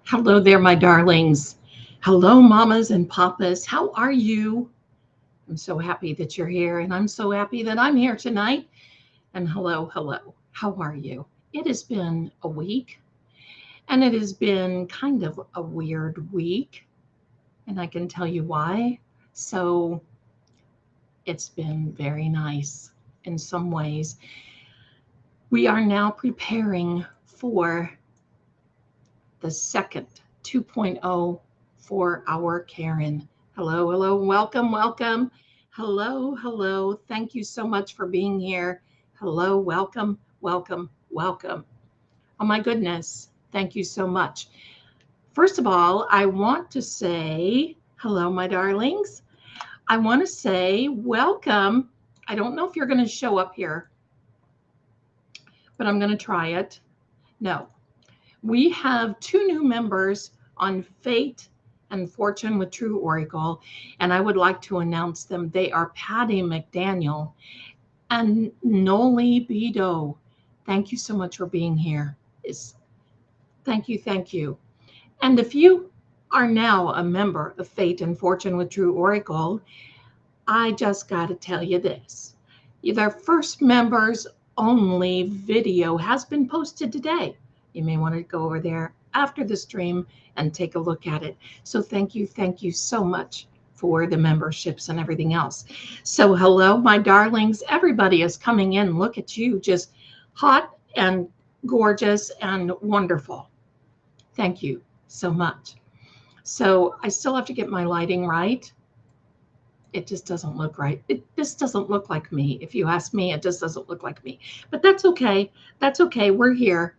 Hello there, my darlings. Hello, mamas and papas. How are you? I'm so happy that you're here, and I'm so happy that I'm here tonight. And hello. How are you? It has been a week, and it has been kind of a weird week, and I can tell you why. So it's been very nice in some ways. We are now preparing for the second 2.0 for our Karen. Hello, welcome. Hello. Thank you so much for being here. Hello, welcome. Oh my goodness, thank you so much. First of all, I want to say hello, my darlings. I want to say welcome. I don't know if you're going to show up here, but I'm going to try it. No. We have 2 new members on Fate and Fortune with True Oracle, and I would like to announce them. They are Patty McDaniel and Noli Bido. Thank you so much for being here. Thank you. And if you are now a member of Fate and Fortune with True Oracle, I just got to tell you this. Their first members only video has been posted today. You may want to go over there after the stream and take a look at it. So thank you so much for the memberships and everything else. So hello, my darlings. Everybody is coming in. Look at you, just hot and gorgeous and wonderful. Thank you so much. So I still have to get my lighting right. It just doesn't look right. This doesn't look like me. If you ask me, it just doesn't look like me. But that's okay. We're here.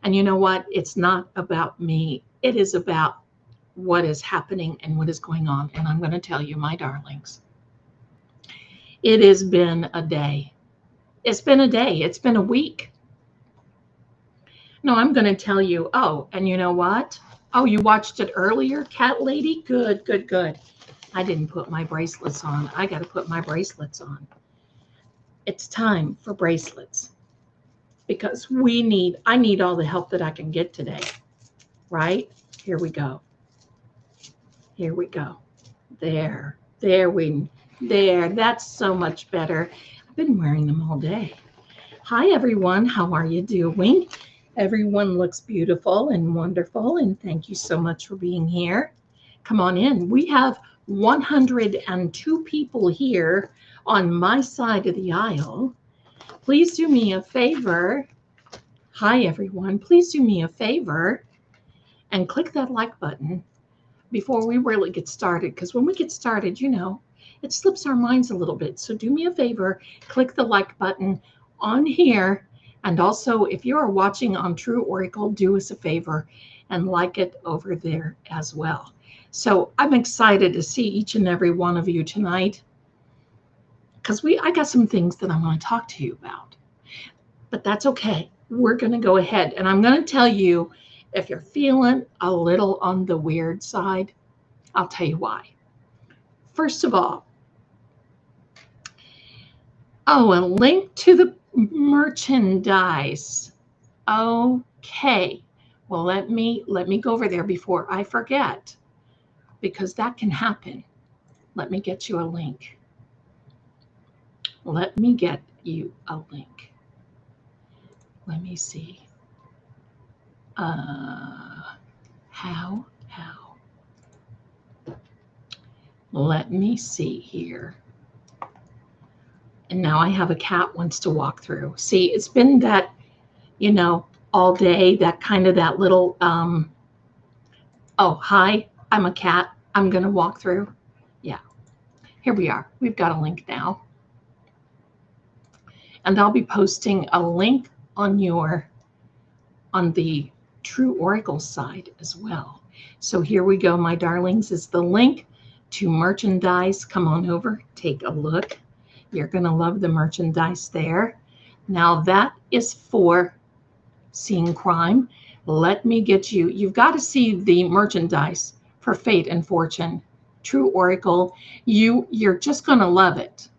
And you know what? It's not about me. It is about what is happening and what is going on. And I'm going to tell you, my darlings, it has been a day. It's been a week. No, I'm going to tell you. Oh, and you know what? Oh, you watched it earlier, Cat Lady? Good. I didn't put my bracelets on. I got to put my bracelets on. It's time for bracelets. Because I need all the help that I can get today, right? Here we go. There, that's so much better. I've been wearing them all day. Hi, everyone. How are you doing? Everyone looks beautiful and wonderful, and thank you so much for being here. Come on in. We have 102 people here on my side of the aisle. Please do me a favor. Hi, everyone. Please do me a favor and click that like button before we really get started. Because when we get started, it slips our minds a little bit. So do me a favor, click the like button on here. And also, if you are watching on True Oracle, do us a favor and like it over there as well. So I'm excited to see each and every one of you tonight. Because I got some things that I want to talk to you about. But that's okay. We're going to go ahead. And I'm going to tell you, if you're feeling a little on the weird side, I'll tell you why. First of all, a link to the merchandise. Okay. Well, let me go over there before I forget, because that can happen. Let me get you a link. Let me get you a link. Let me see. How? Let me see here. And now I have a cat wants to walk through. See, it's been that, all day, that little, oh, hi, I'm a cat. I'm going to walk through. Yeah. Here we are. We've got a link now. And I'll be posting a link on the True Oracle side as well. So here we go, my darlings, is the link to merchandise. Come on over, take a look. You're going to love the merchandise there. Now that is for Seeing Crime. Let me get you've got to see the merchandise for Fate and Fortune, True Oracle. You're just going to love it.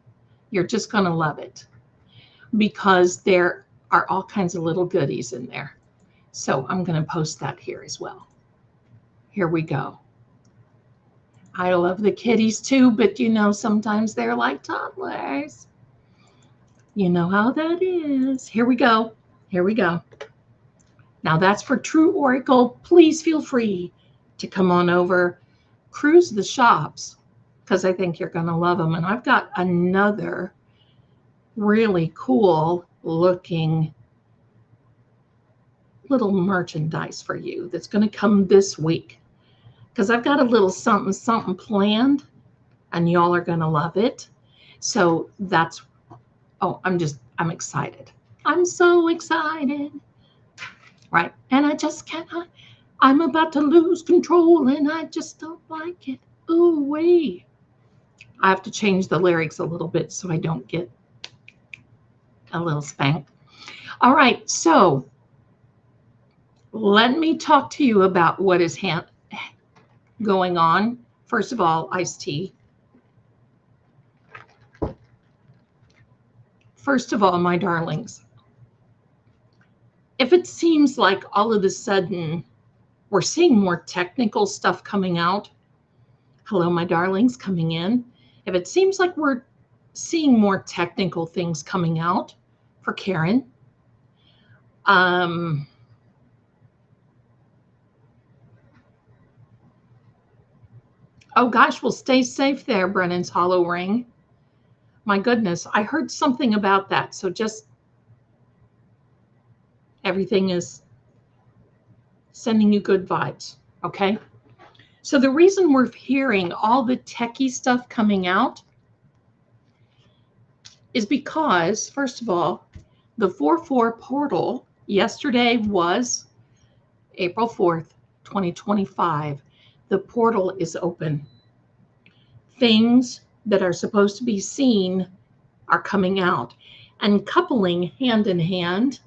Because there are all kinds of little goodies in there. So I'm going to post that here as well. Here we go. I love the kitties too, but you know, sometimes they're like toddlers. You know how that is. Here we go. Here we go. Now that's for True Oracle. Please feel free to come on over, cruise the shops, because I think you're going to love them. And I've got another really cool looking little merchandise for you that's going to come this week, because I've got a little something something planned and y'all are going to love it. So that's, oh, I'm excited. I'm so excited. Right. And I just cannot, I'm about to lose control and I just don't like it. Ooh, wee. I have to change the lyrics a little bit so I don't get a little spanked. All right. So let me talk to you about what is going on. First of all, iced tea. First of all, my darlings, if it seems like all of a sudden we're seeing more technical stuff coming out, hello, my darlings, coming in. If it seems like we're seeing more technical things coming out for Karen, oh gosh, well, stay safe there, Brennan's Hollow Ring. My goodness, I heard something about that. So just everything is sending you good vibes, okay? So the reason we're hearing all the techie stuff coming out is because, first of all, the 4/4 portal yesterday was April 4th, 2025. The portal is open. Things that are supposed to be seen are coming out, and coupling hand in hand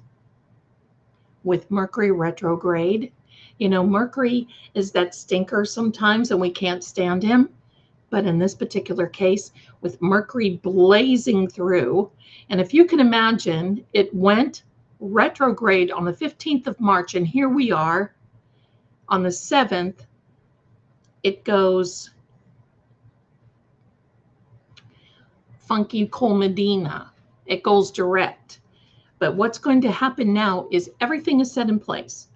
with Mercury retrograde. You know, Mercury is that stinker sometimes and we can't stand him. But in this particular case, with Mercury blazing through, and if you can imagine, it went retrograde on the 15th of March, and here we are on the 7th. It goes funky Col Medina. It goes direct. But what's going to happen now is everything is set in place.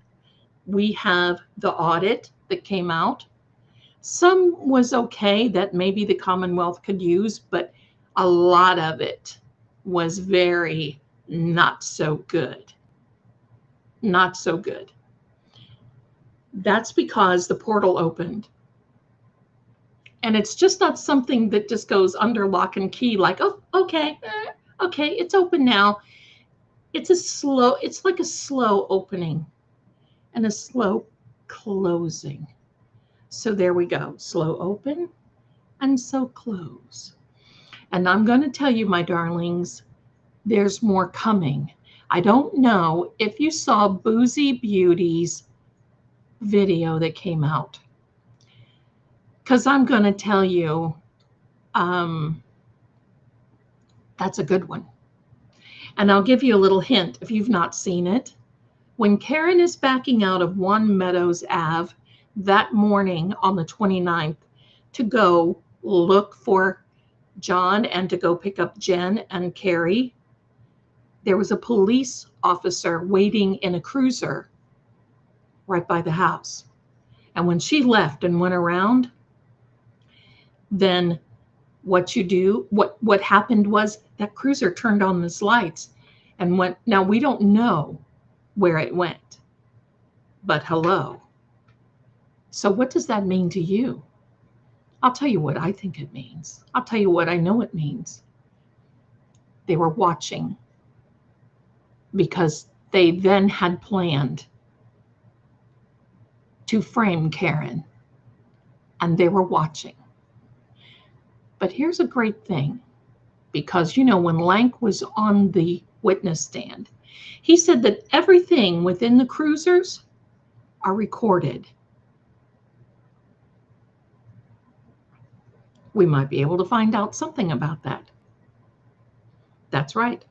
We have the audit that came out. Some was okay that maybe the Commonwealth could use, but a lot of it was very not so good. Not so good. That's because the portal opened. And it's just not something that just goes under lock and key like, oh, okay, okay, it's open now. It's like a slow opening and a slow closing. So there we go, slow open and so close. And I'm going to tell you, my darlings, there's more coming. I don't know if you saw Boozy Beauties video that came out, because I'm going to tell you, that's a good one. And I'll give you a little hint if you've not seen it. When Karen is backing out of One Meadows Ave that morning on the 29th to go look for John and to go pick up Jen and Carrie, there was a police officer waiting in a cruiser right by the house. And when she left and went around, then what happened was that cruiser turned on its lights and went. Now we don't know where it went, but hello. So what does that mean to you? I'll tell you what I think it means. I'll tell you what I know it means. They were watching because they then had planned to frame Karen, and they were watching. But here's a great thing, because, you know, when Lank was on the witness stand, he said that everything within the cruisers are recorded. We might be able to find out something about that. That's right.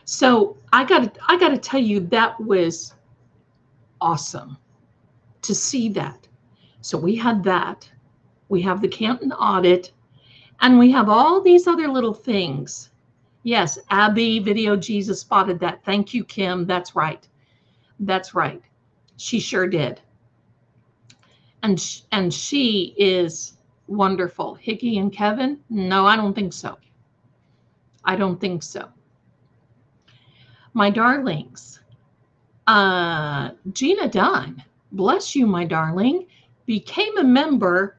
So I gotta tell you, that was awesome to see that. So we had that. We have the Canton audit, and we have all these other little things. Yes, Abby, Video Jesus spotted that. Thank you, Kim. That's right. That's right. She sure did. And she is wonderful. Hickey and Kevin? No, I don't think so. I don't think so. My darlings, Gina Dunn, bless you, my darling, became a member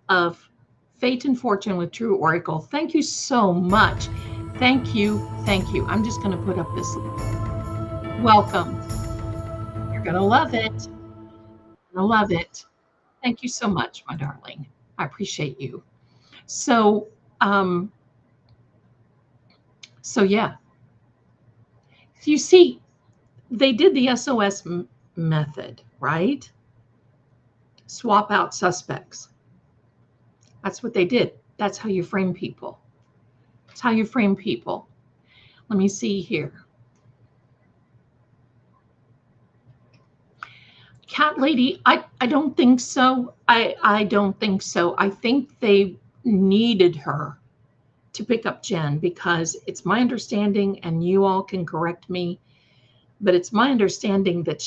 of Fate and Fortune with True Oracle. Thank you so much. Thank you. Thank you. I'm just going to put up this. Welcome. You're going to love it. I love it. Thank you so much, my darling. I appreciate you. So, yeah. You see, they did the SOS method, right? Swap out suspects. That's what they did. That's how you frame people. That's how you frame people. Let me see here. Cat Lady, I don't think so. I don't think so. I think they needed her to pick up Jen, because it's my understanding, and you all can correct me, but it's my understanding that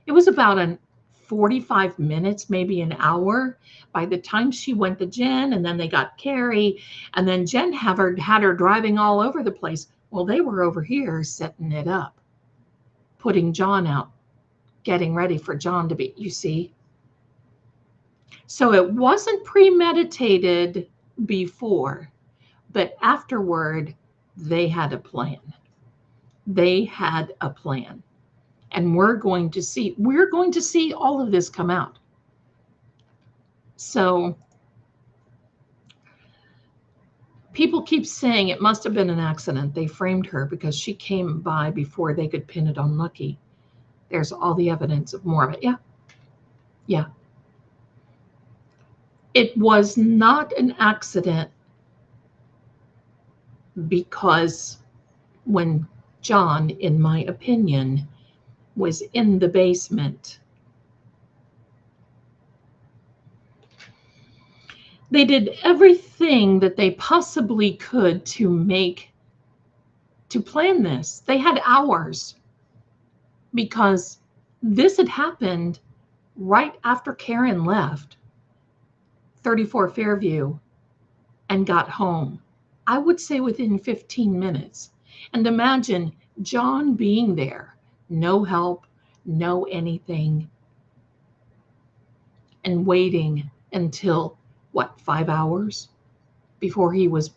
it was about 45 minutes, maybe an hour, by the time she went to Jen, and then they got Carrie, and then Jen had her driving all over the place. Well, they were over here setting it up, putting John out, getting ready for John to be, you see. So it wasn't premeditated before, but afterward, they had a plan. They had a plan. And we're going to see all of this come out. So people keep saying it must have been an accident. They framed her because she came by before they could pin it on Lucky. There's all the evidence of more of it. Yeah. Yeah. It was not an accident, because when John, in my opinion, was in the basement, they did everything that they possibly could to plan this. They had hours, because this had happened right after Karen left 34 Fairview and got home. I would say within 15 minutes. And imagine John being there, no help, no anything, and waiting until, 5 hours before he was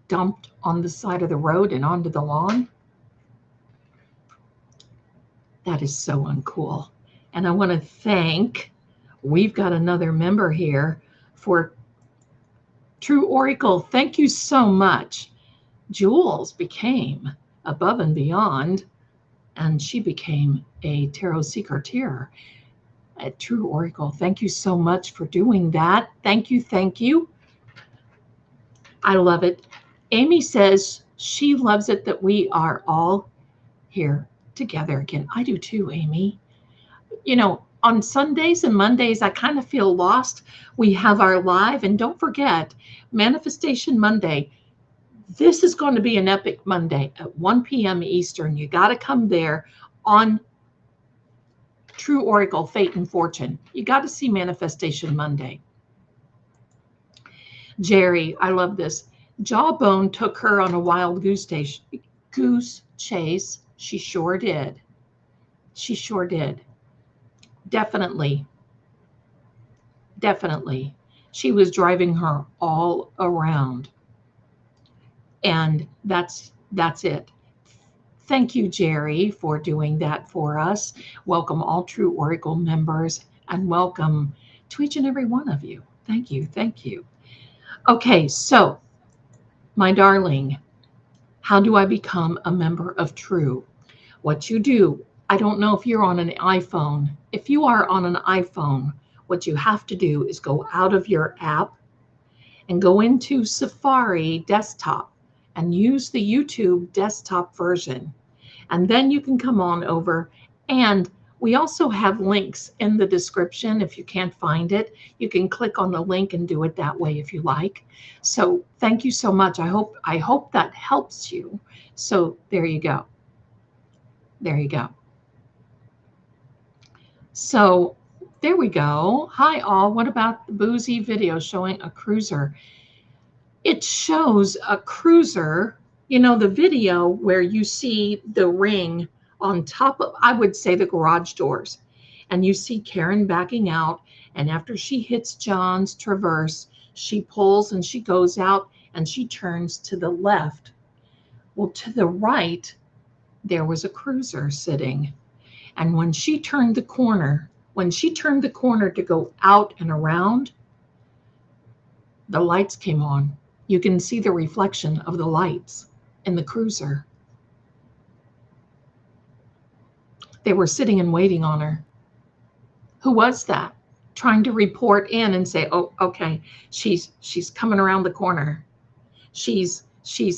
dumped on the side of the road and onto the lawn? That is so uncool. And I want to thank, we've got another member here for True Oracle. Thank you so much. Jules became Above and Beyond, and she became a Tarot Secretaire at True Oracle. Thank you so much for doing that. Thank you. Thank you. I love it. Amy says she loves it that we are all here together again. I do too, Amy. You know, on Sundays and Mondays, I kind of feel lost. We have our live, and don't forget, Manifestation Monday. This is going to be an epic Monday at 1 p.m. Eastern. You got to come there on True Oracle, Fate and Fortune. You got to see Manifestation Monday. Jerry, I love this. Jawbone took her on a wild goose chase. She sure did. She sure did. Definitely. Definitely. She was driving her all around. And that's it. Thank you, Jerry, for doing that for us. Welcome all True Oracle members, and welcome to each and every one of you. Thank you. Thank you. Okay, so my darling, how do I become a member of True? What you do, I don't know if you're on an iPhone. If you are on an iPhone, what you have to do is go out of your app and go into Safari desktop and use the YouTube desktop version. And then you can come on over, and we also have links in the description. If you can't find it, you can click on the link and do it that way if you like. So thank you so much. I hope that helps you. So there you go. There you go. So there we go. Hi all. What about the Boozy video showing a cruiser? It shows a cruiser, you know, the video where you see the ring on top of, I would say, the garage doors. And you see Karen backing out. And after she hits John's traverse, she pulls and she goes out and she turns to the left. Well, to the right, there was a cruiser sitting. And when she turned the corner to go out and around, the lights came on. You can see the reflection of the lights in the cruiser. They were sitting and waiting on her. Who was that? Trying to report in and say, oh, okay, she's coming around the corner. She's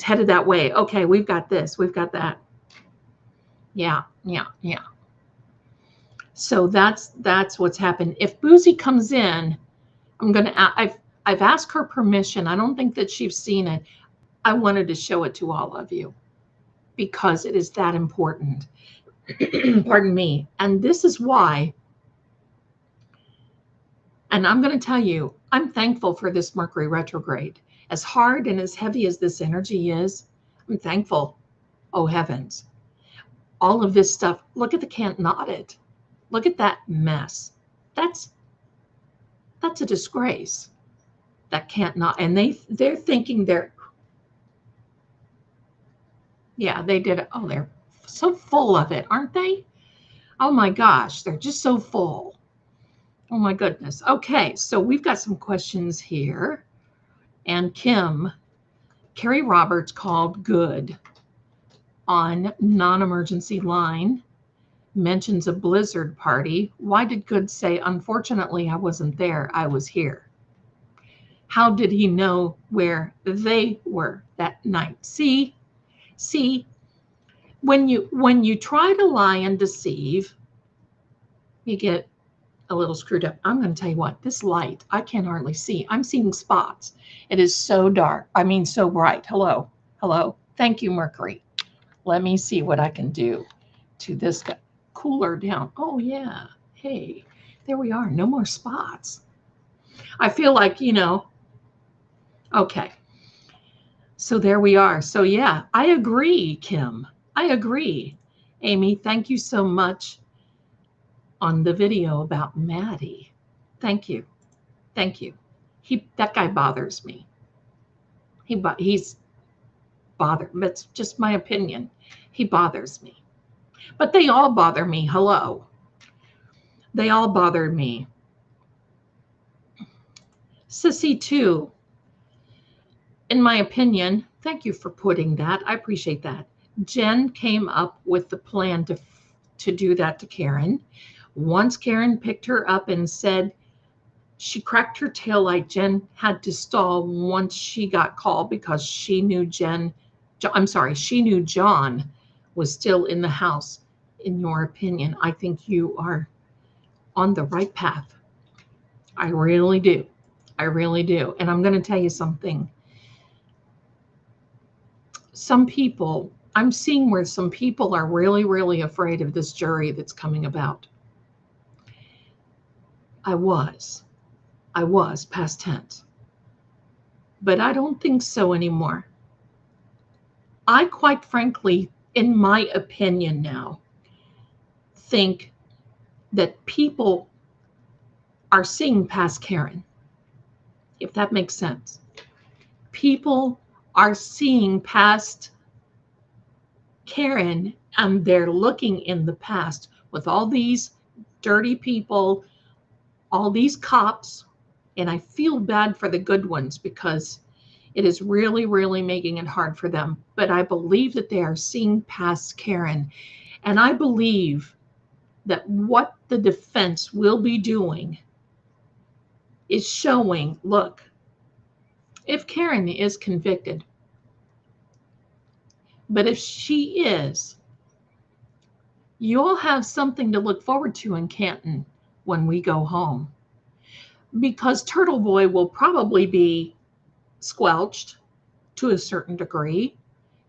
headed that way. Okay, we've got this, we've got that. Yeah. So that's what's happened. If Boozy comes in, I've asked her permission. I don't think that she's seen it. I wanted to show it to all of you because it is that important. Pardon me. And this is why, and I'm going to tell you, I'm thankful for this Mercury retrograde. As hard and as heavy as this energy is, I'm thankful. Oh heavens. All of this stuff, look at the can't not it. Look at that mess. That's a disgrace. That can't not, and they're thinking they did it. Oh, they're so full of it, aren't they? Oh my gosh, they're just so full. Oh my goodness. Okay, so we've got some questions here. And Carrie Roberts called good on non-emergency line, mentions a blizzard party. Why did Good say, unfortunately, I wasn't there, I was here? How did he know where they were that night? See, when you try to lie and deceive, you get a little screwed up. I'm going to tell you what, this light, I can hardly see. I'm seeing spots. It is so dark. I mean, so bright. Hello. Thank you, Mercury. Let me see what I can do to this guy. Cooler down. Oh, yeah. Hey, there we are. No more spots. I feel like, okay. So there we are. So yeah, I agree, Kim. I agree. Amy, thank you so much on the video about Maddie. Thank you. That guy bothers me. He's bothered. That's just my opinion. He bothers me. But they all bother me. Hello. They all bothered me. Sissy too. In my opinion, thank you for putting that. I appreciate that. Jen came up with the plan to do that to Karen. Once Karen picked her up and said she cracked her taillight, Jen had to stall once she got called because she knew John was still in the house. In your opinion, I think you are on the right path. I really do. And I'm going to tell you something. Some people, I'm seeing where some people are really, really afraid of this jury that's coming about. I was past tense. But I don't think so anymore. I quite frankly, in my opinion now, think that people are seeing past Karen, if that makes sense. People are seeing past Karen and they're looking in the past with all these dirty people, all these cops, and I feel bad for the good ones because it is really, really making it hard for them. But I believe that they are seeing past Karen. And I believe that what the defense will be doing is showing, look, if Karen is convicted, But if she is, you'll have something to look forward to in Canton when we go home. Because Turtle Boy will probably be squelched to a certain degree.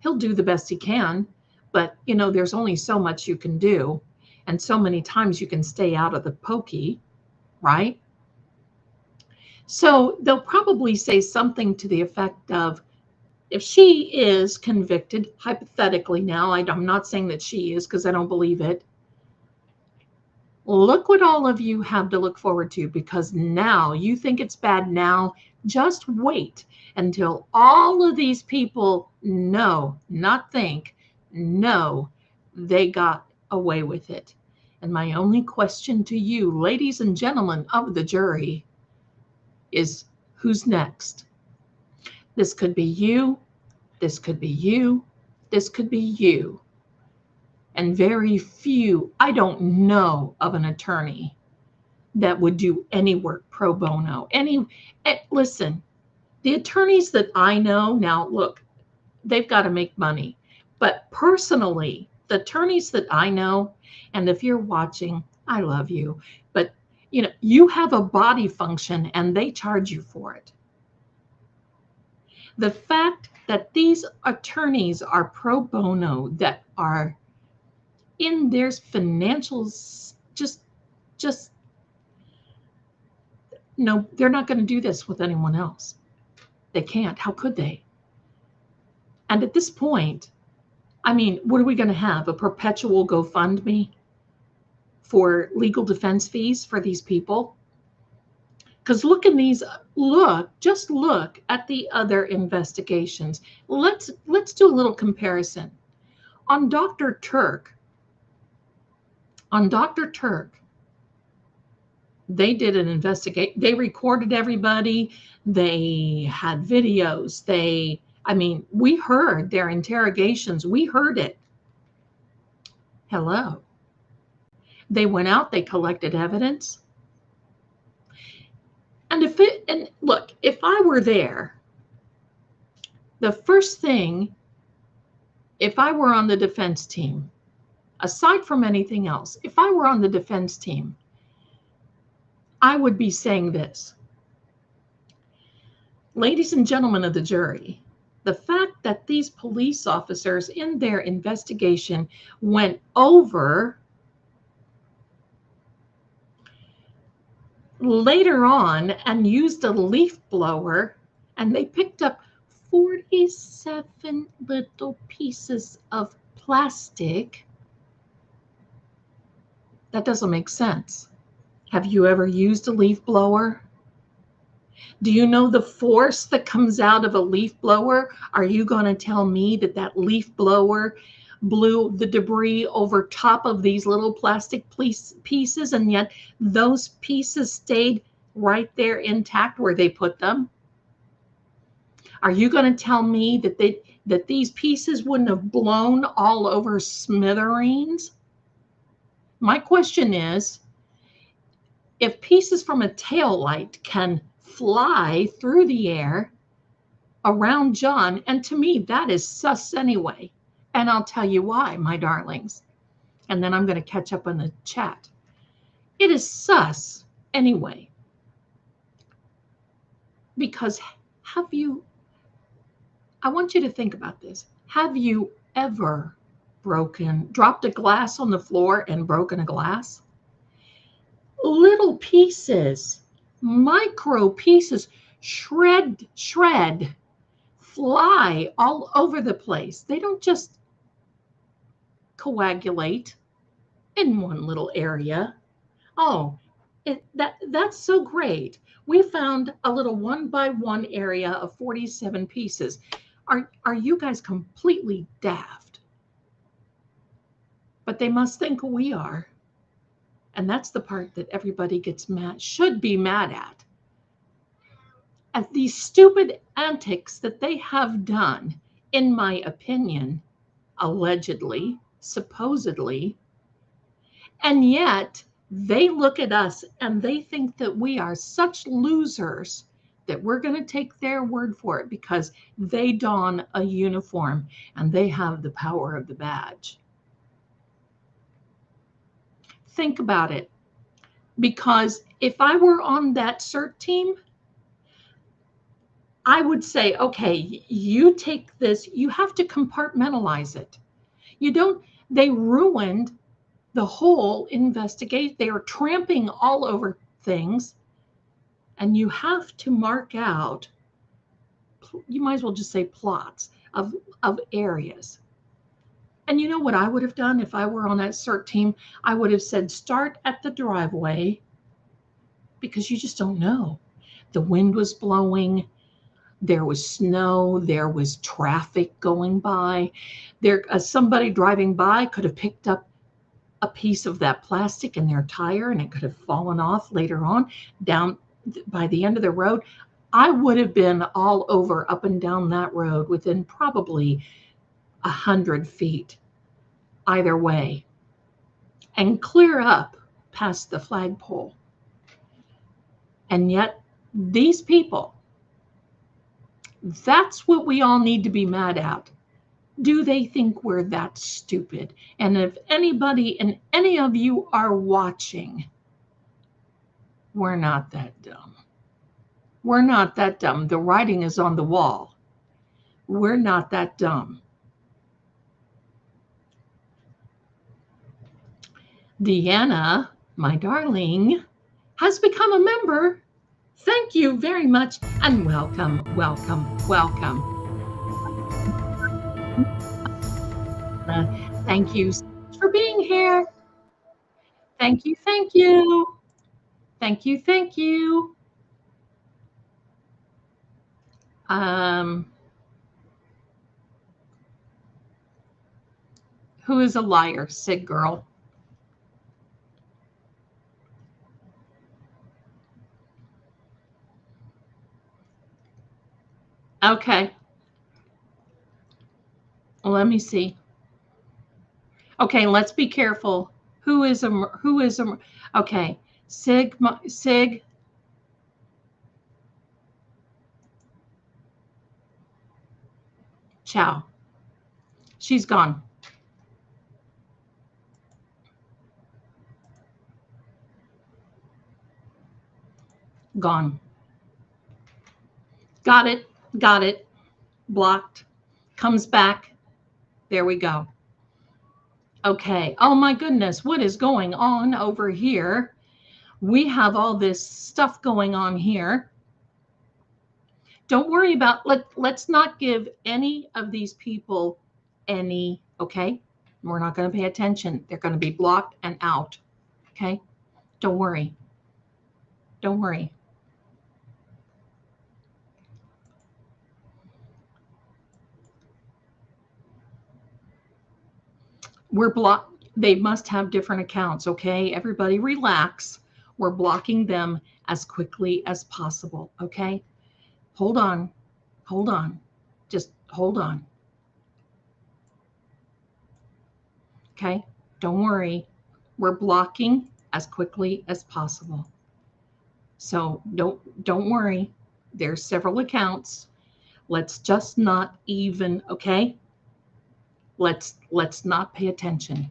He'll do the best he can, but there's only so much you can do, and so many times you can stay out of the pokey, right? So they'll probably say something to the effect of, if she is convicted, hypothetically now, I'm not saying that she is because I don't believe it. Look what all of you have to look forward to, because now you think it's bad now. Just wait until all of these people know, not think, know they got away with it. And my only question to you, ladies and gentlemen of the jury, is who's next? This could be you. This could be you. This could be you. And very few, I don't know of an attorney that would do any work pro bono. Listen, the attorneys that I know now, look, they've got to make money. But personally, the attorneys that I know, and if you're watching, I love you, but you have a body function and they charge you for it. The fact that these attorneys are pro bono, that are in their financials, just no, they're not going to do this with anyone else. They can't. How could they? And at this point, what are we going to have? A perpetual GoFundMe for legal defense fees for these people? Because just look at the other investigations. Let's do a little comparison. On Dr. Turk, they did an investigation. They recorded everybody. They had videos. We heard their interrogations. We heard it. Hello. They went out, they collected evidence. And look, if I were there, the first thing, if I were on the defense team, aside from anything else, if I were on the defense team, I would be saying this. Ladies and gentlemen of the jury, the fact that these police officers in their investigation went over later on and used a leaf blower, and they picked up 47 little pieces of plastic. That doesn't make sense. Have you ever used a leaf blower? Do you know the force that comes out of a leaf blower? Are you going to tell me that leaf blower blew the debris over top of these little plastic pieces, and yet those pieces stayed right there intact where they put them? Are you going to tell me that these pieces wouldn't have blown all over smithereens? My question is, if pieces from a tail light can fly through the air around John, and to me that is sus anyway, and I'll tell you why, my darlings, and then I'm going to catch up on the chat. It is sus anyway, because I want you to think about this. Have you ever dropped a glass on the floor and broken a glass? Little pieces, micro pieces, shred, fly all over the place. They don't just coagulate in one little area. Oh, that's so great. We found a little 1-by-1 area of 47 pieces. Are you guys completely daft? But they must think we are. And that's the part that everybody should be mad at these stupid antics that they have done, in my opinion, allegedly, supposedly. And yet they look at us and they think that we are such losers that we're going to take their word for it because they don a uniform and they have the power of the badge. Think about it. Because if I were on that CERT team, I would say, okay, you take this, you have to compartmentalize it. You don't, they ruined the whole investigation. They are tramping all over things. And you have to mark out, you might as well just say plots of areas. And you know what I would have done if I were on that CERT team? I would have said, start at the driveway, because you just don't know. The wind was blowing. There was snow. There was traffic going by. Somebody driving by could have picked up a piece of that plastic in their tire and it could have fallen off later on down by the end of the road. I would have been all over up and down that road within probably 100 feet either way and clear up past the flagpole. And yet these people, that's what we all need to be mad at. Do they think we're that stupid? And if anybody and any of you are watching, we're not that dumb. We're not that dumb. The writing is on the wall. We're not that dumb. Deanna, my darling, has become a member. Thank you very much and welcome, welcome, welcome. Thank you so much for being here. Thank you, thank you. Thank you, thank you. Who is a liar? Sig girl. Okay. Let me see. Okay, let's be careful. Who is a okay. Sig. Ciao. She's gone. Gone. Got it. Got it. Blocked. Comes back. There we go. Okay. Oh my goodness. What is going on over here? We have all this stuff going on here. Don't worry about, let's not give any of these people any, okay? We're not going to pay attention. They're going to be blocked and out. Okay? Don't worry. Don't worry. We're blocked. They must have different accounts. Okay? Everybody relax. We're blocking them as quickly as possible. Okay? Hold on. Hold on. Just hold on. Okay? Don't worry. We're blocking as quickly as possible. So don't worry. There's several accounts. Let's just not even, okay? Let's not pay attention.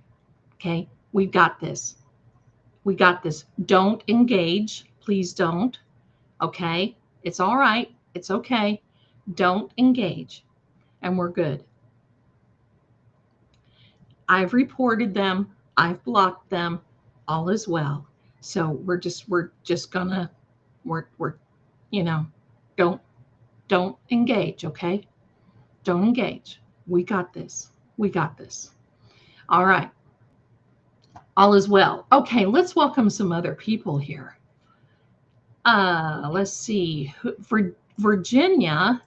Okay? We've got this. We got this. Don't engage. Please don't. Okay? It's all right. It's okay. Don't engage. And we're good. I've reported them. I've blocked them. All is well. So we're just gonna, you know, don't engage. Okay? Don't engage. We got this. We got this. All right. All is well. Okay, let's welcome some other people here. Let's see. For Virginia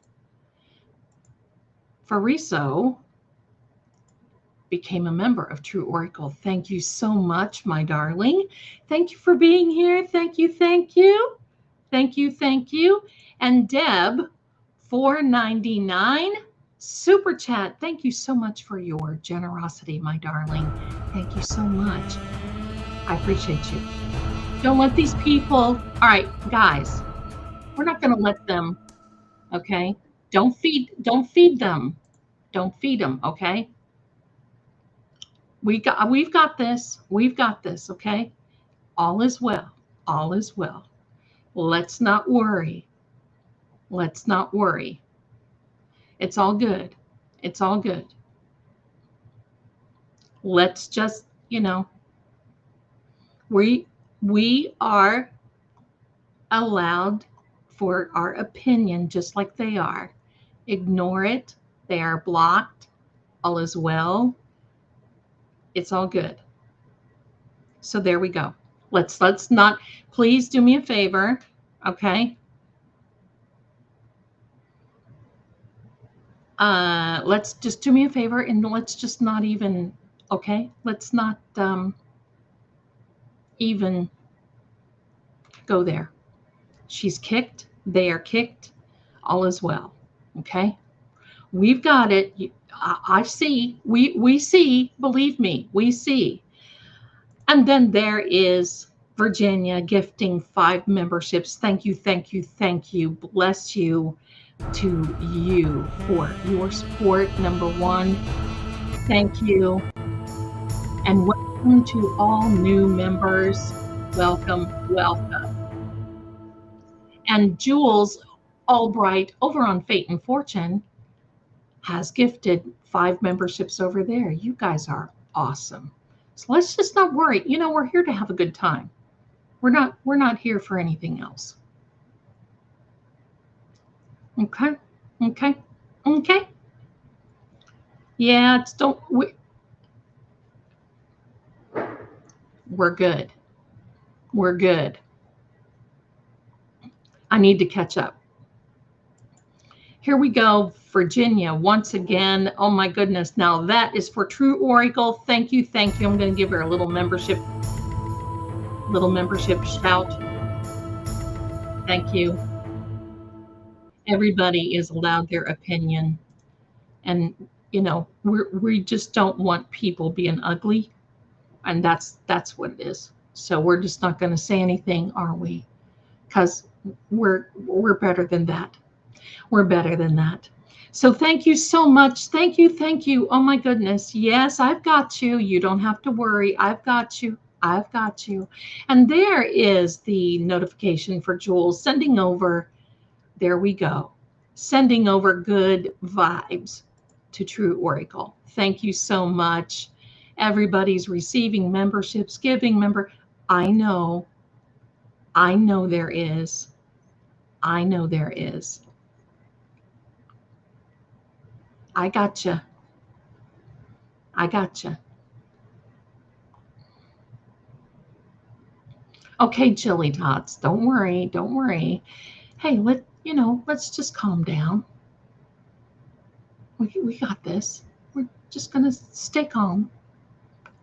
Fariso became a member of True Oracle. Thank you so much, my darling. Thank you for being here. Thank you, thank you. Thank you, thank you. And Deb, $4.99 super chat. Thank you so much for your generosity, my darling. Thank you so much. I appreciate you. Don't let these people, all right, guys, We're not going to let them, okay? Don't feed them. Don't feed them, okay? We've got this. We've got this, okay? All is well. All is well. Let's not worry. Let's not worry. It's all good. It's all good. Let's just, we are allowed for our opinion just like they are. Ignore it. They are blocked. All is well. It's all good. So there we go. Let's not, please do me a favor, okay? Let's just do me a favor and let's just not even, okay? Let's not even go there. She's kicked. They are kicked. All is well, okay? We've got it. I see. We see. Believe me, we see. And then there is Virginia gifting 5 memberships. Thank you, thank you, thank you. Bless you to you for your support. Number 1, thank you. And welcome to all new members. Welcome, welcome. And Jules Albright over on Fate and Fortune has gifted 5 memberships over there. You guys are awesome. So let's just not worry. We're here to have a good time. We're not here for anything else. Okay? Okay? Okay? Yeah, we're good. We're good. I need to catch up. Here we go, Virginia, once again. Oh my goodness. Now that is for True Oracle. Thank you, thank you. I'm going to give her a little membership shout. Thank you. Everybody is allowed their opinion. And, we just don't want people being ugly. And that's what it is. So we're just not going to say anything, are we? Because we're better than that. We're better than that. So thank you so much. Thank you. Thank you. Oh my goodness. Yes, I've got you. You don't have to worry. I've got you. I've got you. And there is the notification for Jules sending over. There we go. Sending over good vibes to True Oracle. Thank you so much. Everybody's receiving memberships, giving member. I know there is. I know there is. I gotcha. I gotcha. Okay, Chili Tots, don't worry, don't worry. Hey, let's just calm down. We got this. We're just gonna stay calm.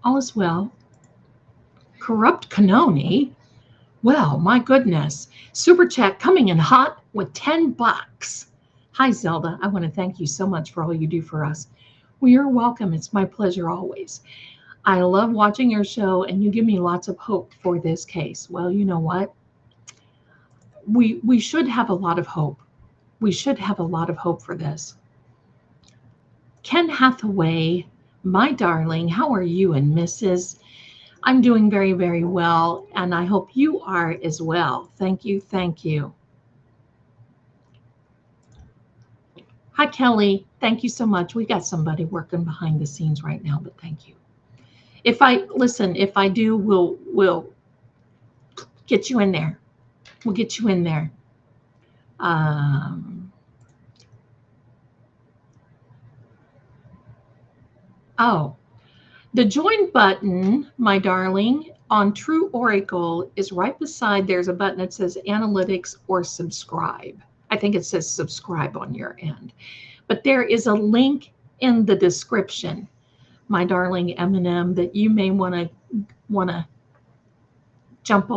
All is well. Corrupt Canoni. Well, my goodness. Super chat coming in hot with $10. Hi, Zelda. I want to thank you so much for all you do for us. Well, you're welcome. It's my pleasure always. I love watching your show, and you give me lots of hope for this case. Well, you know what? We should have a lot of hope. We should have a lot of hope for this. Ken Hathaway, my darling, how are you and Mrs.? I'm doing very, very well, and I hope you are as well. Thank you, thank you. Hi, Kelly. Thank you so much. We got somebody working behind the scenes right now, but thank you. If I do, we'll get you in there. We'll get you in there. The join button, my darling, on True Oracle is right beside. There's a button that says analytics or subscribe. I think it says subscribe on your end. But there is a link in the description, my darling Eminem, that you may want to jump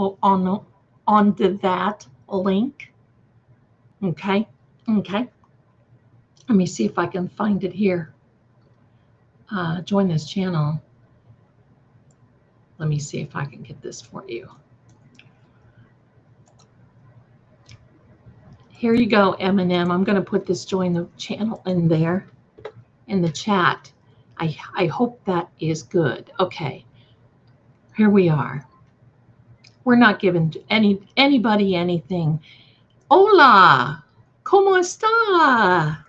onto that link. Okay. Let me see if I can find it here. Join this channel. Let me see if I can get this for you. Here you go, Eminem. I'm going to put this join the channel in there in the chat. I hope that is good. Okay, here we are. We're not giving anybody anything. Hola, ¿cómo está?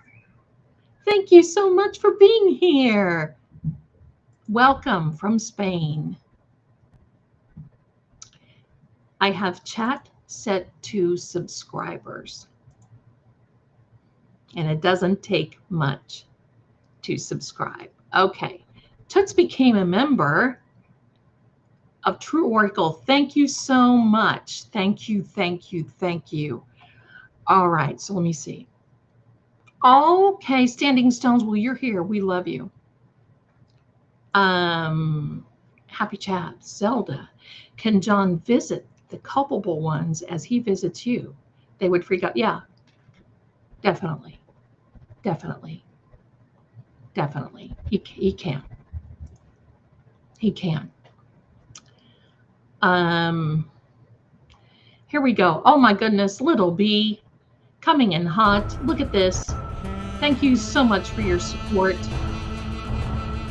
Thank you so much for being here. Welcome from Spain. I have chat set to subscribers. And it doesn't take much to subscribe. Okay. Toots became a member of True Oracle. Thank you so much. Thank you, thank you, thank you. All right, so let me see. Okay, Standing Stones, well, you're here. We love you. Happy chat. Zelda, can John visit the culpable ones as he visits you? They would freak out. Yeah, definitely. Definitely. Definitely. He can. He can. Here we go. Oh my goodness, Little B coming in hot. Look at this. Thank you so much for your support.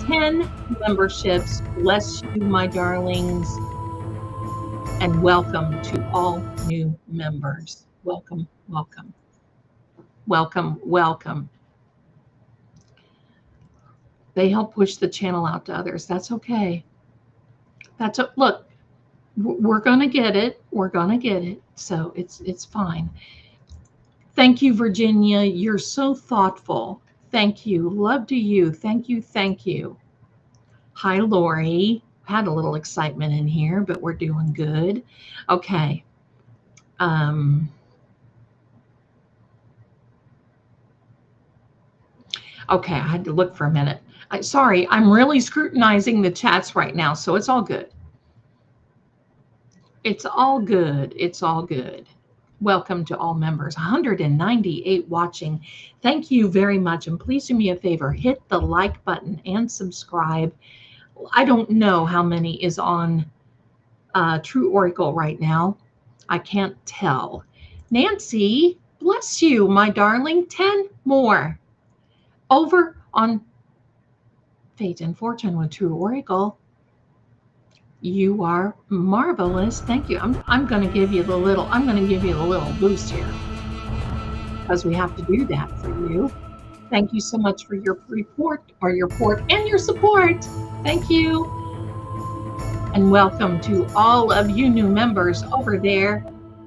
10 memberships. Bless you, my darlings. And welcome to all new members. Welcome, welcome. Welcome, welcome. They help push the channel out to others. That's okay. Look. We're going to get it. We're going to get it. So it's fine. Thank you, Virginia. You're so thoughtful. Thank you. Love to you. Thank you. Thank you. Hi, Lori. Had a little excitement in here, but we're doing good. Okay. Okay, I had to look for a minute. Sorry, I'm really scrutinizing the chats right now, so it's all good. It's all good. It's all good. Welcome to all members. 198 watching. Thank you very much. And please do me a favor, hit the like button and subscribe. I don't know how many is on True Oracle right now. I can't tell. Nancy, bless you, my darling. 10 more. Over on Fate and Fortune with True Oracle. You are marvelous. Thank you. I'm going to give you the little boost here because we have to do that for you. Thank you so much for your report and your support. Thank you. And welcome to all of you new members over there.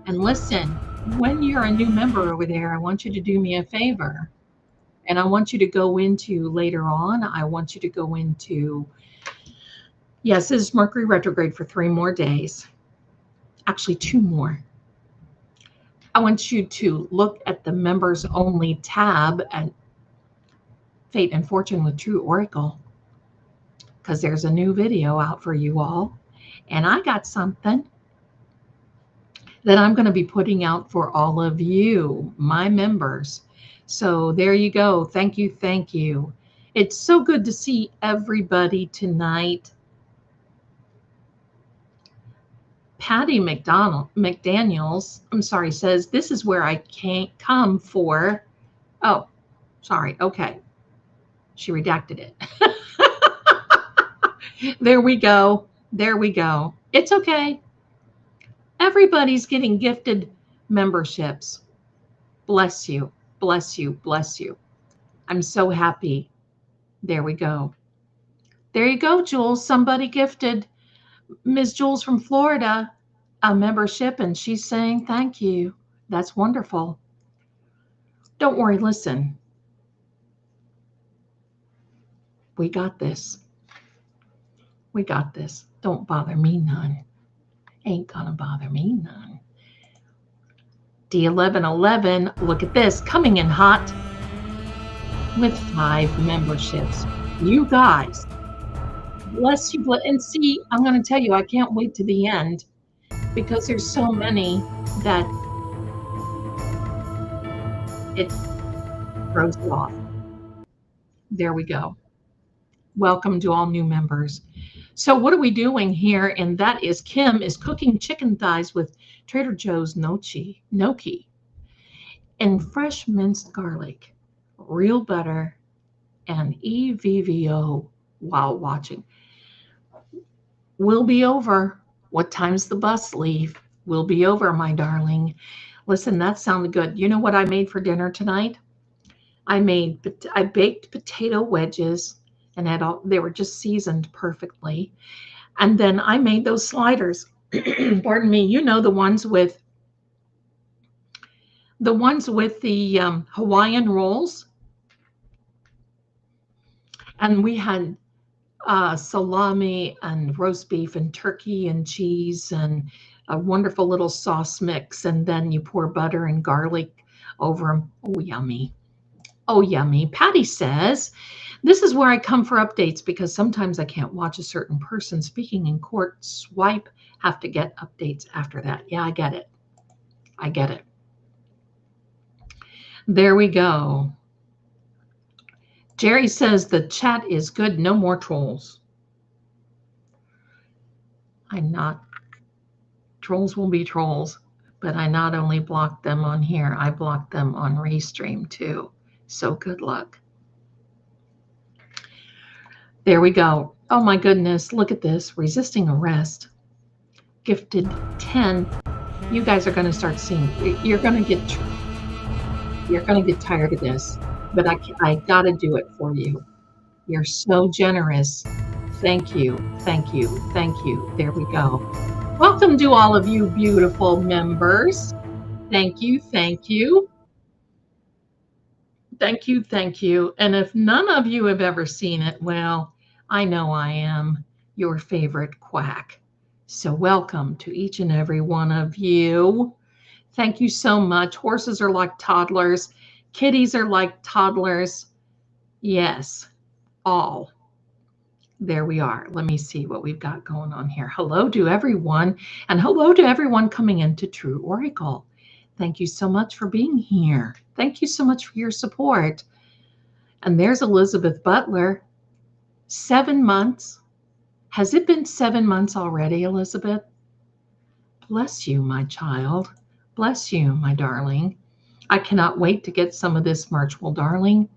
And listen, when you're a new member over there, I want you to do me a favor. And I want you to go into later on, yes, this is Mercury retrograde for 3 more days. Actually, 2 more. I want you to look at the members only tab at Fate and Fortune with True Oracle because there's a new video out for you all. And I got something that I'm going to be putting out for all of you, my members. So there you go. Thank you. Thank you. It's so good to see everybody tonight. Patty McDaniels, I'm sorry, says, this is where I can't come for. Oh, sorry. Okay. She redacted it. There we go. There we go. It's okay. Everybody's getting gifted memberships. Bless you. Bless you. Bless you. I'm so happy. There we go. There you go, Jules. Somebody gifted Ms. Jules from Florida a membership, and she's saying thank you. That's wonderful. Don't worry. Listen. We got this. We got this. Don't bother me none. Ain't gonna bother me none. D1111, look at this, coming in hot with 5 memberships. You guys, bless you. And see, I'm going to tell you, I can't wait to the end because there's so many that it throws you off. There we go. Welcome to all new members. So what are we doing here? And that is Kim is cooking chicken thighs with Trader Joe's gnocchi. and fresh minced garlic, real butter, and EVVO while watching. We'll be over. What time's the bus leave? We'll be over, my darling. Listen, that sounded good. You know what I made for dinner tonight? I baked potato wedges and they were just seasoned perfectly. And then I made those sliders. Pardon me. You know, the ones with the Hawaiian rolls. And we had salami and roast beef and turkey and cheese and a wonderful little sauce mix. And then you pour butter and garlic over them. Oh, yummy. Oh, yummy. Patty says, this is where I come for updates because sometimes I can't watch a certain person speaking in court. Swipe, have to get updates after that. Yeah, I get it. I get it. There we go. Jerry says the chat is good. No more trolls. Trolls will be trolls, but I not only blocked them on here, I blocked them on Restream too. So good luck. There we go. Oh my goodness, look at this. Resisting arrest. Gifted 10. You guys are going to start seeing, you're going to get tired of this, but I got to do it for you. You're so generous. Thank you. Thank you. Thank you. There we go. Welcome to all of you beautiful members. Thank you. Thank you. Thank you. Thank you. And if none of you have ever seen it, well, I know I am your favorite quack. So welcome to each and every one of you. Thank you so much. Horses are like toddlers. Kitties are like toddlers. Yes, all. There we are. Let me see what we've got going on here. Hello to everyone, and hello to everyone coming into True Oracle. Thank you so much for being here. Thank you so much for your support. And there's Elizabeth Butler. 7 months. Has it been 7 months already, Elizabeth? Bless you, my child. Bless you, my darling. I cannot wait to get some of this merch, well, darling.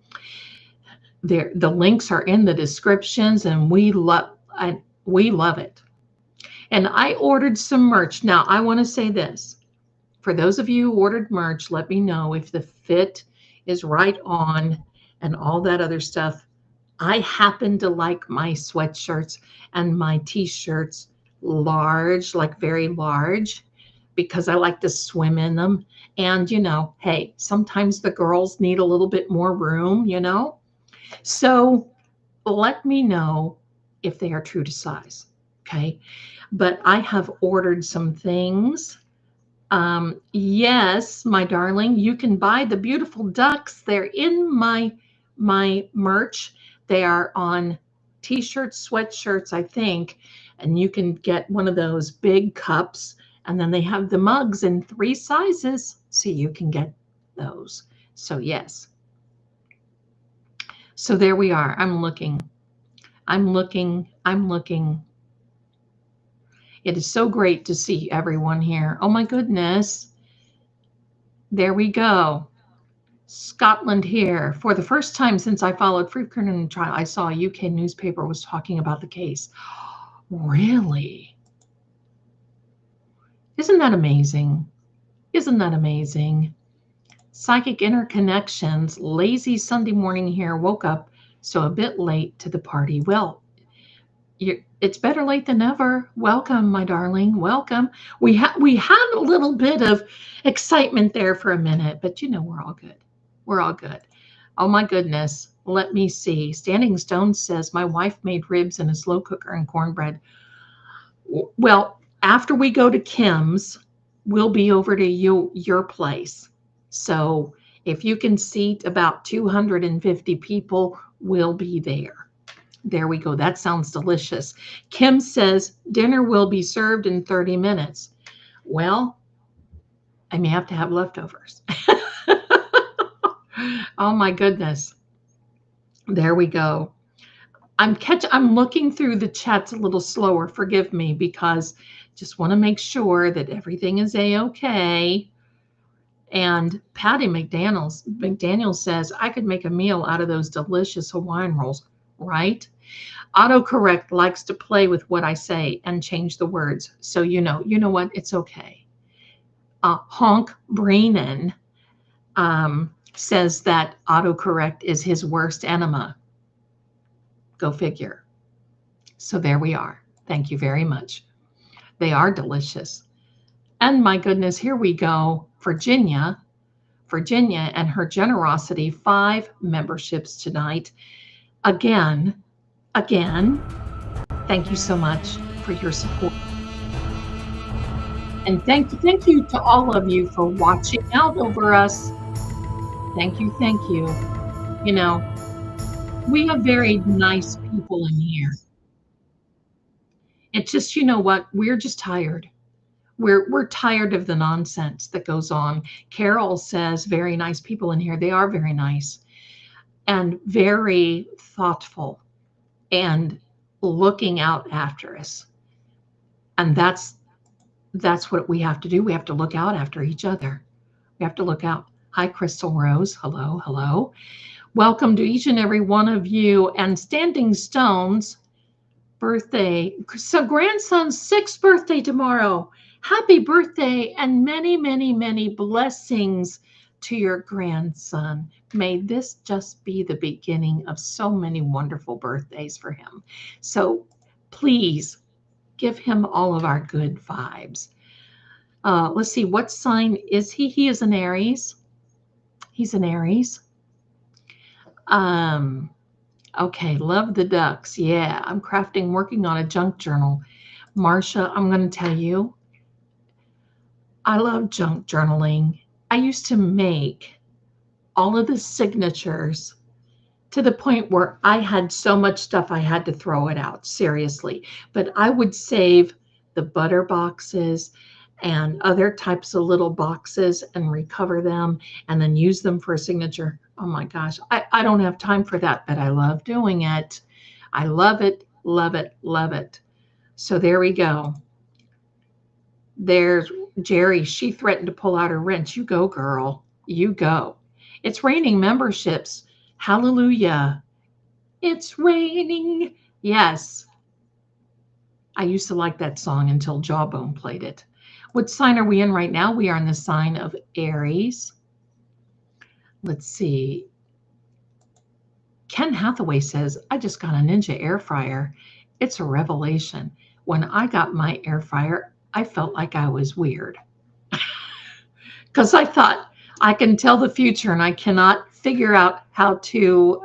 The links are in the descriptions, and we love it. And I ordered some merch. Now, I want to say this. For those of you who ordered merch, let me know if the fit is right on and all that other stuff. I happen to like my sweatshirts and my t-shirts large, like very large, because I like to swim in them. And, you know, hey, sometimes the girls need a little bit more room, you know. So let me know if they are true to size, okay? But I have ordered some things. Yes, my darling, you can buy the beautiful ducks. They're in my merch. They are on t-shirts, sweatshirts, I think, and you can get one of those big cups, and then they have the mugs in 3 sizes, so you can get those. So yes. So there we are. I'm looking. It is so great to see everyone here. Oh my goodness. There we go. Scotland here. For the first time since I followed Freakerton trial, I saw a UK newspaper was talking about the case. Really? Isn't that amazing? Isn't that amazing? Psychic interconnections, lazy Sunday morning here, woke up so a bit late to the party. Well, it's better late than never. Welcome, my darling. Welcome. We had a little bit of excitement there for a minute, but you know, we're all good. We're all good. Oh my goodness. Let me see. Standing Stone says my wife made ribs in a slow cooker and cornbread. Well, after we go to Kim's, we'll be over to your place. So if you can seat about 250 people, we'll be there. There we go. That sounds delicious. Kim says dinner will be served in 30 minutes. Well, I may have to have leftovers. Oh my goodness. There we go. I'm looking through the chats a little slower. Forgive me, because just want to make sure that everything is a-okay. And Patty McDaniel says, I could make a meal out of those delicious Hawaiian rolls, right? Autocorrect likes to play with what I say and change the words. So you know what? It's okay. Honk Breenan says that autocorrect is his worst enema. Go figure. So there we are. Thank you very much. They are delicious. And my goodness, here we go. Virginia and her generosity, 5 memberships tonight. Again, thank you so much for your support. And thank you to all of you for watching out over us. Thank you. You know, we have very nice people in here. It's just, you know what? We're just tired. We're tired of the nonsense that goes on. Carol says, very nice people in here. They are very nice and very thoughtful and looking out after us. And that's what we have to do. We have to look out after each other. We have to look out. Hi, Crystal Rose. Hello. Welcome to each and every one of you. And Standing Stone's birthday. So grandson's 6th birthday tomorrow. Happy birthday and many, many, many blessings to your grandson. May this just be the beginning of so many wonderful birthdays for him. So please give him all of our good vibes. Let's see, what sign is he? He is an Aries. He's an Aries. Okay, love the ducks. Yeah, I'm working on a junk journal. Marcia, I'm going to tell you, I love junk journaling. I used to make all of the signatures to the point where I had so much stuff I had to throw it out, seriously. But I would save the butter boxes and other types of little boxes and recover them and then use them for a signature. Oh my gosh, I don't have time for that, but I love doing it. I love it. So there we go. There's Jerry. She threatened to pull out her wrench. You go, girl. You go. It's raining memberships. Hallelujah. It's raining. Yes. I used to like that song until Jawbone played it. What sign are we in right now? We are in the sign of Aries. Let's see. Ken Hathaway says, I just got a Ninja air fryer. It's a revelation. When I got my air fryer, I felt like I was weird. Because I thought, I can tell the future and I cannot figure out how to,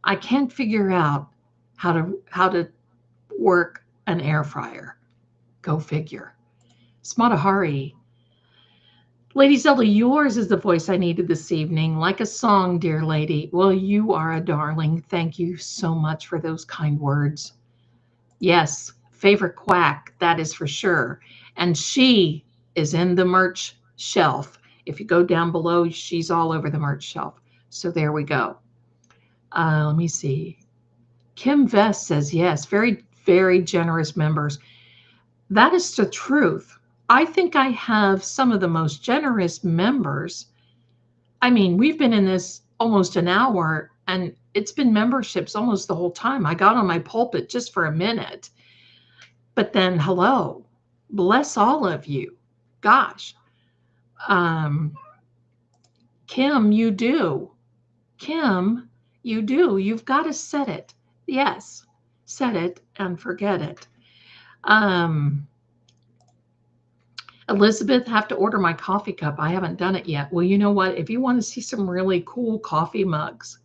I can't figure out how to work an air fryer. Go figure. Smatahari. Lady Zelda, yours is the voice I needed this evening, like a song, dear lady. Well, you are a darling. Thank you so much for those kind words. Yes, favorite quack, that is for sure. And she is in the merch shelf. If you go down below, she's all over the merch shelf. So there we go. Let me see. Kim Vest says, yes, very, very generous members. That is the truth. I think I have some of the most generous members. I mean, we've been in this almost an hour and it's been memberships almost the whole time. I got on my pulpit just for a minute. But then, hello, bless all of you. Gosh. Kim, you do. Kim, you do. You've got to set it. Yes, set it and forget it. Elizabeth, have to order my coffee cup. I haven't done it yet. Well, you know what? If you want to see some really cool coffee mugs,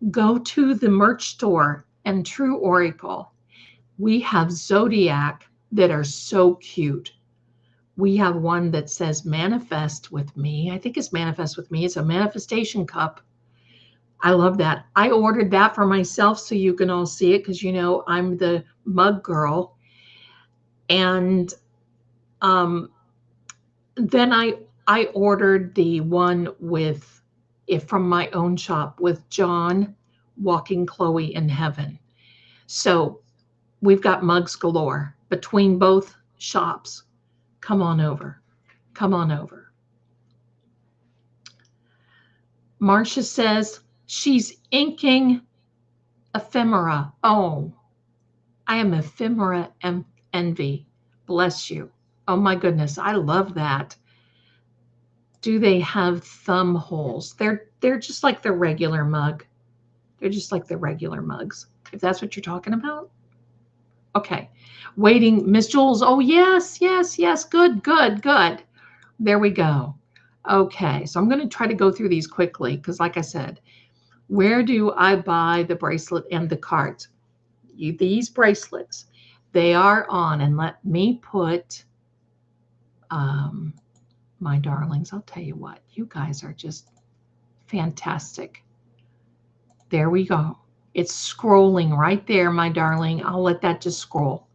go to the merch store and True Oracle. We have Zodiac that are so cute. We have one that says manifest with me. I think it's manifest with me. It's a manifestation cup. I love that. I ordered that for myself so you can all see it because, you know, I'm the mug girl. And then I ordered the one with it from my own shop with John walking Chloe in heaven. So we've got mugs galore between both shops. Come on over. Come on over. Marcia says she's inking ephemera. Oh, I am ephemera envy. Bless you. Oh my goodness, I love that. Do they have thumb holes? They're just like the regular mug. They're just like the regular mugs, if that's what you're talking about. Okay. Waiting, Miss Jules. Oh, yes, yes, yes. Good, good, good. There we go. Okay. So I'm going to try to go through these quickly because, like I said, where do I buy the bracelet and the cards? These bracelets, they are on. And let me put, my darlings, I'll tell you what, you guys are just fantastic. There we go. It's scrolling right there, my darling. I'll let that just scroll.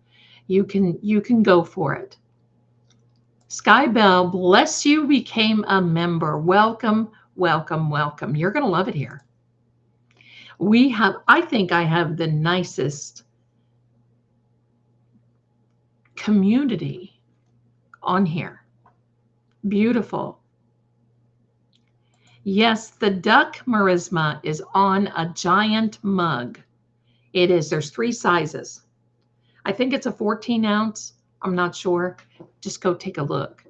You can go for it. Sky Bell, bless you, became a member. Welcome, welcome, welcome. You're going to love it here. I think I have the nicest community on here. Beautiful. Yes, the duck Marisma is on a giant mug. It is. There's 3 sizes. I think it's a 14 ounce. I'm not sure. Just go take a look.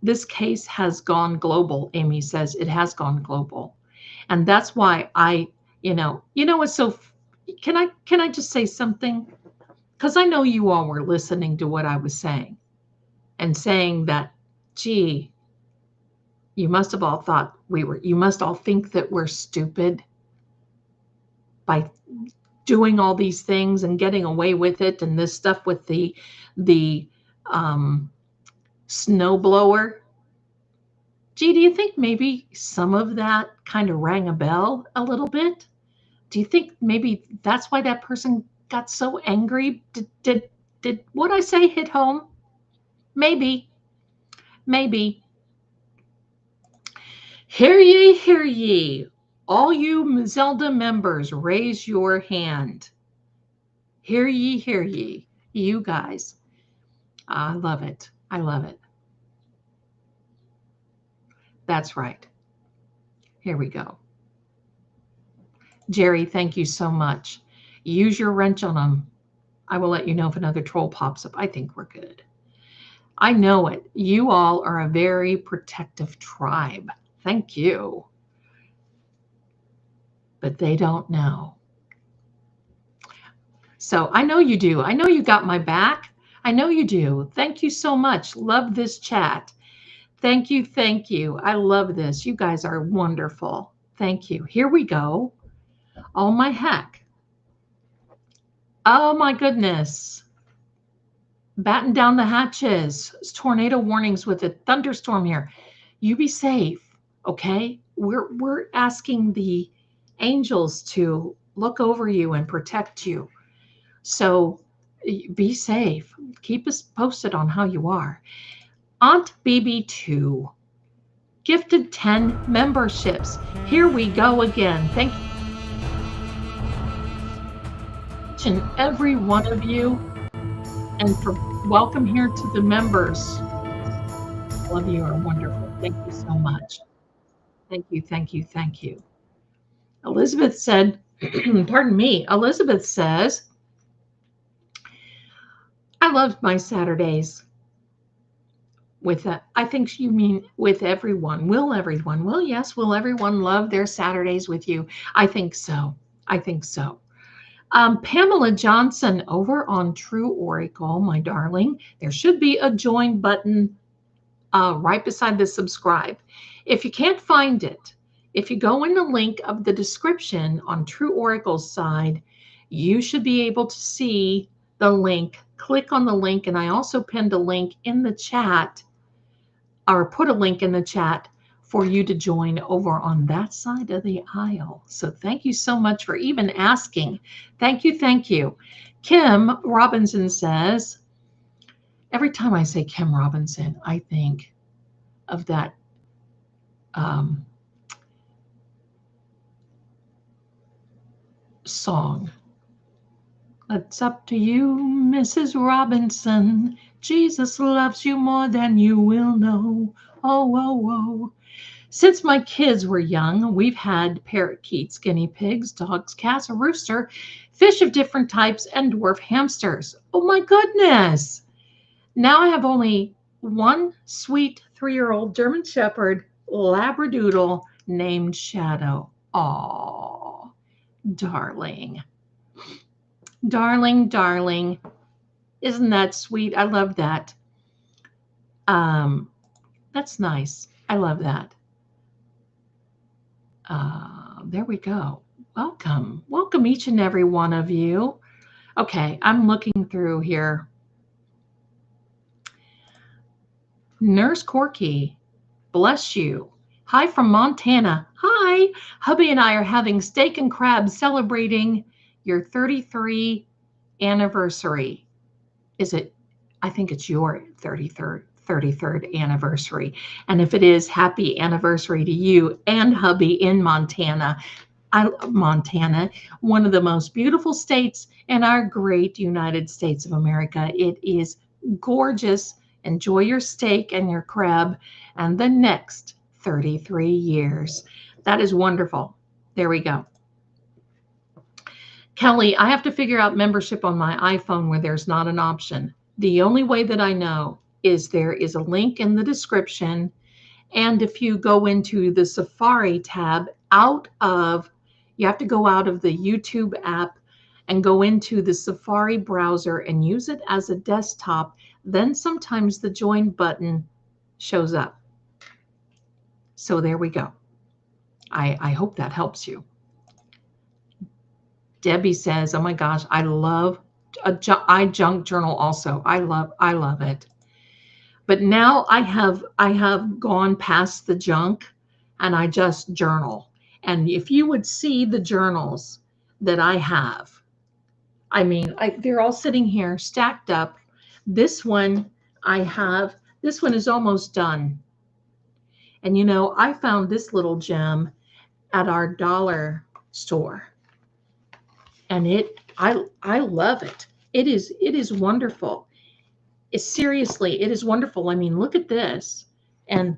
This case has gone global, Amy says. It has gone global. And that's why what's so, can I just say something? Because I know you all were listening to what I was saying and saying that, gee, you must have all thought you must all think that we're stupid by doing all these things and getting away with it, and this stuff with the snowblower. Gee, do you think maybe some of that kind of rang a bell a little bit? Do you think maybe that's why that person got so angry? Did what I say hit home? Maybe. Hear ye. All you Zelda members, raise your hand. Hear ye. You guys. I love it. That's right. Here we go. Jerry, thank you so much. Use your wrench on them. I will let you know if another troll pops up. I think we're good. I know it. You all are a very protective tribe. Thank you. But they don't know. So I know you do. I know you got my back. I know you do. Thank you so much. Love this chat. Thank you. I love this. You guys are wonderful. Thank you. Here we go. Oh my heck. Oh my goodness. Batten down the hatches. Tornado warnings with a thunderstorm here. You be safe, okay? We're asking the angels to look over you and protect you. So be safe. Keep us posted on how you are. Aunt BB2 gifted 10 memberships. Here we go again. Thank each and every one of you, and for welcome here to the members. All of you are wonderful. Thank you so much. Thank you. Elizabeth said, pardon me, Elizabeth says, I love my Saturdays. With that, I think you mean with everyone. Will everyone? Well, yes, will everyone love their Saturdays with you? I think so. Pamela Johnson over on True Oracle, my darling. There should be a join button right beside the subscribe. If you can't find it, if you go in the link of the description on True Oracle's side, you should be able to see the link. Click on the link, and I also pinned a link in the chat, or put a link in the chat for you to join over on that side of the aisle. So thank you so much for even asking. Thank you. Kim Robinson says, every time I say Kim Robinson, I think of that song. It's up to you, Mrs. Robinson. Jesus loves you more than you will know. Oh. Since my kids were young, we've had parakeets, guinea pigs, dogs, cats, a rooster, fish of different types, and dwarf hamsters. Oh my goodness. Now I have only one sweet 3-year-old German Shepherd Labradoodle named Shadow. Aw, darling. Darling, darling. Isn't that sweet? I love that. That's nice. I love that. There we go. Welcome. Welcome each and every one of you. Okay, I'm looking through here. Nurse Corky, bless you. Hi from Montana. Hi. Hubby and I are having steak and crab celebrating your 33 anniversary. Is it? I think it's your 33rd anniversary. And if it is, happy anniversary to you and hubby in Montana. Montana, one of the most beautiful states in our great United States of America. It is gorgeous. Enjoy your steak and your crab and the next 33 years. That is wonderful. There we go. Kelly, I have to figure out membership on my iPhone where there's not an option. The only way that I know is there is a link in the description. And if you go into the Safari tab you have to go out of the YouTube app and go into the Safari browser and use it as a desktop. Then sometimes the join button shows up. So there we go. I hope that helps you. Debbie says, oh my gosh, I love I junk journal also. I love it. But now I have gone past the junk and I just journal. And if you would see the journals that I have, I mean, they're all sitting here stacked up. This one this one is almost done. And you know, I found this little gem at our dollar store. And I love it. It is wonderful. Seriously, it is wonderful. I mean, look at this. And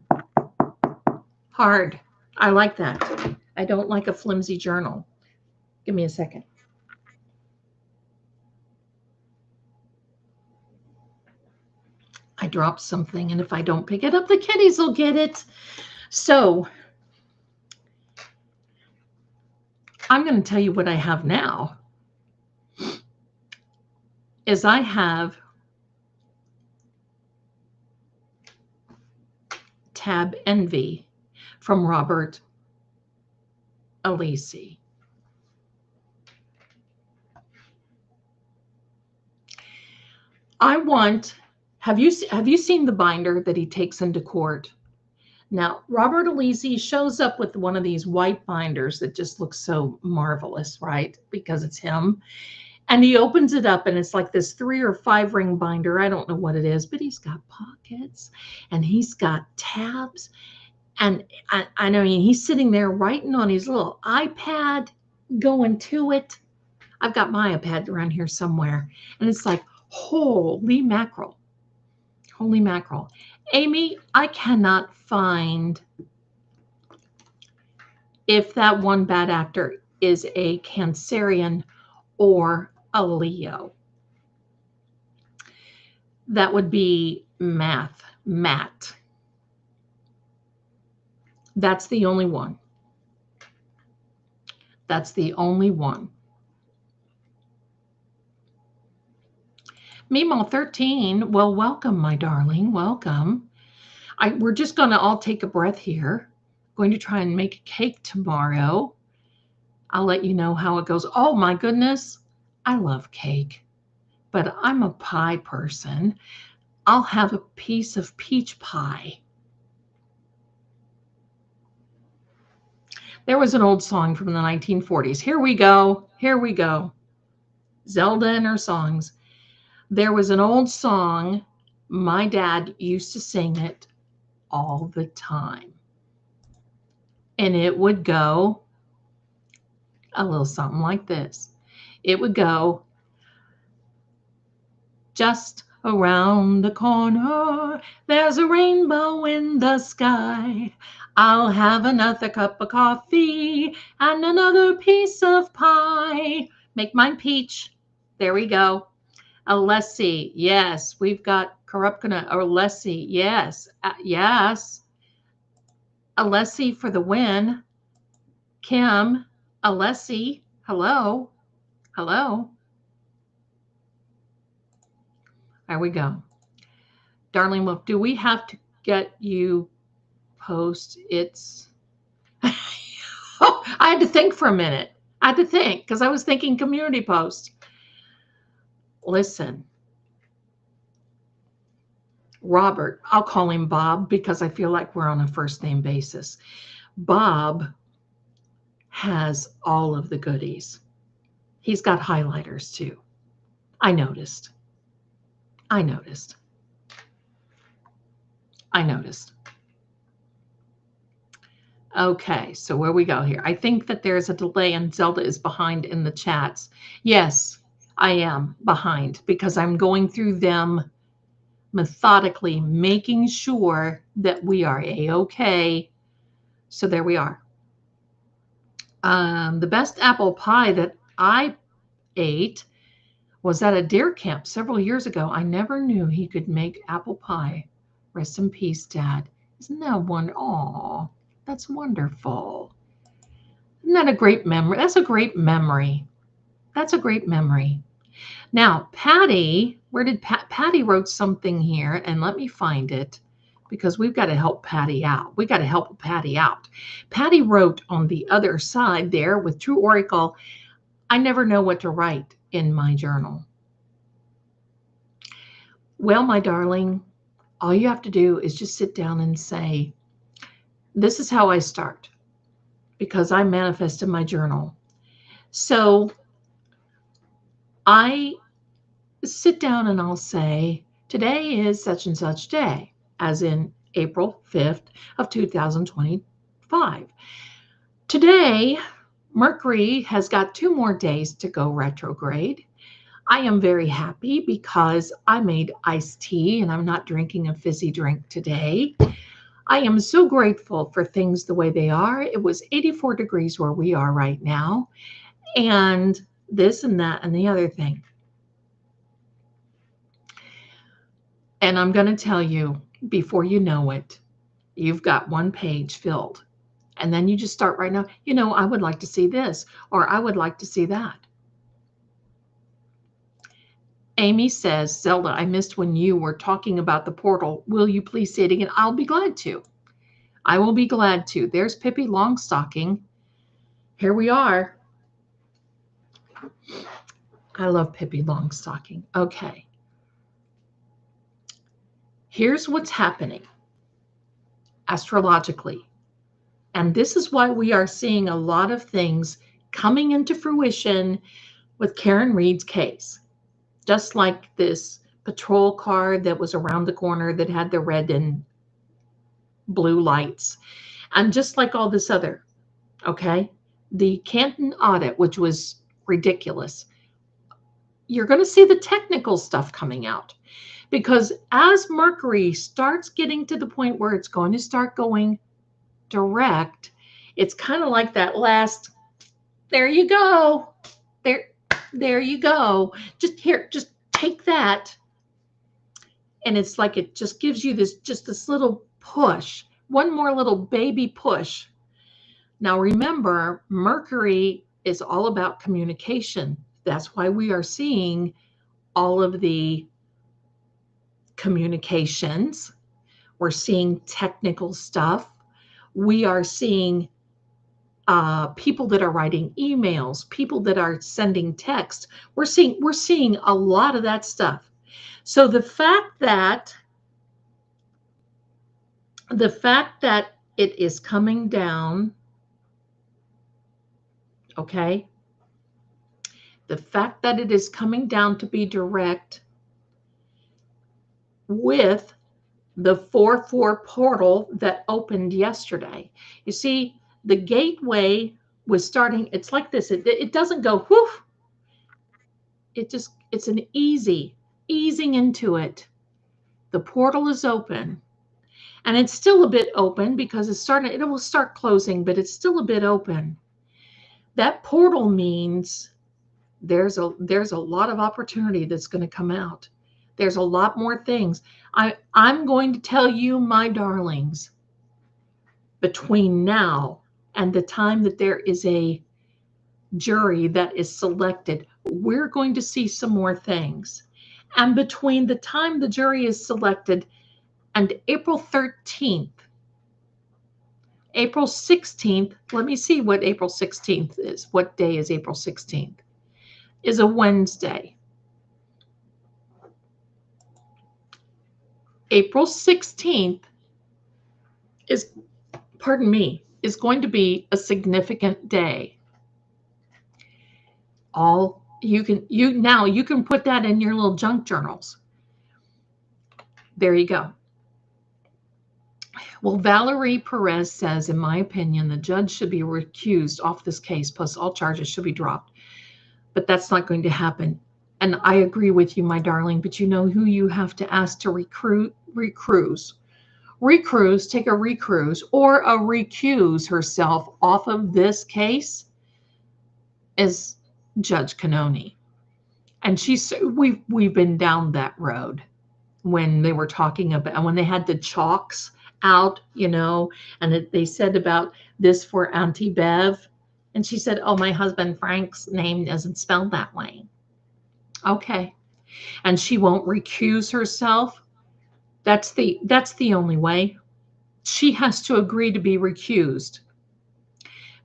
hard. I like that. I don't like a flimsy journal. Give me a second. I dropped something, and if I don't pick it up, the kitties will get it. So I'm going to tell you what I have now. Is I have Tab Envy from Robert Alisi. Have you seen the binder that he takes into court? Now, Robert Alisi shows up with one of these white binders that just looks so marvelous, right? Because it's him. And he opens it up and it's like this 3 or 5 ring binder. I don't know what it is, but he's got pockets and he's got tabs. And I mean, he's sitting there writing on his little iPad, going to it. I've got my iPad around here somewhere. And it's like, holy mackerel. Holy mackerel. Amy, I cannot find if that one bad actor is a Cancerian or a Leo. That would be Matt. That's the only one. That's the only one. Meemaw 13, well, welcome, my darling, welcome. We're just going to all take a breath here. Going to try and make a cake tomorrow. I'll let you know how it goes. Oh, my goodness. I love cake, but I'm a pie person. I'll have a piece of peach pie. There was an old song from the 1940s. Here we go. Here we go. Zelda and her songs. There was an old song. My dad used to sing it all the time. And it would go a little something like this. It would go, just around the corner, there's a rainbow in the sky. I'll have another cup of coffee and another piece of pie. Make mine peach. There we go. Alessi, yes. We've got Karupkana. Alessi, yes. Yes. Alessi for the win. Kim, Alessi, hello. Hello. There we go. Darling Wolf, do we have to get you Post-its? Oh, I had to think for a minute. I had to think because I was thinking community post. Listen, Robert, I'll call him Bob because I feel like we're on a first name basis. Bob has all of the goodies. He's got highlighters too. I noticed. I noticed. I noticed. Okay, so where we go here. I think that there's a delay and Zelda is behind in the chats. Yes, I am behind because I'm going through them methodically, making sure that we are A-okay. So there we are. The best apple pie that I ate was at a deer camp several years ago. I never knew he could make apple pie. Rest in peace, Dad. Isn't that one? Aw, that's wonderful. Isn't that a great memory? That's a great memory. That's a great memory. Now, Patty, where did Patty wrote something here, and let me find it because we've got to help Patty out. We got to help Patty out. Patty wrote on the other side there with True Oracle, I never know what to write in my journal. Well, my darling, all you have to do is just sit down and say, this is how I start because I manifest in my journal. So I sit down and I'll say, today is such and such day, as in April 5th of 2025. Today, Mercury has got 2 more days to go retrograde. I am very happy because I made iced tea and I'm not drinking a fizzy drink today. I am so grateful for things the way they are. It was 84 degrees where we are right now, and this and that and the other thing. And I'm going to tell you, before you know it, you've got 1 page filled. And then you just start right now, I would like to see this, or I would like to see that. Amy says, Zelda, I missed when you were talking about the portal. Will you please say it again? I'll be glad to. I will be glad to. There's Pippi Longstocking. Here we are. I love Pippi Longstocking. Okay. Here's what's happening astrologically. And this is why we are seeing a lot of things coming into fruition with Karen Reed's case. Just like this patrol car that was around the corner that had the red and blue lights. And just like all this other, okay? The Canton audit, which was ridiculous. You're going to see the technical stuff coming out. Because as Mercury starts getting to the point where it's going to start going direct, it's kind of like that last, there you go. There you go. Just take that. And it's like it just gives you this little push, one more little baby push. Now remember, Mercury is all about communication. That's why we are seeing all of the communications. We're seeing technical stuff. We are seeing people that are writing emails, people that are sending text. We're seeing a lot of that stuff. So the fact that it is coming down, okay? The fact that it is coming down to be direct with the 4/4 portal that opened yesterday. You see, the gateway was starting, it's like this. It doesn't go whoof. It's an easing into it. The portal is open. And it's still a bit open because it will start closing, but it's still a bit open. That portal means there's a lot of opportunity that's going to come out. There's a lot more things. I'm going to tell you, my darlings, between now and the time that there is a jury that is selected, we're going to see some more things. And between the time the jury is selected and April 13th, April 16th, let me see what April 16th is. What day is April 16th? Is a Wednesday. April 16th is, pardon me, is going to be a significant day. You can put that in your little junk journals. There you go. Well, Valerie Perez says, in my opinion, the judge should be recused off this case, plus all charges should be dropped. But that's not going to happen. And I agree with you, my darling, but you know who you have to ask to recruise, take a recruise or a recuse herself off of this case is Judge Canoni. And we've been down that road when they were talking about, when they had the chalks out, and they said about this for Auntie Bev. And she said, oh, my husband Frank's name isn't spelled that way. Okay. And she won't recuse herself. That's the only way. She has to agree to be recused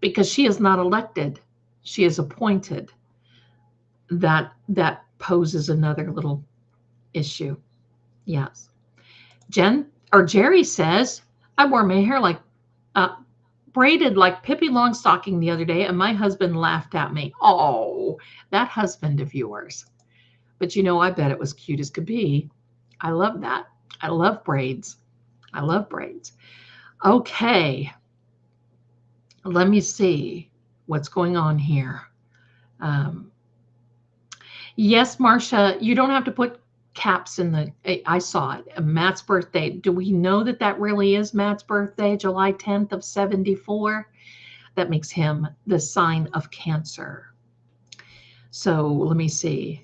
because she is not elected. She is appointed. That poses another little issue. Yes. Jerry says, I wore my hair braided like Pippi Longstocking the other day, and my husband laughed at me. Oh, that husband of yours. But I bet it was cute as could be. I love that. I love braids. I love braids. Okay. Let me see what's going on here. Yes, Marcia, you don't have to put caps in I saw it. Matt's birthday. Do we know that really is Matt's birthday, July 10th of 74? That makes him the sign of Cancer. So let me see.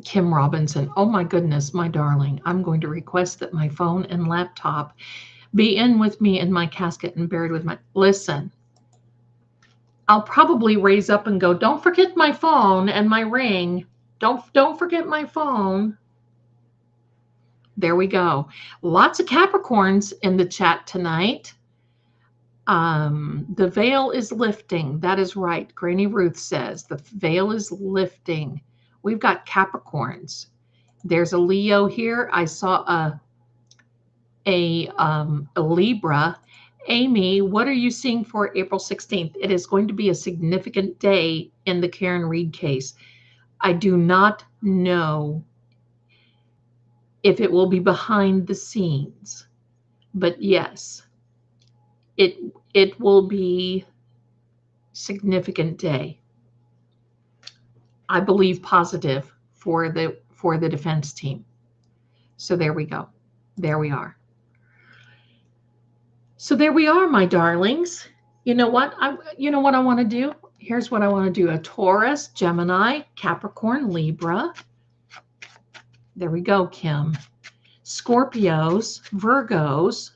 Kim Robinson. Oh my goodness, my darling. I'm going to request that my phone and laptop be in with me in my casket and buried with my... Listen, I'll probably raise up and go, don't forget my phone and my ring. Don't forget my phone. There we go. Lots of Capricorns in the chat tonight. The veil is lifting. That is right. Granny Ruth says the veil is lifting. We've got Capricorns. There's a Leo here. I saw a Libra. Amy, what are you seeing for April 16th? It is going to be a significant day in the Karen Reed case. I do not know if it will be behind the scenes, but yes, it will be significant day. I believe positive for the defense team. So there we go. There we are. So there we are, my darlings. You know what I want to do? Here's what I want to do. A Taurus, Gemini, Capricorn, Libra. There we go, Kim. Scorpios, Virgos,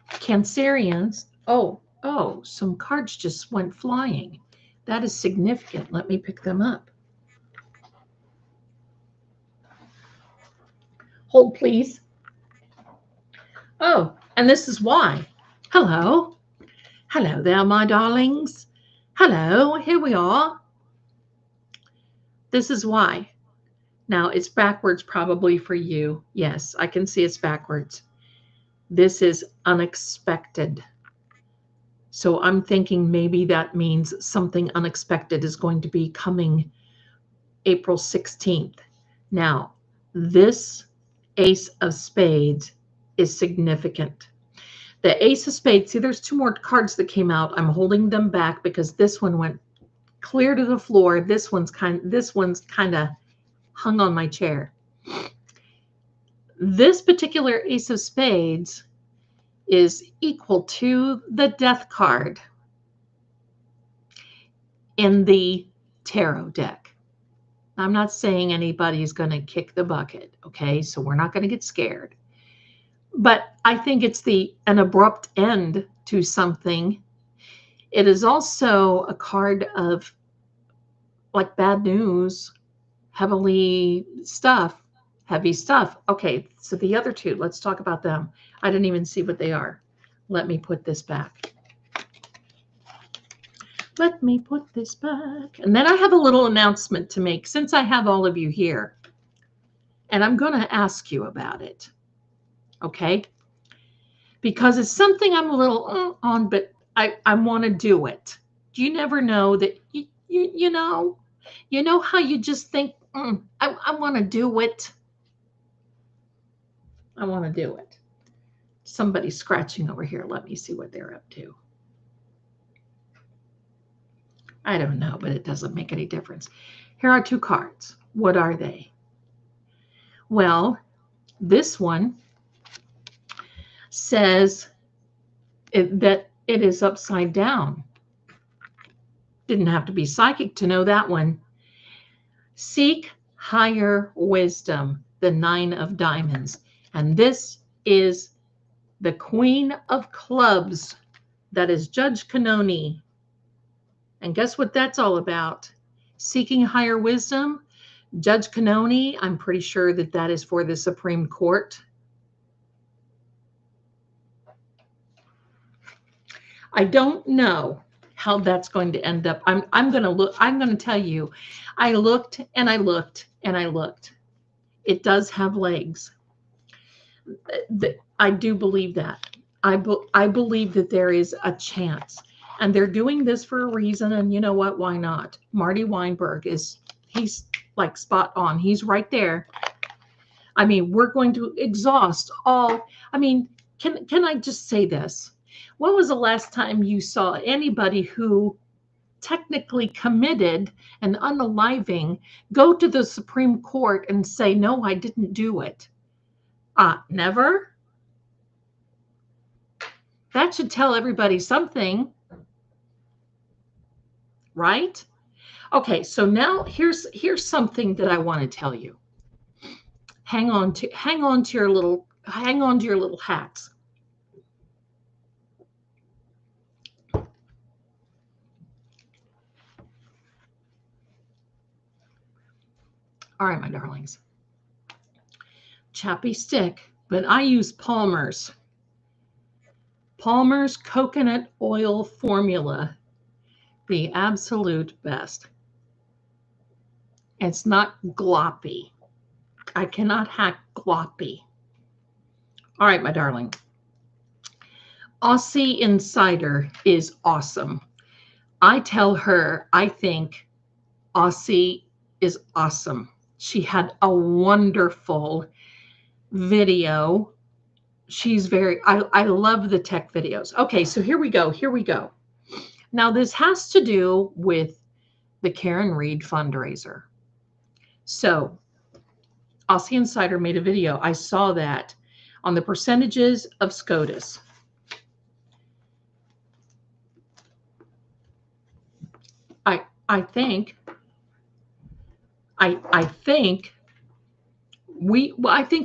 Cancerians. Oh, some cards just went flying. That is significant. Let me pick them up. Hold, please. Oh, and this is why. Hello. Hello there, my darlings. Hello, here we are. This is why. Now, it's backwards probably for you. Yes, I can see it's backwards. This is unexpected. So I'm thinking maybe that means something unexpected is going to be coming April 16th. Now, this Ace of Spades is significant. The Ace of Spades, see, there's two more cards that came out. I'm holding them back because this one went clear to the floor. This one's kind of hung on my chair. This particular Ace of Spades is equal to the Death card in the tarot deck. I'm not saying anybody's going to kick the bucket, okay? So we're not going to get scared. But I think it's an abrupt end to something. It is also a card of like bad news, heavy stuff. Okay, so the other two, let's talk about them. I didn't even see what they are. Let me put this back. Let me put this back. And then I have a little announcement to make since I have all of you here. And I'm going to ask you about it. Okay? Because it's something I'm a little on, but I want to do it. You never know that, you know how you just think, I want to do it. I want to do it. Somebody's scratching over here. Let me see what they're up to. I don't know, but it doesn't make any difference. Here are two cards. What are they? Well, this one says that it is upside down. Didn't have to be psychic to know that one. Seek higher wisdom, the 9 of Diamonds. And this is the Queen of Clubs. That is Judge Kanoni. And guess what that's all about? Seeking higher wisdom. Judge Kanoni, I'm pretty sure that is for the Supreme Court. I don't know how that's going to end up. I'm going to look. I'm going to tell you. I looked and I looked and I looked. It does have legs. I do believe that. I believe that there is a chance. And they're doing this for a reason. And you know what? Why not? Marty Weinberg he's like spot on. He's right there. I mean, we're going to exhaust all. I mean, can I just say this? When was the last time you saw anybody who technically committed an unaliving go to the Supreme Court and say, no, I didn't do it? Never. That should tell everybody something, right? Okay, so now here's something that I want to tell you. Hang on to your little hats. All right, my darlings. Chappy stick, but I use Palmer's coconut oil formula, the absolute best. It's not gloppy. I cannot hack gloppy. All right, my darling. Aussie Insider is awesome. I tell her I think Aussie is awesome. She had a wonderful video. I love the tech videos. Okay, so here we go. Now this has to do with the Karen Reed fundraiser. So Aussie Insider made a video. I saw that on the percentages of SCOTUS. I think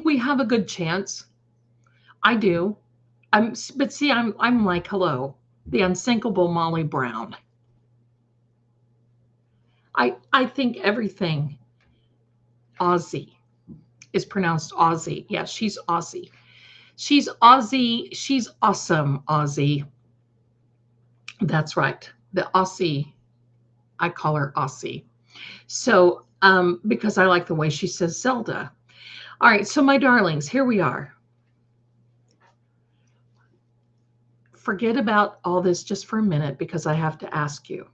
we have a good chance. I do. But see, I'm like, hello, the unsinkable Molly Brown. I think everything Aussie is pronounced Aussie. Yeah, she's Aussie. She's Aussie. She's awesome, Aussie. That's right. The Aussie, I call her Aussie. So, because I like the way she says Zelda. All right, so my darlings, here we are. Forget about all this just for a minute because I have to ask you.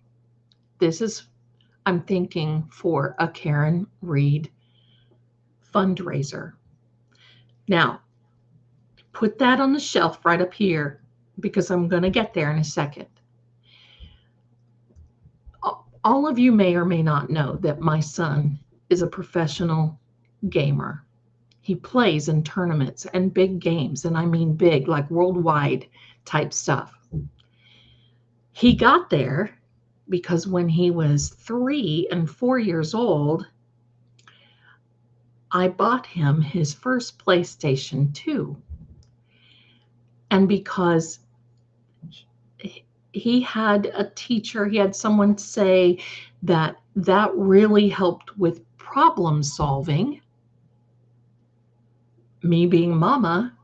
I'm thinking for a Karen Reed fundraiser. Now, put that on the shelf right up here because I'm going to get there in a second. All of you may or may not know that my son is a professional gamer. He plays in tournaments and big games, and I mean big, like worldwide type stuff. He got there because when he was 3 and 4 years old, I bought him his first PlayStation 2. And because he had a teacher, he had someone say that that really helped with problem solving. Me being mama,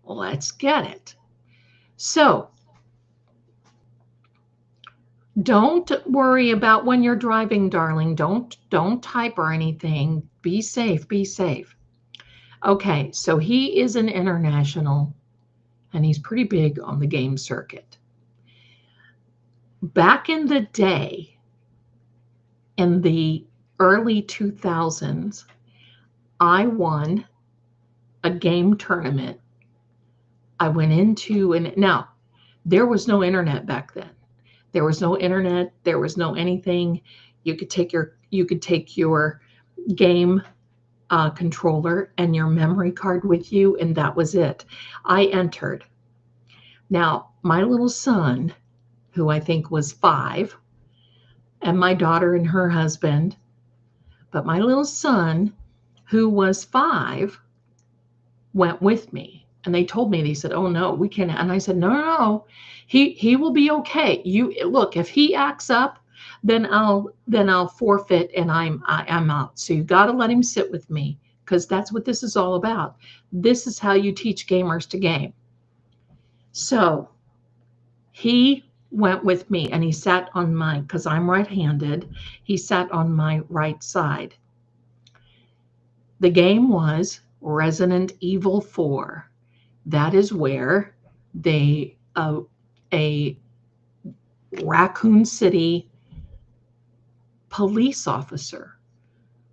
let's get it. So don't worry about when you're driving, darling. Don't type or anything. Be safe, be safe. Okay, so he is an international, and he's pretty big on the game circuit. Back in the day, in the early 2000s, I won a game tournament. I went into, and now there was no internet back then. There was no internet. There was no anything. You could take your game controller and your memory card with you, and that was it. I entered. Now, my little son, who I think was 5, and my daughter and her husband, but my little son, who was 5, went with me. And they told me, they said, "Oh no, we can't." And I said, no. He will be okay. You look, if he acts up, then I'll forfeit and I'm out. So you got to let him sit with me, because that's what this is all about. This is how you teach gamers to game. So he went with me, and he sat on my, because I'm right-handed, he sat on my right side. The game was Resident Evil 4. That is where a Raccoon City police officer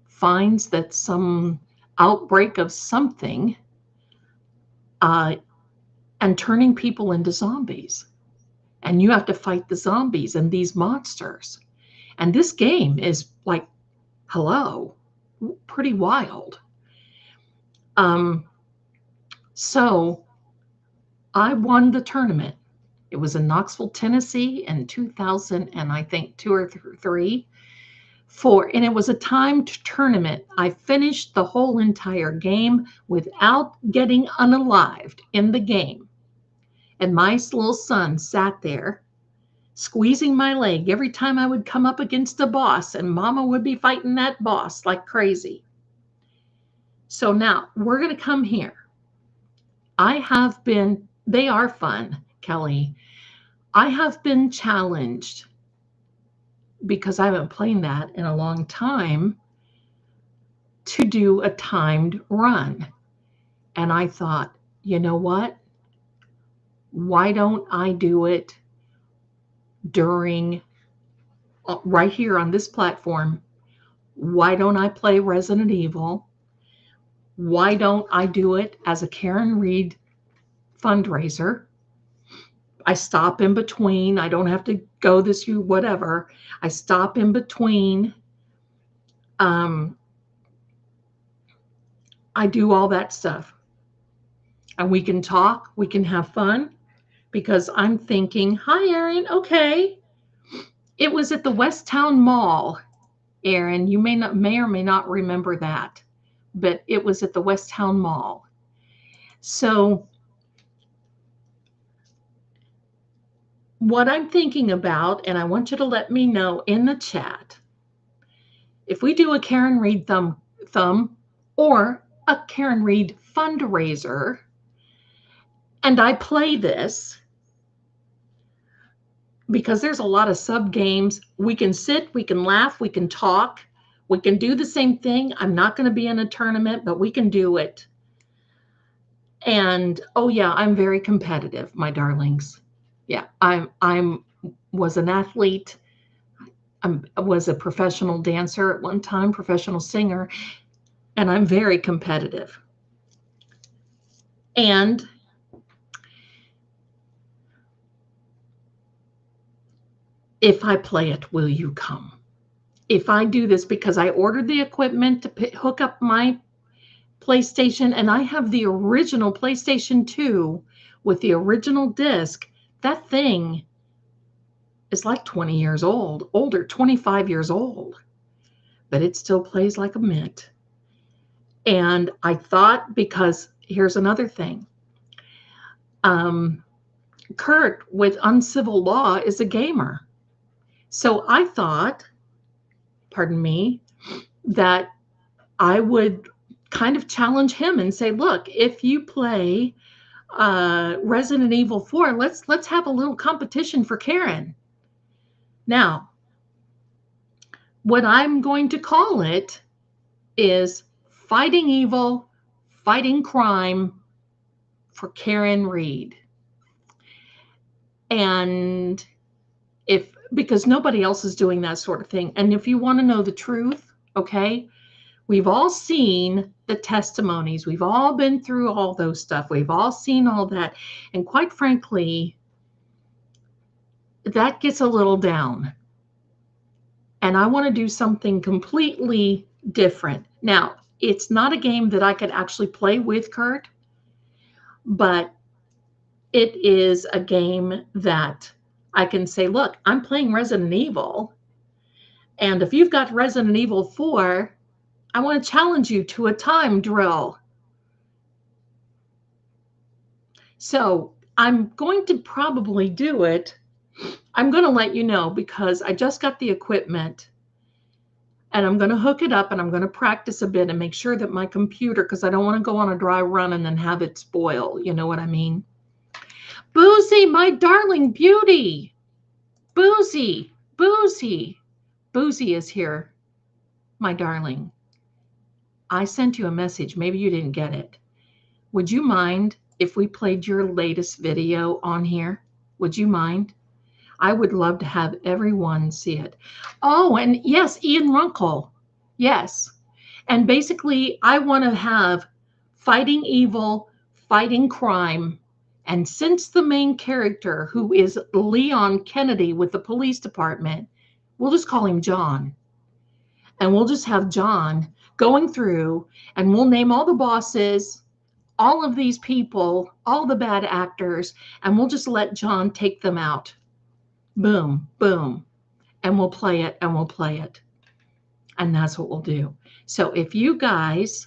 finds that some outbreak of something and turning people into zombies. And you have to fight the zombies and these monsters. And this game is like, hello, pretty wild. So I won the tournament. It was in Knoxville, Tennessee in 2000, and I think 2 or 3, 4, and it was a timed tournament. I finished the whole entire game without getting unalived in the game. And my little son sat there squeezing my leg every time I would come up against a boss, and mama would be fighting that boss like crazy. So now we're going to come here. They are fun, Kelly. I have been challenged, because I haven't played that in a long time, to do a timed run. And I thought, you know what? Why don't I do it during, right here on this platform? Why don't I play Resident Evil? Why don't I do it as a Karen Reed fundraiser? I stop in between. I don't have to go this year, whatever. I stop in between. I do all that stuff. And we can talk. We can have fun. Because I'm thinking, hi, Erin. Okay. It was at the West Town Mall, Erin. You may or may not remember that. But it was at the West Town Mall. So what I'm thinking about, and I want you to let me know in the chat, if we do a Karen Reed thumb or a Karen Reed fundraiser, and I play this, because there's a lot of sub games. We can sit, we can laugh, we can talk, we can do the same thing. I'm not going to be in a tournament, but we can do it. And oh yeah, I'm very competitive, my darlings. Yeah, I was an athlete. I was a professional dancer at one time, professional singer, and I'm very competitive. And if I play it, will you come? if I do this, because I ordered the equipment to hook up my PlayStation, and I have the original PlayStation 2 with the original disc, that thing is like 20 years old, older, 25 years old, but it still plays like a mint. And I thought, because here's another thing. Kurt with Uncivil Law is a gamer. So I thought, pardon me, that I would kind of challenge him and say, look, if you play Resident Evil 4, let's have a little competition for Karen. Now, what I'm going to call it is Fighting Evil, Fighting Crime for Karen Reed. And because nobody else is doing that sort of thing. And if you want to know the truth, okay, we've all seen the testimonies. We've all been through all those stuff. We've all seen all that. And quite frankly, that gets a little down. And I want to do something completely different. Now, it's not a game that I could actually play with Kurt, but it is a game that I can say, look, I'm playing Resident Evil. And if you've got Resident Evil 4, I want to challenge you to a time drill. So I'm going to probably do it. I'm going to let you know, because I just got the equipment and I'm going to hook it up and I'm going to practice a bit and make sure that my computer, because I don't want to go on a dry run and then have it spoil. You know what I mean? Boozy, my darling beauty. Boozy, Boozy. Boozy is here, my darling. I sent you a message. Maybe you didn't get it. Would you mind if we played your latest video on here? Would you mind? I would love to have everyone see it. Oh, and yes, Ian Runkle. Yes. And basically, I want to have Fighting Evil, Fighting Crime. And since the main character, who is Leon Kennedy with the police department, we'll just call him John. And we'll just have John going through, and we'll name all the bosses, all of these people, all the bad actors, and we'll just let John take them out. Boom, boom. And we'll play it, and we'll play it. And that's what we'll do. So if you guys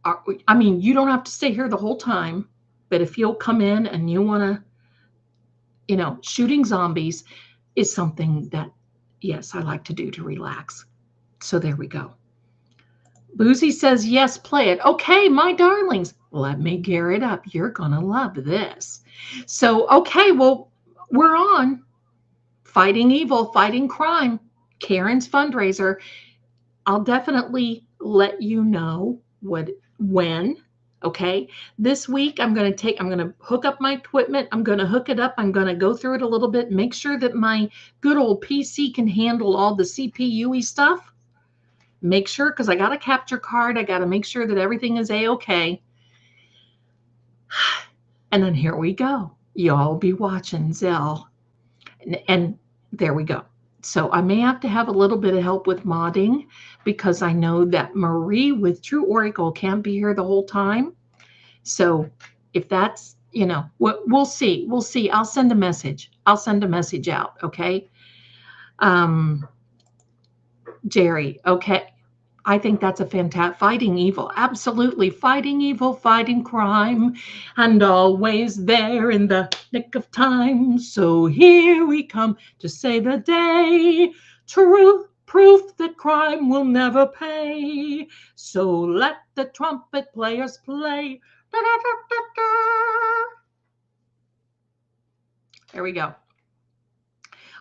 are, I mean, you don't have to stay here the whole time, but if you'll come in and you want to, you know, shooting zombies is something that, yes, I like to do to relax. So there we go. Boozy says, yes, play it. Okay, my darlings, let me gear it up. You're going to love this. So, okay, well, we're on Fighting Evil, Fighting Crime, Karen's fundraiser. I'll definitely let you know when, okay? This week, I'm going to hook up my equipment. I'm going to hook it up. I'm going to go through it a little bit, make sure that my good old PC can handle all the CPU-y stuff. Make sure, because I got a capture card. I got to make sure that everything is A-okay. And then here we go. Y'all be watching Zell. And there we go. So I may have to have a little bit of help with modding, because I know that Marie with True Oracle can't be here the whole time. So if that's, you know, we'll see. We'll see. I'll send a message. I'll send a message out. Okay. Jerry. Okay. I think that's a fantastic Fighting Evil. Absolutely. Fighting evil, fighting crime, and always there in the nick of time. So here we come to save the day. Truth, proof that crime will never pay. So let the trumpet players play. Da, da, da, da, da. There we go.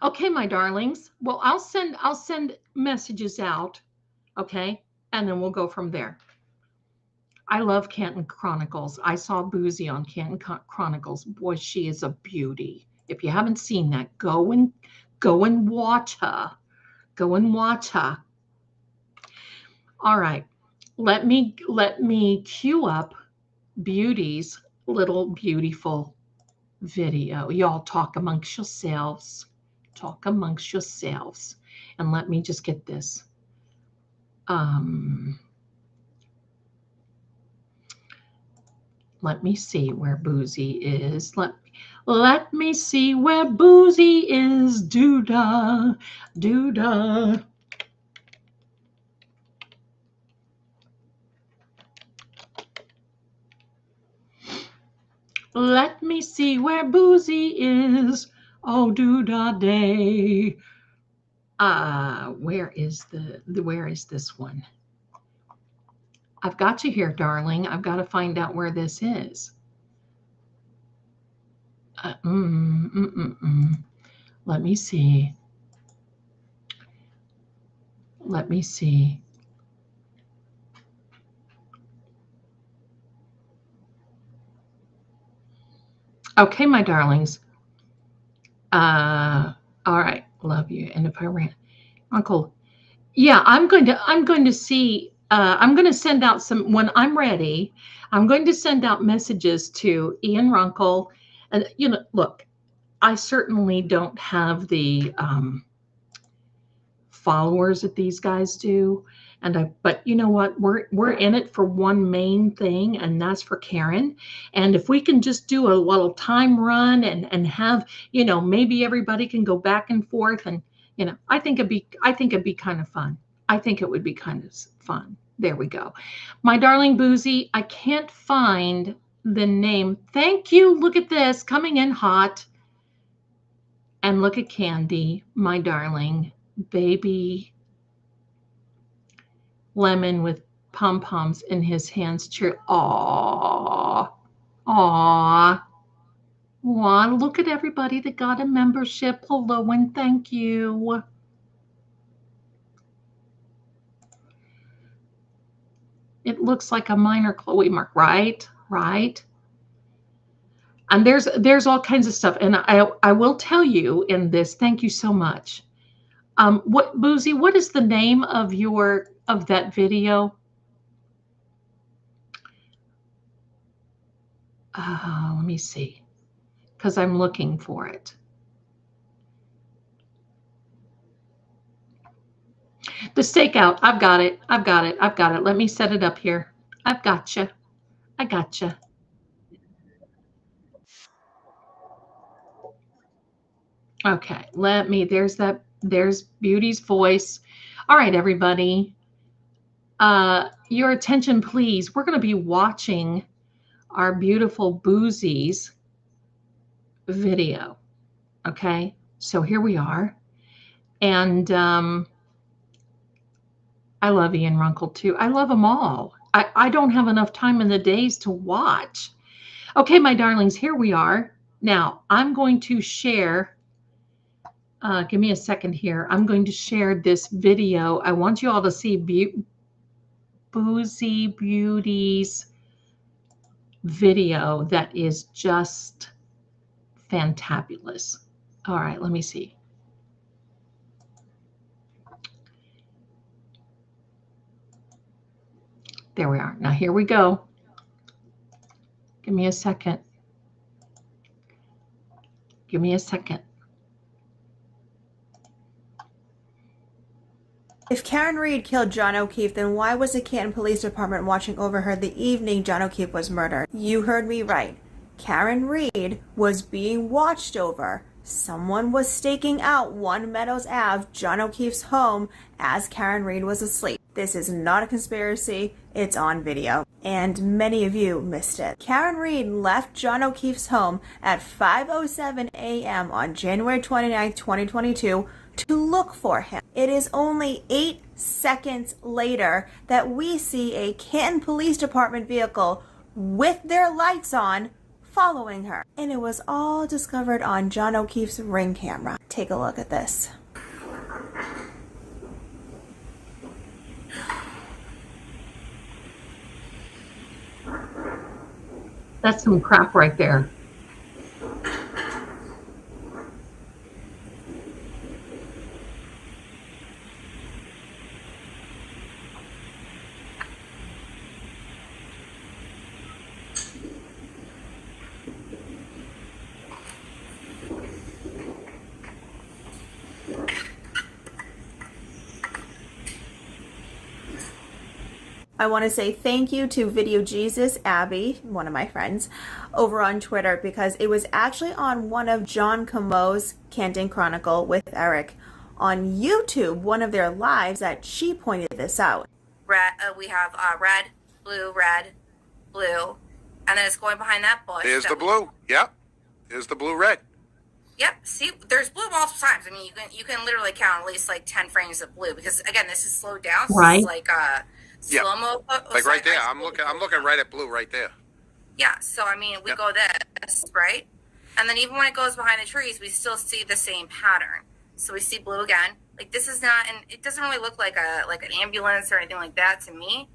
Okay, my darlings. Well, I'll send messages out. Okay, and then we'll go from there. I love Canton Chronicles. I saw Boozy on Canton Chronicles. Boy, she is a beauty. If you haven't seen that, go and watch her. Go and watch her. All right, let me cue up Beauty's little beautiful video. Y'all talk amongst yourselves. Talk amongst yourselves. And let me just get this. Let me see where Boozy is. Let me see where Boozy is. Doo-da, doo-da. Let me see where Boozy is. Oh, doo-da day. Where is this one? I've got you here, darling. I've got to find out where this is. Let me see. Let me see. Okay, my darlings. All right, love you. And if I ran, Uncle, yeah, I'm going to see. I'm going to send out some when I'm ready. I'm going to send out messages to Ian Runkle, and look, I certainly don't have the followers that these guys do, but you know what? We're in it for one main thing, and that's for Karen. And if we can just do a little time run and have maybe everybody can go back and forth, and I think it'd be kind of fun. I think it would be kind of fun. There we go. My darling Boozy, I can't find the name. Thank you. Look at this coming in hot. And look at Candy, my darling baby lemon with pom-poms in his hands. Aww. Aww. Aww. Look at everybody that got a membership. Hello and thank you. It looks like a minor Chloe mark, right? Right. And there's all kinds of stuff. And I will tell you in this, thank you so much. What Boozy, what is the name of that video? Let me see, because I'm looking for it. The stakeout. I've got it. I've got it. I've got it. Let me set it up here. I've gotcha. I gotcha. Okay. There's Beauty's voice. All right, everybody. Your attention, please. We're going to be watching our beautiful Boozy's video. Okay. So here we are. And I love Ian Runkle too. I love them all. I don't have enough time in the days to watch. Okay, my darlings, here we are. Now, I'm going to share, give me a second here. I'm going to share this video. I want you all to see Boozy Beauties video that is just fantabulous. All right, let me see. There we are. Now here we go. Give me a second. Give me a second. If Karen Reed killed John O'Keefe, then why was the Canton Police Department watching over her the evening John O'Keefe was murdered? You heard me right. Karen Reed was being watched over. Someone was staking out One Meadows Ave, John O'Keefe's home, as Karen Reed was asleep. This is not a conspiracy. It's on video. And many of you missed it. Karen Reed left John O'Keefe's home at 5:07 a.m. on January 29, 2022 to look for him. It is only 8 seconds later that we see a Canton Police Department vehicle with their lights on following her. And it was all discovered on John O'Keefe's Ring camera. Take a look at this. That's some crap right there. I want to say thank you to Video Jesus Abby, one of my friends, over on Twitter, because it was actually on one of John Camo's Canton Chronicle with Eric on YouTube, one of their lives, that she pointed this out. We have red, blue, and then it's going behind that bush. There's the blue. Yep. There's the blue-red. Yep. See, there's blue multiple times. I mean, you can literally count at least like 10 frames of blue, because again, this is slowed down. So Right. It's like slow mo. Like right there. I'm looking right at blue right there. Yeah. So I mean, we go this right, and then even when it goes behind the trees, we still see the same pattern. So we see blue again. Like this is not, and it doesn't really look like an ambulance or anything like that to me.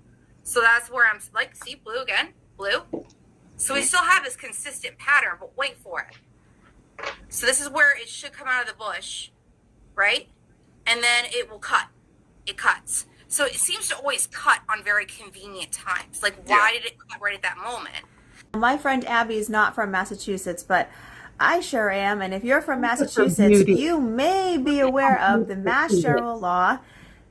So that's where I'm like, see blue again, blue. So we still have this consistent pattern, but wait for it. So this is where it should come out of the bush, right? And then it will cut. It cuts. So it seems to always cut on very convenient times. Like, why did it cut right at that moment? My friend Abby is not from Massachusetts, but I sure am. And if you're from Massachusetts, you may be aware of the Mass General Law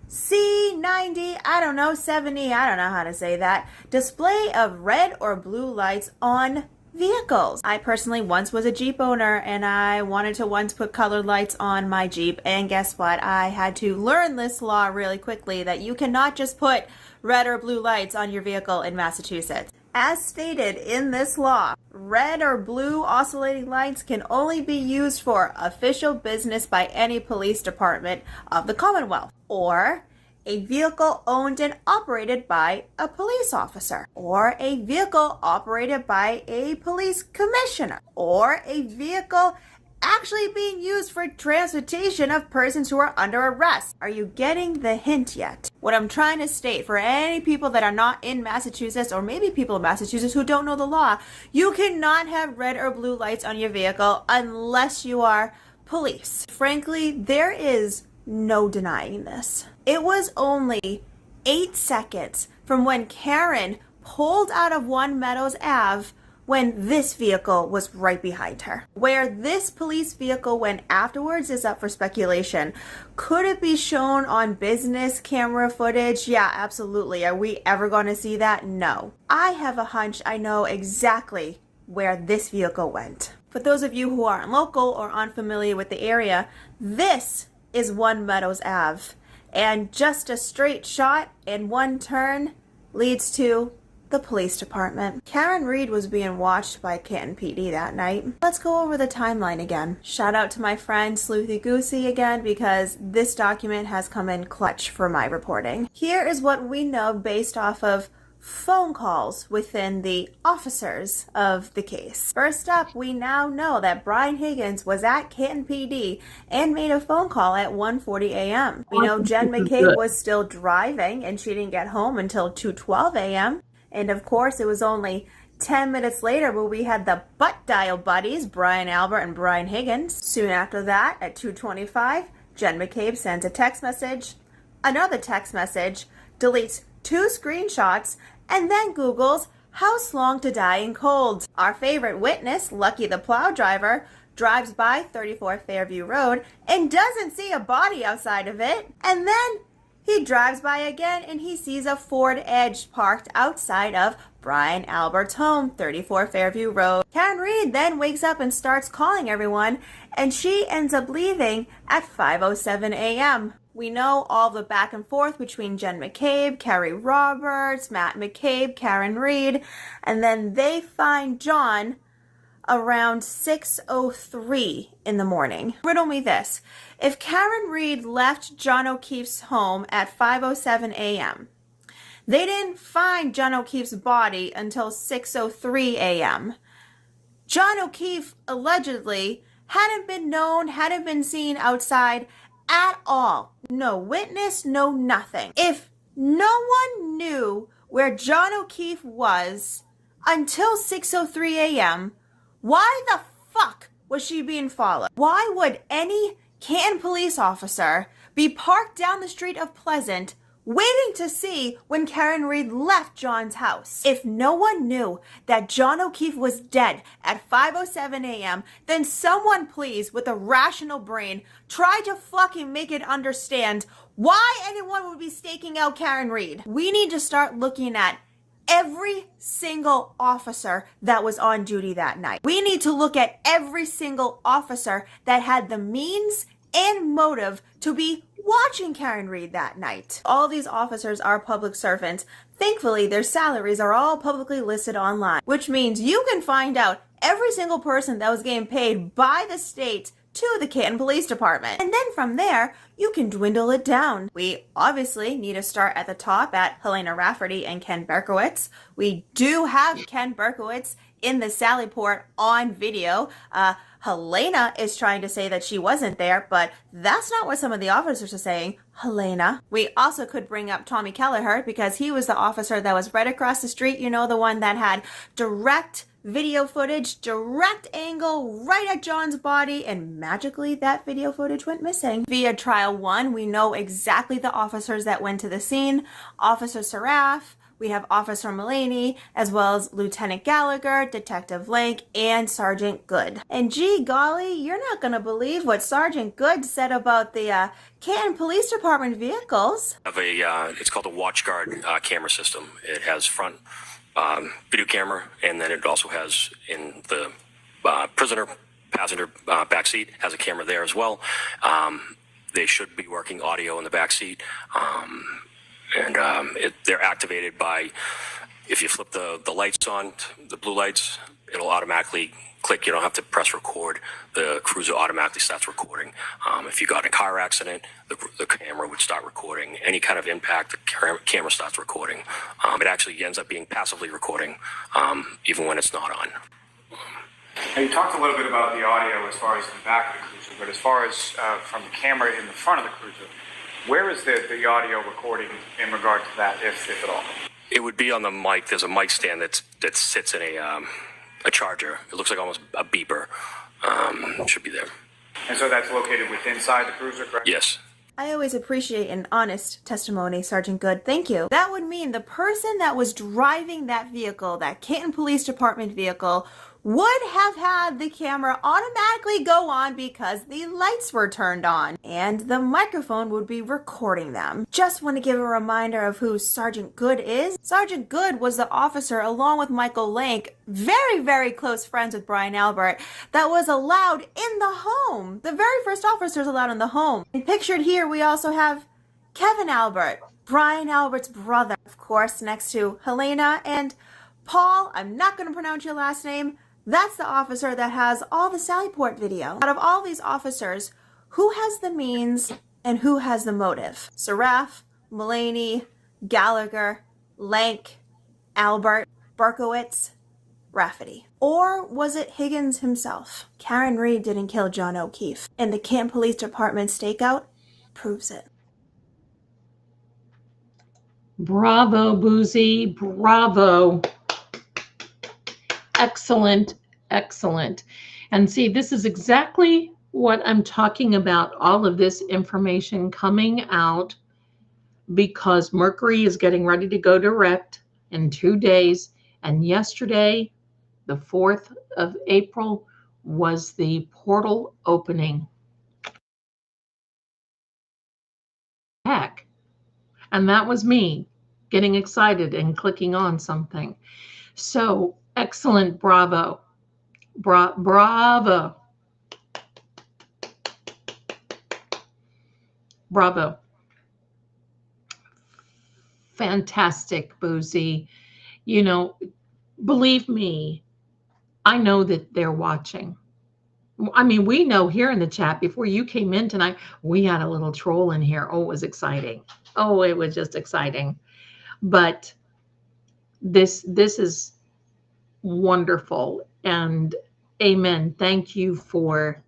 C90, 70, I don't know how to say that, display of red or blue lights on vehicles. I personally once was a Jeep owner, and I wanted to once put colored lights on my Jeep, and guess what? I had to learn this law really quickly, that you cannot just put red or blue lights on your vehicle in Massachusetts. As stated in this law, red or blue oscillating lights can only be used for official business by any police department of the Commonwealth, or a vehicle owned and operated by a police officer, or a vehicle operated by a police commissioner, or a vehicle actually being used for transportation of persons who are under arrest. Are you getting the hint yet? What I'm trying to state, for any people that are not in Massachusetts, or maybe people in Massachusetts who don't know the law, you cannot have red or blue lights on your vehicle unless you are police. Frankly, there is no denying this. It was only 8 seconds from when Karen pulled out of One Meadows Ave when this vehicle was right behind her. Where this police vehicle went afterwards is up for speculation. Could it be shown on business camera footage? Yeah, absolutely. Are we ever going to see that? No. I have a hunch I know exactly where this vehicle went. For those of you who aren't local or unfamiliar with the area, this is One Meadows Ave. And just a straight shot and one turn leads to the police department. Karen Reed was being watched by Canton PD that night. Let's go over the timeline again. Shout out to my friend Sleuthy Goosey again, because this document has come in clutch for my reporting. Here is what we know based off of phone calls within the officers of the case. First up, we now know that Brian Higgins was at Canton PD and made a phone call at 1:40 a.m. We know Jen McCabe was still driving and she didn't get home until 2:12 a.m. And of course, it was only 10 minutes later where we had the butt dial buddies, Brian Albert and Brian Higgins. Soon after that, at 2:25, Jen McCabe sends a text message, another text message, deletes 2 screenshots, and then Googles house long to die in cold. Our favorite witness, Lucky the plow driver, drives by 34 Fairview Road and doesn't see a body outside of it. And then he drives by again and he sees a Ford Edge parked outside of Brian Albert's home, 34 Fairview Road. Karen Reed then wakes up and starts calling everyone, and she ends up leaving at 5:07 a.m. We know all the back and forth between Jen McCabe, Carrie Roberts, Matt McCabe, Karen Reed, and then they find John around 6:03 in the morning. Riddle me this. If Karen Reed left John O'Keefe's home at 5:07 a.m., they didn't find John O'Keefe's body until 6:03 a.m. John O'Keefe allegedly hadn't been seen outside at all. No witness, no nothing. If no one knew where John O'Keefe was until 6:03 a.m., why the fuck was she being followed? Why would any Canton police officer be parked down the street of Pleasant waiting to see when Karen Reed left John's house. If no one knew that John O'Keefe was dead at 5:07 a.m., then someone please, with a rational brain, try to fucking make it understand why anyone would be staking out Karen Reed. We need to start looking at every single officer that was on duty that night. We need to look at every single officer that had the means and motive to be watching Karen Reed that night. All these officers are public servants. Thankfully, their salaries are all publicly listed online, which means you can find out every single person that was getting paid by the state to the Canton Police Department. And then from there, you can dwindle it down. We obviously need to start at the top at Helena Rafferty and Ken Berkowitz. We do have Ken Berkowitz in the Sally Port on video. Helena is trying to say that she wasn't there, but that's not what some of the officers are saying. Helena. We also could bring up Tommy Kelleher because he was the officer that was right across the street. You know, the one that had direct video footage, direct angle right at John's body, and magically that video footage went missing. Via trial 1, we know exactly the officers that went to the scene. Officer Seraph, we have Officer Mullaney, as well as Lieutenant Gallagher, Detective Link, and Sergeant Good. And gee golly, you're not gonna believe what Sergeant Good said about the Canton Police Department vehicles. It's called a WatchGuard camera system. It has front video camera, and then it also has in the prisoner passenger back seat has a camera there as well. They should be working audio in the back seat, and they're activated by, if you flip the lights on, the blue lights, it'll automatically click. You don't have to press record. The cruiser automatically starts recording. If you got in a car accident, the camera would start recording. Any kind of impact, the camera starts recording. It actually ends up being passively recording, even when it's not on. Now, you talked a little bit about the audio as far as the back of the cruiser, but as far as from the camera in the front of the cruiser, where is the audio recording in regard to that, if at all? It would be on the mic. There's a mic stand that sits in a charger. It looks like almost a beeper. It should be there. And so that's located within inside the cruiser, correct? Yes. I always appreciate an honest testimony, Sergeant Good. Thank you. That would mean the person that was driving that vehicle, that Canton Police Department vehicle, would have had the camera automatically go on because the lights were turned on and the microphone would be recording them. Just want to give a reminder of who Sergeant Good is. Sergeant Good was the officer, along with Michael Lank, very, very close friends with Brian Albert, that was allowed in the home. The very first officers allowed in the home. And pictured here, we also have Kevin Albert, Brian Albert's brother, of course, next to Helena and Paul. I'm not going to pronounce your last name. That's the officer that has all the Sallyport video. Out of all these officers, who has the means and who has the motive? Seraph, Mullaney, Gallagher, Lank, Albert, Berkowitz, Rafferty. Or was it Higgins himself? Karen Reed didn't kill John O'Keefe, and the Canton Police Department stakeout proves it. Bravo, Boozy. Bravo. Excellent, excellent. And see, this is exactly what I'm talking about, all of this information coming out because Mercury is getting ready to go direct in 2 days. And yesterday, the 4th of April, was the portal opening. Heck. And that was me getting excited and clicking on something. So, excellent. Bravo. Bravo. Bravo. Fantastic, Boozy. You know, believe me, I know that they're watching. I mean, we know here in the chat, before you came in tonight, we had a little troll in here. Oh, it was exciting. Oh, it was just exciting. But this is wonderful, and amen. Thank you for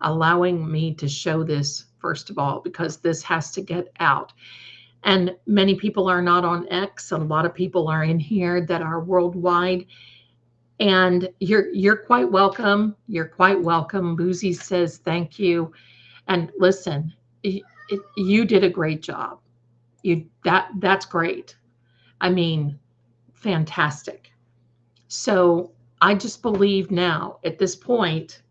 allowing me to show this, first of all, because this has to get out. And many people are not on X. A lot of people are in here that are worldwide, and you're quite welcome. You're quite welcome. Boozy says thank you. And listen, you did a great job. That's great. I mean, fantastic. So I just believe now at this point,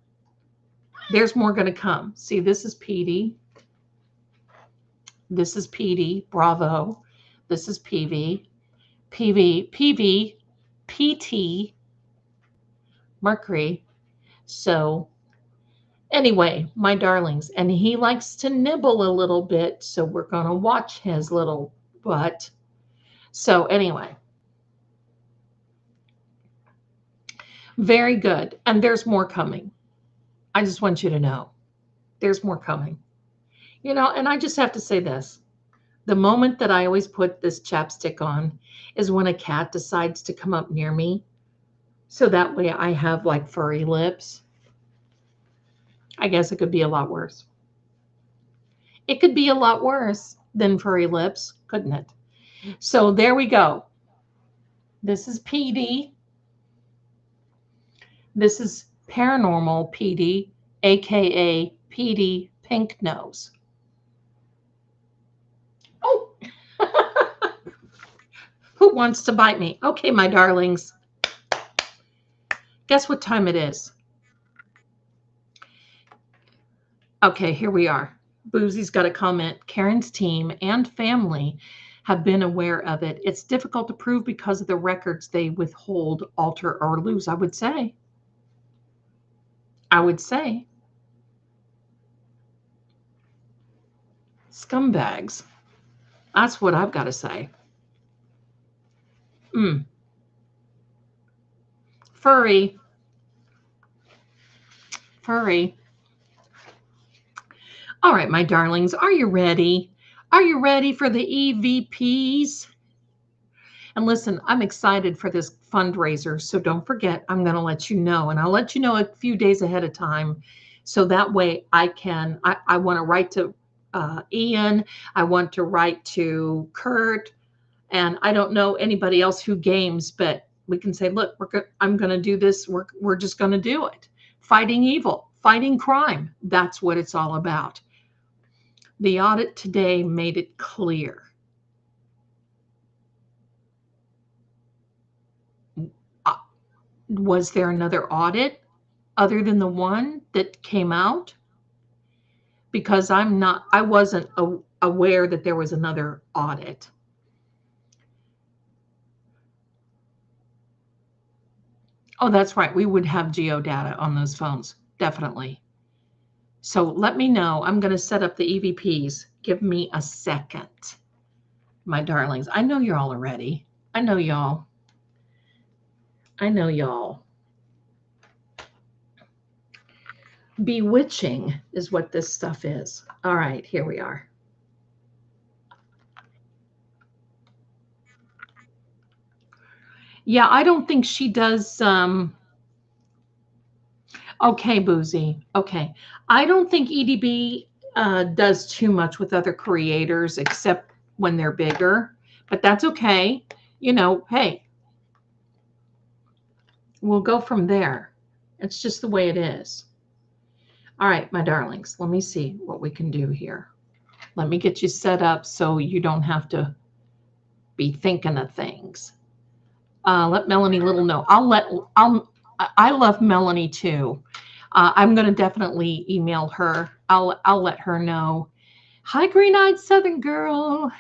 there's more going to come. See, this is PD. This is PD. Bravo. This is PV. PV. PT. Mercury. So anyway, my darlings, and he likes to nibble a little bit, so we're going to watch his little butt. So anyway, very good. And there's more coming. I just want you to know there's more coming. You know, and I just have to say this. The moment that I always put this chapstick on is when a cat decides to come up near me. So that way I have like furry lips. I guess it could be a lot worse. It could be a lot worse than furry lips, couldn't it? So there we go. This is PD. This is Paranormal PD, aka PD Pink Nose. Oh, who wants to bite me? Okay, my darlings. Guess what time it is? Okay, here we are. Boozy's got a comment. Karen's team and family have been aware of it. It's difficult to prove because of the records they withhold, alter, or lose, I would say. I would say. Scumbags. That's what I've got to say. Furry. Furry. All right, my darlings, are you ready? Are you ready for the EVPs? And listen, I'm excited for this fundraiser, so don't forget, I'm going to let you know, and I'll let you know a few days ahead of time, so that way I want to write to Ian, I want to write to Kurt, and I don't know anybody else who games, but we can say, look, I'm going to do this. We're just going to do it. Fighting evil, fighting crime. That's what it's all about. The audit today made it clear. Was there another audit other than the one that came out? Because I wasn't aware that there was another audit. Oh, that's right. We would have geodata on those phones. Definitely. So let me know. I'm going to set up the EVPs. Give me a second, my darlings. I know you're all ready. I know y'all. I know y'all. Bewitching is what this stuff is. All right, here we are. Yeah, I don't think she does. Okay, Boozy. Okay. I don't think EDB does too much with other creators except when they're bigger, but that's okay. You know, hey, we'll go from there. It's just the way it is. All right, my darlings, let me see what we can do here. Let me get you set up so you don't have to be thinking of things. Let Melanie Little know. I love Melanie too. I'm going to definitely email her. I'll let her know. Hi, green-eyed Southern girl.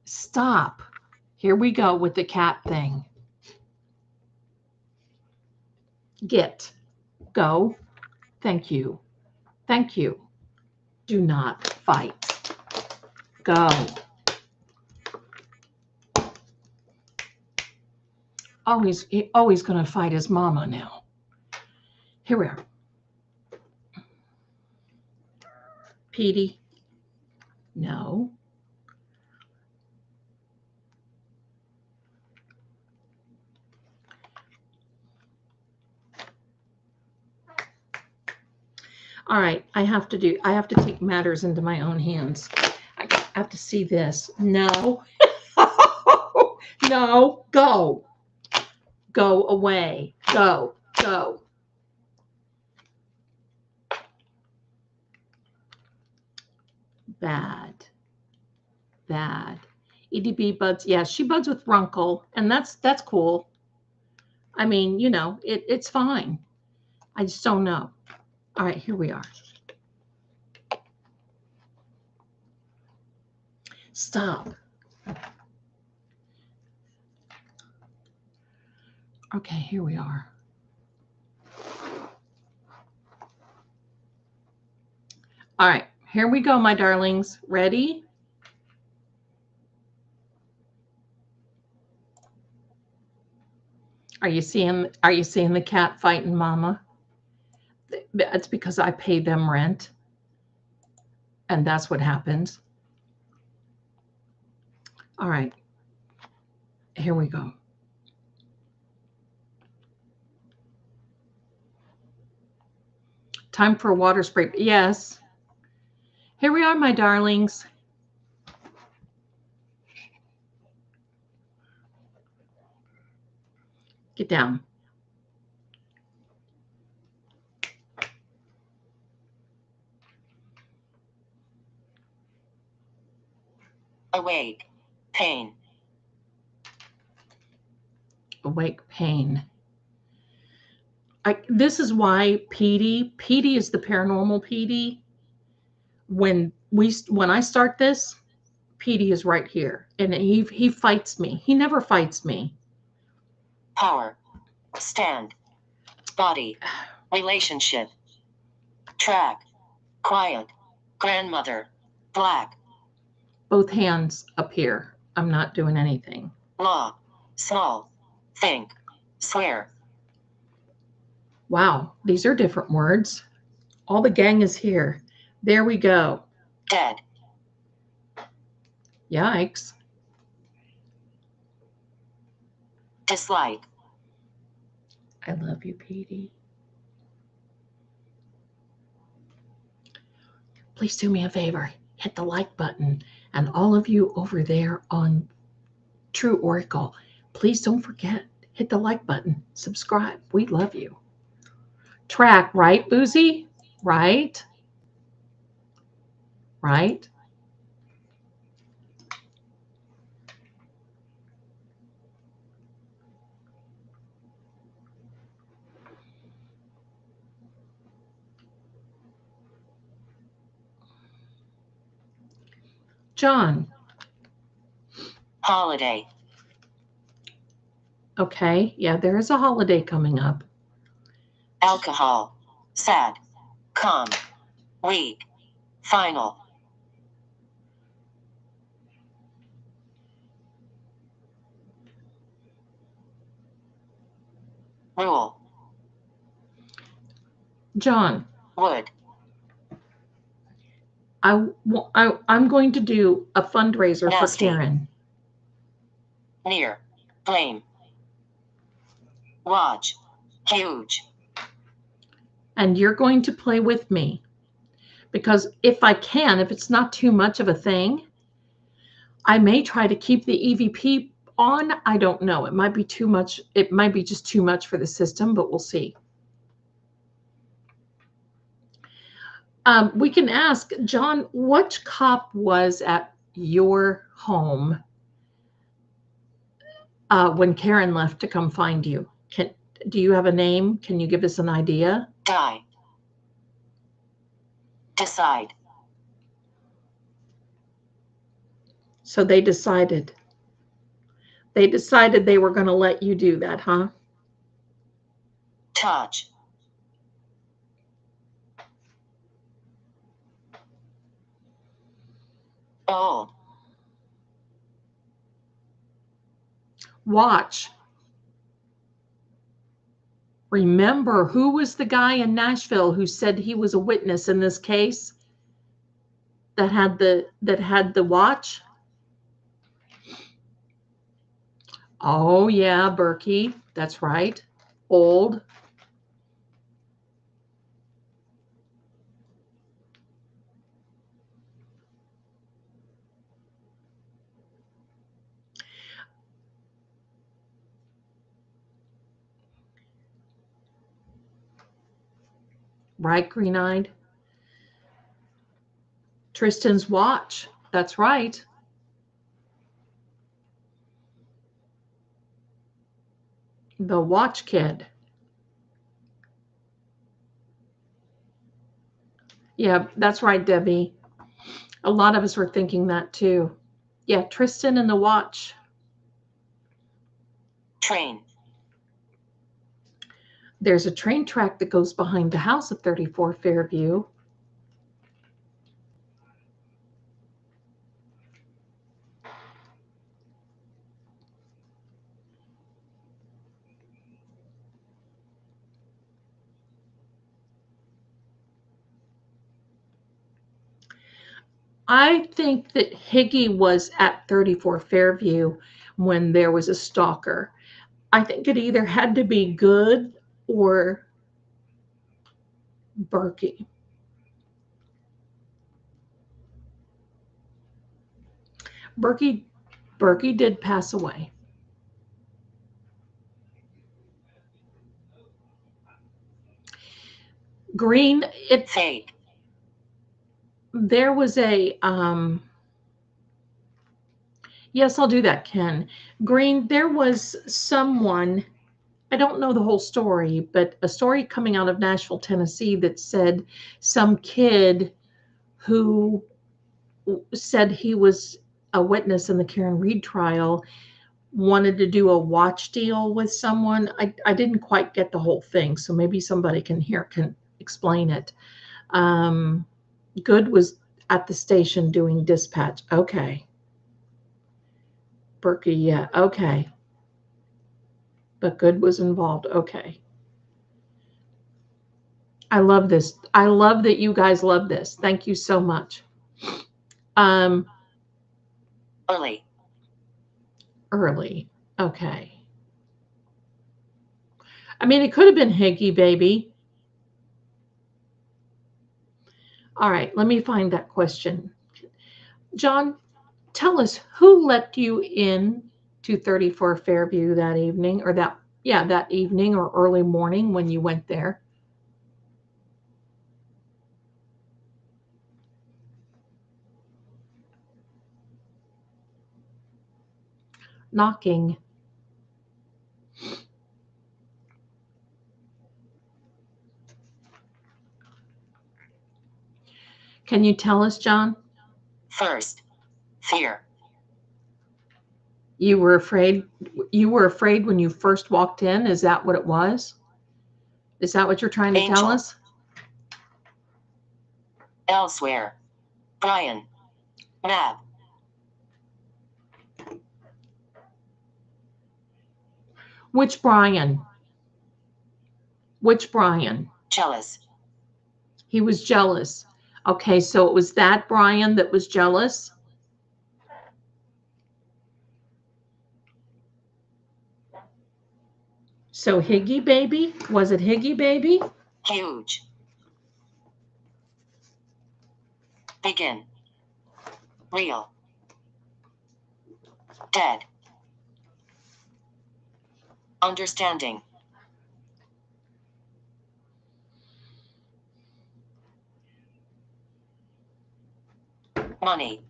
Stop. Here we go with the cat thing. Get. Go. Thank you. Thank you. Do not fight. Go. Always going to fight his mama now. Here we are. Petey. No. All right, I have to take matters into my own hands. I have to see this. No. No, go. Go away. Go. Bad. EDB buds. Yeah, she buds with Runkle, and that's cool. I mean, it's fine. I just don't know. All right, here we are. Stop. Okay, here we are. All right, here we go, my darlings. Ready? Are you seeing the cat fighting mama? That's because I pay them rent. And that's what happens. All right. Here we go. Time for a water spray. Yes. Here we are, my darlings. Get down. Awake. Pain. Awake pain. This is why PD is the paranormal PD. When I start this, PD is right here, and he fights me. He never fights me. Power. Stand. Body. Relationship. Track. Quiet. Grandmother. Black. Both hands up here. I'm not doing anything. Law. Small. Think. Swear. Wow, these are different words. All the gang is here. There we go. Dead. Yikes. Dislike. I love you, PD. Please do me a favor. Hit the like button. And all of you over there on True Oracle, please don't forget, hit the like button. Subscribe. We love you. Track, right, Boozy? Right? Right? John. Holiday. Okay, yeah, there is a holiday coming up. Alcohol. Sad. Calm. Weak. Final. Rule. John. Wood. I'm going to do a fundraiser for Nasty. Karen. Near. Blame. Watch. Huge. And you're going to play with me. Because if it's not too much of a thing, I may try to keep the EVP on. I don't know. It might be too much. It might be just too much for the system, but we'll see. We can ask, John, which cop was at your home when Karen left to come find you? Do you have a name? Can you give us an idea? Die. Decide. So they decided they were going to let you do that, huh? Touch. Old. Watch. Remember, who was the guy in Nashville who said he was a witness in this case that had the watch? Oh yeah, Berkey. That's right. Old. Right, green-eyed? Tristan's watch. That's right. The watch kid. Yeah, that's right, Debbie. A lot of us were thinking that too. Yeah, Tristan and the watch. Train. There's a train track that goes behind the house at 34 Fairview. I think that Higgy was at 34 Fairview when there was a stalker. I think it either had to be Good or Berkey. Berkey did pass away. Green, it Fake. there was a yes, I'll do that, Ken. Green, there was someone, I don't know the whole story, but a story coming out of Nashville, Tennessee that said some kid who said he was a witness in the Karen Reed trial wanted to do a watch deal with someone. I didn't quite get the whole thing, so maybe somebody can explain it. Good was at the station doing dispatch. Okay. Berkey, yeah, okay. But Good was involved. Okay. I love this. I love that you guys love this. Thank you so much. Early. Early. Okay. I mean, it could have been Higgy, baby. All right, let me find that question. John, tell us who let you in to 34 Fairview that evening, or that evening or early morning when you went there. Knocking. Can you tell us, John? First. Fear. You were afraid when you first walked in? Is that what it was? Is that what you're trying to tell us? Elsewhere. Brian. Matt. Which Brian? Which Brian? Jealous. He was jealous. Okay, so it was that Brian that was jealous? So Higgy baby? Was it Higgy baby? Huge. Begin. Real. Dead. Understanding. Money.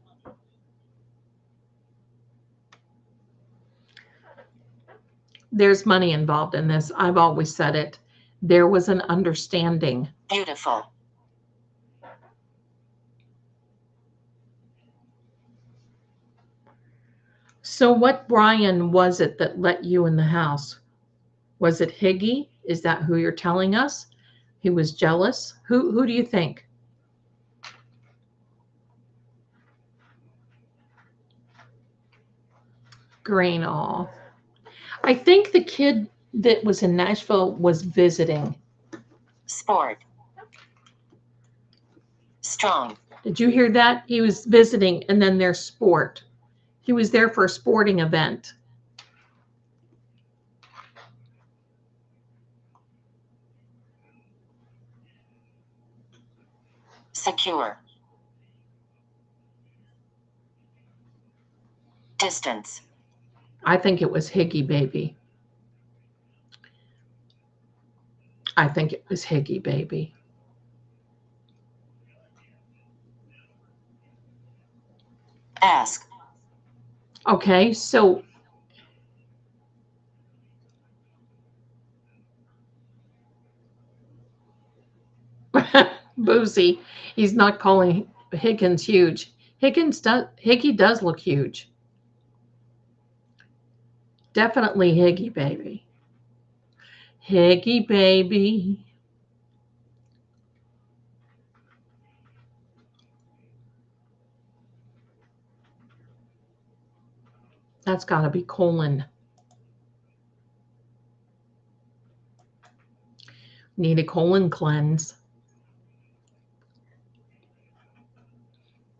There's money involved in this. I've always said it. There was an understanding. Beautiful. So what Brian was it that let you in the house? Was it Higgy? Is that who you're telling us? He was jealous? Who do you think? Green, all. I think the kid that was in Nashville was visiting. Sport. Strong. Did you hear that? He was visiting, and then there's sport. He was there for a sporting event. Secure. Distance. I think it was Higgy baby. I think it was Higgy baby. Ask. Okay, so Boozy, he's not calling Higgins huge. Higgy does look huge. Definitely Higgy baby. Higgy baby. That's got to be colon. Need a colon cleanse.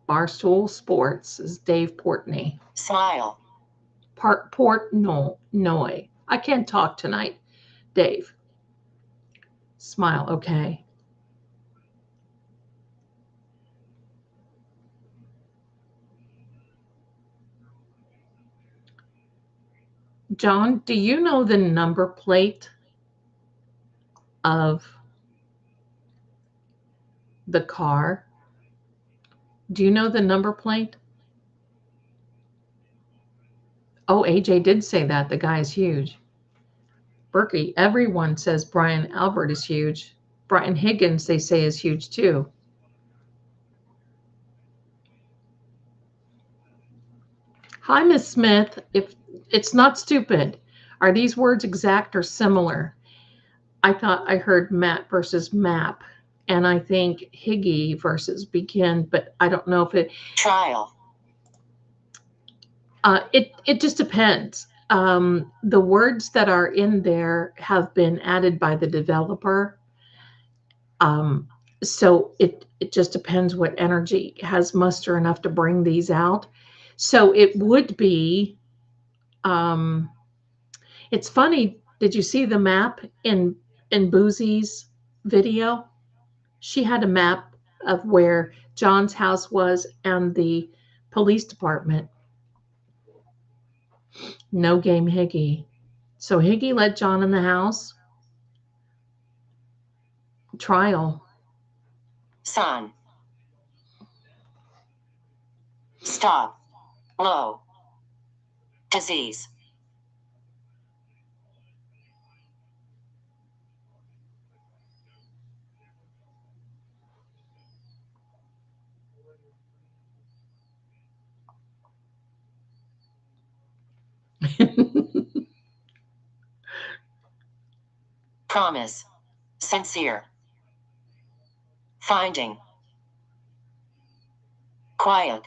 Barstool Sports is Dave Portney. Smile. Portnoy. I can't talk tonight, Dave. Smile, okay. John, do you know the number plate of the car? Do you know the number plate? Oh, AJ did say that. The guy is huge. Berkey, everyone says Brian Albert is huge. Brian Higgins, they say, is huge too. Hi, Miss Smith. If it's not stupid, are these words exact or similar? I thought I heard Matt versus map, and I think Higgy versus begin, but I don't know if it. Trial. It just depends. The words that are in there have been added by the developer. So it just depends what energy has muster enough to bring these out. So it would be, it's funny. Did you see the map in Boozy's video? She had a map of where John's house was and the police department. No game Higgy. So Higgy let John in the house. Trial. Sun. Stop. Low. Disease. Promise. Sincere. Finding. Quiet.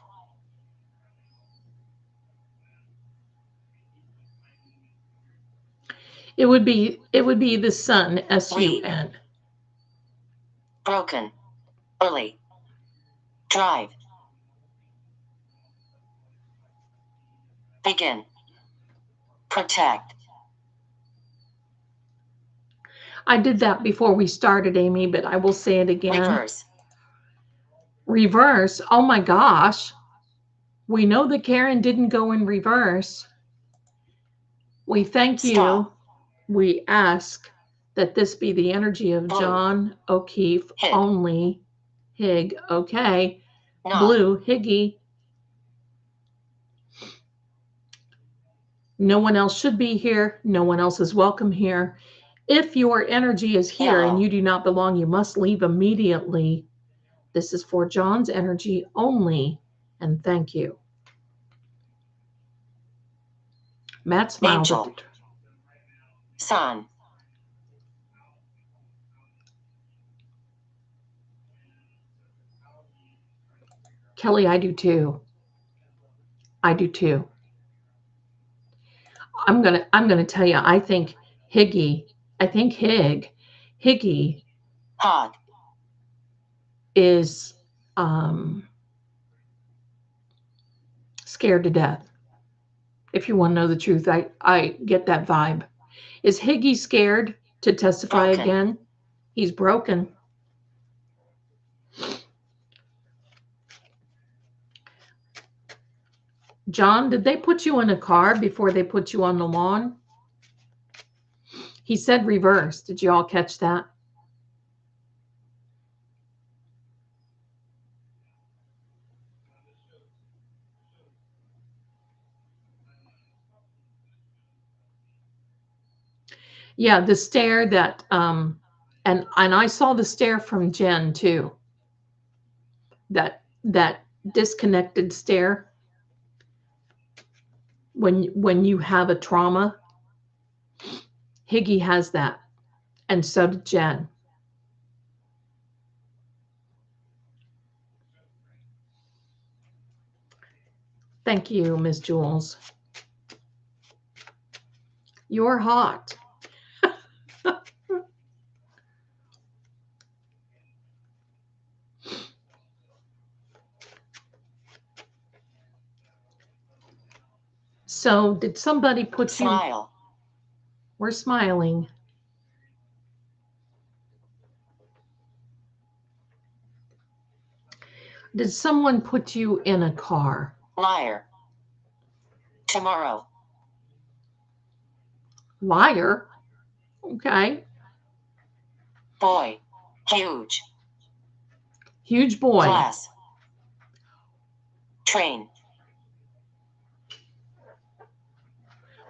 It would be the sun, S-U-N. Broken. Early. Drive. Begin. Protect. I did that before we started, Amy, but I will say it again. Reverse. Reverse. Oh my gosh. We know that Karen didn't go in reverse. We thank you. Stop. We ask that this be the energy of Blue. John O'Keefe Hig. only. Hig, okay. Not. Blue, Higgy. No one else should be here. No one else is welcome here. If your energy is here and Yellow. you do not belong, you must leave immediately. This is for John's energy only, and thank you. Matt smiled. Angel. Sun. Kelly, I do too. I do too. I'm gonna tell you, I think Higgy Hot. is scared to death. If you want to know the truth, I get that vibe. Is Higgy scared to testify Broken. again? He's broken. John, did they put you in a car before they put you on the lawn? He said reverse. Did you all catch that? Yeah, the stare that and I saw the stare from Jen too. That disconnected stare when you have a trauma. Higgy has that, and so did Jen. Thank you, Miss Jules. You're hot. So did somebody put Smile. you? We're smiling. Did someone put you in a car? Liar. Tomorrow. Liar. Okay. Boy. Huge. Huge boy. Glass. Train.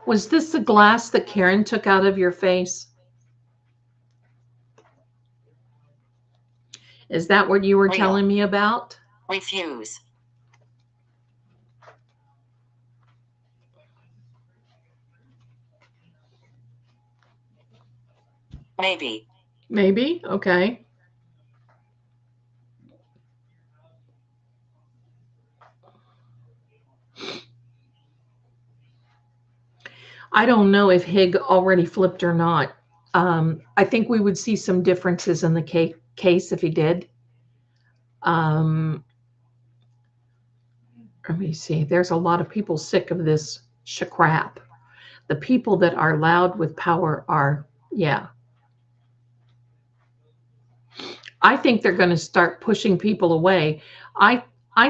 Was this the glass that Karen took out of your face? Is that what you were Real. telling me about? Refuse. Maybe. Maybe. Okay. I don't know if Hig already flipped or not. I think we would see some differences in the case if he did. Let me see. There's a lot of people sick of this crap. The people that are loud with power are, yeah. I think they're going to start pushing people away. I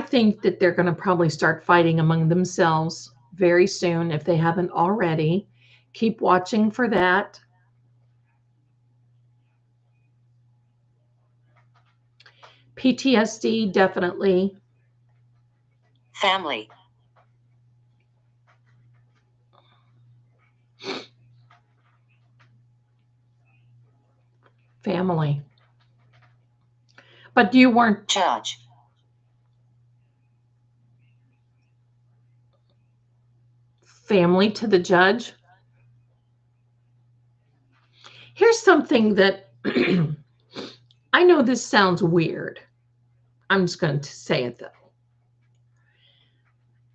think that they're going to probably start fighting among themselves very soon if they haven't already. Keep watching for that. PTSD, definitely. Family. Family. But you weren't. Judge. Family to the judge. Here's something that I know this sounds weird. I'm just going to say it though.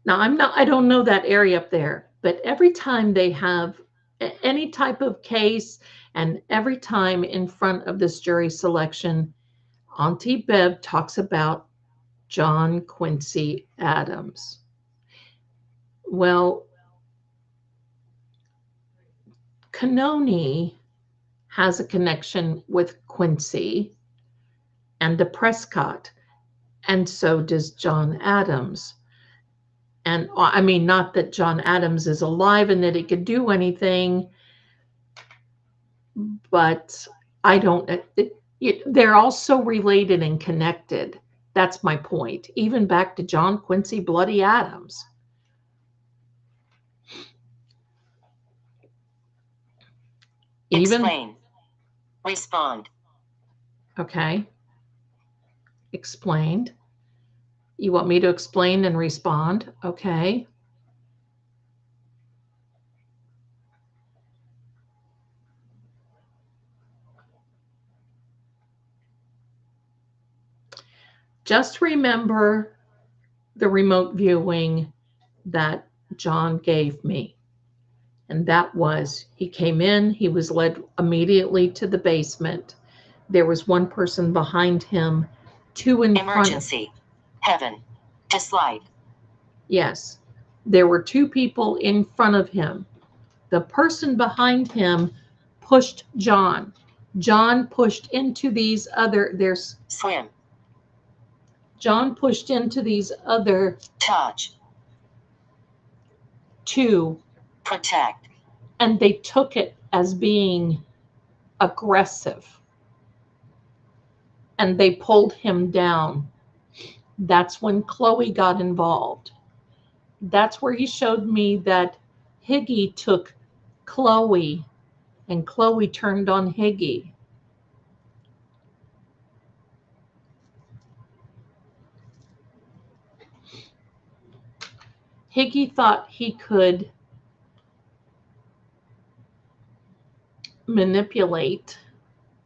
Now I don't know that area up there, but every time they have any type of case and every time in front of this jury selection, Auntie Bev talks about John Quincy Adams. Well, Canoni has a connection with Quincy and the Prescott, and so does John Adams. And I mean, not that John Adams is alive and that he could do anything, but I don't, they're all so related and connected. That's my point. Even back to John Quincy Bloody Adams. Explain. Respond. Okay. Explained. You want me to explain and respond? Okay. Just remember the remote viewing that John gave me. And that was, he came in, he was led immediately to the basement. There was one person behind him, two in front. Emergency. Heaven. Dislike. Yes. There were two people in front of him. The person behind him pushed John. John pushed into these other, Swim. John pushed into these other Touch. two. Protect. And they took it as being aggressive. And they pulled him down. That's when Chloe got involved. That's where he showed me that Higgy took Chloe and Chloe turned on Higgy. Higgy thought he could manipulate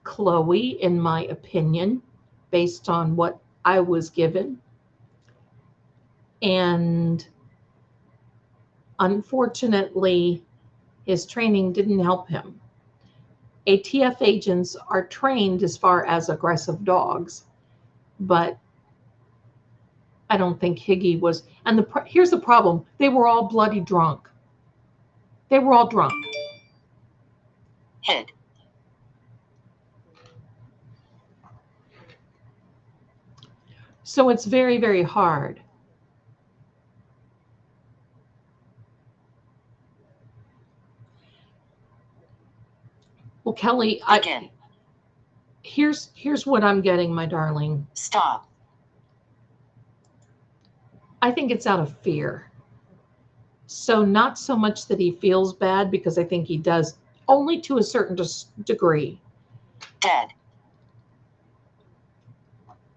Chloe, in my opinion, based on what I was given. And unfortunately, his training didn't help him. ATF agents are trained as far as aggressive dogs, but I don't think Higgy was. And here's the problem. They were all bloody drunk. They were all drunk. Hid. So it's very, very hard. Well, Kelly, Begin. Here's what I'm getting, my darling. Stop. I think it's out of fear. So not so much that he feels bad, because I think he does, only to a certain degree. Dead.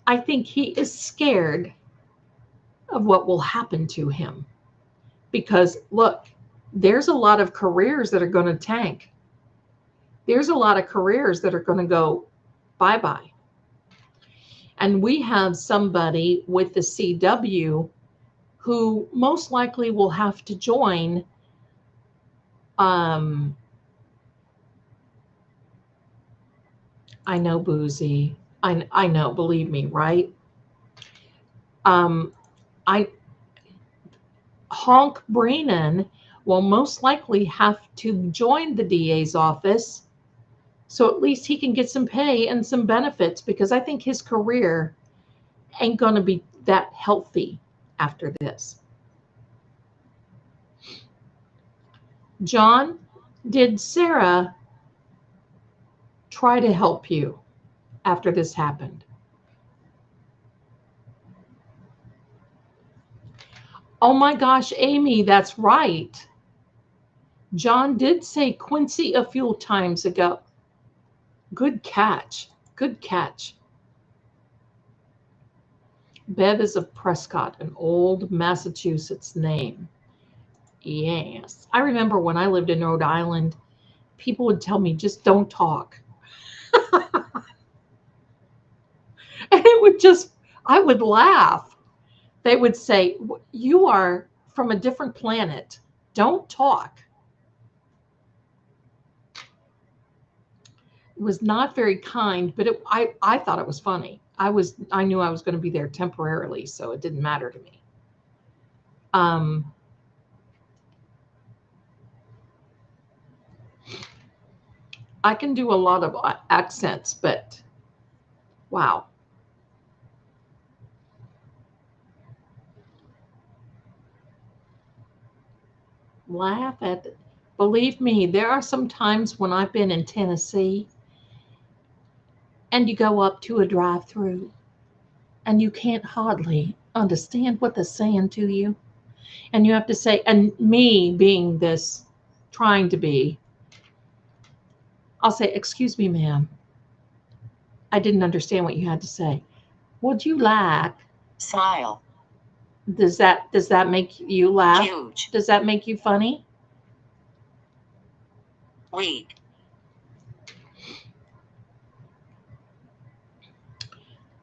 I think he is scared of what will happen to him. Because look, there's a lot of careers that are going to tank. There's a lot of careers that are going to go bye-bye. And we have somebody with the CW who most likely will have to join I know, Boozy. I know, believe me, right? Honk Breenan will most likely have to join the DA's office, so at least he can get some pay and some benefits, because I think his career ain't going to be that healthy after this. John, did Sarah try to help you after this happened? Oh my gosh, Amy, that's right. John did say Quincy a few times ago. Good catch. Good catch. Bev is of Prescott, an old Massachusetts name. Yes. I remember when I lived in Rhode Island, people would tell me, just don't talk. And it would just, I would laugh. They would say, you are from a different planet. Don't talk. It was not very kind, but I thought it was funny. I knew I was going to be there temporarily, so it didn't matter to me. I can do a lot of accents, but wow. Laugh at it. Believe me, there are some times when I've been in Tennessee and you go up to a drive-through and you can't hardly understand what they're saying to you. And you have to say, and me being this, trying to be, I'll say, excuse me, ma'am. I didn't understand what you had to say. Would you like? Smile. Does that make you laugh? Huge. Does that make you funny? Weak.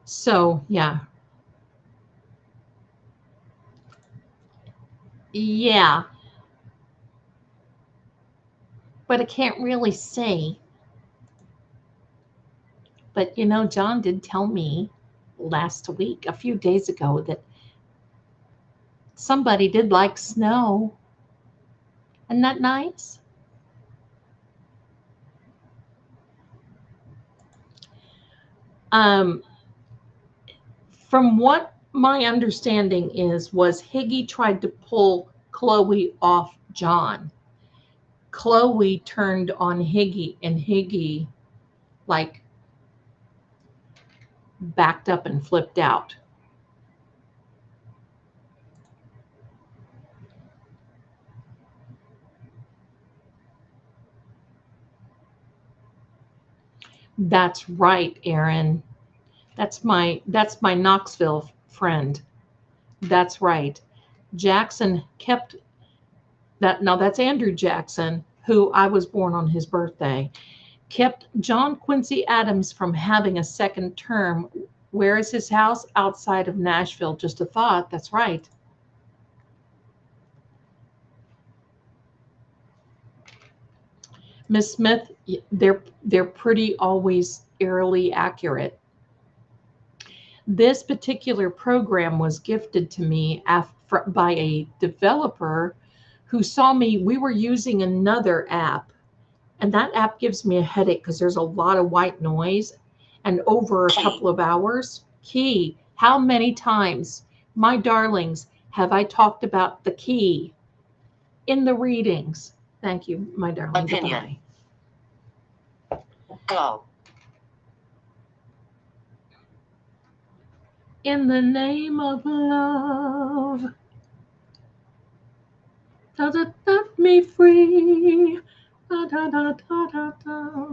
So, yeah. Yeah. But I can't really say. But, John did tell me last week, a few days ago, that somebody did like snow. Isn't that nice? From what my understanding was Higgy tried to pull Chloe off John. Chloe turned on Higgy, and Higgy, like, backed up and flipped out. That's right, Aaron. That's my Knoxville friend. That's right. Jackson kept that. Now that's Andrew Jackson, who I was born on his birthday, kept John Quincy Adams from having a second term. Where is his house? Outside of Nashville. Just a thought. That's right. Miss Smith, they're pretty always eerily accurate. This particular program was gifted to me by a developer who saw me. We were using another app, and that app gives me a headache because there's a lot of white noise. And over a couple of hours, key, how many times, my darlings, have I talked about the key in the readings? Thank you, my darling. Opinion. Goodbye. Go. In the name of love, set me free. Da, da, da, da, da, da.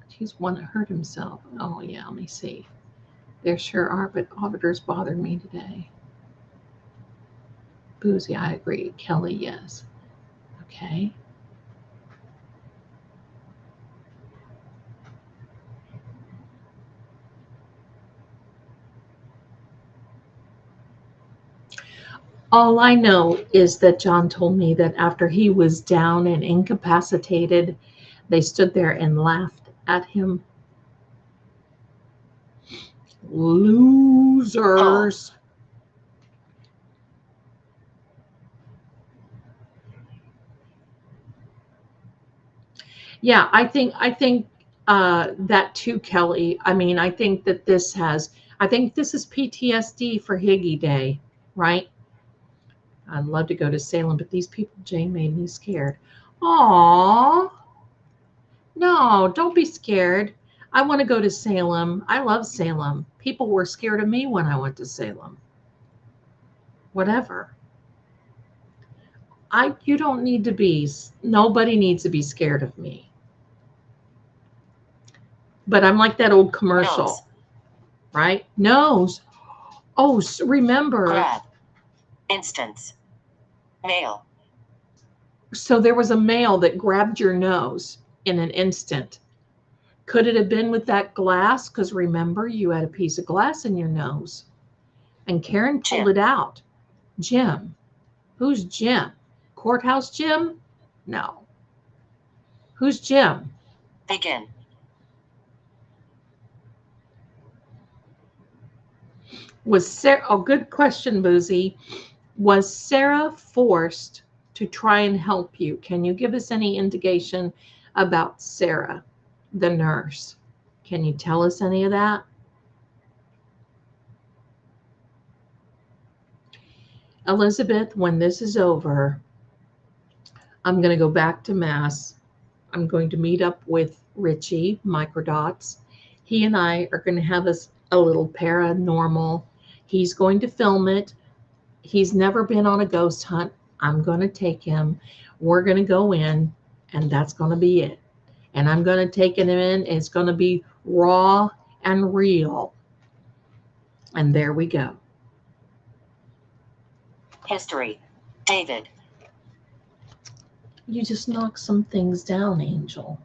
He's one that hurt himself. Oh, yeah, let me see. There sure are, but auditors bothered me today. Boozy, I agree. Kelly, yes. Okay. All I know is that John told me that after he was down and incapacitated, they stood there and laughed at him. Losers. Yeah, I think that too, Kelly. I mean, I think that this is PTSD for Higgy Day, right? I'd love to go to Salem, but these people, Jane, made me scared. Aww. No, don't be scared. I want to go to Salem. I love Salem. People were scared of me when I went to Salem. Whatever. You don't need to be, nobody needs to be scared of me. But I'm like that old commercial, Nose. right? Nose. Oh, remember. Grab. Instance. Male. So there was a male that grabbed your nose in an instant. Could it have been with that glass? Because remember, you had a piece of glass in your nose. And Karen pulled it out. Jim. Who's Jim? Courthouse Jim? No. Who's Jim? Begin. Was Sarah, oh, good question, Boozy. Was Sarah forced to try and help you? Can you give us any indication about Sarah, the nurse? Can you tell us any of that? Elizabeth, when this is over, I'm going to go back to Mass. I'm going to meet up with Richie, Microdots. He and I are going to have a little paranormal. He's going to film it. He's never been on a ghost hunt. I'm going to take him. We're going to go in, and that's going to be it. And I'm going to take him in. It's going to be raw and real. And there we go. History. David. You just knocked some things down, Angel.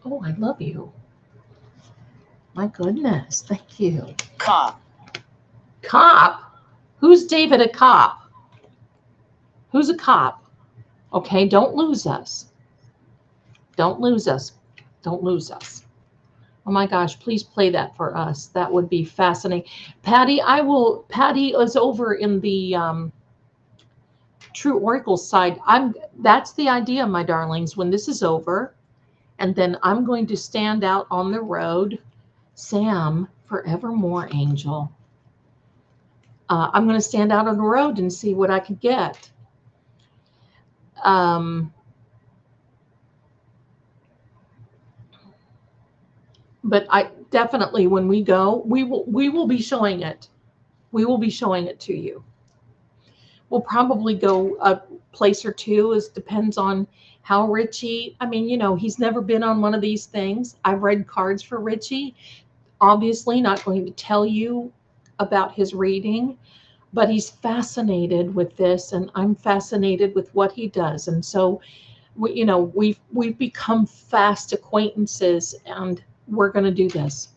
Oh, I love you. My goodness. Thank you. Cop. Cop? Who's David a cop? Who's a cop? Okay, don't lose us. Don't lose us. Don't lose us. Oh my gosh, please play that for us. That would be fascinating. Patty, Patty is over in the True Oracle side. That's the idea, my darlings, when this is over, and then I'm going to stand out on the road. Sam, forevermore, Angel. I'm going to stand out on the road and see what I could get. But I definitely, when we go, we will be showing it. We will be showing it to you. We'll probably go place or two. Is depends on how Richie, I mean, he's never been on one of these things. I've read cards for Richie. Obviously not going to tell you about his reading, but he's fascinated with this, and I'm fascinated with what he does. And so we've become fast acquaintances, and we're going to do this.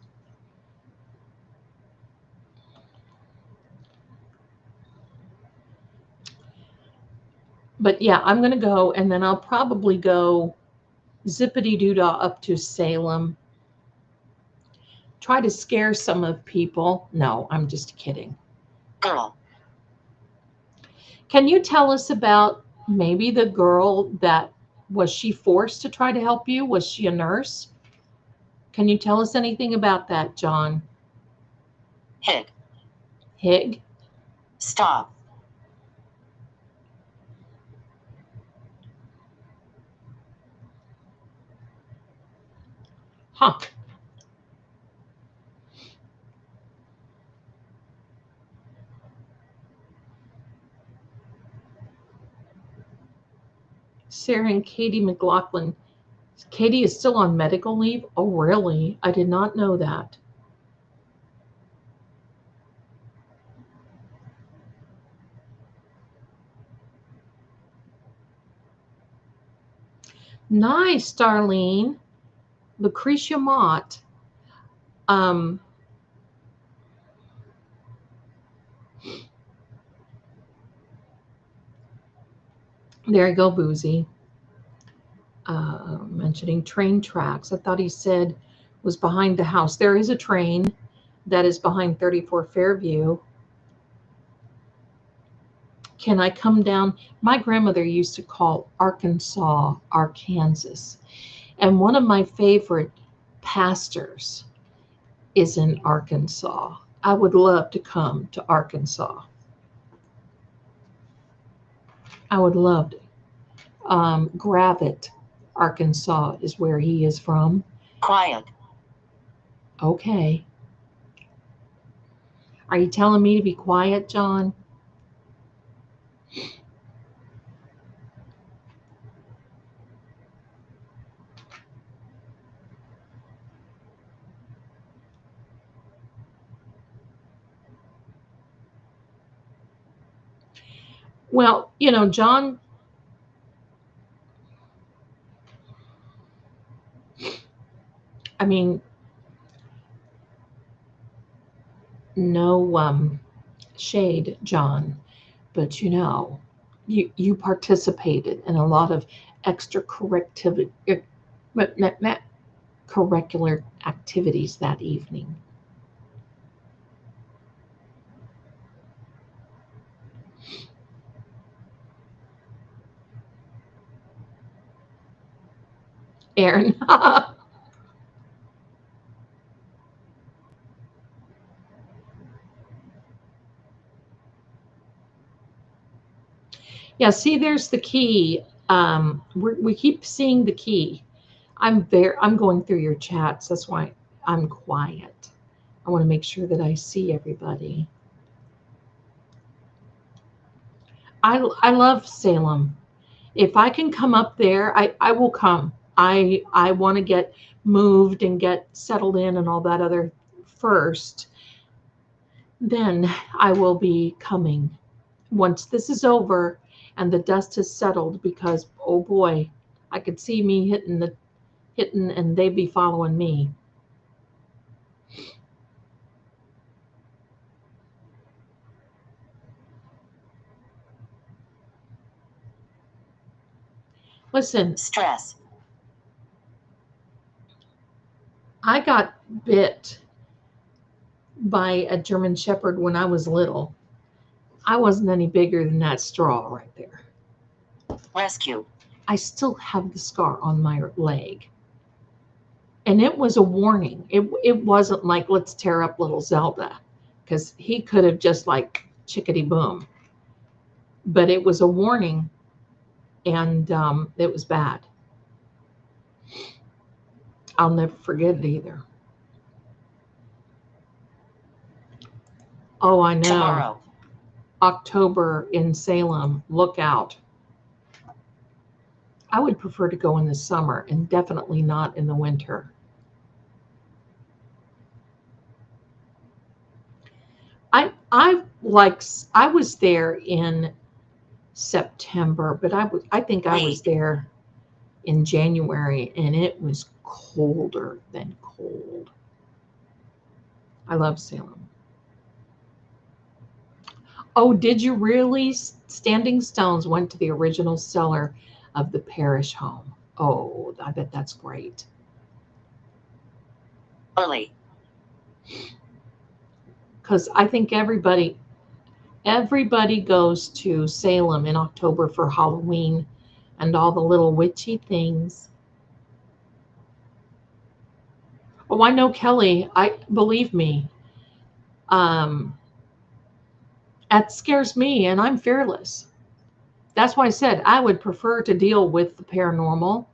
But yeah, I'm going to go, and then I'll probably go zippity-doo-dah up to Salem. Try to scare some of people. No, I'm just kidding. Girl. Can you tell us about maybe the girl that, was she forced to try to help you? Was she a nurse? Can you tell us anything about that, John? Hig. Hig? Stop. Huh. Sarah and Katie McLaughlin. Katie is still on medical leave? Oh, really? I did not know that. Nice, Darlene. Lucretia Mott. There you go, Boozy. Mentioning train tracks. I thought he said was behind the house. There is a train that is behind 34 Fairview. Can I come down? My grandmother used to call Arkansas, Arkansas. And one of my favorite pastors is in Arkansas. I would love to come to Arkansas. I would love to. Gravette, Arkansas is where he is from. Quiet. Okay. Are you telling me to be quiet, John? Well, John, I mean, no shade, John, but you participated in a lot of extracurricular activities that evening. Aaron. Yeah, see, there's the key. We keep seeing the key. I'm going through your chats. That's why I'm quiet. I want to make sure that I see everybody. I love Salem. If I can come up there, I will come. I want to get moved and get settled in and all that other first. Then I will be coming once this is over and the dust has settled, because oh boy, I could see me hitting and they'd be following me. Listen, Stress. I got bit by a German Shepherd when I was little. I wasn't any bigger than that straw right there. Rescue. I still have the scar on my leg. And it was a warning. It wasn't like, let's tear up little Zelda, because he could have just like chickadee boom. But it was a warning, and it was bad. I'll never forget it either. Oh, I know. Tomorrow. October in Salem. Look out. I would prefer to go in the summer and definitely not in the winter. I was there in September, but I think I was there in January, and it was colder than cold. I love Salem. Oh, did you really? Standing Stones went to the original seller of the parish home. Oh, I bet that's great. Early. Because I think everybody goes to Salem in October for Halloween and all the little witchy things. Oh, I know, Kelly. Believe me. That scares me, and I'm fearless. That's why I said I would prefer to deal with the paranormal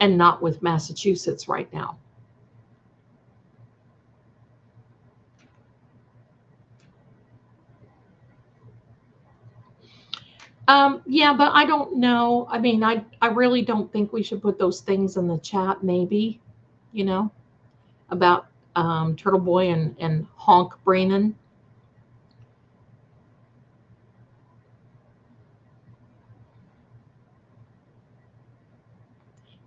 and not with Massachusetts right now. Yeah, but I don't know. I mean, I really don't think we should put those things in the chat, maybe, about Turtle Boy and Honk Breenan.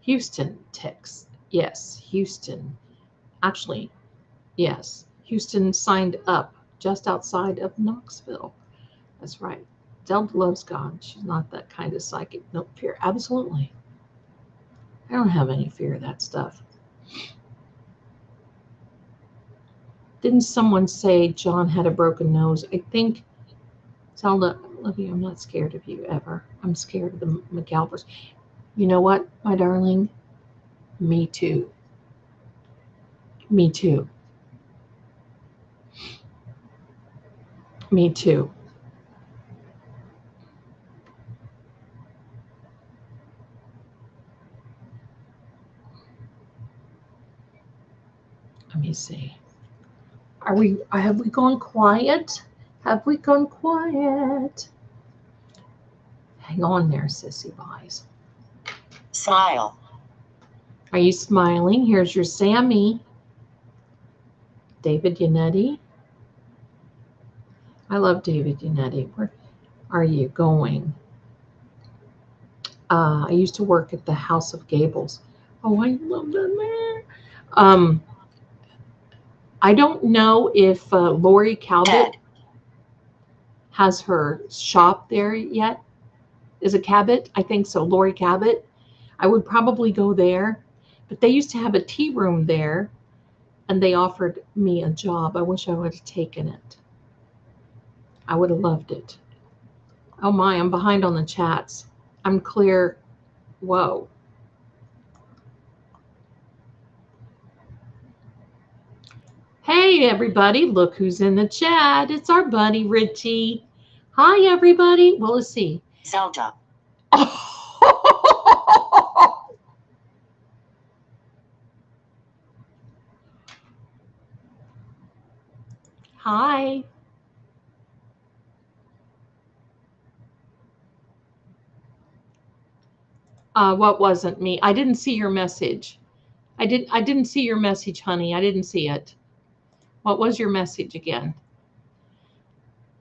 Houston ticks. Yes, Houston. Actually, yes. Houston signed up just outside of Knoxville. That's right. Zelda loves God. She's not that kind of psychic. No fear. Absolutely. I don't have any fear of that stuff. Didn't someone say John had a broken nose? I think, Zelda, I love you. I'm not scared of you ever. I'm scared of the McAlvers. You know what, my darling? Me too. Me too. Me too. Let me see. Have we gone quiet? Have we gone quiet? Hang on there, sissy boys. Smile. Are you smiling? Here's your Sammy. David Yannetti. I love David Yannetti. Where are you going? I used to work at the House of Gables. Oh, I love that man. I don't know if Lori Cabot has her shop there yet. Is it Cabot? I think so. Lori Cabot. I would probably go there. But they used to have a tea room there, and they offered me a job. I wish I would have taken it. I would have loved it. Oh my, I'm behind on the chats. I'm clear. Whoa. Hey, everybody. Look who's in the chat. It's our buddy, Richie. Hi, everybody. Well, let's see. Zelda. Hi. What wasn't me? I didn't see your message. I didn't see your message, honey. I didn't see it. What was your message again?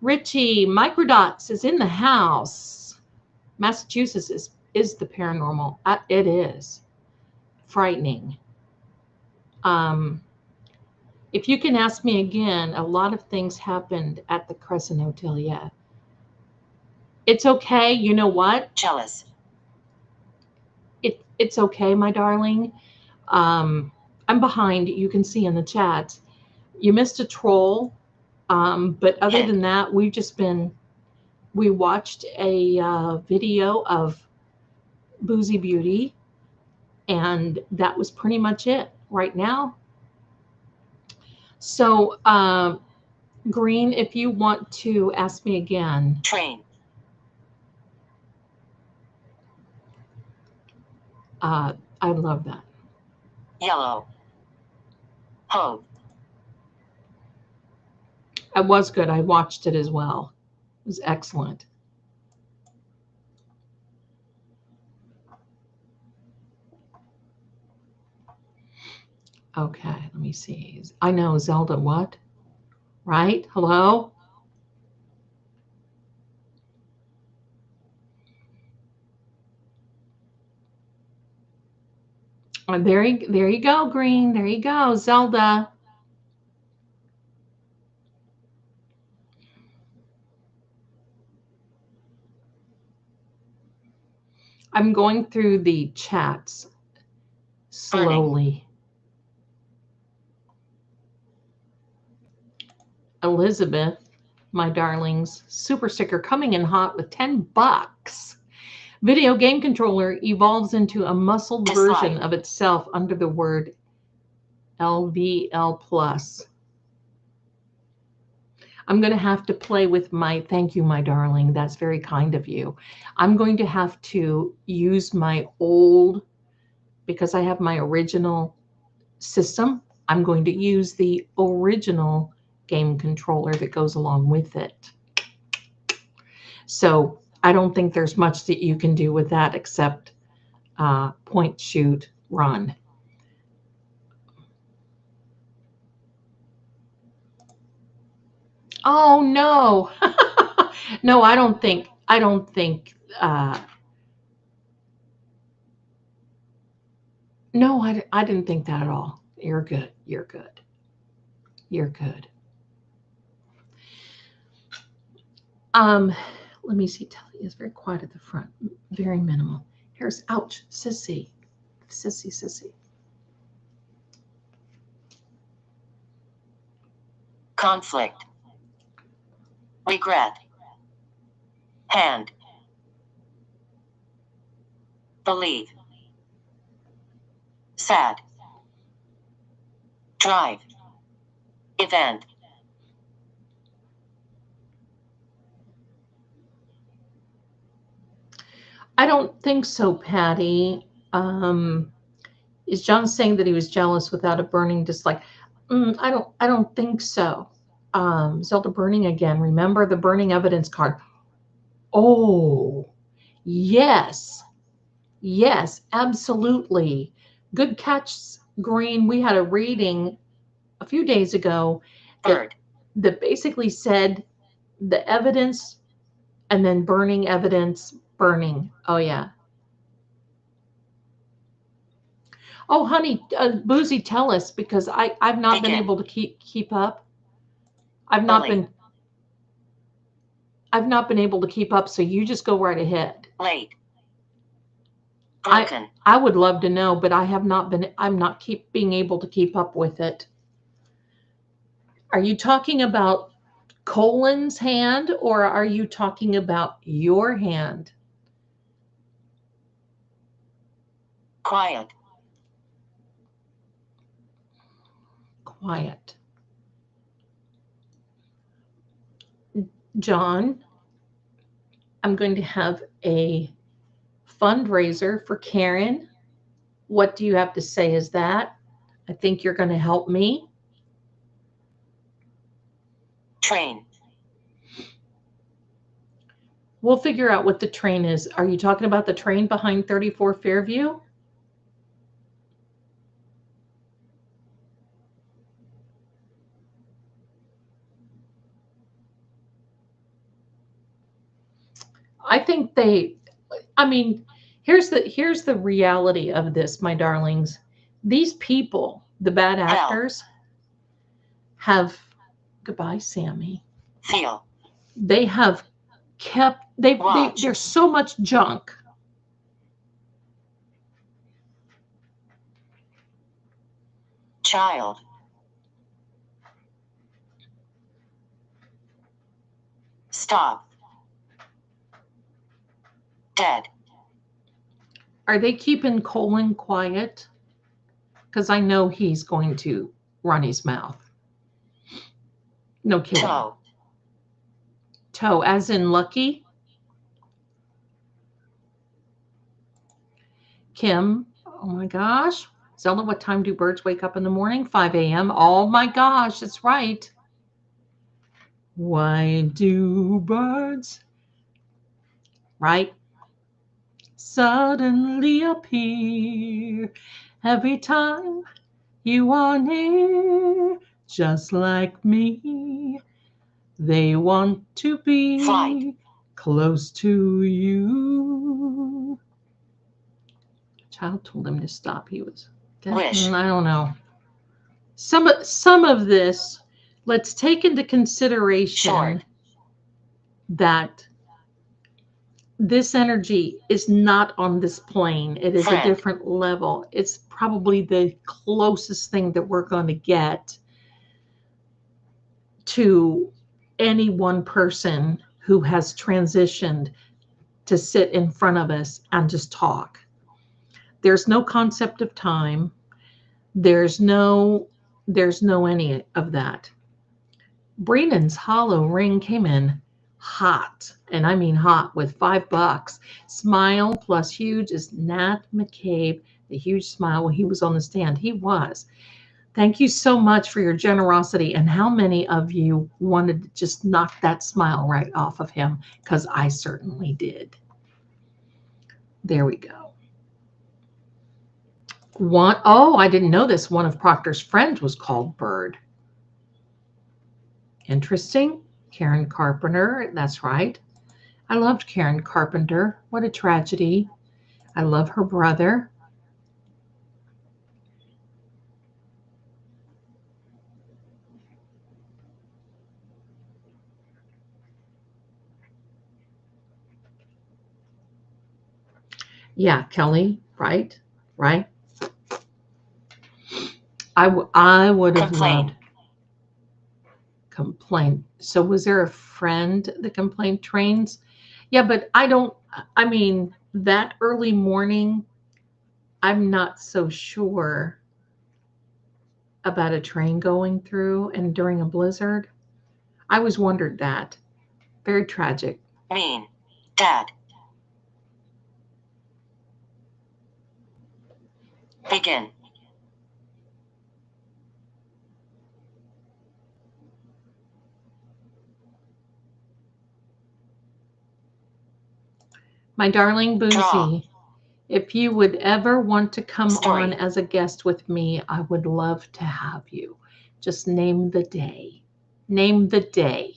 Richie, Microdots is in the house. Massachusetts is the paranormal. It is frightening. If you can ask me again, a lot of things happened at the Crescent Hotel. Yeah. It's okay. You know what? Jealous. It's okay, my darling. I'm behind. You can see in the chat. You missed a troll. But other than that, we watched a video of Boozy Beauty, and that was pretty much it right now. So, Green, if you want to ask me again. Train. I love that. Yellow. Home. It was good. I watched it as well. It was excellent. Okay, let me see. I know Zelda, what? Right? Hello? There you go, Green. There you go, Zelda. I'm going through the chats slowly. Elizabeth, my darlings, super sticker coming in hot with $10. Video game controller evolves into a muscled version of itself under the word LVL plus. I'm going to have to play with my, thank you, my darling. That's very kind of you. I'm going to have to use my old, because I have my original system, I'm going to use the original game controller that goes along with it. So I don't think there's much that you can do with that except point, shoot, run. Oh no. No, I don't think no, I didn't think that at all. You're good. You're good. You're good. Let me see. Telly is very quiet at the front. Very minimal. Here's, ouch, sissy. Sissy, sissy. Conflict. Regret. Hand. Believe. Sad. Drive. Event. I don't think so, Patty. Is John saying that he was jealous without a burning dislike? I don't think so. Zelda burning again. Remember the burning evidence card. Oh, yes. Yes, absolutely. Good catch, Green. We had a reading a few days ago that basically said the evidence and then burning evidence, burning. Oh, yeah. Oh, honey, Boozy, tell us, because I've not been able to keep up. I've not been able to keep up, so you just go right ahead. Late. Broken. I would love to know, but I'm not being able to keep up with it. Are you talking about Colin's hand, or are you talking about your hand? Quiet. Quiet. John, I'm going to have a fundraiser for Karen. What do you have to say is that? I think you're going to help me. Train. We'll figure out what the train is. Are you talking about the train behind 34 Fairview? I think here's the reality of this, my darlings. These people, the bad actors, have, goodbye, Sammy. Feel. They have kept, there's so much junk. Child. Stop. Dead. Are they keeping Colin quiet? Because I know he's going to run his mouth. No kidding. Toe. Toe, as in lucky? Kim, oh my gosh. Zelda, what time do birds wake up in the morning? 5 a.m. Oh my gosh, that's right. Why do birds, right, suddenly appear every time You are near, just like me. They want to be Flight. close to you. Child told him to stop. He was. Wish. I don't know. Some of this, let's take into consideration Short. that this energy is not on this plane. It is Friend. a different level. It's probably the closest thing that we're going to get to any one person who has transitioned to sit in front of us and just talk. There's no concept of time. There's no any of that. Brennan's hollow ring came in hot, and I mean hot, with $5. Smile plus huge is Nat McCabe, the huge smile when he was on the stand. He was. Thank you so much for your generosity. And how many of you wanted to just knock that smile right off of him? Because I certainly did. There we go. I didn't know this. One of Proctor's friends was called Bird. Interesting. Karen Carpenter. That's right. I loved Karen Carpenter. What a tragedy. I love her brother. Yeah, Kelly. Right. I would have loved. Complain. So was there a friend that complained trains? Yeah, but I mean, that early morning, I'm not so sure about a train going through and during a blizzard. I always wondered that. Very tragic. Mean. Dad. Begin. My darling Boozy, Draw. if you would ever want to come Story. on as a guest with me, I would love to have you. Just name the day. Name the day.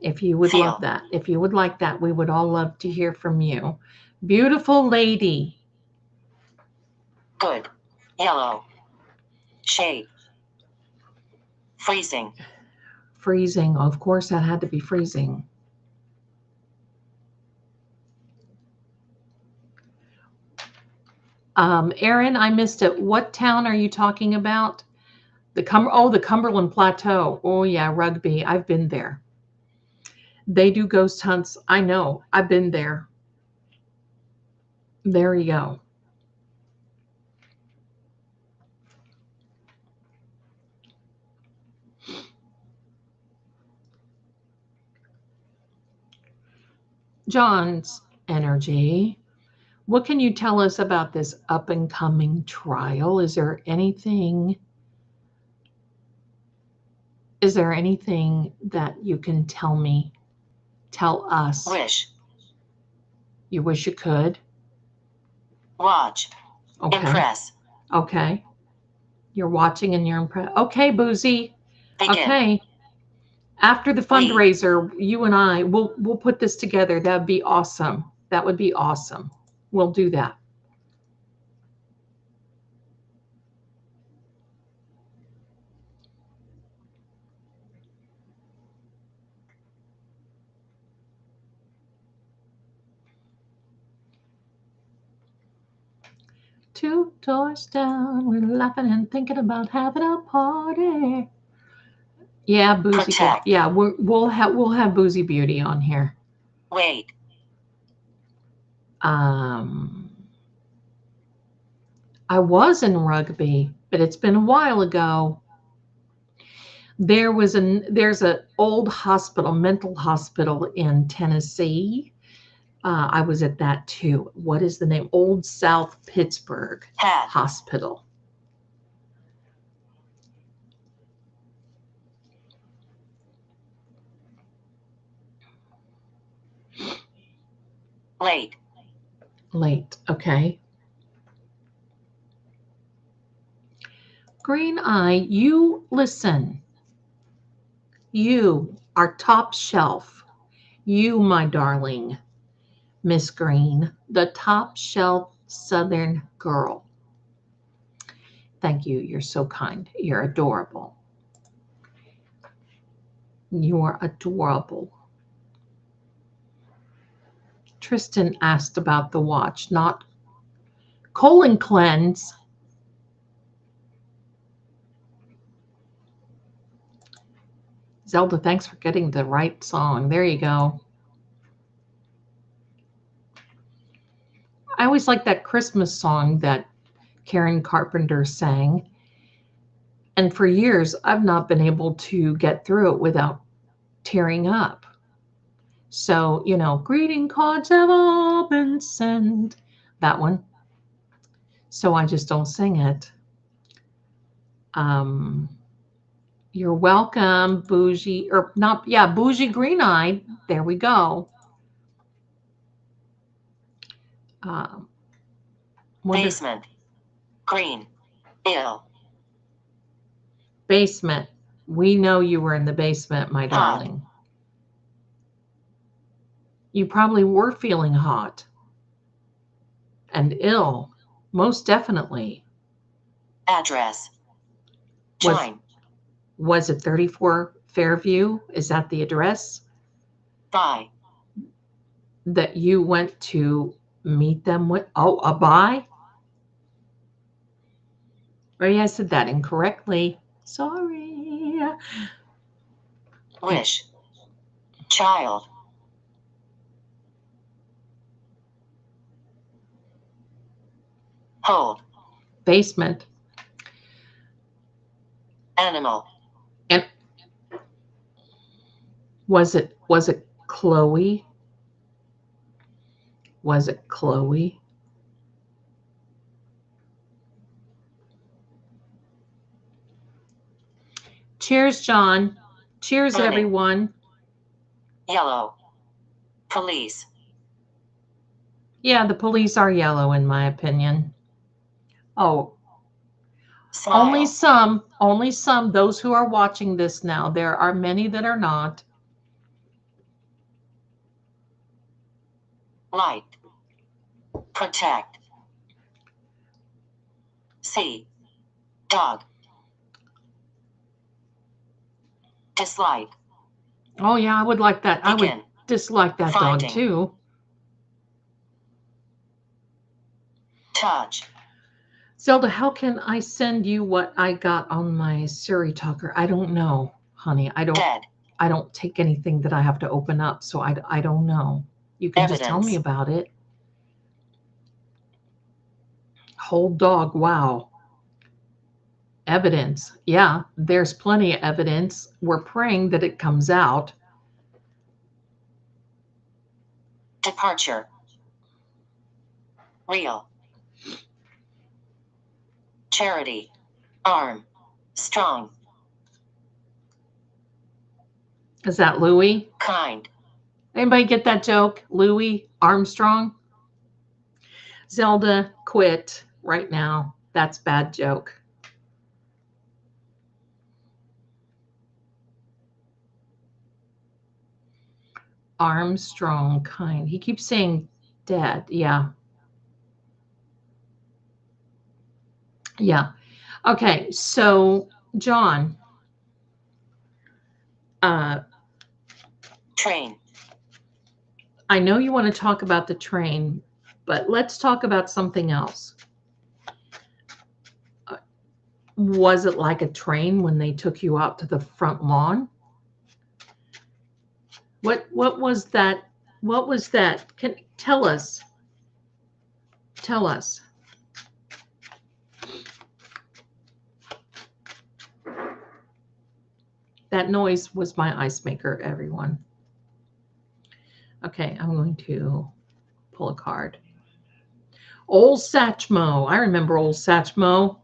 If you would love that. If you would like that, we would all love to hear from you. Beautiful lady. Good. Yellow. Shade. Freezing. Freezing. Of course, that had to be freezing. Erin, I missed it. What town are you talking about? The Cumberland Plateau. Oh yeah, Rugby. I've been there. They do ghost hunts. I know. I've been there. There you go. John's energy. What can you tell us about this up and coming trial? Is there anything that you can tell us? Wish. You wish you could? Watch. Okay. Impress. Okay. You're watching and you're impressed. Okay, Boozy. Begin. Okay. After the fundraiser, you and I, we'll put this together. That'd be awesome. That would be awesome. We'll do that. Two doors down, we're laughing and thinking about having a party. Yeah, Boozy. Protect. Yeah, we'll have Boozy Beauty on here. Wait. I was in Rugby, but it's been a while ago. There's an old hospital, mental hospital in Tennessee. I was at that too. What is the name? Old South Pittsburgh Hospital. Late. Okay. Green Eye, you listen. You are top shelf. You, my darling, Miss Green, the top shelf Southern girl. Thank you. You're so kind. You're adorable. You are adorable. Tristan asked about the watch, not colon cleanse. Zelda, thanks for getting the right song. There you go. I always like that Christmas song that Karen Carpenter sang. And for years, I've not been able to get through it without tearing up. So, you know, greeting cards have all been sent. That one. So I just don't sing it. You're welcome, Bougie, or not, yeah, Bougie Green Eye. There we go. Basement. Green. Ill. Basement. We know you were in the basement, my darling. You probably were feeling hot and ill, most definitely. Address. Join. Was it 34 Fairview? Is that the address? Bye. That you went to meet them with? Oh, a bye? Oh, yeah, I said that incorrectly. Sorry. Wish. Child. Hold. Basement. Animal. And was it Chloe? Was it Chloe? Cheers, John. Cheers, Burning. everyone. Yellow. Police. Yeah, the police are yellow, in my opinion. Oh, Smile. only some, those who are watching this now. There are many that are not. Light. Protect. See. Dog. Dislike. Oh, yeah, I would like that. I would Begin. dislike that Finding. dog, too. Touch. Zelda, how can I send you what I got on my Siri Talker? I don't know, honey. I Dead. don't take anything that I have to open up, so I don't know. You can just tell me Evidence. about it. Whole dog, wow. Evidence. Yeah, there's plenty of evidence. We're praying that it comes out. Departure. Real. Charity. Arm. Strong. Is that Louis? Kind. Anybody get that joke? Louis Armstrong? Zelda, quit right now. That's bad joke. Armstrong, kind. He keeps saying dead. Yeah. Yeah. Okay. So, John, Train. I know you want to talk about the train, but let's talk about something else. Was it like a train when they took you out to the front lawn? What was that? What was that? Tell us. Tell us. That noise was my ice maker, everyone. Okay, I'm going to pull a card. Old Satchmo. I remember Old Satchmo.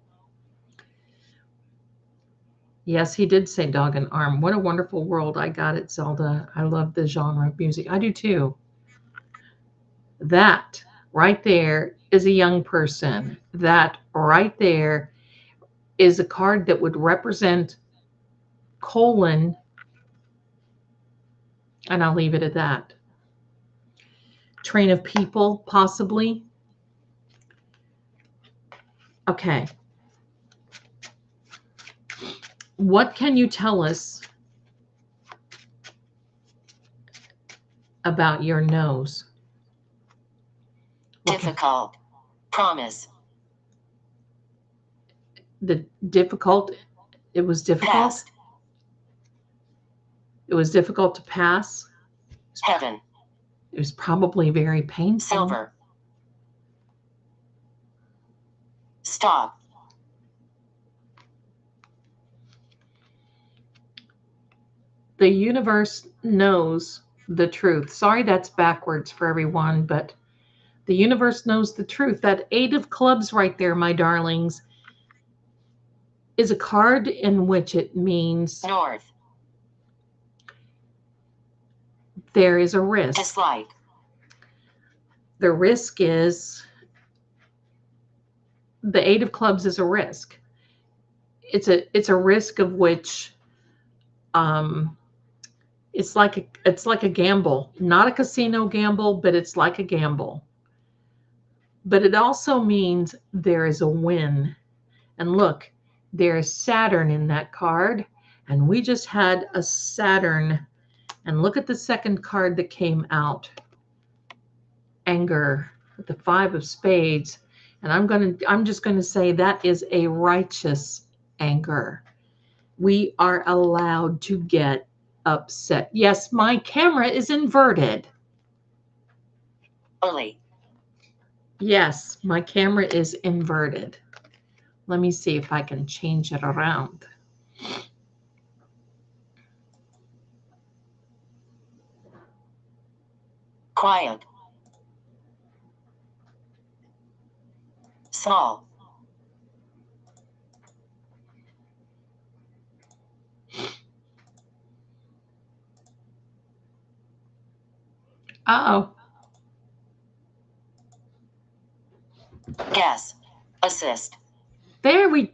Yes, he did say dog and arm. What a wonderful world. I got it, Zelda. I love the genre of music. I do too. That right there is a young person. That right there is a card that would represent colon, and I'll leave it at that. Train of people, possibly. Okay. What can you tell us about your nose? Difficult. Promise. The difficult, it was difficult. Past. It was difficult to pass. Heaven. It was probably very painful. Silver. Stop. The universe knows the truth. Sorry, that's backwards for everyone, but the universe knows the truth. That 8 of clubs right there, my darlings, is a card in which it means North. there is a risk. Dislike. The risk is, the 8 of clubs is a risk. It's a risk of which it's like a gamble, not a casino gamble, but it's like a gamble. But it also means there is a win. And look, there's Saturn in that card, and we just had a Saturn. And look at the second card that came out. Anger with the 5 of spades. And I'm just going to say that is a righteous anger. We are allowed to get upset. Yes, my camera is inverted. Early. Yes, my camera is inverted. Let me see if I can change it around. Quiet. Small. Uh-oh. Guess. Assist. There we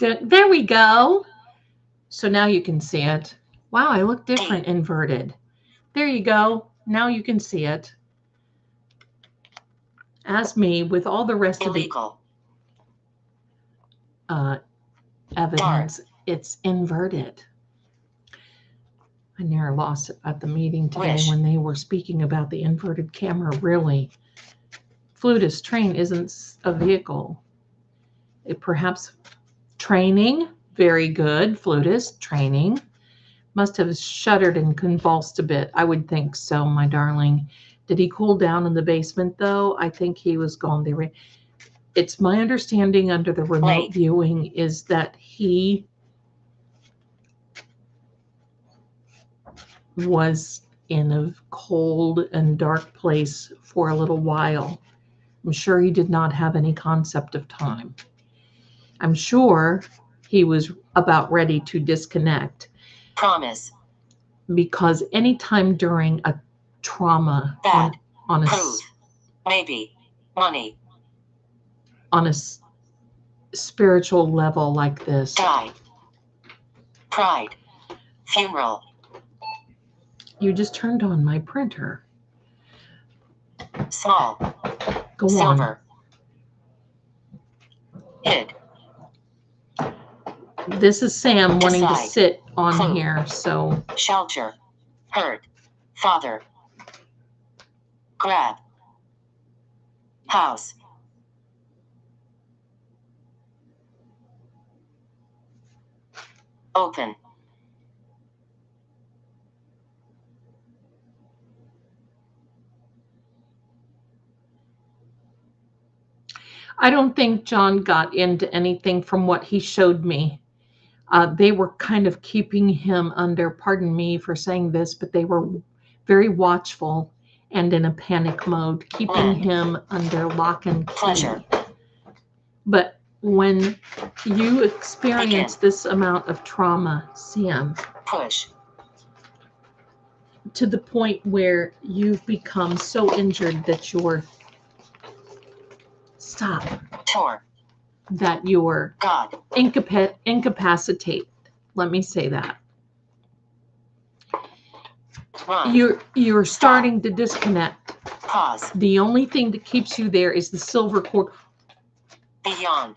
go. So now you can see it. Wow, I look different inverted. There you go. Now you can see it. As me with all the rest Illegal. of the evidence, it's inverted. I near lost it at the meeting today when they were speaking about the inverted camera. Really, flutist train isn't a vehicle. It perhaps training, very good. Flutist training must have shuddered and convulsed a bit. I would think so, my darling. Did he cool down in the basement though? I think he was gone there. It's my understanding under the remote viewing is that he was in a cold and dark place for a little while. I'm sure he did not have any concept of time. I'm sure he was about ready to disconnect. Promise. Because anytime during a trauma Bad. on a Proof. Maybe. Money. on a spiritual level like this, Die. Pride. Funeral. you just turned on my printer. Small. Go Silver. Hid. on. This is Sam wanting to Decide. sit on Clue. here, so Shelter. Hurt. Father. Grab. House. Open. I don't think John got into anything from what he showed me. They were kind of keeping him under, pardon me for saying this, but they were very watchful and in a panic mode, keeping him under lock and key. Pleasure. But when you experience this amount of trauma, Sam, Push. to the point where you've become so injured that you're... Stop. Tour. that you're God. incapacitated. Let me say that. Run. You're starting to disconnect. Pause. The only thing that keeps you there is the silver cord. Beyond.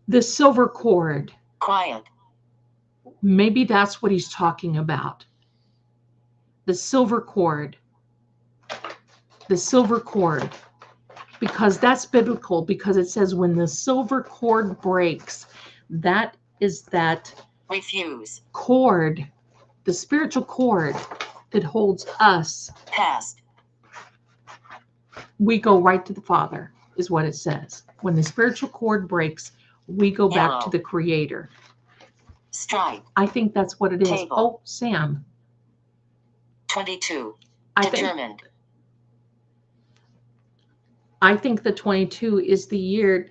The silver cord. Quiet. Maybe that's what he's talking about. The silver cord. The silver cord. Because that's biblical, because it says when the silver cord breaks, that is that Refuse. cord, the spiritual cord that holds us. Past. We go right to the Father, is what it says. When the spiritual cord breaks, we go back Arrow. to the Creator. Strike. I think that's what it is. Table. Oh, Sam. 22. I Determined. think the 22 is the year.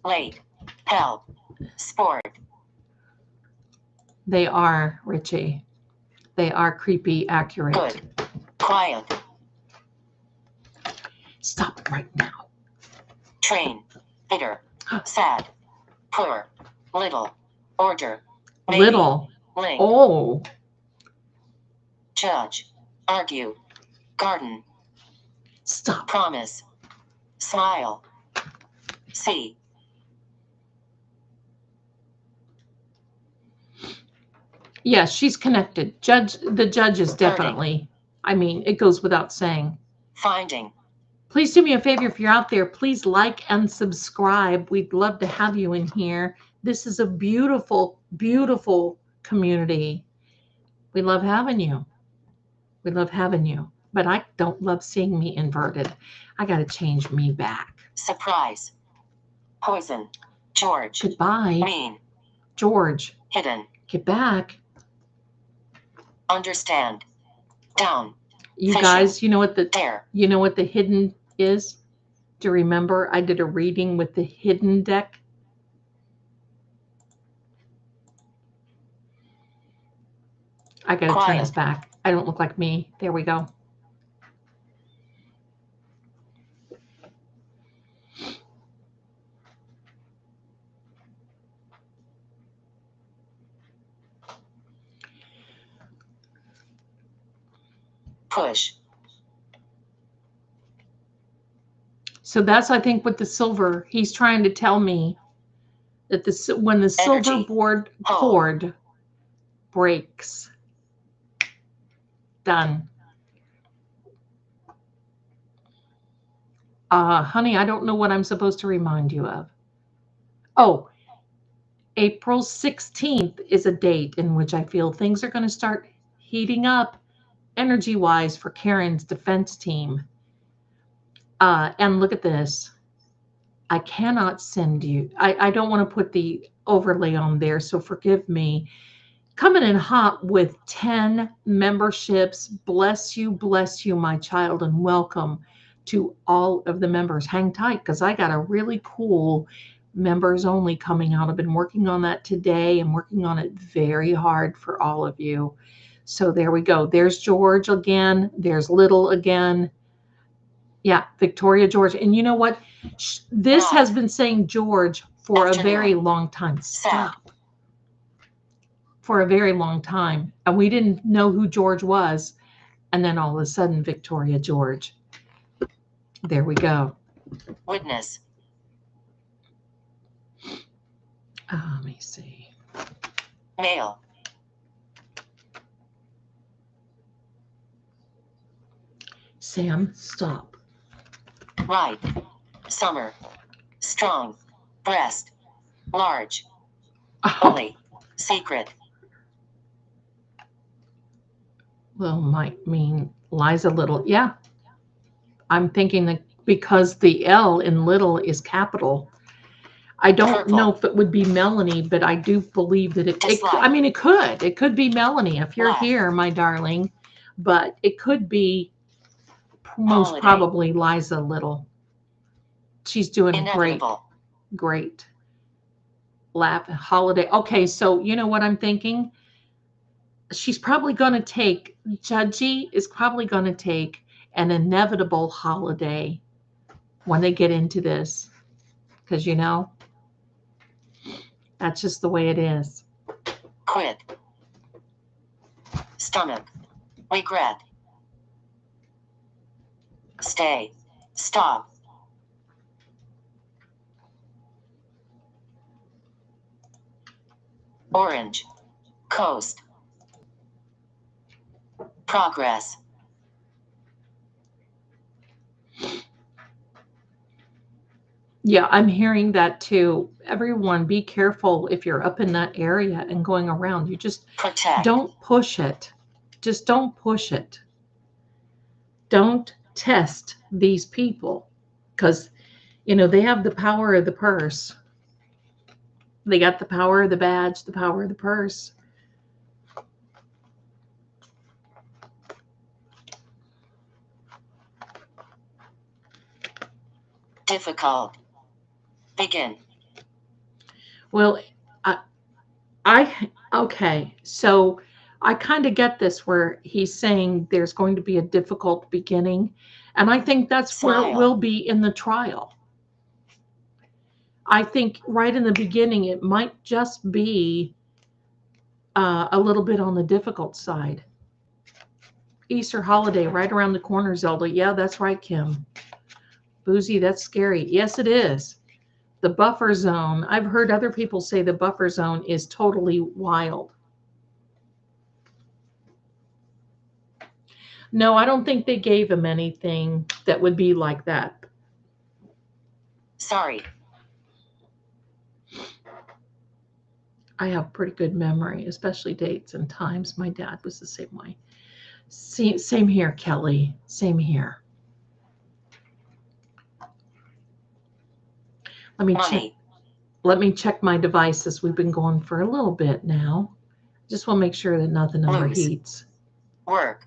Late. Help. Sport. They are, Richie. They are creepy accurate. Good. Quiet. Stop it right now. Train. Bitter. Sad. Poor. Little. Order. Maybe. Little. Link. Oh, Judge. Argue. Garden. stop. Promise. Smile. See. Yes, she's connected. The judge is definitely, I mean, it goes without saying. Finding. Please do me a favor if you're out there, please like and subscribe. We'd love to have you in here. This is a beautiful, beautiful community. We love having you. We love having you. But I don't love seeing me inverted. I got to change me back. Surprise. Poison. George. Goodbye. Mean. George, Hidden. get back. Understand. Down. You Fishing. guys, you know what Dare. the hidden is? Do you remember I did a reading with the hidden deck? I got to turn Quiet. this back. I don't look like me. There we go. Push. So that's, I think, what the silver, he's trying to tell me that when the silver Energy. board Hold. cord breaks, done. Honey, I don't know what I'm supposed to remind you of. Oh, April 16th is a date in which I feel things are going to start heating up energy-wise for Karen's defense team. And look at this. I cannot send you. I don't want to put the overlay on there, so forgive me. Coming in hot with 10 memberships. Bless you, my child, and welcome to all of the members. Hang tight, because I got a really cool members only coming out. I've been working on that today. I'm working on it very hard for all of you. So there we go. There's George again. There's Little again. Yeah, Victoria George. And you know what? This has been saying George for a very long time. Stop. For a very long time. And we didn't know who George was. And then all of a sudden, Victoria George. There we go. Witness. Let me see. Male. Sam, stop. Right. Summer. Strong. Breast. Large. Bully. Secret. Well, might mean Liza Little. Yeah. I'm thinking that because the L in Little is capital. I don't Purple. know if it would be Melanie, but I do believe that it Dislike. I mean, it could. It could be Melanie if you're Black. here, my darling. But it could be most Holiday. probably Liza Little. She's doing Inevitable. great. Laugh holiday. Okay, so you know what I'm thinking? She's probably going to take, Judgy is probably going to take an inevitable holiday when they get into this, because you know, that's just the way it is. Quit. Stomach. Regret. Stay. Stop. Orange. Coast. Progress. Yeah, I'm hearing that too. Everyone, be careful if you're up in that area and going around. You just Protect. don't push it. Just don't push it. Don't test these people because, you know, they have the power of the purse. They got the power of the badge, the power of the purse. Difficult. Begin. Well, okay, so I kind of get this where he's saying there's going to be a difficult beginning, and I think that's where it will be in the trial. I think right in the beginning it might just be a little bit on the difficult side. Easter holiday right around the corner, Zelda. Yeah, that's right, Kim. Boozy, that's scary. Yes, it is. The buffer zone. I've heard other people say the buffer zone is totally wild. No, I don't think they gave him anything that would be like that. Sorry. I have pretty good memory, especially dates and times. My dad was the same way. Same here, Kelly. Same here. Let me check my devices. We've been going for a little bit now. Just want to make sure that nothing overheats. Work.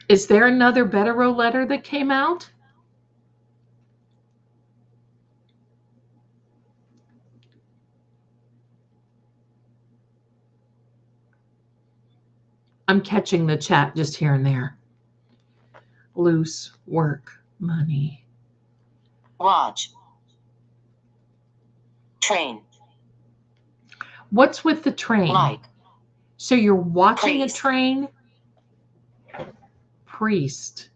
Is there another Betero letter that came out? I'm catching the chat just here and there. Loose, work, money. Watch. Train. What's with the train? Like. So you're watching Priest. a train? Priest.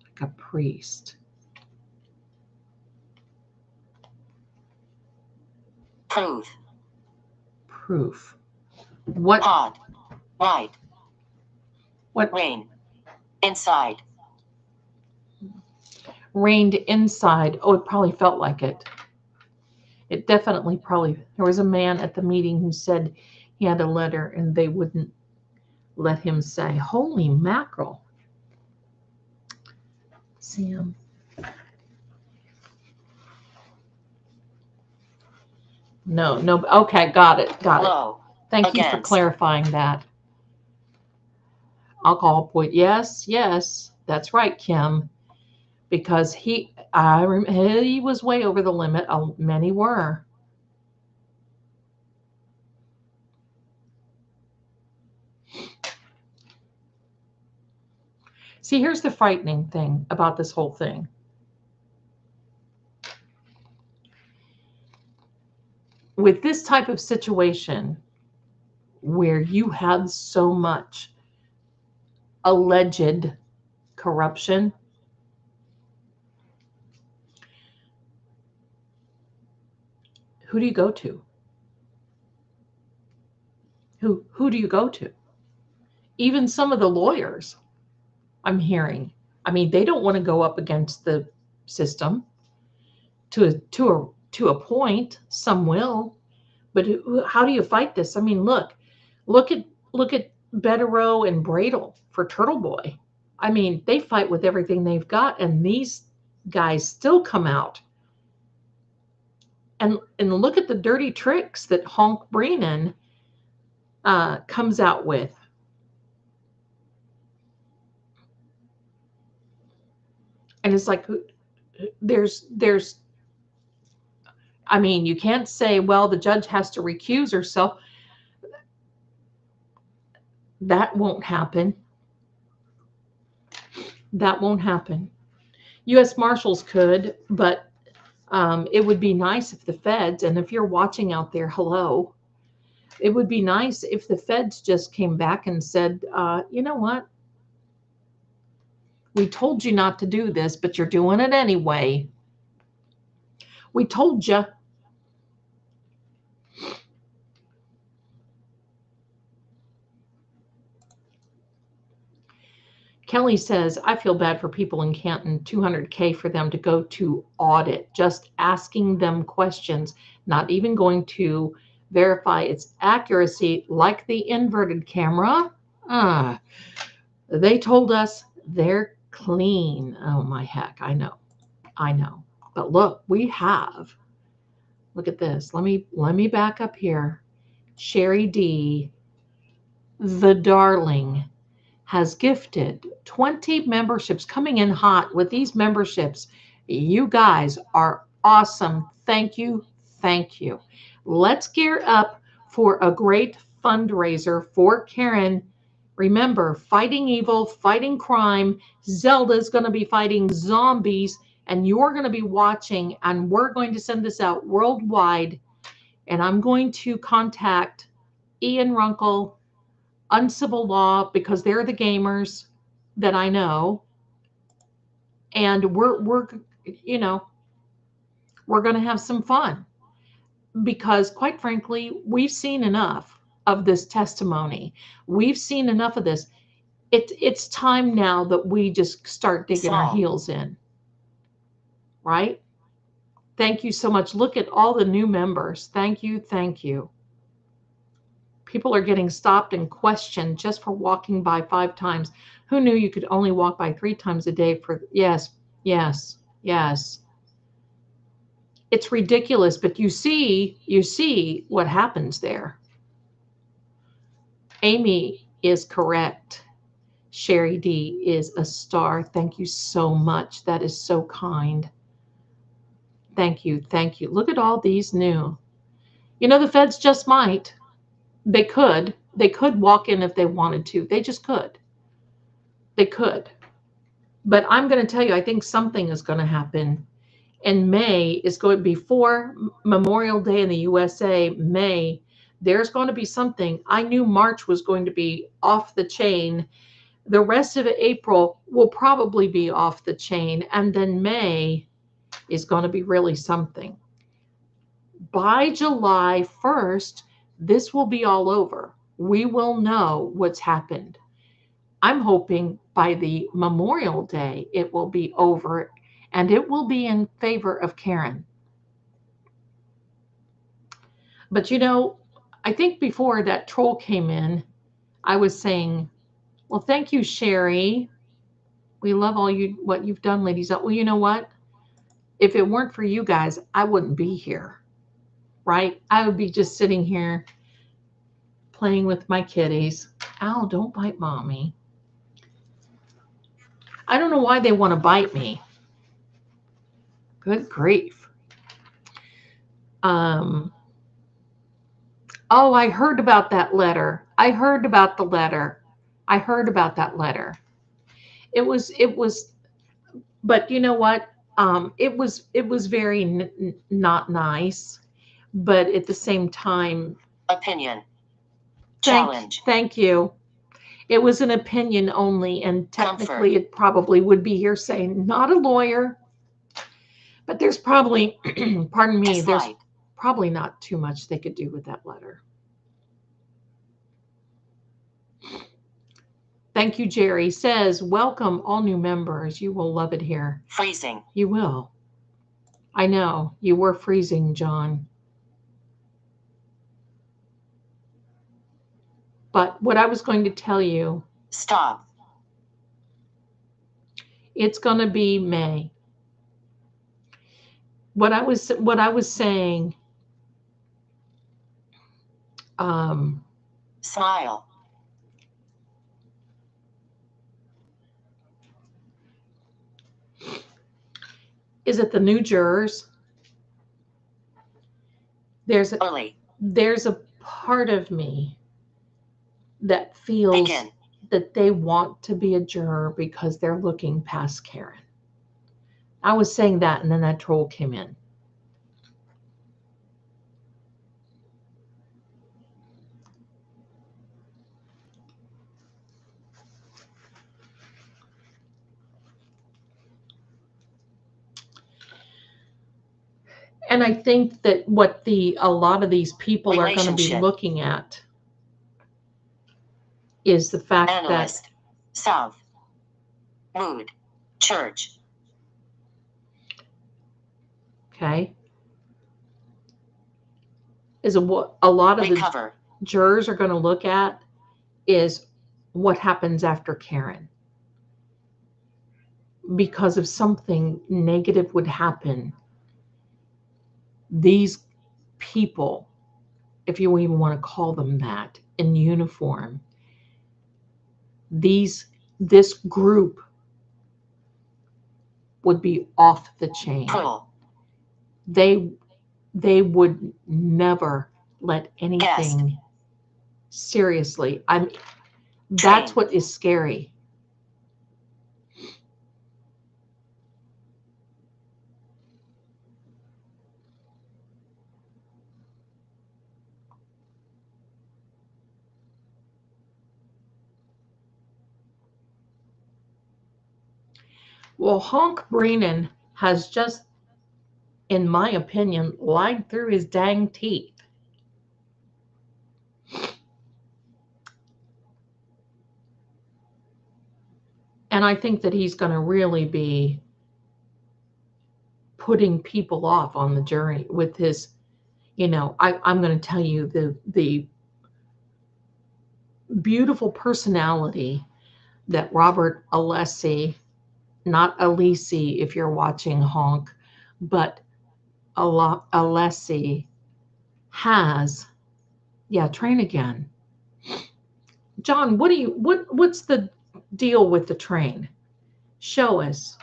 Like a priest. Proof. Proof. What? Pod. Right. What? Rain. Inside. Rained inside. Oh, it probably felt like it. It definitely probably. There was a man at the meeting who said he had a letter and they wouldn't let him say, holy mackerel. Sam. No. Okay, got it. Low. Thank you for clarifying that. Alcohol point. Yes, that's right, Kim. Because he was way over the limit. Many were. See, here's the frightening thing about this whole thing. With this type of situation where you have so much alleged corruption, who do you go to? Who do you go to? Even some of the lawyers I'm hearing, I mean, they don't want to go up against the system to a point. Some will, but how do you fight this? I mean, look at Betero and Bradle for Turtle Boy. I mean, they fight with everything they've got, and these guys still come out. And look at the dirty tricks that Honk Brennan comes out with. And it's like, there's, I mean, you can't say, well, the judge has to recuse herself. That won't happen. That won't happen. U.S. Marshals could, but it would be nice if the feds, and if you're watching out there, hello, it would be nice if the feds just came back and said, you know what? We told you not to do this, but you're doing it anyway. We told you. Kelly says, I feel bad for people in Canton, $200K for them to go to audit, just asking them questions, not even going to verify its accuracy, like the inverted camera. They told us they're clean. Oh my heck, I know. But look, we have. Look at this. Let me back up here. Sherry D, the darling, has gifted 20 memberships, coming in hot with these memberships. You guys are awesome. Thank you. Thank you. Let's gear up for a great fundraiser for Karen. Remember, fighting evil, fighting crime. Zelda is going to be fighting zombies, and you're going to be watching, and we're going to send this out worldwide. And I'm going to contact Ian Runkle, Uncivil Law, because they're the gamers that I know, and we're going to have some fun, because quite frankly, we've seen enough of this testimony. We've seen enough of this. It's time now that we just start digging our heels in, right? Thank you so much. Look at all the new members. Thank you. People are getting stopped and questioned just for walking by 5 times. Who knew you could only walk by 3 times a day for, yes. It's ridiculous, but you see what happens there. Amy is correct. Sherry D is a star. Thank you so much. That is so kind. Thank you. Look at all these new. The feds just might. They could walk in if they wanted to. They just could. They could. But I'm going to tell you, I think something is going to happen. And May is going before Memorial Day in the USA. May, there's going to be something. I knew March was going to be off the chain. The rest of April will probably be off the chain. And then May is going to be really something. By July 1st, this will be all over. We will know what's happened. I'm hoping by the Memorial Day, it will be over, and it will be in favor of Karen. But I think before that troll came in, I was saying, well, thank you, Sherry. We love what you've done, ladies. Well, you know what? If it weren't for you guys, I wouldn't be here. Right? I would be just sitting here playing with my kitties. Ow, don't bite mommy. I don't know why they want to bite me. Good grief. Oh, I heard about that letter. I heard about that letter. It was, but you know what? It was very not nice. But at the same time, opinion. Challenge. Thank you. It was an opinion only, and technically it probably would be hearsay. Not a lawyer, but there's probably, pardon me, there's probably not too much they could do with that letter. Thank you, Jerry. Says, welcome all new members. You will love it here. Freezing. You will. I know. You were freezing, John. But what I was going to tell you. Stop. It's going to be May. What I was saying. Smile. Is it the new jurors? There's a part of me that feels Begin. that they want to be a juror because they're looking past Karen. I was saying that, and then that troll came in. And I think that what a lot of these people are going to be Relationship. looking at is the fact Analyst. that South. Mood. Church. okay, is a lot of Recover. the jurors are going to look at is what happens after Karen. Because if something negative would happen, these people, if you even want to call them that, in uniform, this group would be off the chain. Pull. They would never let anything seriously. That's what is scary. Well, Honk Brennan has just, in my opinion, lied through his dang teeth. And I think that he's going to really be putting people off on the journey with his, I'm going to tell you the beautiful personality that Robert Alessi, not Alisi if you're watching Honk, but Alessi has. Yeah, train again. John, what's the deal with the train? Show us.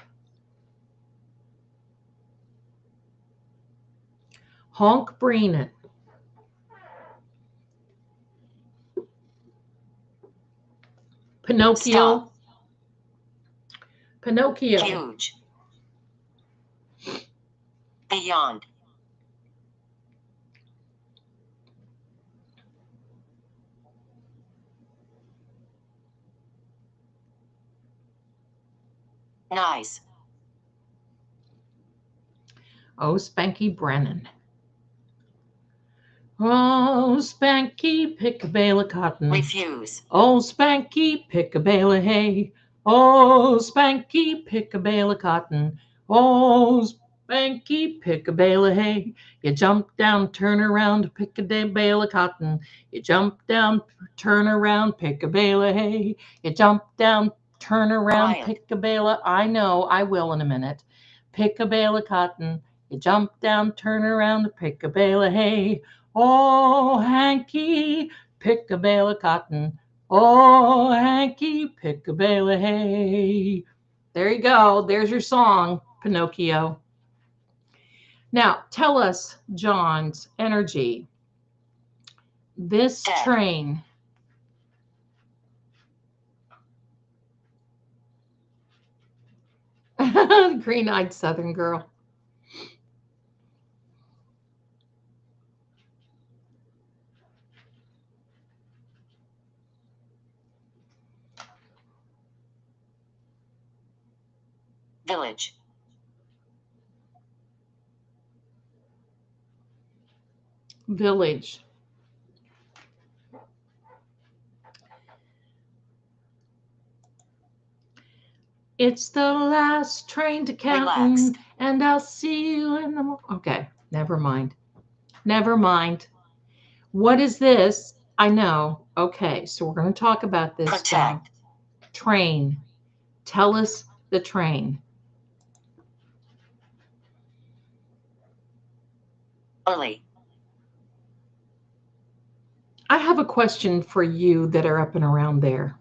Honk Brennan. Pinocchio. Stop. Pinocchio. Huge. Beyond. Nice. Oh, Spanky Brennan. Oh, Spanky, pick a bale of cotton. Refuse. Oh, Spanky, pick a bale of hay. Oh, Spanky, pick a bale of cotton. Oh, Spanky, pick a bale of hay. You jump down, turn around, pick a bale of cotton. You jump down, turn around, pick a bale of hay. You jump down, turn around, Quiet. pick a bale of... I know, I will in a minute. Pick a bale of cotton. You jump down, turn around, pick a bale of hay. Oh, Hanky, pick a bale of cotton. Oh, Hanky, pick a bale of hay. There you go. There's your song, Pinocchio. Now, tell us, John's energy. This train. Green-eyed Southern girl. Village. Village. It's the last train to Canton, and I'll see you in the morning. Okay, never mind. Never mind. What is this? I know. Okay, so we're going to talk about this. Protect. Train. Tell us the train. Early. I have a question for you that are up and around there.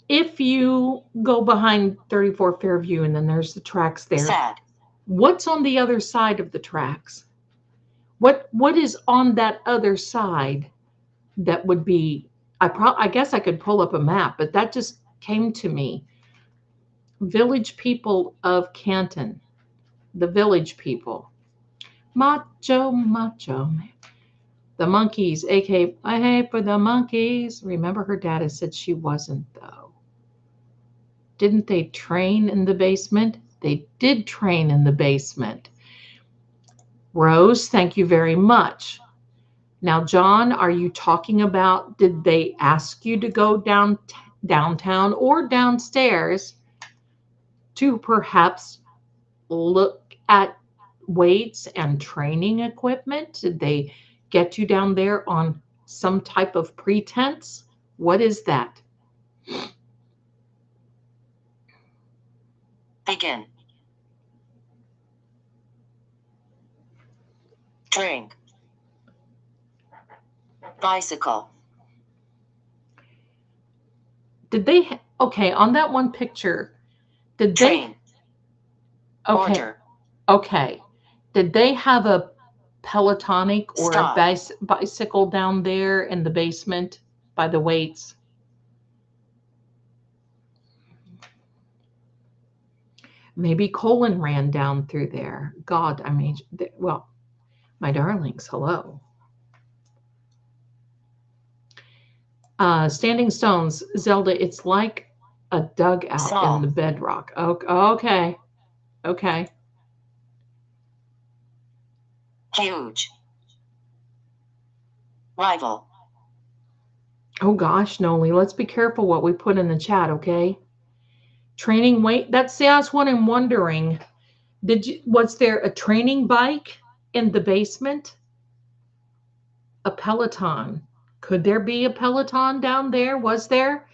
If you go behind 34 Fairview and then there's the tracks there, Sad. What's on the other side of the tracks? What is on that other side that would be, I guess I could pull up a map, but that just came to me. Village people of Canton, the village people. Macho, macho. The monkeys, aka I hate for the monkeys. Remember her dad said she wasn't, though. Didn't they train in the basement? They did train in the basement. Rose, thank you very much. Now, John, are you talking about, did they ask you to go downtown or downstairs to perhaps look at weights and training equipment? Did they get you down there on some type of pretense? What is that? Begin. Drink. Bicycle. Did they, okay, on that one picture, did Train. they, okay, Order. okay, did they have a Pelotonic or Stop. a bicycle down there in the basement by the weights? Maybe Colin ran down through there. God, I mean, well, my darlings, hello. Standing stones, Zelda, it's like a dugout Small. in the bedrock. Okay. Okay. Huge. Rival. Oh gosh, Noli, let's be careful what we put in the chat, okay? Training weight, that's what I'm wondering. Was there a training bike in the basement? A Peloton. Could there be a Peloton down there? Was there?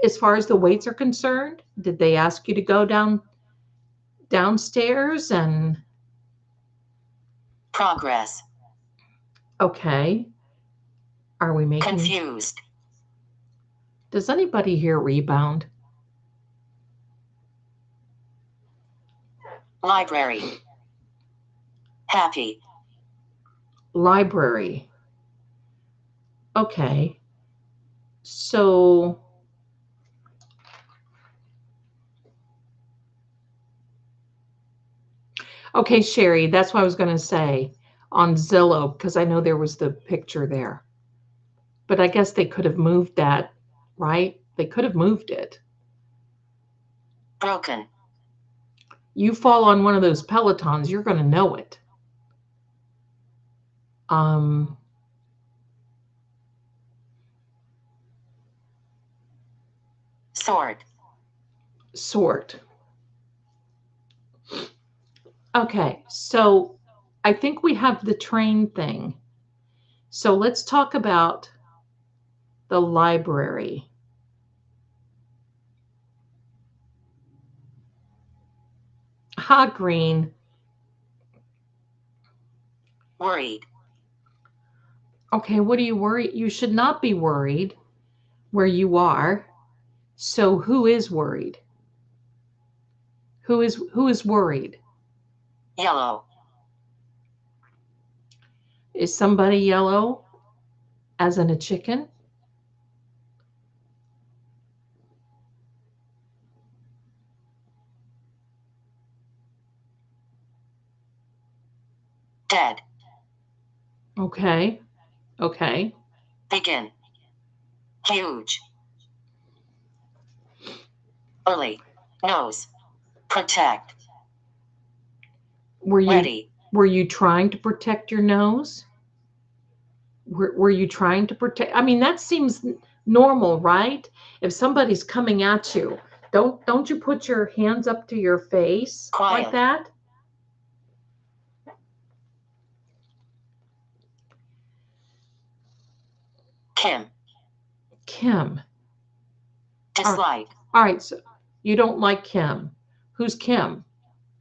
As far as the weights are concerned, did they ask you to go downstairs and Progress. okay. Are we making Confused. Does anybody here rebound? Library. Happy. Library. Okay. So okay, Sherry, that's what I was going to say on Zillow, because I know there was the picture there. But I guess they could have moved that, right? They could have moved it. Broken. You fall on one of those Pelotons, you're going to know it. Sort. Okay, so I think we have the train thing. So let's talk about the library. Ha, green. Worried. Okay, what are you worried? You should not be worried where you are. So who is worried? Who is worried? Yellow. Is somebody yellow as in a chicken? Dead. Okay. Okay. Begin. Huge. Early. Nose. Protect. Ready. Were you trying to protect your nose? Were you trying to protect? I mean, that seems normal, right? If somebody's coming at you, don't you put your hands up to your face Quiet. like that? Kim. Dislike. All right, so you don't like Kim. Who's Kim?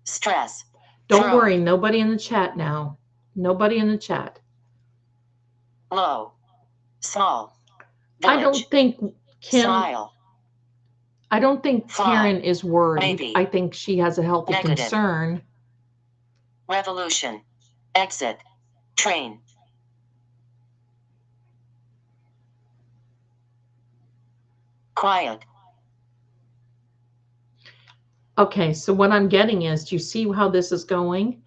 Stress. Don't Throat. worry, nobody in the chat now. Nobody in the chat. Low. Small. Village. I don't think Kim. Smile. I don't think Karen is worried. Maybe. I think she has a healthy Negative. concern. Revolution. Exit. Train. Quiet. Okay, so what I'm getting is, do you see how this is going?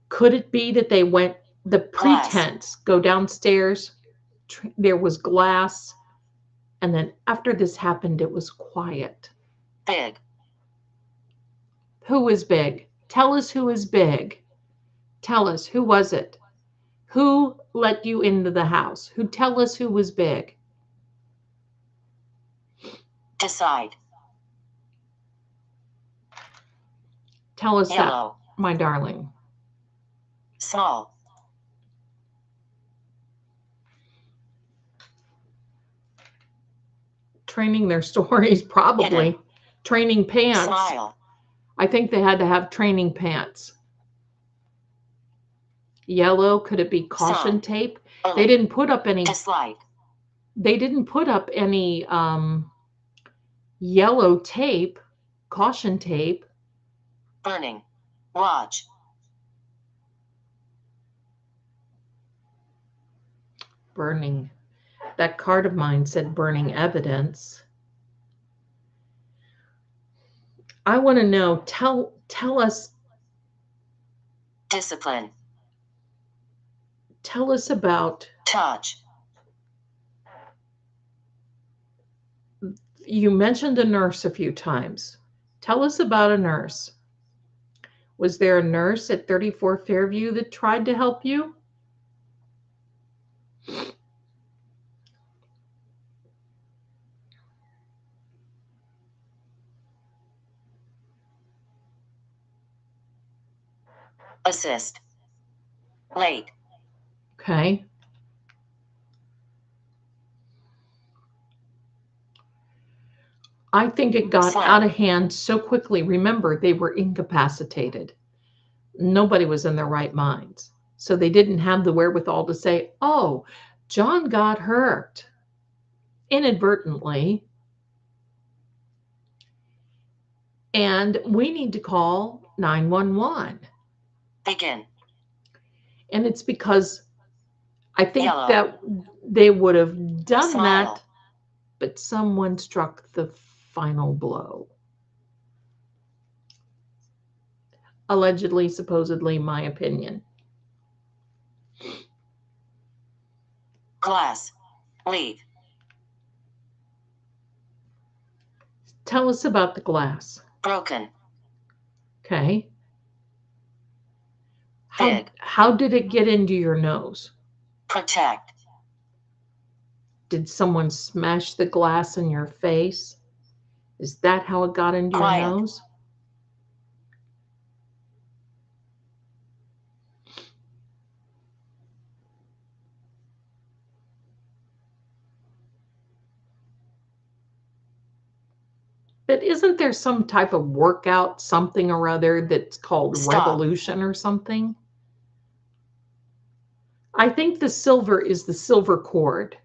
Could it be that they went, the pretense, go downstairs, there was glass, and then after this happened, it was quiet. Big. Who is big? Tell us who is big. Tell us, who was it? Who let you into the house? Who tell us who was big? Decide. Tell us Yellow. that, my darling. Small. Training their stories, probably. Hidden. Training pants. Smile. I think they had to have training pants. Yellow, could it be caution Sun. tape? Early. They didn't put up any. Dislike. They didn't put up any yellow tape, caution tape. Burning. Watch. Burning. That card of mine said burning evidence. I want to know, tell us. Discipline. Tell us about. Touch. You mentioned a nurse a few times. Tell us about a nurse. Was there a nurse at 34 Fairview that tried to help you? Assist. Late. Okay. I think it got Slap. out of hand so quickly. Remember, they were incapacitated. Nobody was in their right minds. So they didn't have the wherewithal to say, oh, John got hurt inadvertently, and we need to call 911. Begin. And it's because I think Yellow. that they would have done Smile. that, but someone struck the final blow. Allegedly, supposedly, my opinion. Glass. Leave. Tell us about the glass. Broken. Okay. Big. How did it get into your nose? Protect. Did someone smash the glass in your face? Is that how it got into Quiet. your nose? But isn't there some type of workout, something or other, that's called Stop. revolution or something? I think the silver is the silver cord.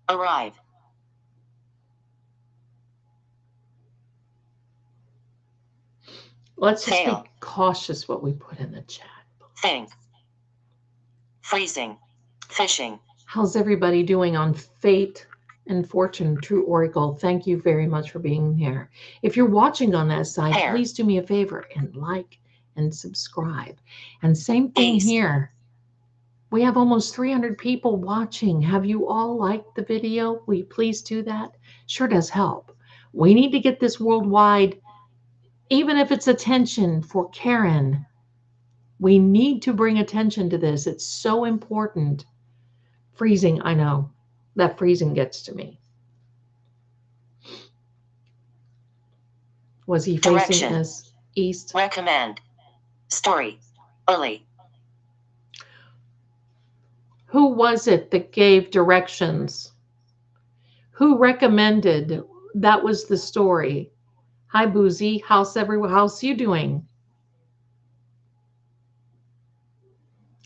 Arrive. Let's just Fail. be cautious what we put in the chat. Think. Freezing. Fishing. How's everybody doing on Fate and Fortune True Oracle? Thank you very much for being here. If you're watching on that side, Hair. please do me a favor and like and subscribe. And same thing East. here. We have almost 300 people watching. Have you all liked the video? Will you please do that? Sure does help. We need to get this worldwide, even if it's attention for Karen. We need to bring attention to this. It's so important. Freezing, I know. That freezing gets to me. Was he facing Direction. us east? Recommend. Story. Early. Who was it that gave directions? Who recommended? That was the story. Hi, Boozy. How's you doing?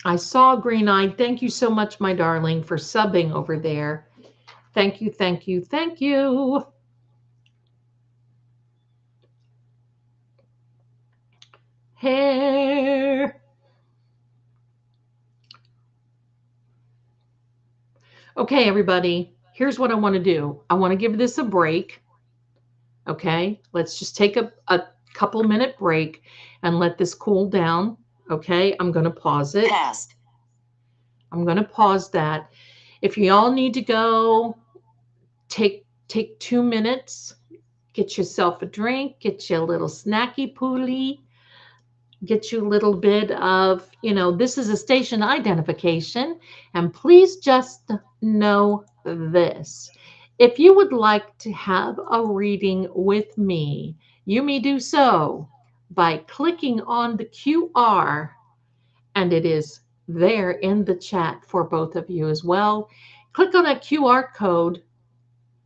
I saw green-eyed. Thank you so much, my darling, for subbing over there. Thank you, thank you, thank you. hair. Okay, everybody, here's what I want to do. I want to give this a break. Okay, let's just take a couple minute break and let this cool down. Okay, I'm going to pause it. Past. I'm going to pause that. If you all need to go, take 2 minutes, get yourself a drink, get you a little snacky poolie, get you a little bit of, this is a station identification. And please just know this. If you would like to have a reading with me, you may do so by clicking on the QR, and it is there in the chat for both of you as well. Click on that QR code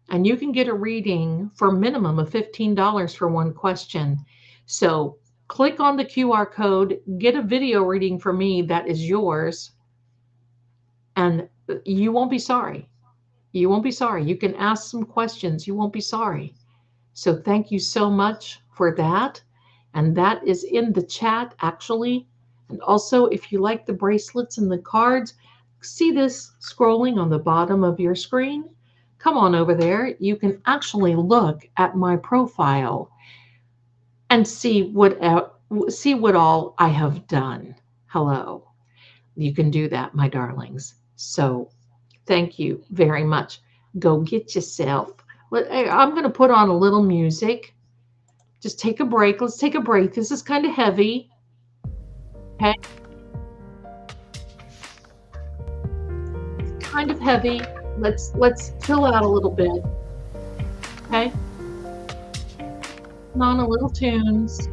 and you can get a reading for a minimum of $15 for one question. So click on the QR code, get a video reading for me that is yours, and you won't be sorry. You won't be sorry. You can ask some questions. You won't be sorry. So thank you so much for that. And that is in the chat, actually. And also, if you like the bracelets and the cards, see this scrolling on the bottom of your screen? Come on over there. You can actually look at my profile and see what all I have done. Hello. You can do that, my darlings. So thank you very much. Go get yourself. I'm going to put on a little music. Just take a break. Let's take a break. This is kind of heavy. Okay. It's kind of heavy. Let's chill out a little bit. Okay. Put on a little tunes.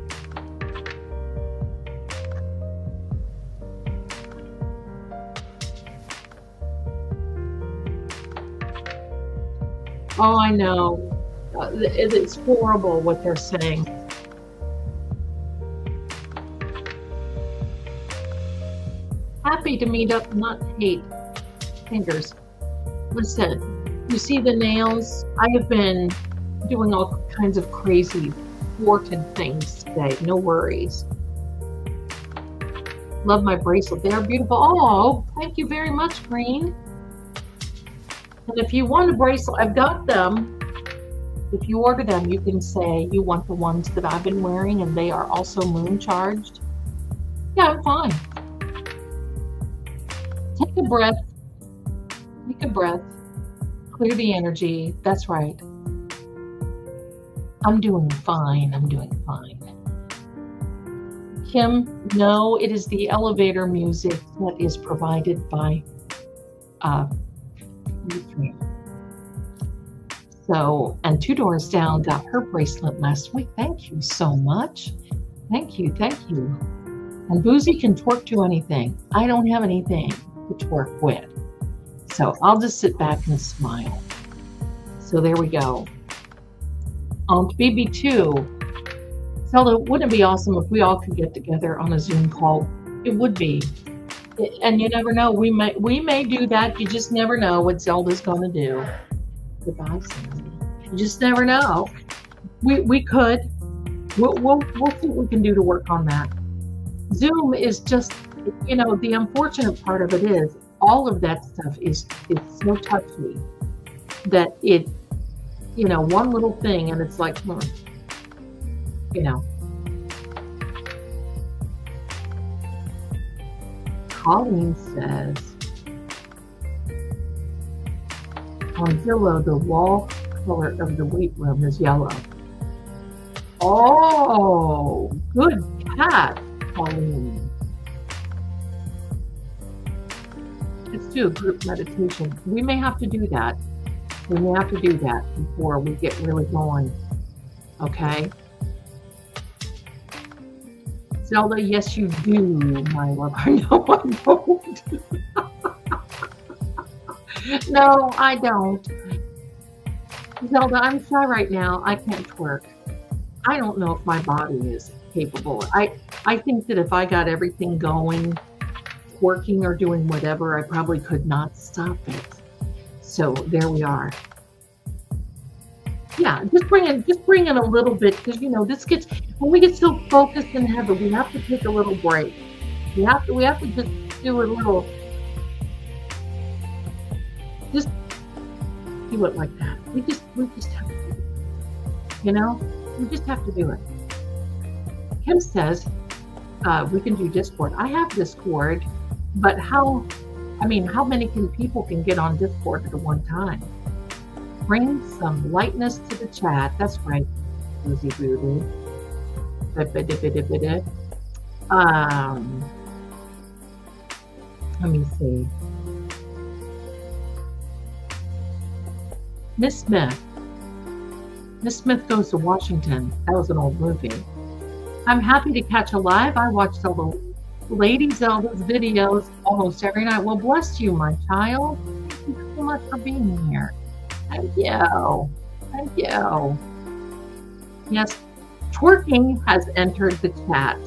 Oh, I know. It's horrible what they're saying. Happy to meet up, not hate. Fingers. Listen, you see the nails? I have been doing all kinds of crazy thwarted things today. No worries. Love my bracelet. They're beautiful. Oh, thank you very much, Green. And if you want a bracelet, I've got them. If you order them, you can say you want the ones that I've been wearing and they are also moon charged. Yeah, I'm fine. Take a breath. Take a breath. Clear the energy. That's right. I'm doing fine. I'm doing fine. Kim, no, it is the elevator music that is provided by So, and Two Doors Down got her bracelet last week. Thank you so much. Thank you. Thank you. And Boozy can twerk to anything. I don't have anything to twerk with. So I'll just sit back and smile. So there we go. On BB2, Zelda, wouldn't it be awesome if we all could get together on a Zoom call? It would be. And you never know. We may do that. You just never know what Zelda's going to do. Goodbye, Sandy. You just never know. We could. We'll see what we can do to work on that. Zoom is just, the unfortunate part of it is all of that stuff is so touchy that it, one little thing and it's like, Colleen says, on Zillow, the wall color of the weight room is yellow. Oh, good cat, Colleen. Let's do a group meditation. We may have to do that. We may have to do that before we get really going. Okay? Zelda, yes, you do, my lover. No, I don't. No, I don't. Zelda, I'm shy right now. I can't twerk. I don't know if my body is capable. I think that if I got everything going, working or doing whatever, I probably could not stop it. So there we are. Yeah, just bring in a little bit because this gets when we get so focused in heaven, we have to take a little break. We have to just do a little, just do it like that. We just have to do it. You know, we just have to do it. Kim says we can do Discord. I have Discord, but how many people can get on Discord at one time? Bring some lightness to the chat. That's right, Boozy Beauties. Let me see. Miss Smith. Miss Smith Goes to Washington. That was an old movie. I'm happy to catch a live. I watched all the Lady Zelda's videos almost every night. Well, bless you, my child. Thank you so much for being here. Thank you. Thank you. Yes, twerking has entered the chat.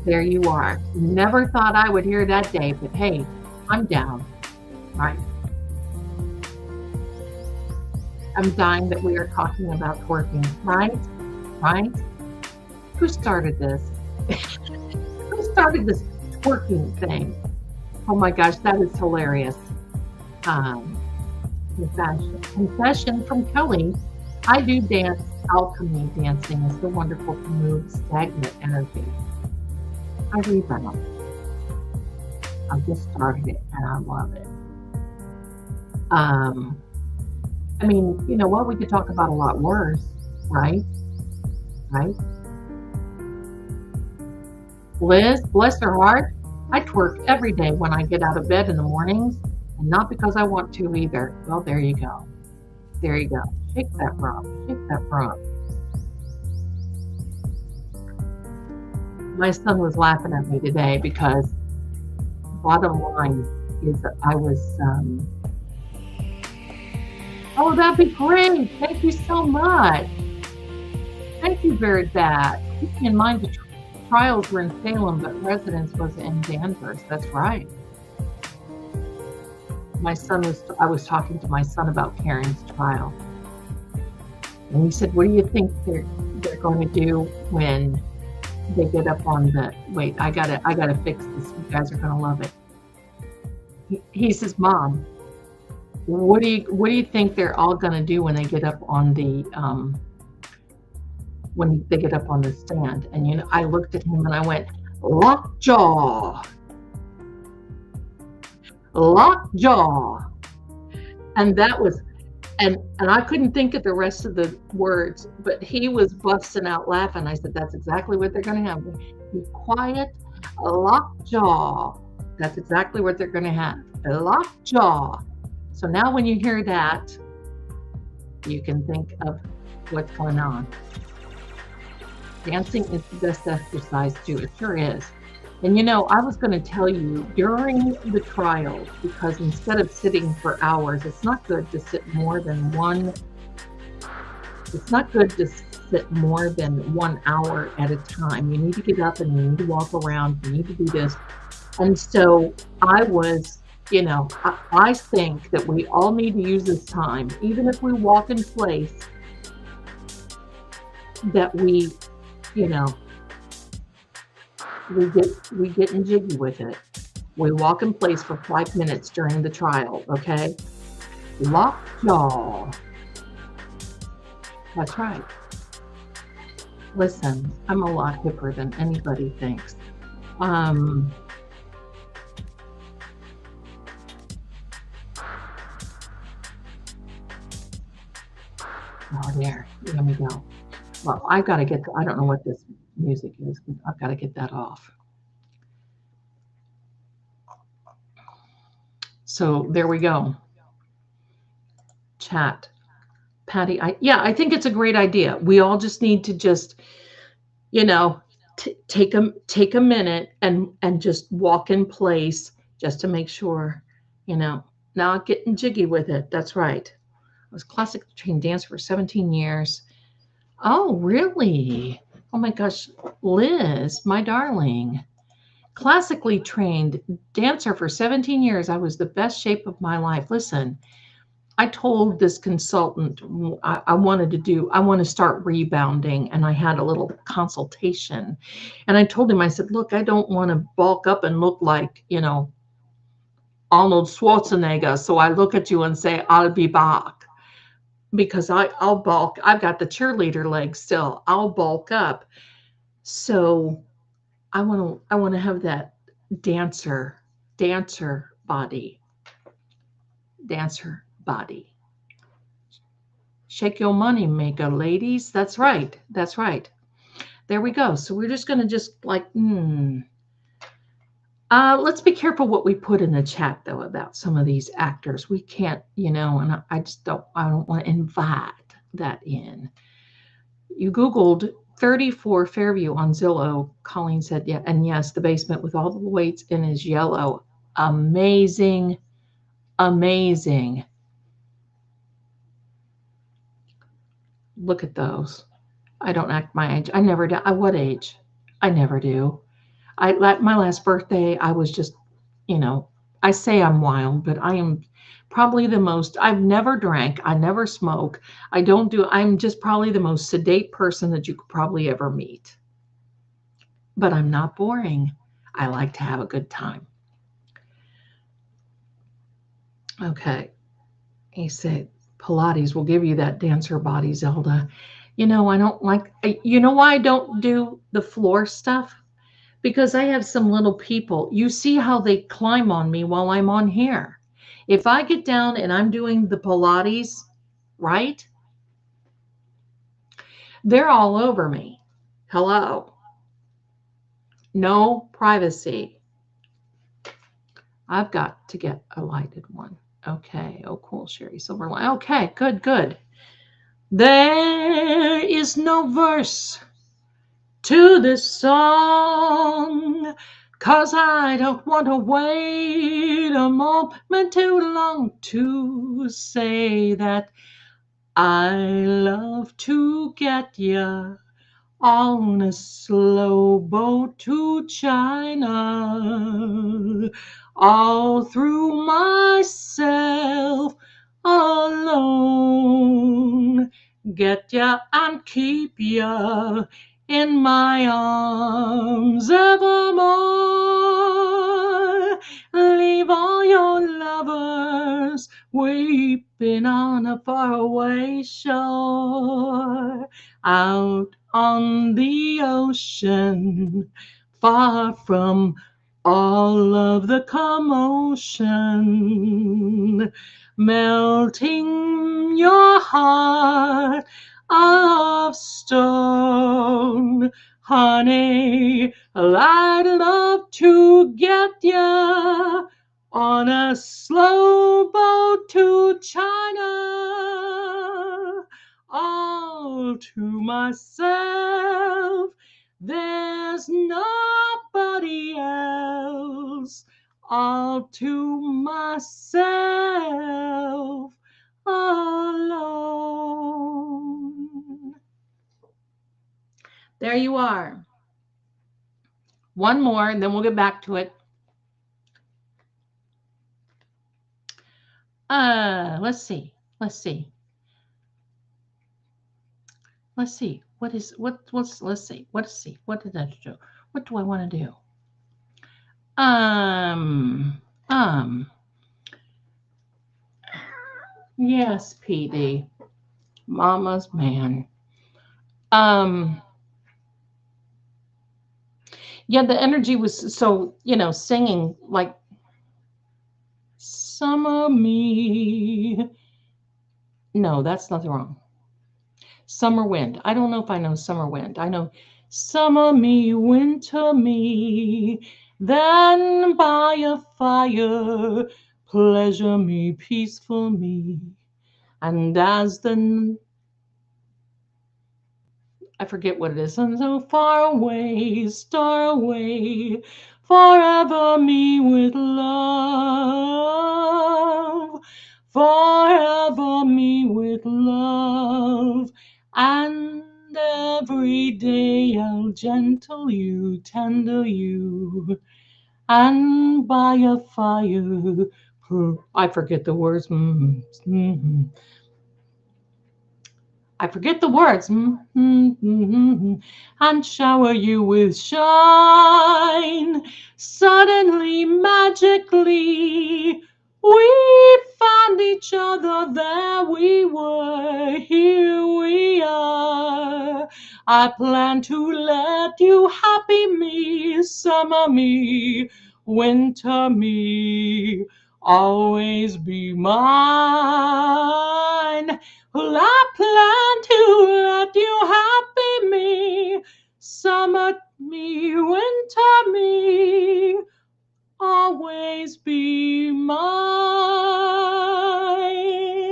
There you are. Never thought I would hear that day, but hey, I'm down. Right. I'm dying that we are talking about twerking. Right? Right? Who started this? Who started this twerking thing? Oh my gosh, that is hilarious. Confession from Kelly. I do dance. Alchemy dancing is the wonderful to move stagnant energy. I rebound. I've just started it and I love it. I mean, you know what? We could talk about a lot worse, right? Right? Liz, bless her heart, I twerk every day when I get out of bed in the mornings, and not because I want to either. Well, there you go. There you go. Shake that rump. Shake that rump. My son was laughing at me today because bottom line is that I was, oh, that'd be great. Thank you so much. Thank you very much. Keep in mind the trials were in Salem, but residence was in Danvers. That's right. I was talking to my son about Karen's trial. And he said, what do you think they're going to do when they get up on the, wait, I gotta fix this. You guys are going to love it. He says, Mom, what do you think they're all going to do when they get up on the, stand? And, you know, I looked at him and I went, lockjaw. Lockjaw. And that was, and I couldn't think of the rest of the words, but he was busting out laughing. I said, that's exactly what they're going to have. Be quiet, lockjaw. That's exactly what they're going to have. Lockjaw. So now when you hear that, you can think of what's going on. Dancing is the best exercise too. It sure is. And you know, I was going to tell you during the trial, because instead of sitting for hours, it's not good to sit more than 1 hour at a time. You need to get up and you need to walk around. You need to do this. And so I was, you know, I think that we all need to use this time, even if we walk in place, that we, you know, we get jiggy with it. We walk in place for 5 minutes during the trial, okay? Lockjaw. That's right. Listen, I'm a lot hipper than anybody thinks. Oh, there we go. Well, I've got to get, I don't know what this music is, but I've got to get that off. So there we go. Chat. Patty, I think it's a great idea. We all just need to just, you know, take a minute and just walk in place just to make sure, you know, not getting jiggy with it. That's right. I was classically trained dancer for 17 years. Oh, really? Oh my gosh, Liz, my darling. Classically trained dancer for 17 years. I was the best shape of my life. Listen, I told this consultant I want to start rebounding, and I had a little consultation, and I told him, I said, look, I don't want to bulk up and look like, Arnold Schwarzenegger. So I look at you and say, I'll be back, because I'll bulk. I've got the cheerleader legs still. I'll bulk up. So I want to have that dancer body. Dancer body. Shake your money maker, ladies. That's right. That's right. There we go. So we're just going to just like, let's be careful what we put in the chat, though, about some of these actors. We can't, and I don't want to invite that in. You Googled 34 Fairview on Zillow. Colleen said, yeah. And yes, the basement with all the weights in is yellow. Amazing. Amazing. Look at those. I don't act my age. I never do. What age? I never do. My last birthday, I was just, I say I'm wild, but I am probably the most, I've never drank. I never smoke. I'm just probably the most sedate person that you could probably ever meet. But I'm not boring. I like to have a good time. Okay. He said, Pilates will give you that dancer body, Zelda. I don't like, why I don't do the floor stuff? Because I have some little people. You see how they climb on me while I'm on here. If I get down and I'm doing the Pilates, right? They're all over me. Hello. No privacy. I've got to get a lighted one. Okay. Oh, cool. Sherry Silverline. Okay. Good. There is no verse to this song, 'cause I don't want to wait a moment too long to say that I love to get ya on a slow boat to China, all through myself alone. Get ya and keep ya in my arms evermore. Leave all your lovers weeping on a faraway shore, out on the ocean, far from all of the commotion, melting your heart of stone. Honey, I'd love to get ya on a slow boat to China, all to myself. There's nobody else, all to myself alone. There you are. One more, and then we'll get back to it. Let's see. Let's see. What did I do? What do I want to do? Yes, PD. Mama's man. Yeah, the energy was so, singing like summer me. No, that's nothing wrong. Summer wind. I don't know if I know summer wind. I know summer me, winter me, then by a fire, pleasure me, peaceful me. And as I forget what it is. And so far away, star away, forever me with love, forever me with love. And every day I'll gentle you, tender you, and by a fire, I forget the words. I forget the words. And shower you with shine. Suddenly, magically, we found each other. There we were. Here we are. I plan to let you happy me, summer me, winter me, always be mine. Well, I plan to let you happy me, summer me, winter me, always be mine.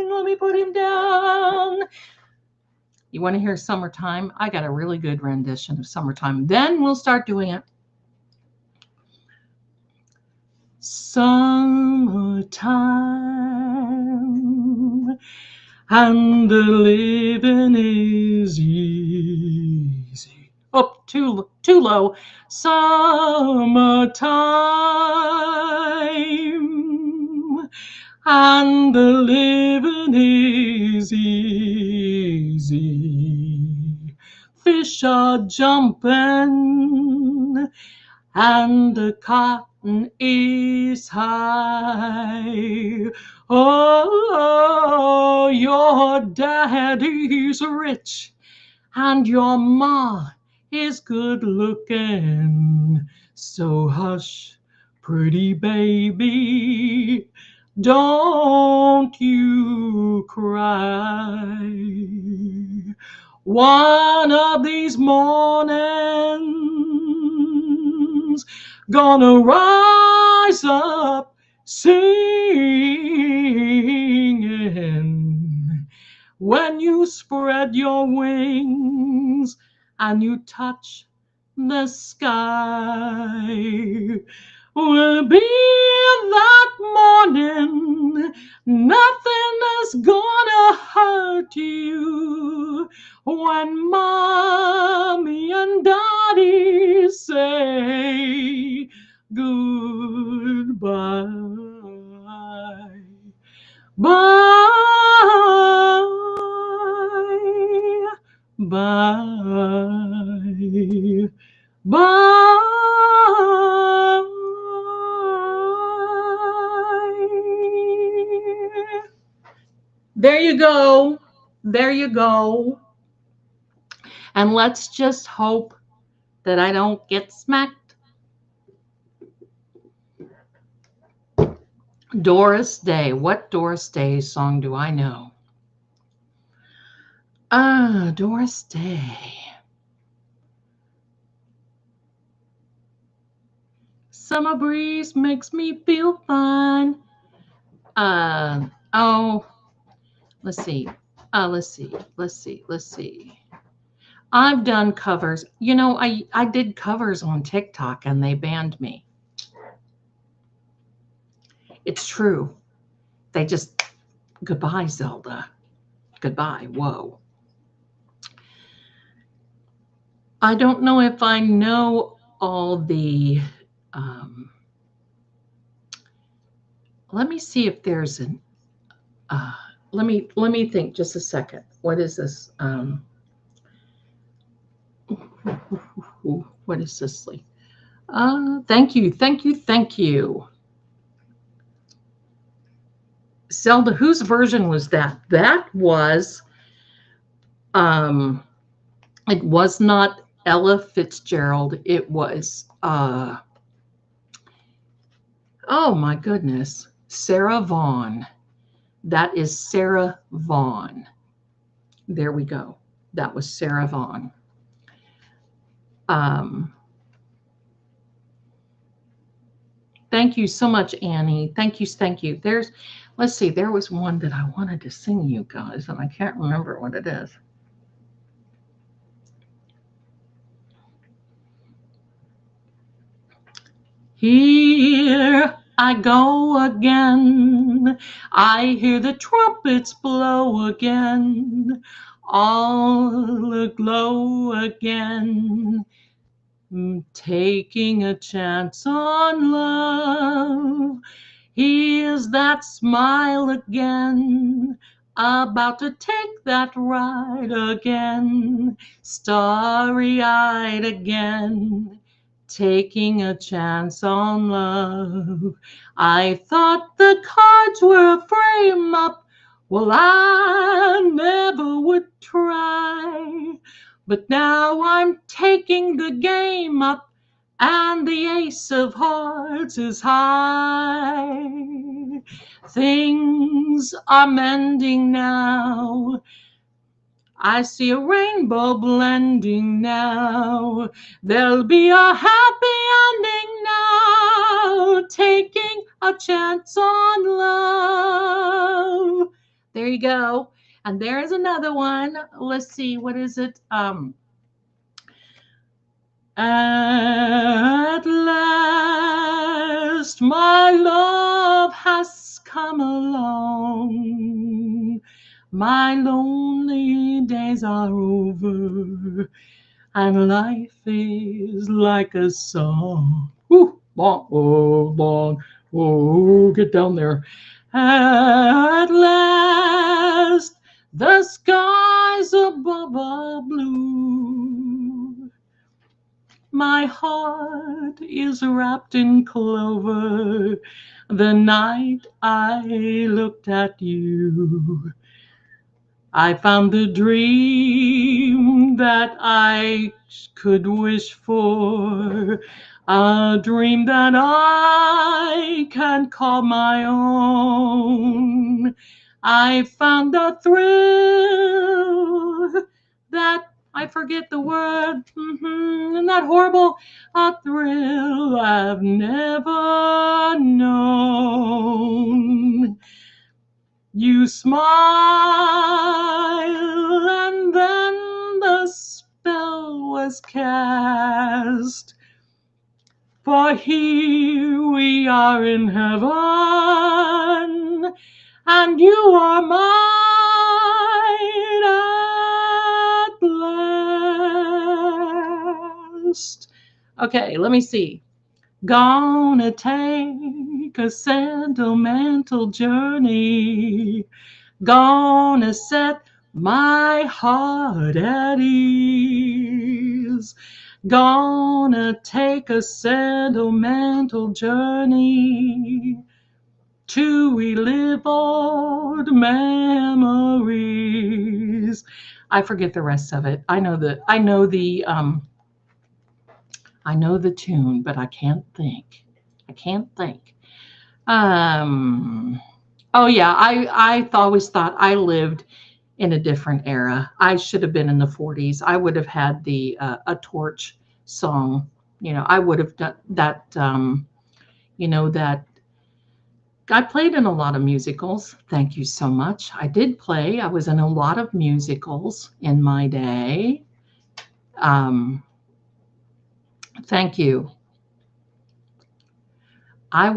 Let me put him down. You want to hear Summertime? I got a really good rendition of Summertime. Then we'll start doing it. Summertime, and the living is easy. Oh, too low. Summertime, and the living is easy. Fish are jumping, and the cotton is high. Oh, your daddy's rich, and your ma is good looking. So hush, pretty baby, don't you cry. One of these mornings, gonna rise up singing. When you spread your wings and you touch the sky, will be that morning. Nothing is gonna hurt you when mommy and daddy say goodbye. Bye. Bye. Bye. There you go. There you go. And let's just hope that I don't get smacked. Doris Day. What Doris Day song do I know? Doris Day. Summer breeze makes me feel fine. Let's see. Let's see. I've done covers. You know, I did covers on TikTok and they banned me. It's true. They just, goodbye, Zelda. Goodbye. Whoa. I don't know if I know all the, let me see if there's an, let me think just a second. What is this? What is this? Thank you. Zelda, whose version was that? That was, it was not Ella Fitzgerald. It was, oh my goodness, Sarah Vaughan. That is Sarah Vaughan. There we go. That was Sarah Vaughan. Thank you so much, Annie. Thank you. Let's see, there was one that I wanted to sing you guys, and I can't remember what it is. Here I go again. I hear the trumpets blow again. All aglow again. Taking a chance on love. He is there's that smile again, about to take that ride again, starry-eyed again, taking a chance on love. I thought the cards were a frame-up, well, I never would try, but now I'm taking the game up, and the ace of hearts is high. Things are mending now. I see a rainbow blending now. There'll be a happy ending now. Taking a chance on love. There you go. And there's another one. Let's see. What is it? At last, my love has come along. My lonely days are over, and life is like a song. Woo, long, oh, long, oh, get down there. At last, the skies above are blue. My heart is wrapped in clover the night I looked at you. I found the dream that I could wish for, a dream that I can call my own. I found a thrill that I forget the word, and that horrible thrill I've never known. You smile, and then the spell was cast. For here we are in heaven, and you are mine at last. Okay, let me see. Gonna take a sentimental journey. Gonna set my heart at ease. Gonna take a sentimental journey to relive old memories. I forget the rest of it. I know the tune, but I can't think. Oh yeah, I always thought I lived in a different era. I should have been in the 40s. I would have had the a torch song. I would have done that. That I played in a lot of musicals. Thank you so much. I did play. I was in a lot of musicals in my day. Thank you. I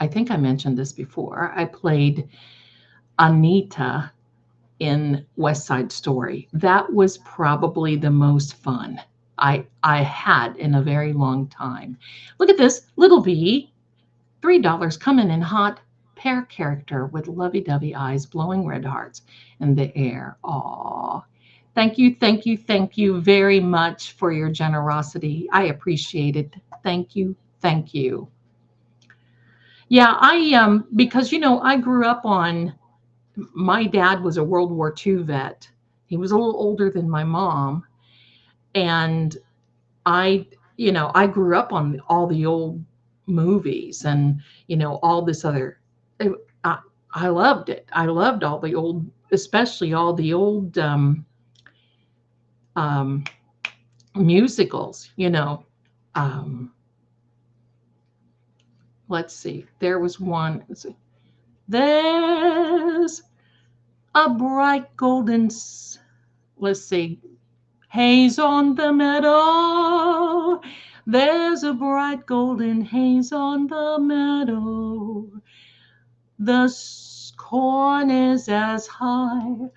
think I mentioned this before. I played Anita in West Side Story. That was probably the most fun I had in a very long time. Look at this little bee, $3 coming in hot, pear character with lovey-dovey eyes, blowing red hearts in the air. Aw. Thank you very much for your generosity. I appreciate it. Thank you. Yeah, because I grew up on, my dad was a World War II vet. He was a little older than my mom, and I grew up on all the old movies and all this other. I loved it. I loved all the old, especially all the old musicals. Let's see. There was one. There's a bright golden, let's see, haze on the meadow. There's a bright golden haze on the meadow. The corn is as high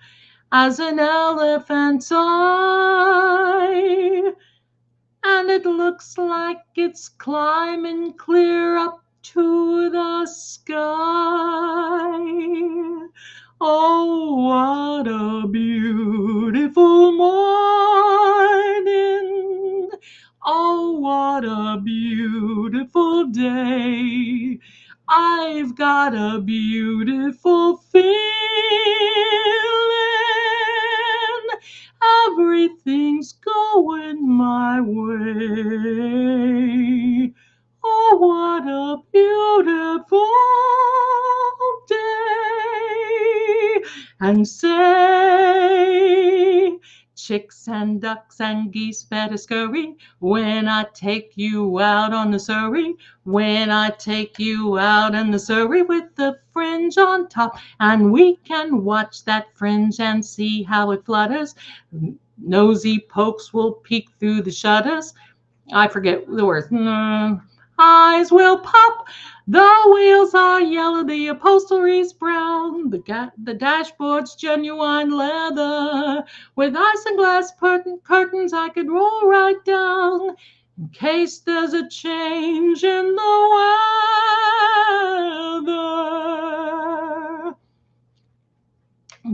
as an elephant's eye, and it looks like it's climbing clear up to the sky. sky. Oh, what a beautiful morning. Oh, what a beautiful day. I've got a beautiful feeling. Everything's going my way. Oh, what a beautiful day. And say, chicks and ducks and geese better scurry when I take you out on the Surrey. When I take you out in the Surrey with the fringe on top, and we can watch that fringe and see how it flutters. Nosy pokes will peek through the shutters. I forget the words. Eyes will pop. The wheels are yellow. The upholstery's brown. The dashboard's genuine leather. With isinglass curtains I could roll right down in case there's a change in the weather.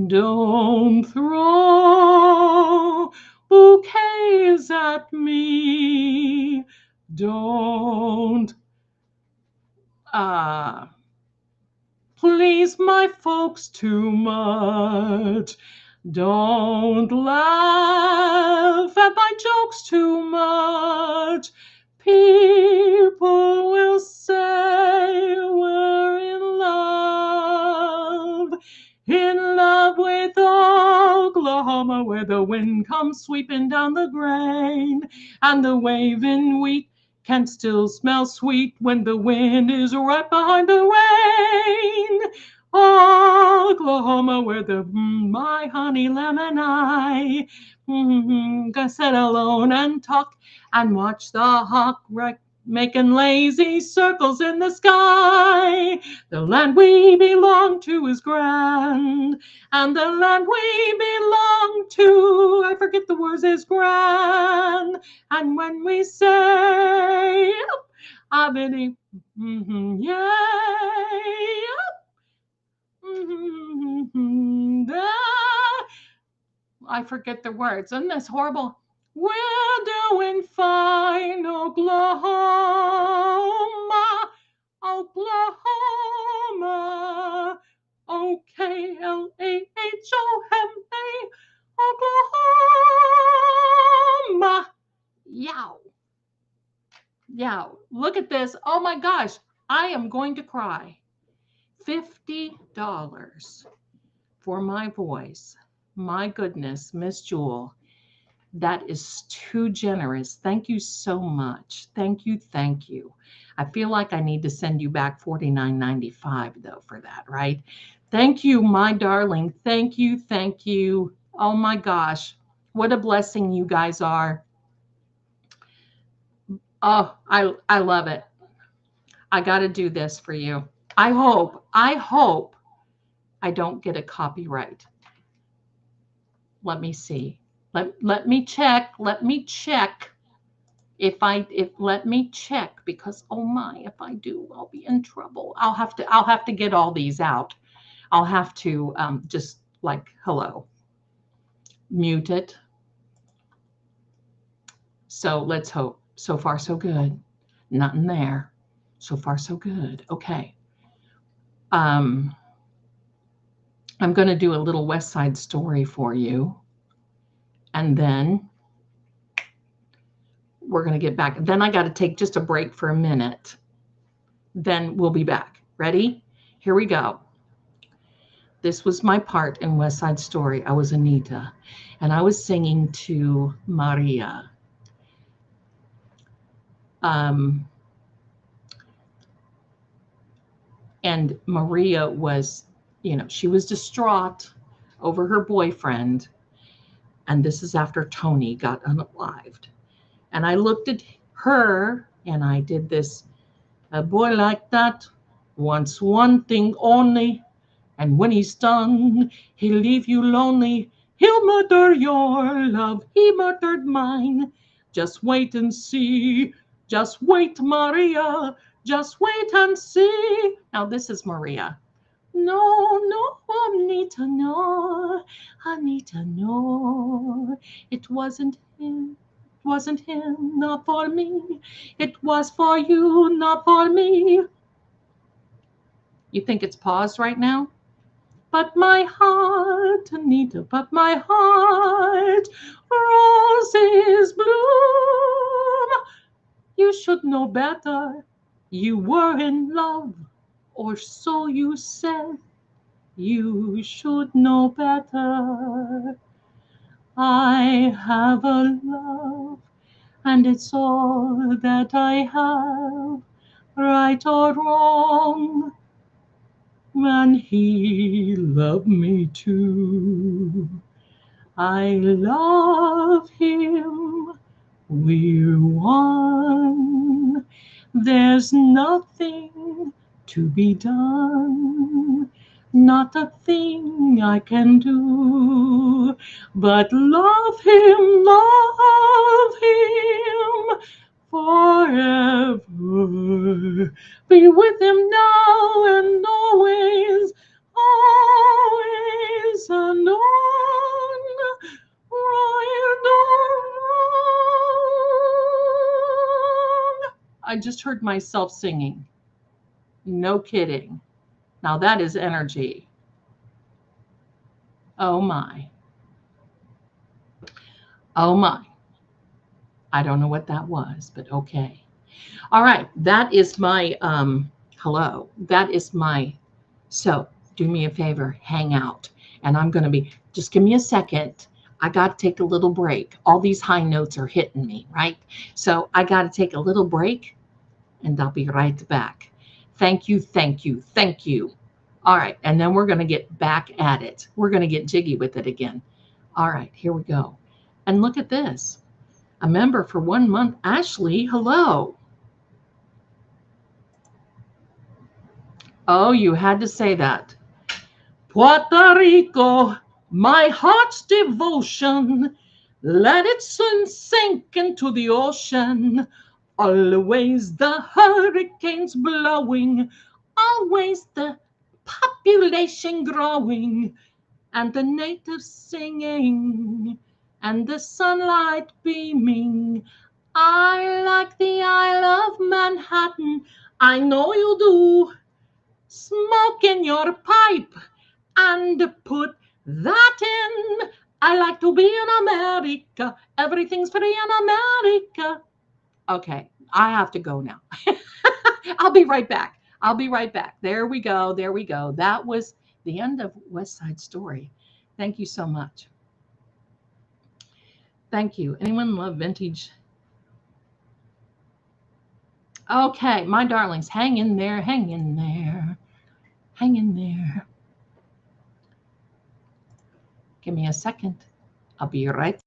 Don't throw bouquets at me. Don't please my folks too much. Don't laugh at my jokes too much. People will say we're in love with Oklahoma, where the wind comes sweeping down the grain, and the waving wheat can still smell sweet when the wind is right behind the rain. Oklahoma, where my honey lamb and I sit alone and talk and watch the hawk making lazy circles in the sky. The land we belong to is grand, and the land we belong to, I forget the words, is grand. And when we say, I've been, I forget the words. Isn't this horrible? We're doing fine, Oklahoma, Oklahoma, O-K-L-A-H-O-M-A, Oklahoma. Yow. Yow. Look at this. Oh my gosh. I am going to cry. $50 for my voice. My goodness, Miss Jewel. That is too generous. Thank you so much. Thank you. Thank you. I feel like I need to send you back $49.95 though for that, right? Thank you, my darling. Thank you. Thank you. Oh my gosh. What a blessing you guys are. Oh, I love it. I got to do this for you. I hope I don't get a copyright. Let me see. Let me check. Let me check. Let me check, because oh my, if I do, I'll be in trouble. I'll have to get all these out. I'll have to just like hello. Mute it. So let's hope. So far so good. Nothing there. So far so good. Okay. I'm going to do a little West Side Story for you. And then we're going to get back. Then I got to take just a break for a minute. Then we'll be back. Ready? Here we go. This was my part in West Side Story. I was Anita, and I was singing to Maria. And Maria was, she was distraught over her boyfriend. And this is after Tony got unalived. And I looked at her and I did this. A boy like that wants one thing only. And when he's done, he'll leave you lonely. He'll murder your love. He murdered mine. Just wait and see. Just wait, Maria. Just wait and see. Now, this is Maria. No, no, Anita, no. Anita, no. It wasn't him. It wasn't him, not for me. It was for you, not for me. You think it's paused right now? But my heart, Anita, but my heart, roses bloom. You should know better. You were in love, or so you said. You should know better. I have a love, and it's all that I have, right or wrong. And he loved me too. I love him. We're one. There's nothing to be done. Not a thing I can do but love him forever. Be with him now and always, always and on, right or wrong. I just heard myself singing. No kidding. Now that is energy. Oh my. Oh my. I don't know what that was, but okay. All right. That is my hello. That is my so do me a favor, hang out. And I'm gonna be just give me a second. I got to take a little break. All these high notes are hitting me, right? So I got to take a little break and I'll be right back. Thank you, thank you, thank you. All right, and then we're going to get back at it. We're going to get jiggy with it again. All right, here we go. And look at this. A member for 1 month. Ashley, hello. Oh, you had to say that. Puerto Rico, my heart's devotion. Let it soon sink into the ocean. Always the hurricanes blowing, always the population growing, and the natives singing, and the sunlight beaming. I like the Isle of Manhattan, I know you do. Smoke in your pipe and put that in. I like to be in America, everything's free in America. Okay, I have to go now. I'll be right back. I'll be right back. There we go. There we go. That was the end of West Side Story. Thank you so much. Thank you. Anyone love vintage? Okay, my darlings, hang in there, hang in there, hang in there. Give me a second. I'll be right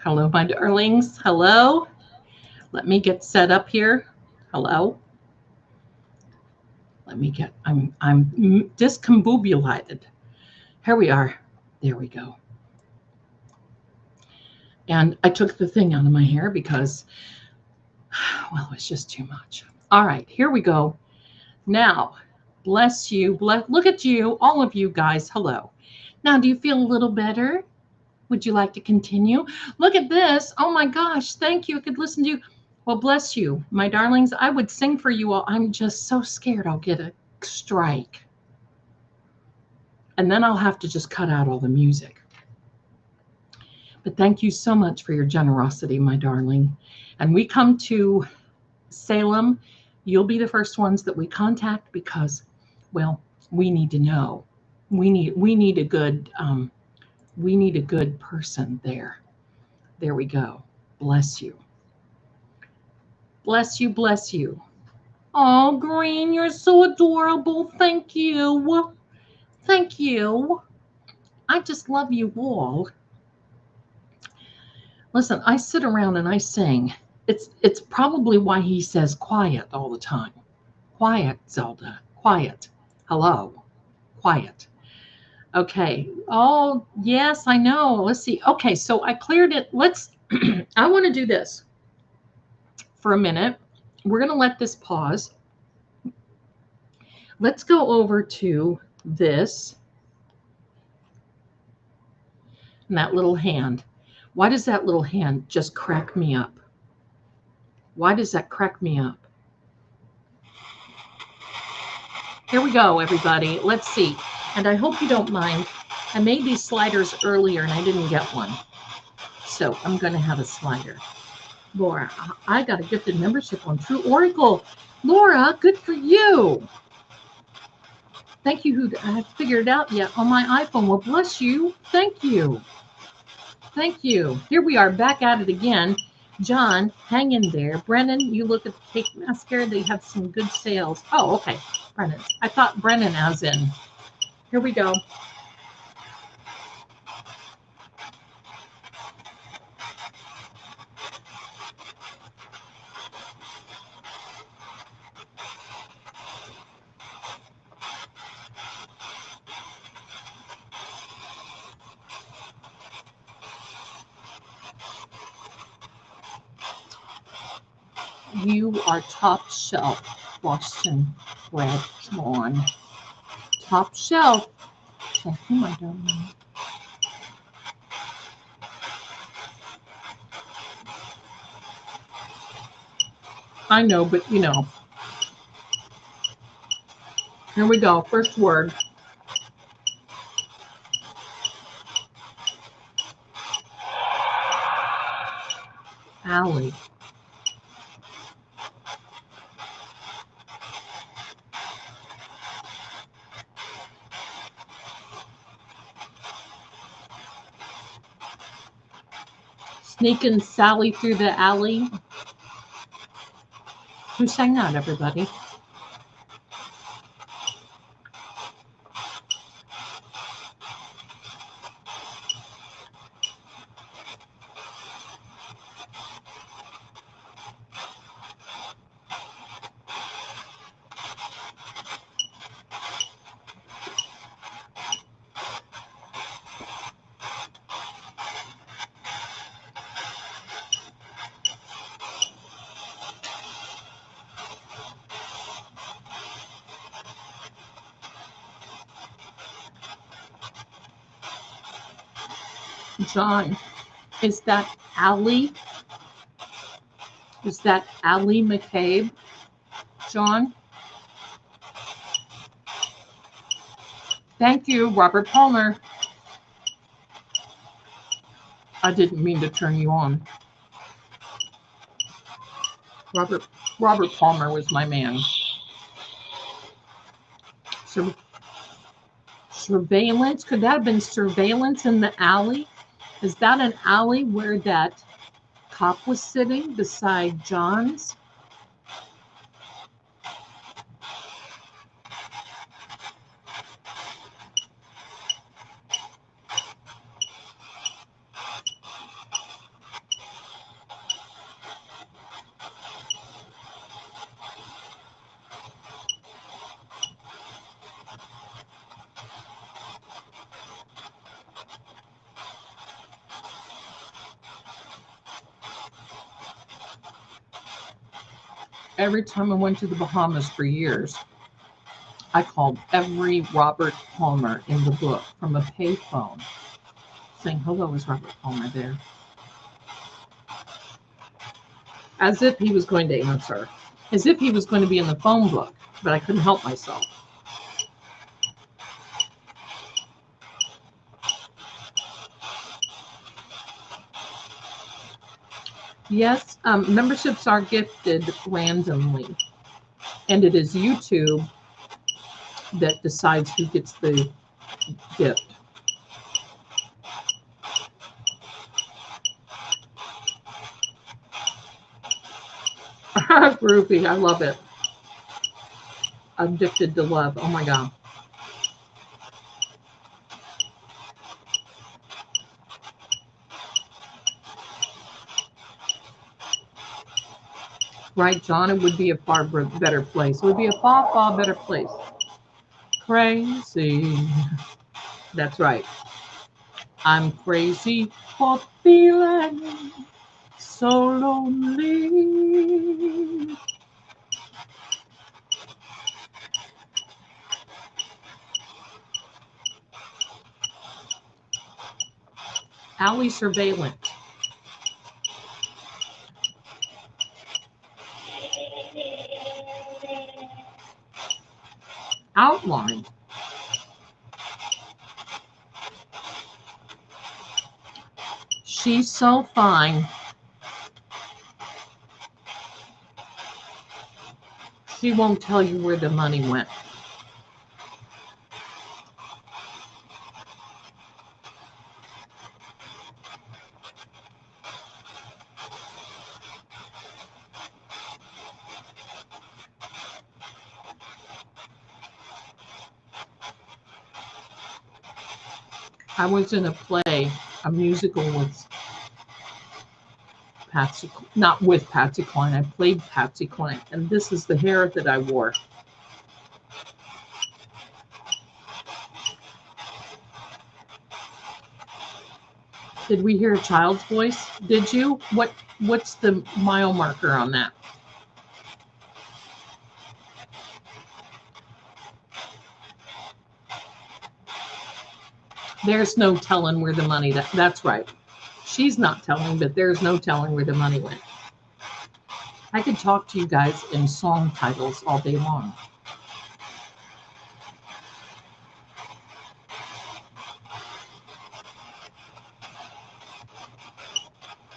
Hello, my darlings. Hello. Let me get set up here. Hello. Let me get, I'm discombobulated. Here we are. There we go. And I took the thing out of my hair because, well, it's just too much. All right, here we go. Now, bless you. Look at you, all of you guys. Hello. Now, do you feel a little better? Would you like to continue? Look at this. Oh my gosh, thank you. I could listen to you. Well, bless you, my darlings. I would sing for you all. I'm just so scared I'll get a strike. And then I'll have to just cut out all the music. But thank you so much for your generosity, my darling. And we come to Salem. You'll be the first ones that we contact because, well, we need to know. We need a good person there. There we go. Bless you. Bless you, bless you. Oh, Green, you're so adorable. Thank you. Thank you. I just love you all. Listen, I sit around and I sing. It's probably why he says quiet all the time. Quiet, Zelda. Quiet. Hello. Quiet. Okay. Oh, yes, I know. Let's see. Okay, so I cleared it. I want to do this for a minute. We're going to let this pause. Let's go over to this and that little hand. Why does that little hand just crack me up? Why does that crack me up? Here we go, everybody. Let's see. And I hope you don't mind. I made these sliders earlier and I didn't get one. So I'm going to have a slider. Laura, I got a gifted membership on True Oracle. Laura, good for you. Thank you. Who I haven't figured it out yet on my iPhone. Well, bless you. Thank you. Thank you. Here we are back at it again. John, hang in there. Brennan, you look at the cake mascara. They have some good sales. Oh, okay. Brennan. I thought Brennan as in. Here we go. You are top shelf Boston red lawn. Top shelf. Thank you, my darling. I know, but you know. Here we go. First word. Alley. Sneaking Sally through the alley. Who sang that, everybody? John, is that Allie? Is that Allie McCabe? John? Thank you, Robert Palmer. I didn't mean to turn you on. Robert Palmer was my man. Surveillance? Could that have been surveillance in the alley? Is that an alley where that cop was sitting beside John's? Every time I went to the Bahamas for years, I called every Robert Palmer in the book from a payphone saying, hello, is Robert Palmer there? As if he was going to answer, as if he was going to be in the phone book, but I couldn't help myself. Yes, memberships are gifted randomly, and it is YouTube that decides who gets the gift. Groupie, I love it. Addicted to love. Oh my God. Right, John? It would be a far better place. It would be a far, far better place. Crazy. That's right. I'm crazy for feeling so lonely. Alley surveillance. Outline. She's so fine. She won't tell you where the money went. I was in a play, a musical with Patsy, not with Patsy Cline. I played Patsy Cline, and this is the hair that I wore. Did we hear a child's voice? Did you? What's the mile marker on that? There's no telling where the money, that's right. She's not telling, but there's no telling where the money went. I could talk to you guys in song titles all day long.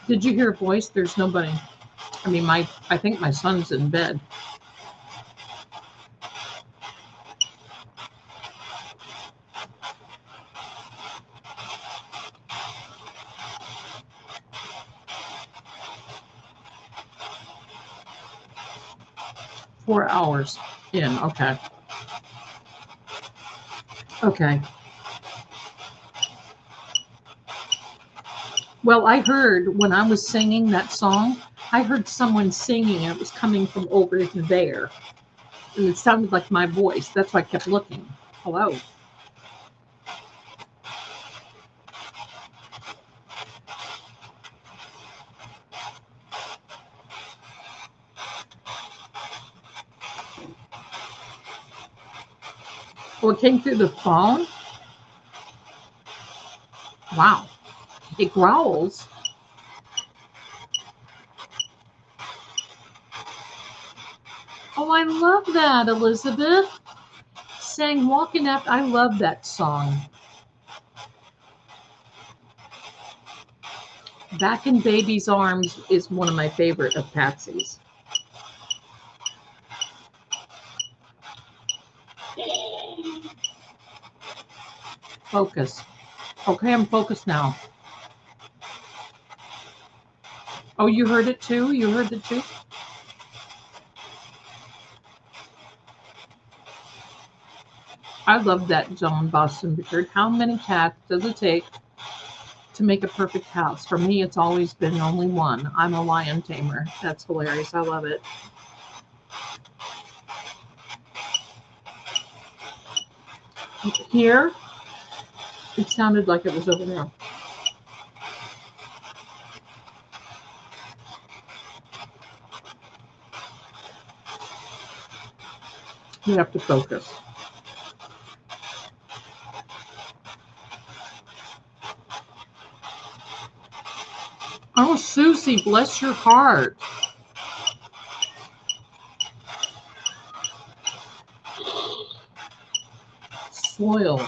Did you hear a voice? There's nobody. I mean, I think my son's in bed. Four hours in, okay. Okay. Well, I heard when I was singing that song, I heard someone singing, and it was coming from over there. And it sounded like my voice. That's why I kept looking. Hello. Oh, it came through the phone? Wow. It growls. Oh, I love that, Elizabeth. Sang Walking After. I love that song. Back in Baby's Arms is one of my favorite of Patsy's. Focus. Okay, I'm focused now. Oh, you heard it too? You heard it too? I love that John Boston Bickard. How many cats does it take to make a perfect house? For me, it's always been only one. I'm a lion tamer. That's hilarious. I love it. Here, it sounded like it was over there. You have to focus. Oh, Susie, bless your heart. Soil.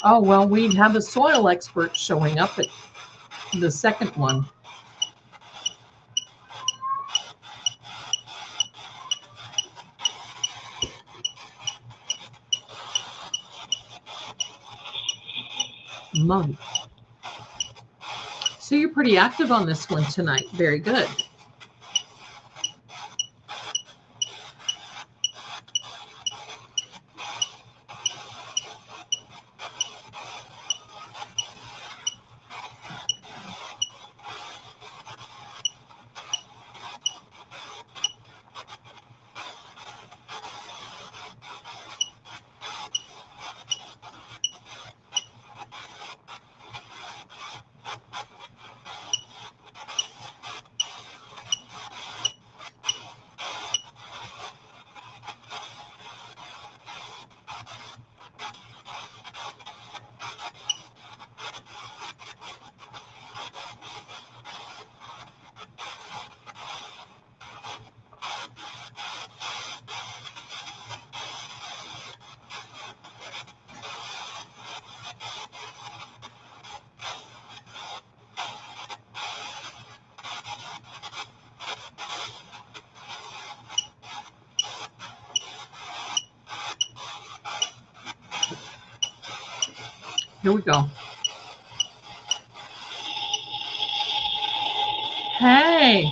Oh, well, we have a soil expert showing up at the second one. Mud. So you're pretty active on this one tonight. Very good. Here we go. Hey.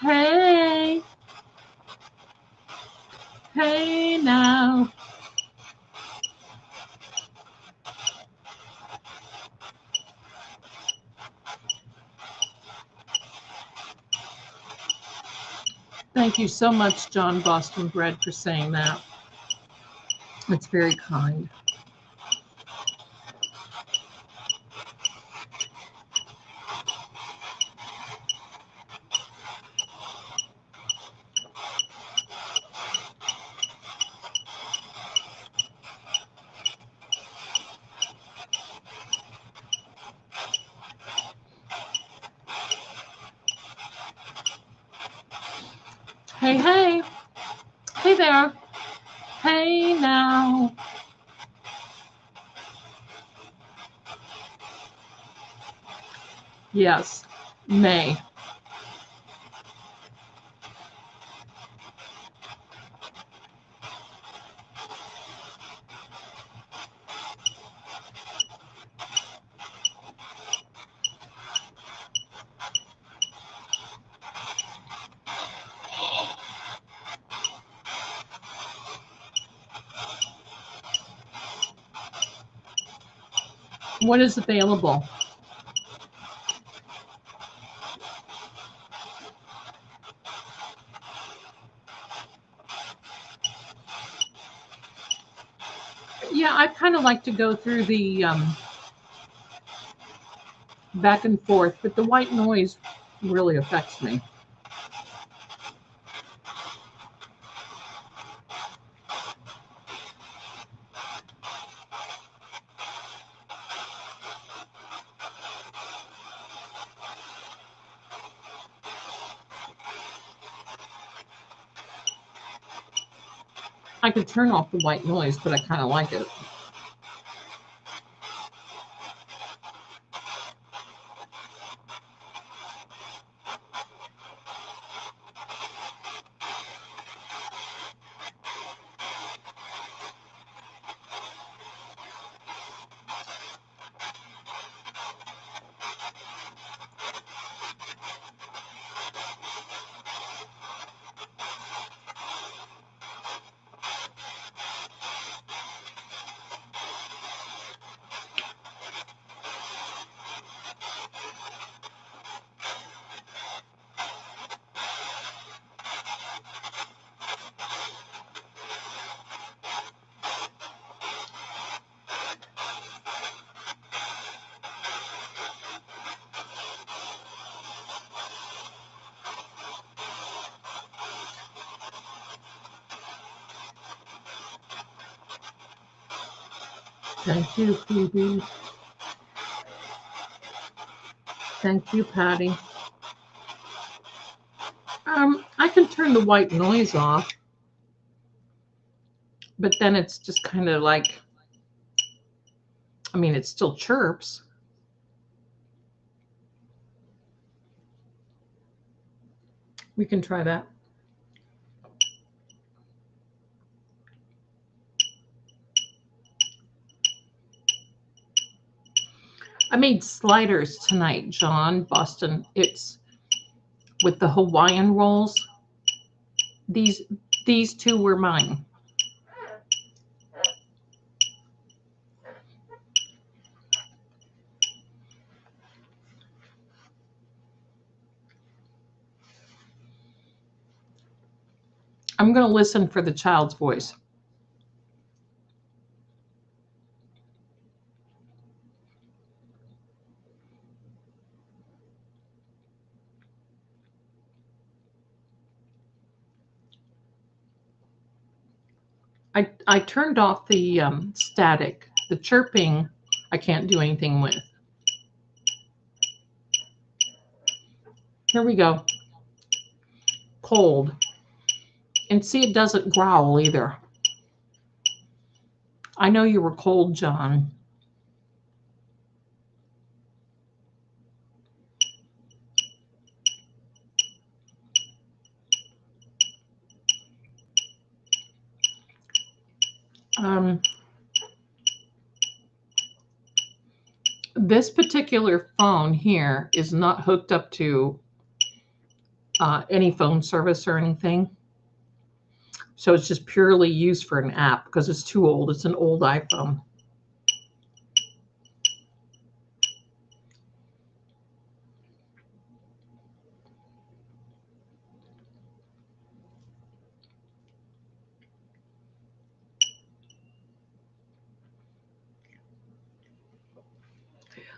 Hey. Hey now. Thank you so much, John Boston Bread, for saying that. It's very kind. Hey, hey. Hey there. Hey now. Yes, May. What is available? Yeah, I kind of like to go through the back and forth, but the white noise really affects me. I could turn off the white noise, but I kind of like it. Thank you, Phoebe. Thank you, Patty. I can turn the white noise off, but then it's just kind of like, I mean, it still chirps. We can try that. I made sliders tonight, John, Boston. It's with the Hawaiian rolls. These two were mine. I'm going to listen for the child's voice. I turned off the static. The chirping, I can't do anything with. Here we go. Cold. And see, it doesn't growl either. I know you were cold, John. This particular phone here is not hooked up to any phone service or anything. So it's just purely used for an app because it's too old. It's an old iPhone.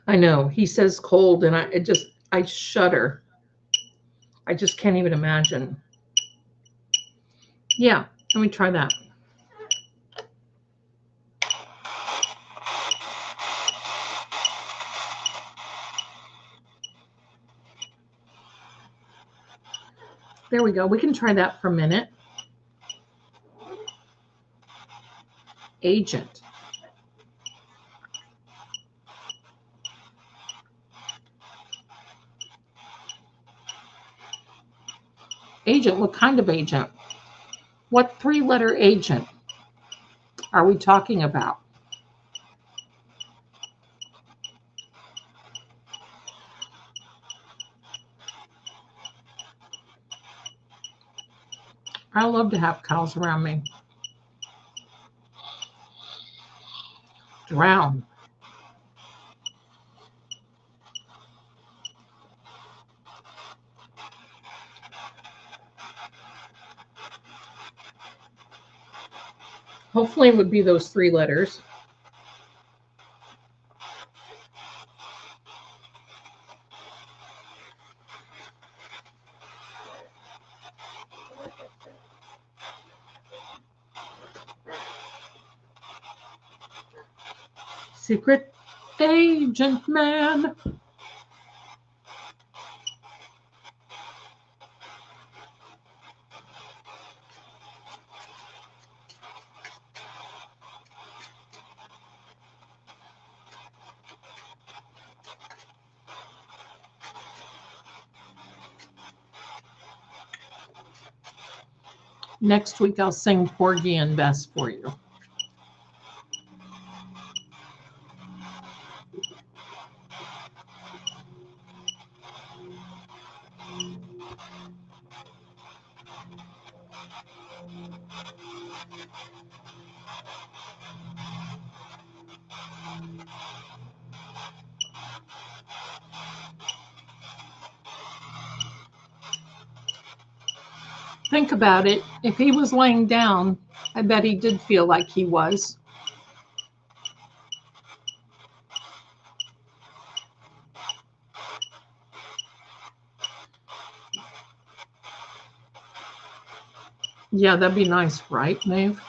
I know. He says cold, and I shudder. I just can't even imagine. Yeah, let me try that. There we go. We can try that for a minute. Agent. Agent, what kind of agent? What three-letter agent are we talking about? I love to have cows around me. Drown. Hopefully it would be those three letters. Secret agent man. Next week, I'll sing Porgy and Bess for you. Think about it. If he was laying down, I bet he did feel like he was. Yeah, that'd be nice, right, Maeve?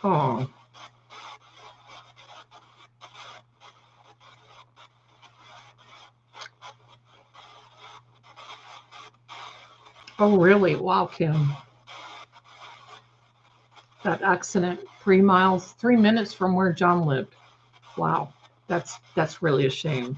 Oh. Oh, really? Wow, Kim. That accident, 3 miles, 3 minutes from where John lived. Wow. That's really a shame.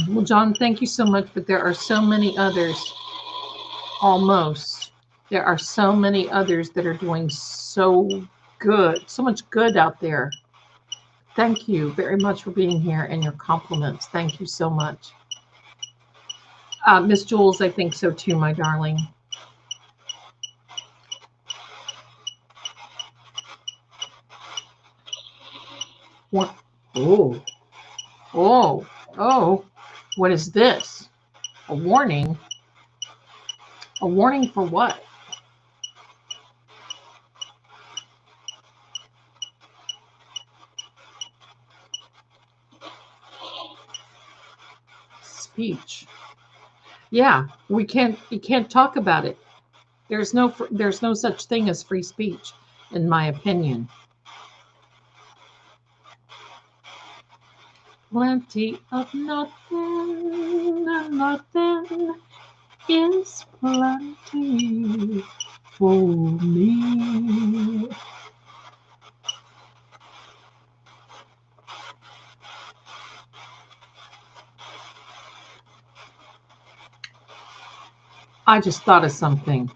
Well, John, thank you so much, but there are so many others, almost. There are so many others that are doing so good, so much good out there. Thank you very much for being here and your compliments. Thank you so much. Miss Jules, I think so too, my darling. What? Oh, oh, oh, what is this? A warning? A warning for what? Speech. Yeah, you can't talk about it. There's no such thing as free speech, in my opinion. Plenty of nothing, and nothing is plenty for me. I just thought of something.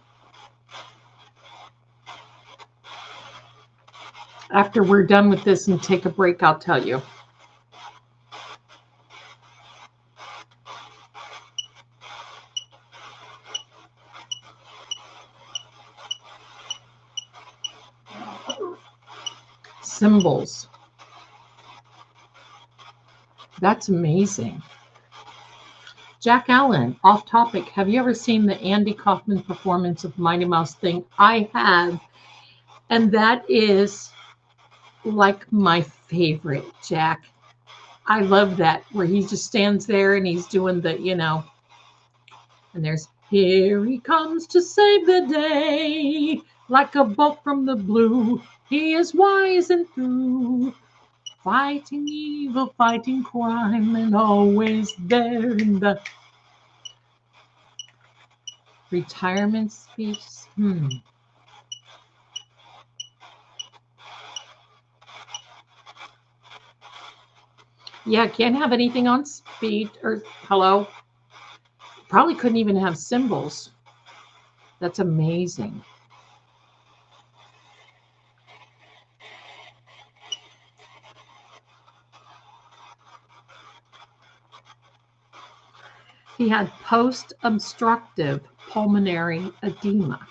After we're done with this and take a break, I'll tell you. Symbols. That's amazing. Jack Allen, off topic. Have you ever seen the Andy Kaufman performance of Mighty Mouse thing? I have. And that is like my favorite, Jack. I love that, where he just stands there and he's doing the, and there's, here he comes to save the day, like a bolt from the blue. He is wise and true, fighting evil, fighting crime, and always there in the retirement speech. Yeah, can't have anything on speed or hello. Probably couldn't even have symbols. That's amazing. He had post-obstructive pulmonary edema.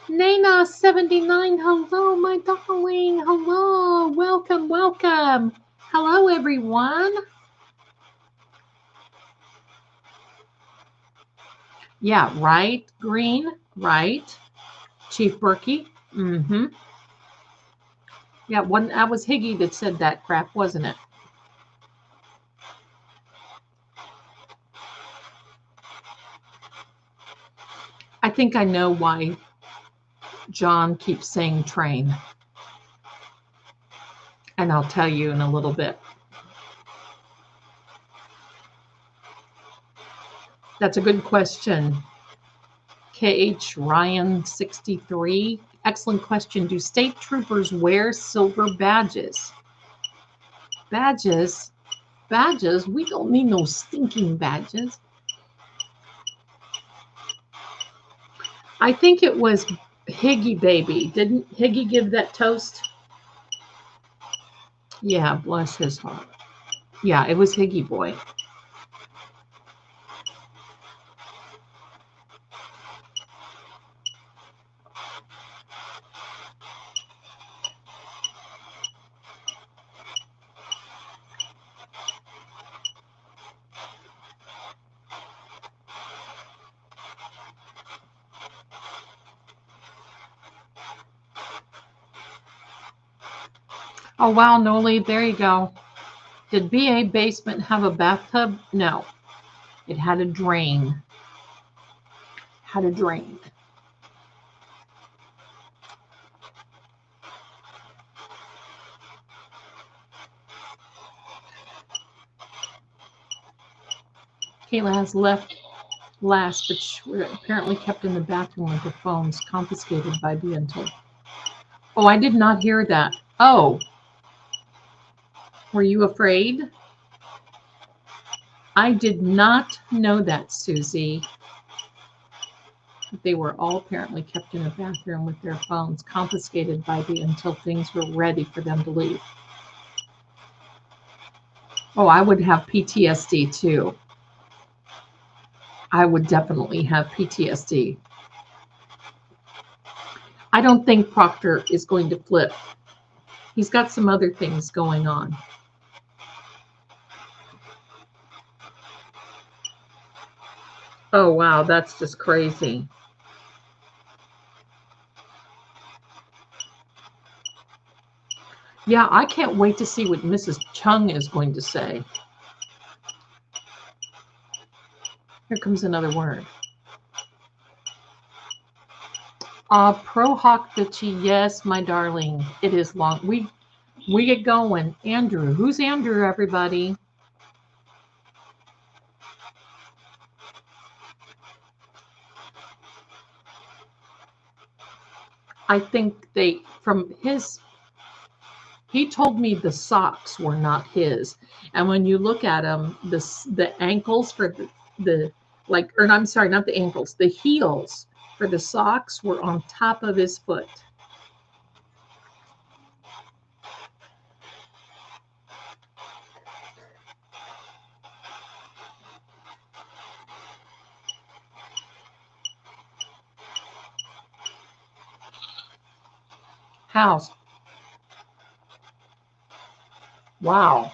Nana 79, hello, my darling. Hello, welcome, welcome. Hello, everyone. Yeah, right, Green, right. Chief Berkey. Yeah, that was Higgy that said that crap, wasn't it? I think I know why John keeps saying train. And I'll tell you in a little bit. That's a good question, KH Ryan 63. Excellent question. Do state troopers wear silver badges? Badges? Badges? We don't need no stinking badges. I think it was Higgy Baby. Didn't Higgy give that toast? Yeah, bless his heart. Yeah, it was Higgy Boy. Oh, wow, Noli, there you go. Did BA basement have a bathtub? No. It had a drain. Had a drain. Kayla has left last, but were apparently kept in the bathroom with her phones confiscated by the until. Oh, I did not hear that. Oh. Were you afraid? I did not know that, Susie. They were all apparently kept in a bathroom with their phones confiscated by the until things were ready for them to leave. Oh, I would have PTSD too. I would definitely have PTSD. I don't think Proctor is going to flip. He's got some other things going on. Oh, wow, that's just crazy. Yeah, I can't wait to see what Mrs. Chung is going to say. Here comes another word. Pro Hawk Bitchy, yes, my darling. It is long. We get going. Andrew. Who's Andrew, everybody? I think he told me the socks were not his. And when you look at them, the ankles for I'm sorry, not the ankles, the heels for the socks were on top of his foot. House. Wow.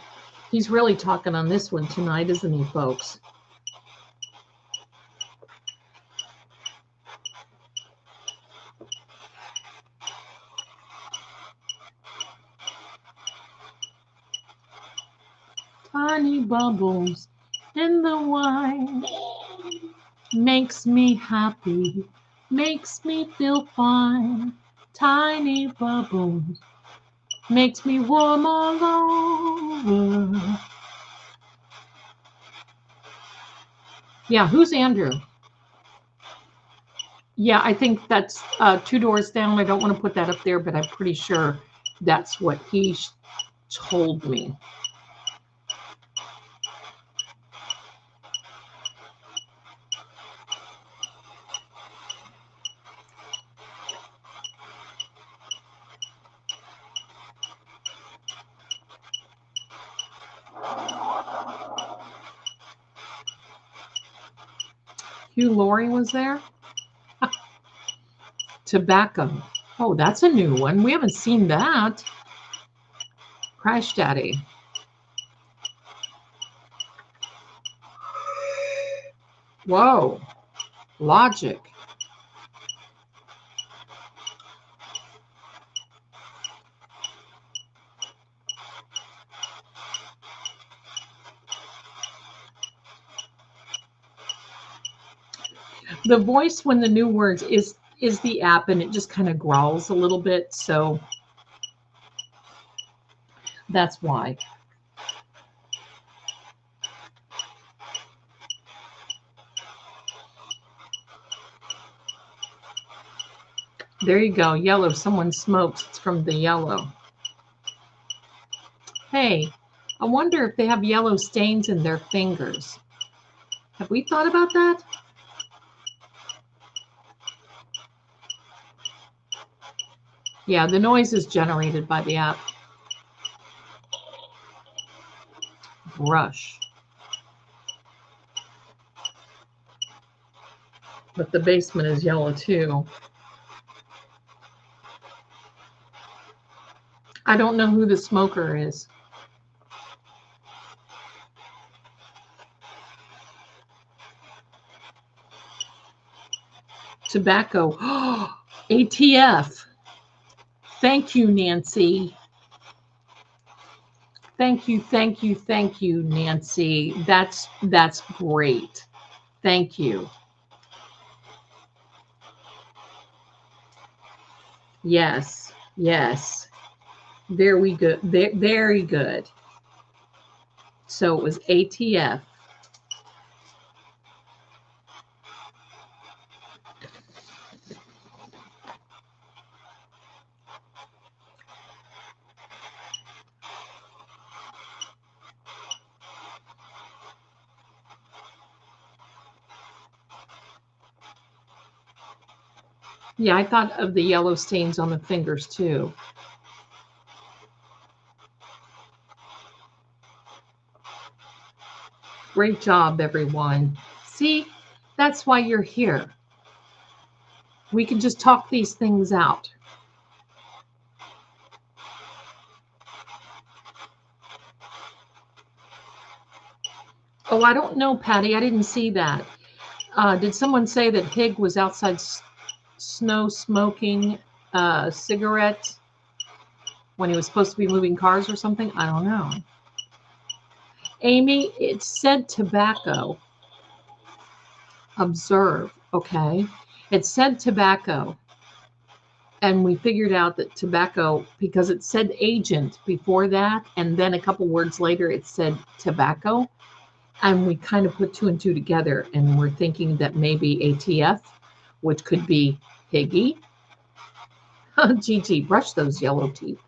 He's really talking on this one tonight, isn't he, folks? Tiny bubbles in the wine makes me happy, makes me feel fine. Tiny bubbles makes me warm all over. Yeah, who's Andrew? Yeah, I think that's 2 doors down. I don't want to put that up there, but I'm pretty sure that's what he told me. Hugh Laurie was there. Tobacco. Oh, that's a new one. We haven't seen that. Crash Daddy. Whoa. Logic. The voice when the new words is the app, and it just kind of growls a little bit, so that's why. There you go. Yellow. Someone smokes. It's from the yellow. Hey, I wonder if they have yellow stains in their fingers. Have we thought about that? Yeah, the noise is generated by the app. Brush. But the basement is yellow too. I don't know who the smoker is. Tobacco. ATF. Thank you, Nancy. Thank you, Nancy. That's great. Thank you. Yes. Very good. Very good. So it was ATF. Yeah, I thought of the yellow stains on the fingers too. Great job, everyone. See, that's why you're here. We can just talk these things out. Oh, I don't know, Patty. I didn't see that. Did someone say that Hig was outside snow smoking a cigarette when he was supposed to be moving cars or something? I don't know. Amy, it said tobacco. Observe, okay? It said tobacco. And we figured out that tobacco, because it said agent before that, and then a couple words later it said tobacco. And we kind of put two and two together, and we're thinking that maybe ATF, which could be Higgy. Gigi, brush those yellow teeth.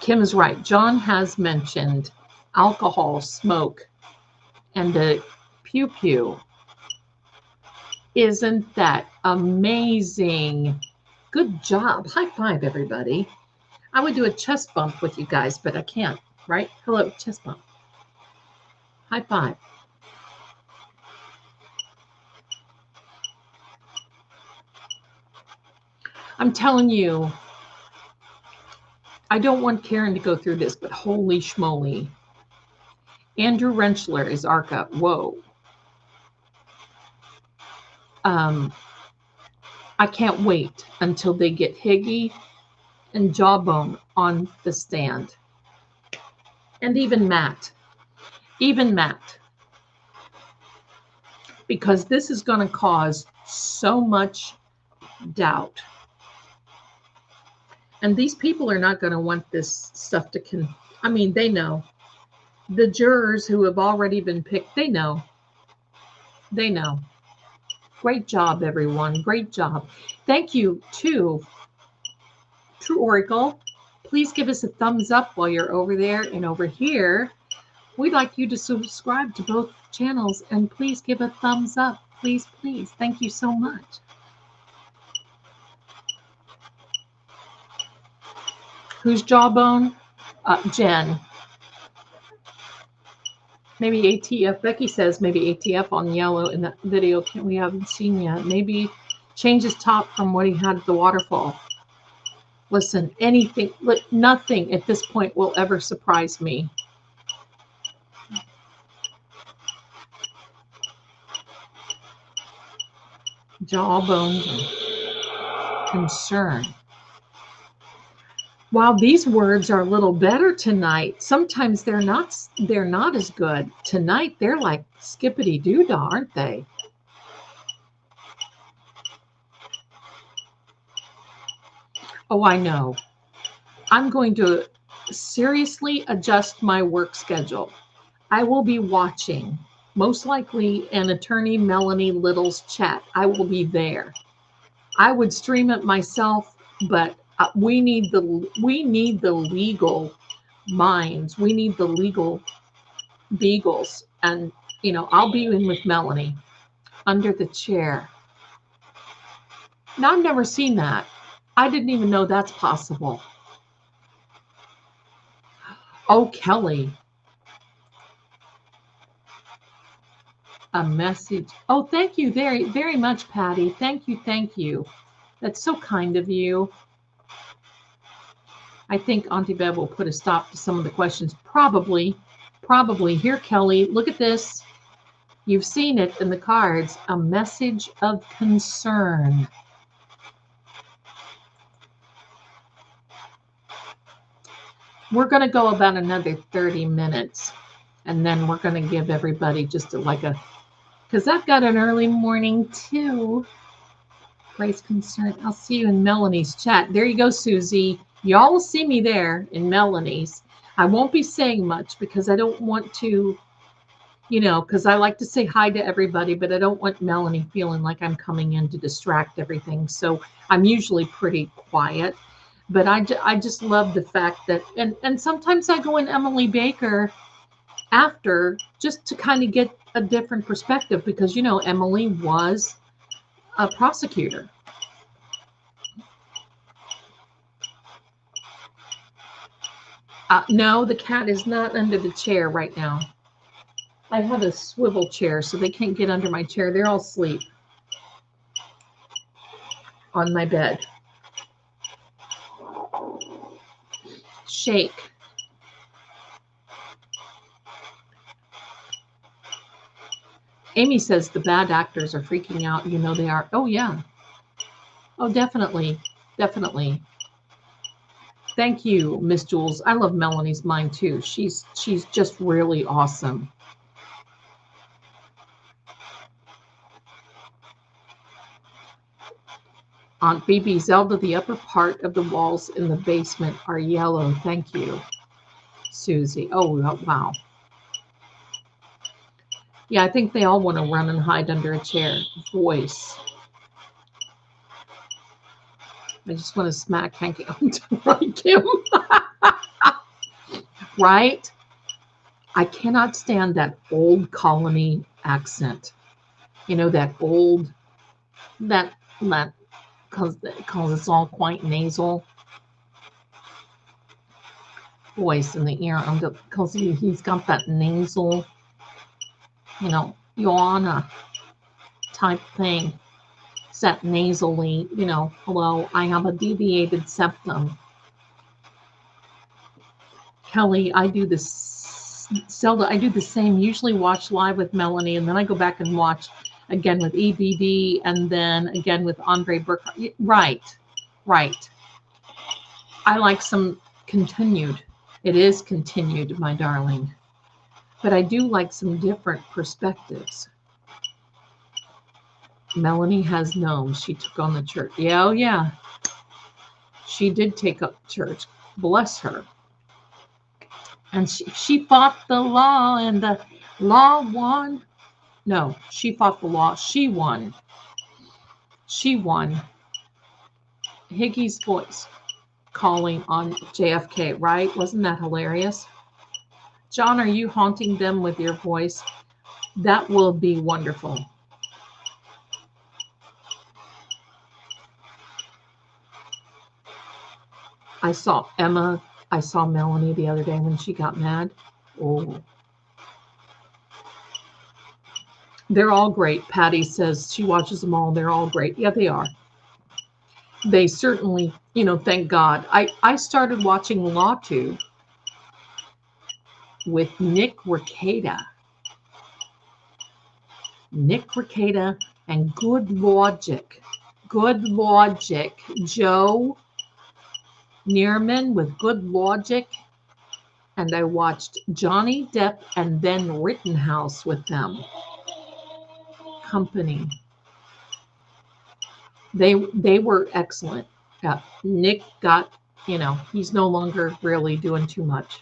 Kim is right. John has mentioned alcohol, smoke, and the pew-pew. Isn't that amazing? Good job. High five, everybody. I would do a chest bump with you guys, but I can't, right? Hello, chest bump. High five. I'm telling you, I don't want Karen to go through this, but holy schmoly. Andrew Rentschler is ARCA. Whoa. I can't wait until they get Higgy and Jawbone on the stand. And even Matt. Because this is going to cause so much doubt. And these people are not going to want this stuff to they know. The jurors who have already been picked, they know. Great job, everyone. Great job. Thank you to True Oracle. Please give us a thumbs up while you're over there and over here. We'd like you to subscribe to both channels and please give a thumbs up. Please. Thank you so much. Who's Jawbone? Jen. Maybe ATF. Becky says maybe ATF on yellow in that video we haven't seen yet. Maybe change his top from what he had at the waterfall. Listen, nothing at this point will ever surprise me. Jawbone concern. While these words are a little better tonight, sometimes they're not as good. Tonight, they're like skippity-doo-dah, aren't they? Oh, I know. I'm going to seriously adjust my work schedule. I will be watching, most likely, an attorney Melanie Little's chat. I will be there. I would stream it myself, but we need the legal minds. We need the legal beagles, and I'll be in with Melanie under the chair. Now, I've never seen that. I didn't even know that's possible. Oh, Kelly. A message. Oh, thank you very, very much, Patty. Thank you. Thank you. That's so kind of you. I think Auntie Bev will put a stop to some of the questions. Probably. Here, Kelly, look at this. You've seen it in the cards. A message of concern. We're going to go about another 30 minutes, and then we're going to give everybody just because I've got an early morning too. Grace concern. I'll see you in Melanie's chat. There you go, Susie. Y'all will see me there in Melanie's. I won't be saying much because I don't want to, because I like to say hi to everybody, but I don't want Melanie feeling like I'm coming in to distract everything. So I'm usually pretty quiet. But I just love the fact that, and sometimes I go in Emily Baker after just to kind of get a different perspective because, Emily was a prosecutor. No, the cat is not under the chair right now. I have a swivel chair, so they can't get under my chair. They're all asleep on my bed. Shake. Amy says the bad actors are freaking out. They are. Oh, yeah. Oh, definitely. Definitely. Thank you, Miss Jules. I love Melanie's mind, too. She's just really awesome. Aunt BB, Zelda, the upper part of the walls in the basement are yellow. Thank you, Susie. Oh, wow. Yeah, I think they all want to run and hide under a chair. Voice. I just want to smack Hanky like him. Right? I cannot stand that old colony accent. That old, that because it's all quite nasal voice in the ear. Because he's got that nasal, Joanna type thing. It's that nasally, hello, I have a deviated septum. Kelly, I do this. Zelda, I do the same. Usually watch live with Melanie, and then I go back and watch again with EBD, and then again with Andre Burke. Right. I like some continued. It is continued, my darling. But I do like some different perspectives. Melanie has gnomes. She took on the church. Yeah, oh yeah. She did take up church. Bless her. And she fought the law, and the law won. No, she fought the law. She won. Higgie's voice calling on JFK, right? Wasn't that hilarious? John, are you haunting them with your voice? That will be wonderful. I saw Melanie the other day when she got mad. Oh. They're all great. Patty says she watches them all. They're all great. Yeah, they are. They certainly, thank God. I started watching LawTube with Nick Rekieta. And Good Logic. Joe Neerman with Good Logic. And I watched Johnny Depp and then Rittenhouse with them. Company. They were excellent. Nick got you know, he's no longer really doing too much.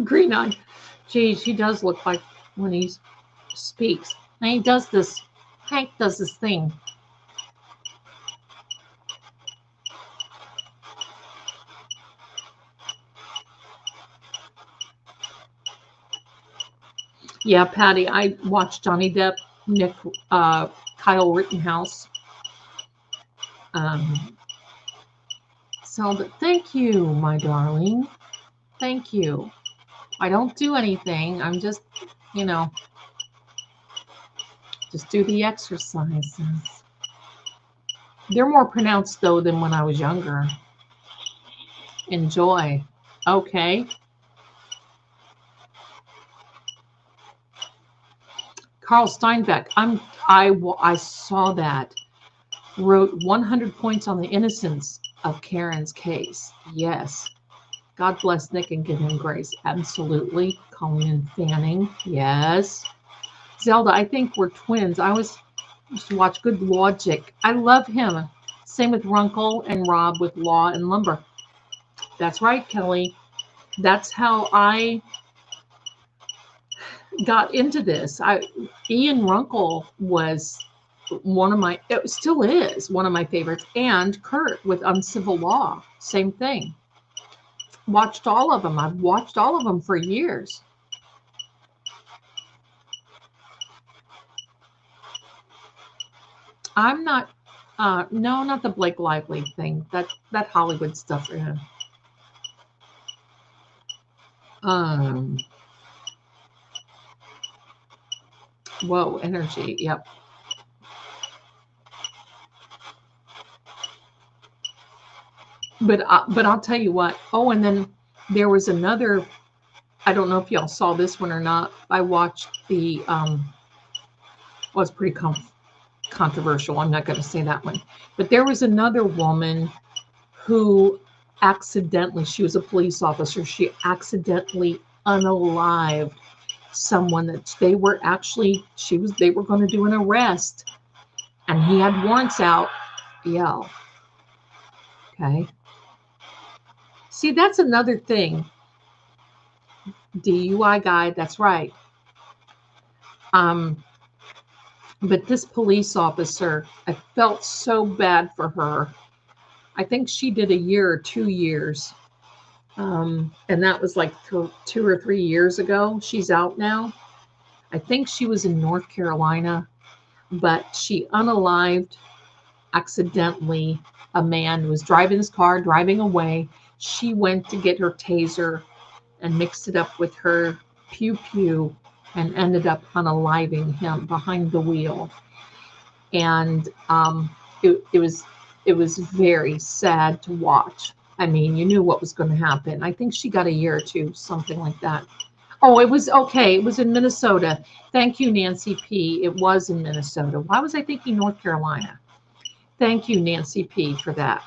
Green eye. Geez, he does look like when he speaks. And he does this, Hank does this thing. Yeah, Patty, I watched Johnny Depp, Nick, Kyle Rittenhouse. Zelda, thank you, my darling. Thank you. I don't do anything. I'm just, you know, just do the exercises. They're more pronounced, though, than when I was younger. Enjoy. Okay. Carl Steinbeck, I saw that. Wrote 100 points on the innocence of Karen's case. Yes. God bless Nick and give him grace. Absolutely. Colleen Fanning. Yes. Zelda, I think we're twins. I always used to watch Good Logic. I love him. Same with Runkle and Rob with Law and Lumber. That's right, Kelly. That's how I got into this. Ian Runkle was one of my, it still is one of my favorites, and Kurt with Uncivil Law, same thing. Watched all of them. I've watched all of them for years. I'm not, no, not the Blake Lively thing. That Hollywood stuff for him. Whoa, energy. Yep. But I'll tell you what. Oh, and then there was another. I don't know if y'all saw this one or not. I watched the. Well, it's pretty controversial. I'm not going to say that one. But there was another woman who accidentally. She was a police officer. She accidentally unalived someone that they were actually. They were going to do an arrest, and he had warrants out. Yeah. Okay. See, that's another thing. DUI guy, that's right. But this police officer, I felt so bad for her. I think she did a year or 2 years. And that was like 2 or 3 years ago. She's out now. I think she was in North Carolina, but she unalived accidentally a man who was driving his car, driving away. She went to get her taser and mixed it up with her pew and ended up unaliving him behind the wheel. And it was very sad to watch. I mean, you knew what was going to happen. I think she got a year or 2, something like that. Oh, it was okay. It was in Minnesota. Thank you, Nancy P. It was in Minnesota. Why was I thinking North Carolina? Thank you, Nancy P, for that.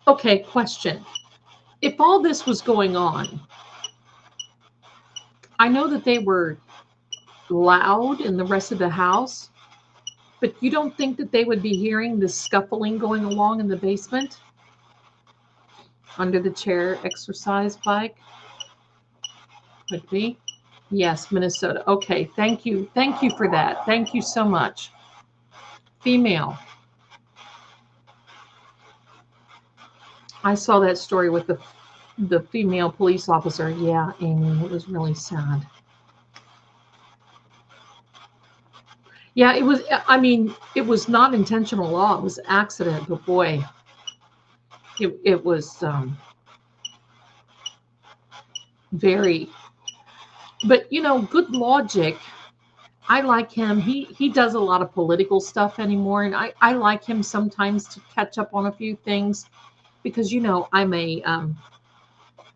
Okay, question. If all this was going on, I know that they were loud in the rest of the house, but you don't think that they would be hearing the scuffling going along in the basement? Under the chair exercise bike? Could be. Yes, Minnesota. Okay, thank you. Thank you for that. Thank you so much. Female. I saw that story with the female police officer. Yeah, Amy, it was really sad. Yeah, it was, I mean, it was not intentional law. It was accident, but boy, it was very, but you know, Good Logic, I like him. He does a lot of political stuff anymore, and I like him sometimes to catch up on a few things because, you know, I'm a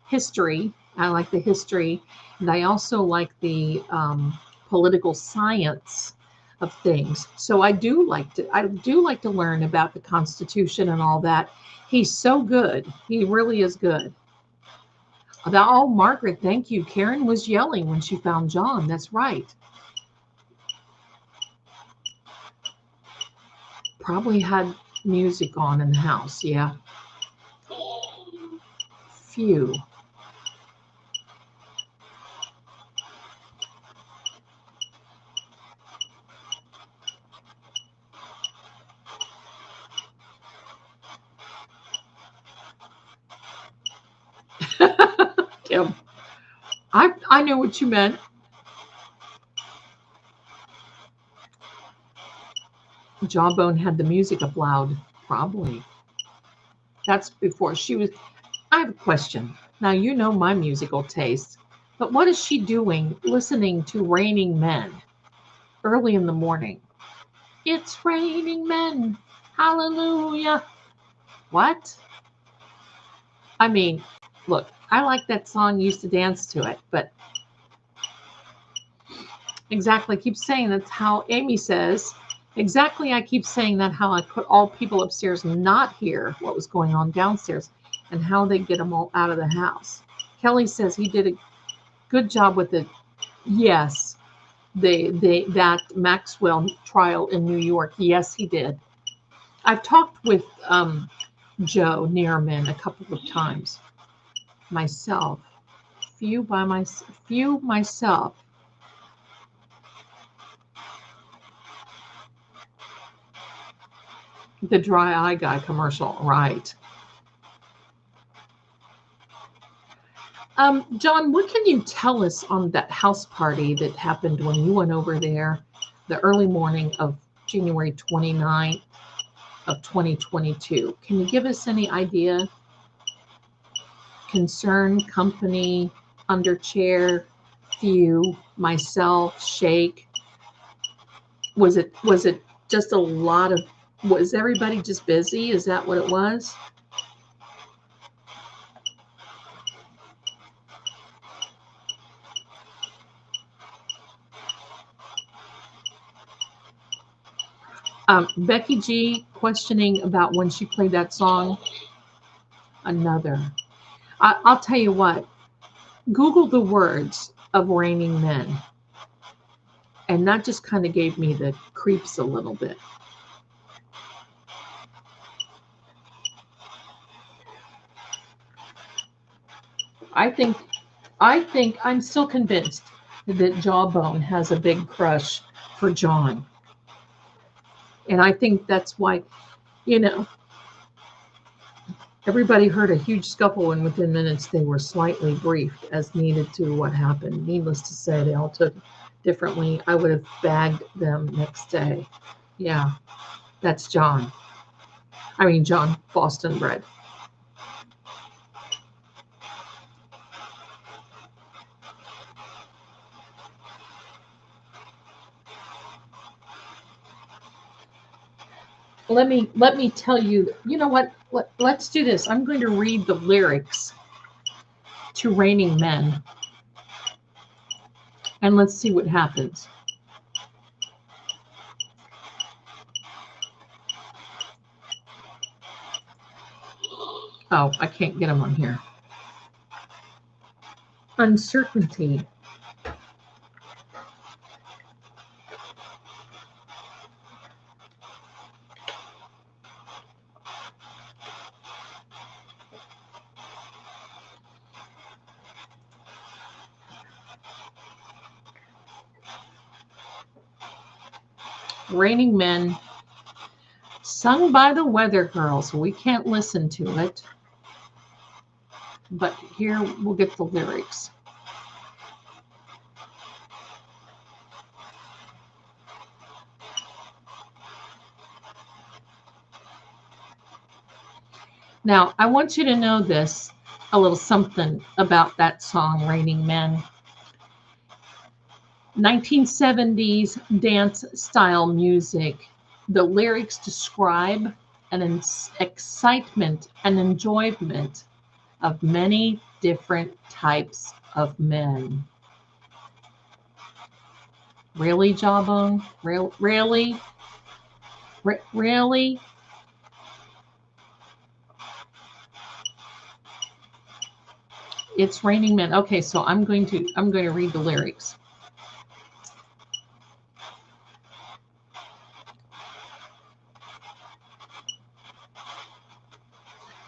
history. I like the history, and I also like the political science of things. So I do like to learn about the Constitution and all that. He's so good. He really is good. Oh, Margaret, thank you. Karen was yelling when she found John. That's right. Probably had music on in the house. Yeah. Phew. Kim, I know what you meant. Jawbone had the music up loud, probably. That's before she was. I have a question. Now, you know my musical taste, but what is she doing listening to Raining Men early in the morning? It's raining men. Hallelujah. What? I mean, look, I like that song, used to dance to it, but exactly, I keep saying that's how Amy says. Exactly, I keep saying that how I put all people upstairs not hear what was going on downstairs and how they get them all out of the house. Kelly says he did a good job with it. Yes, that Maxwell trial in New York. Yes, he did. I've talked with Joe Neerman a couple of times. Myself, few myself. The dry eye guy commercial, right? John, what can you tell us on that house party that happened when you went over there the early morning of January 29th of 2022? Can you give us any idea? Concern, company, under chair, few, myself, shake. Was it just a lot of, was everybody just busy? Is that what it was? Becky G questioning about when she played that song. Another. I'll tell you what. Google the words of Raining Men. And that just kind of gave me the creeps a little bit. I think I'm still convinced that Jawbone has a big crush for John. And I think that's why, everybody heard a huge scuffle, and within minutes they were slightly briefed as needed to what happened. Needless to say, they all took it differently. I would have bagged them next day. Yeah, that's John. I mean, John, Boston bred. Let me tell you, you know what? Let's do this. I'm going to read the lyrics to Raining Men. And let's see what happens. Oh, I can't get them on here. Uncertainty. Raining Men, sung by the Weather Girls. We can't listen to it, but here we'll get the lyrics. Now, I want you to know this, a little something about that song, Raining Men. 1970s dance style music. The lyrics describe an excitement and enjoyment of many different types of men. Really, Jawbone? Really? Really? It's raining men. Okay, so I'm going to read the lyrics.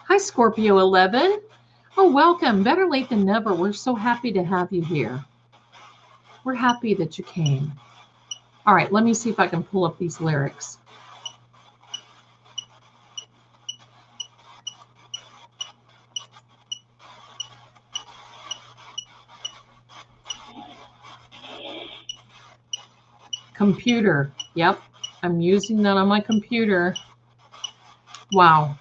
Hi, Scorpio 11. Oh, welcome. Better late than never. We're so happy to have you here. We're happy that you came. All right, let me see if I can pull up these lyrics. Computer. Yep, I'm using that on my computer. Wow.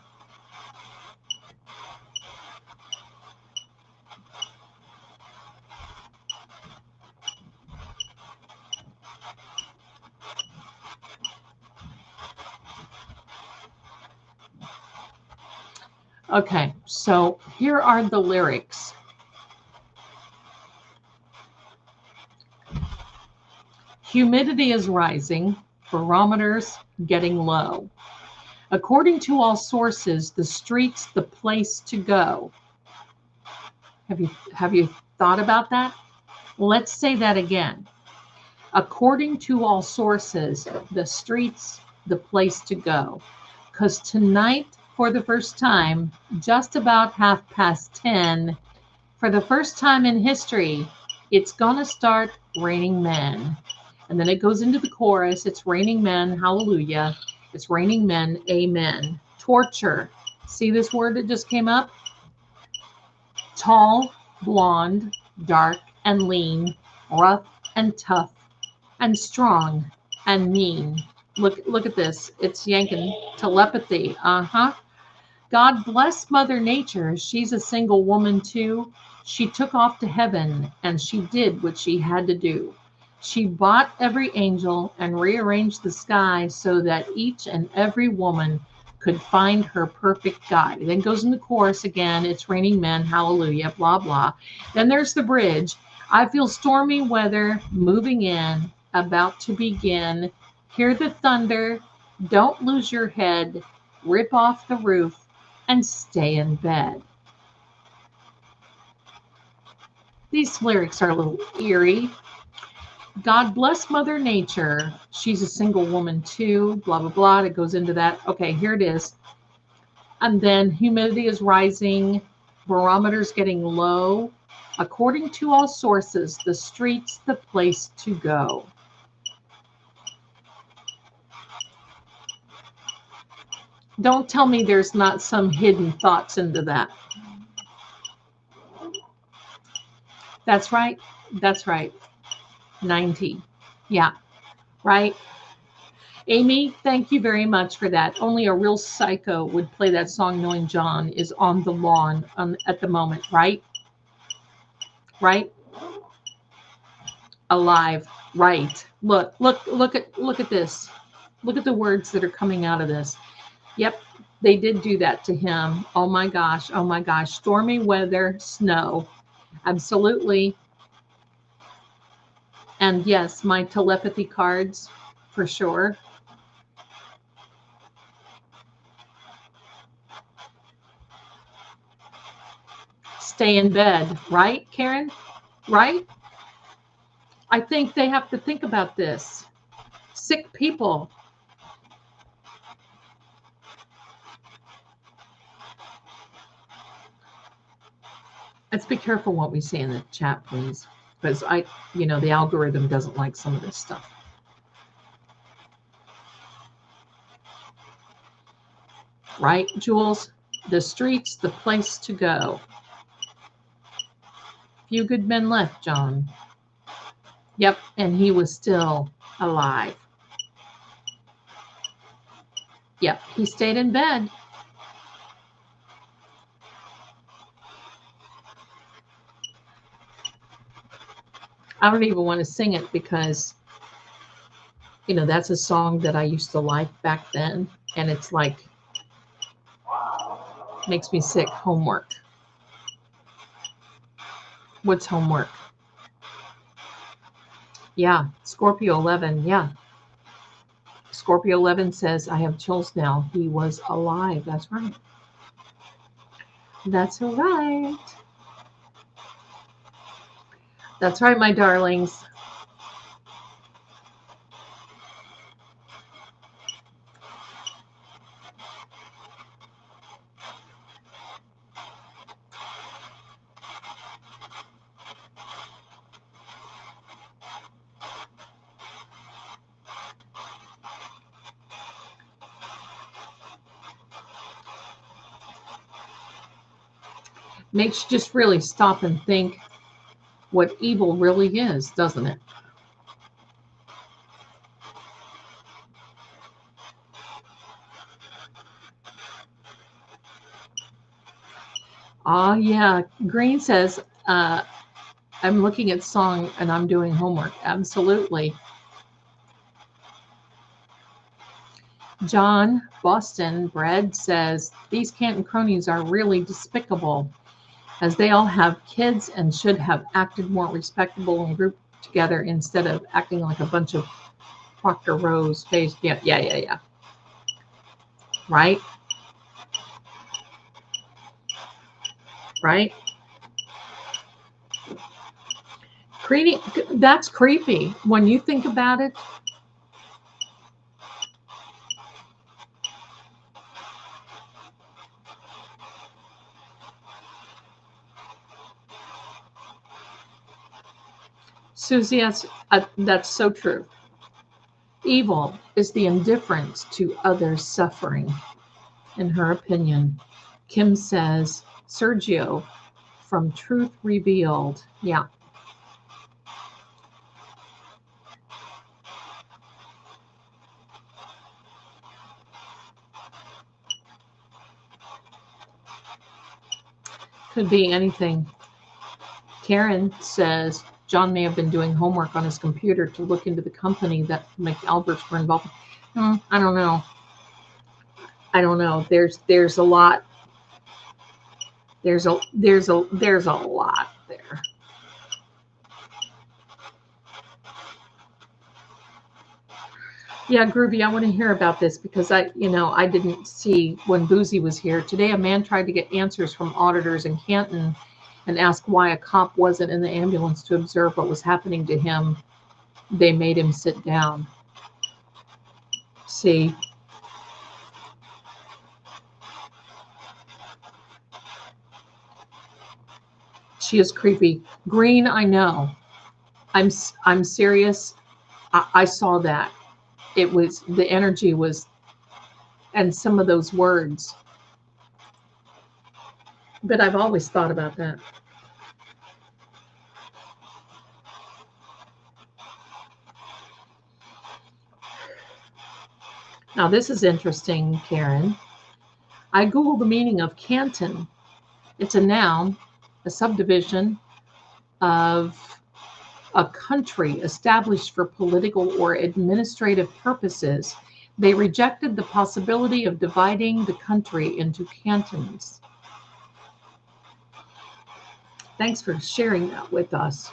Okay, so here are the lyrics. Humidity is rising, barometers getting low. According to all sources, the street's the place to go. Have you thought about that? Let's say that again. According to all sources, the street's the place to go. Because tonight, for the first time, just about 10:30, for the first time in history, it's going to start raining men. And then it goes into the chorus. It's raining men, hallelujah. It's raining men, amen. Torture. See this word that just came up? Tall, blonde, dark and lean, rough and tough and strong and mean. Look at this. It's yanking telepathy. God bless Mother Nature. She's a single woman too. She took off to heaven and she did what she had to do. She bought every angel and rearranged the sky so that each and every woman could find her perfect guy. Then goes in the chorus again. It's raining men, hallelujah, blah, blah. Then there's the bridge. I feel stormy weather moving in, about to begin. Hear the thunder. Don't lose your head. Rip off the roof and stay in bed. These lyrics are a little eerie. God bless Mother Nature. She's a single woman too, blah, blah, blah. It goes into that. Okay, here it is. And then humidity is rising, barometers getting low. According to all sources, the street's the place to go. Don't tell me there's not some hidden thoughts into that. That's right. That's right. 90. Yeah. Right. Amy, thank you very much for that. Only a real psycho would play that song knowing John is on the lawn at the moment, right? Right? Alive. Right. Look at this. Look at the words that are coming out of this. Yep, they did do that to him. Oh my gosh. Oh my gosh. Stormy weather, snow. Absolutely. And yes, my telepathy cards for sure. Stay in bed, right, Karen? Right? I think they have to think about this. Sick people. Let's be careful what we say in the chat, please. Because the algorithm doesn't like some of this stuff. Right, Jules? The street's the place to go. Few good men left, John. Yep, and he was still alive. Yep, he stayed in bed. I don't even want to sing it because, that's a song that I used to like back then. And it's like, makes me sick. Homework. What's homework? Yeah, Scorpio 11. Yeah. Scorpio 11 says, I have chills now. He was alive. That's right. That's right. That's right, my darlings. Makes you just really stop and think what evil really is, doesn't it? Ah, yeah. Green says, I'm looking at song and I'm doing homework. Absolutely. John Boston Bread says, these Canton cronies are really despicable, as they all have kids and should have acted more respectable and grouped together instead of acting like a bunch of Proctor Rose face. Yeah. Right? Right? Creepy. That's creepy when you think about it. Susie, that's so true. Evil is the indifference to others' suffering, in her opinion. Kim says, Sergio from Truth Revealed. Yeah. Could be anything. Karen says, John may have been doing homework on his computer to look into the company that McAlberts were involved in. I don't know. There's a lot. There's a lot there. Yeah, Groovy, I want to hear about this because I didn't see when Boozy was here. Today, a man tried to get answers from auditors in Canton and asked why a cop wasn't in the ambulance to observe what was happening to him. They made him sit down. See? She is creepy. Green, I know. I'm serious. I saw that. It was, the energy was, and some of those words. But I've always thought about that. Now, this is interesting, Karen. I Googled the meaning of canton. It's a noun, a subdivision of a country established for political or administrative purposes. They rejected the possibility of dividing the country into cantons. Thanks for sharing that with us.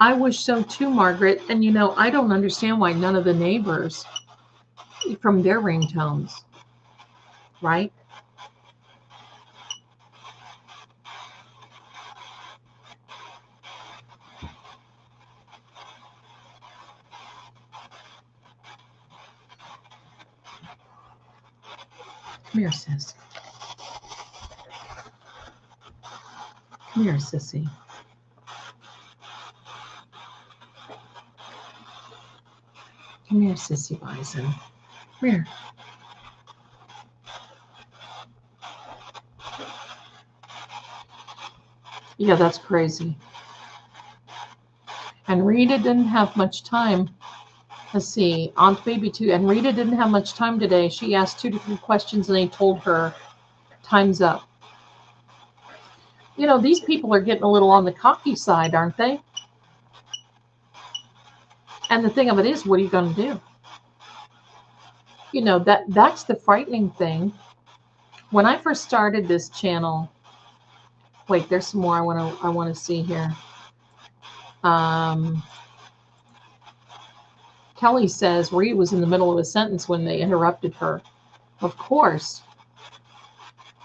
I wish so too, Margaret. And I don't understand why none of the neighbors from their ringtones, right? Come here, sis. Come here, sissy. Come here, sissy bison. Come here. Yeah, that's crazy. And Rita didn't have much time. Let's see, Aunt Baby too. And Rita didn't have much time today. She asked 2 to 3 questions and they told her time's up. These people are getting a little on the cocky side, aren't they? And the thing of it is, what are you going to do? That's the frightening thing. When I first started this channel Wait, there's some more I want to see here. Kelly says Ree was in the middle of a sentence when they interrupted her. Of course.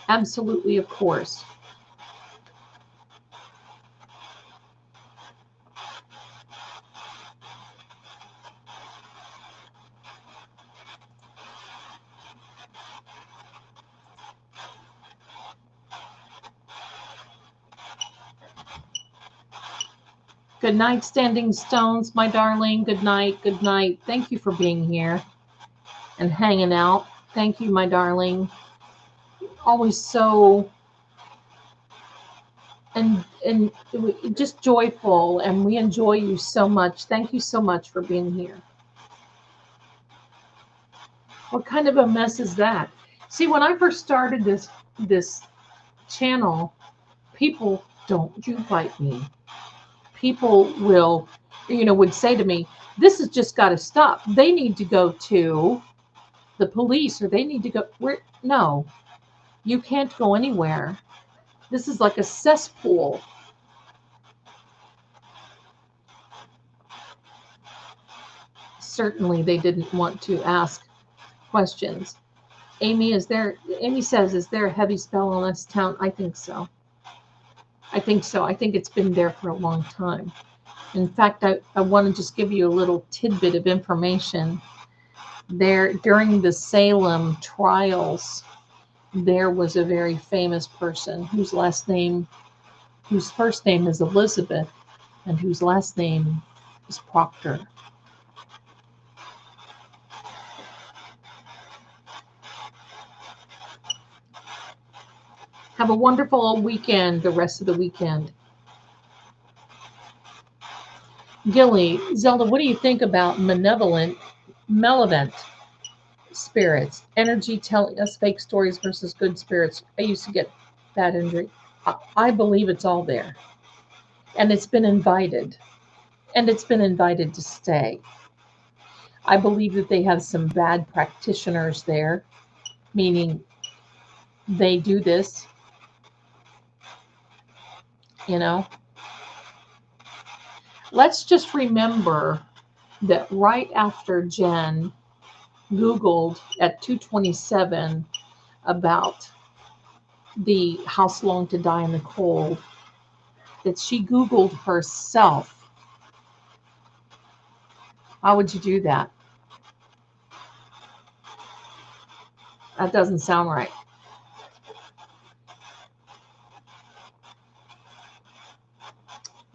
Absolutely, of course. Good night, Standing Stones, my darling. Good night. Good night. Thank you for being here and hanging out. Thank you, my darling. Always so and just joyful, and we enjoy you so much. Thank you so much for being here. What kind of a mess is that? See, when I first started this channel, people, don't you bite me. People will, would say to me, this has just got to stop. They need to go to the police, or they need to go where? No, you can't go anywhere. This is like a cesspool. Certainly they didn't want to ask questions. Amy says, is there a heavy spell on this town? I think so. I think so. I think it's been there for a long time. In fact, I want to just give you a little tidbit of information. There, during the Salem trials, there was a very famous person whose first name is Elizabeth, and whose last name is Proctor. Have a wonderful weekend, the rest of the weekend. Gilly, Zelda, what do you think about malevolent spirits? Energy telling us fake stories versus good spirits. I used to get bad injury. I believe it's all there. And it's been invited. And it's been invited to stay. I believe that they have some bad practitioners there, meaning they do this, Let's just remember that right after Jen Googled at 2:27 about the house long to die in the cold, that she Googled herself. How would you do that? That doesn't sound right.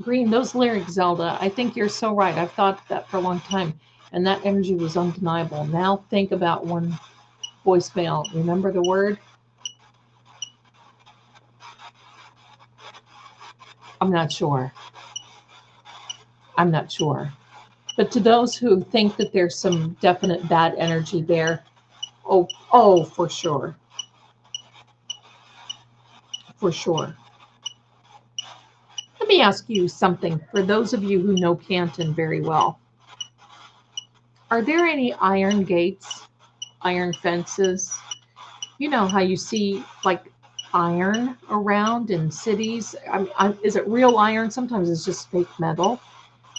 Green, those lyrics, Zelda, I think you're so right. I've thought that for a long time, and that energy was undeniable. Now think about one voicemail. Remember the word? I'm not sure. But to those who think that there's some definite bad energy there, oh, for sure. For sure. Let me ask you something, for those of you who know Canton very well. Are there any iron gates, iron fences? You know how you see like iron around in cities? Is it real iron? Sometimes it's just fake metal.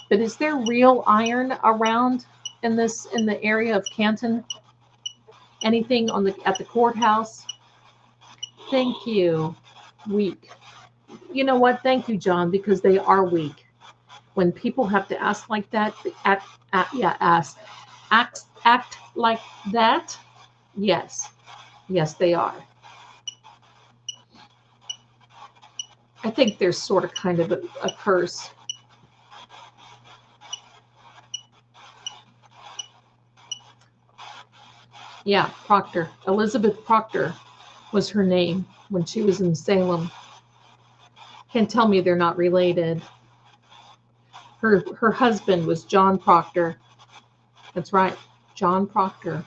But is there real iron around in the area of Canton? Anything at the courthouse? Thank you. Weak. You know what? Thank you, John, because they are weak. When people have to ask like that, act like that. Yes, they are. I think there's sort of kind of a curse. Yeah, Proctor. Elizabeth Proctor was her name when she was in Salem. Can't tell me they're not related. Her husband was John Proctor. That's right, John Proctor.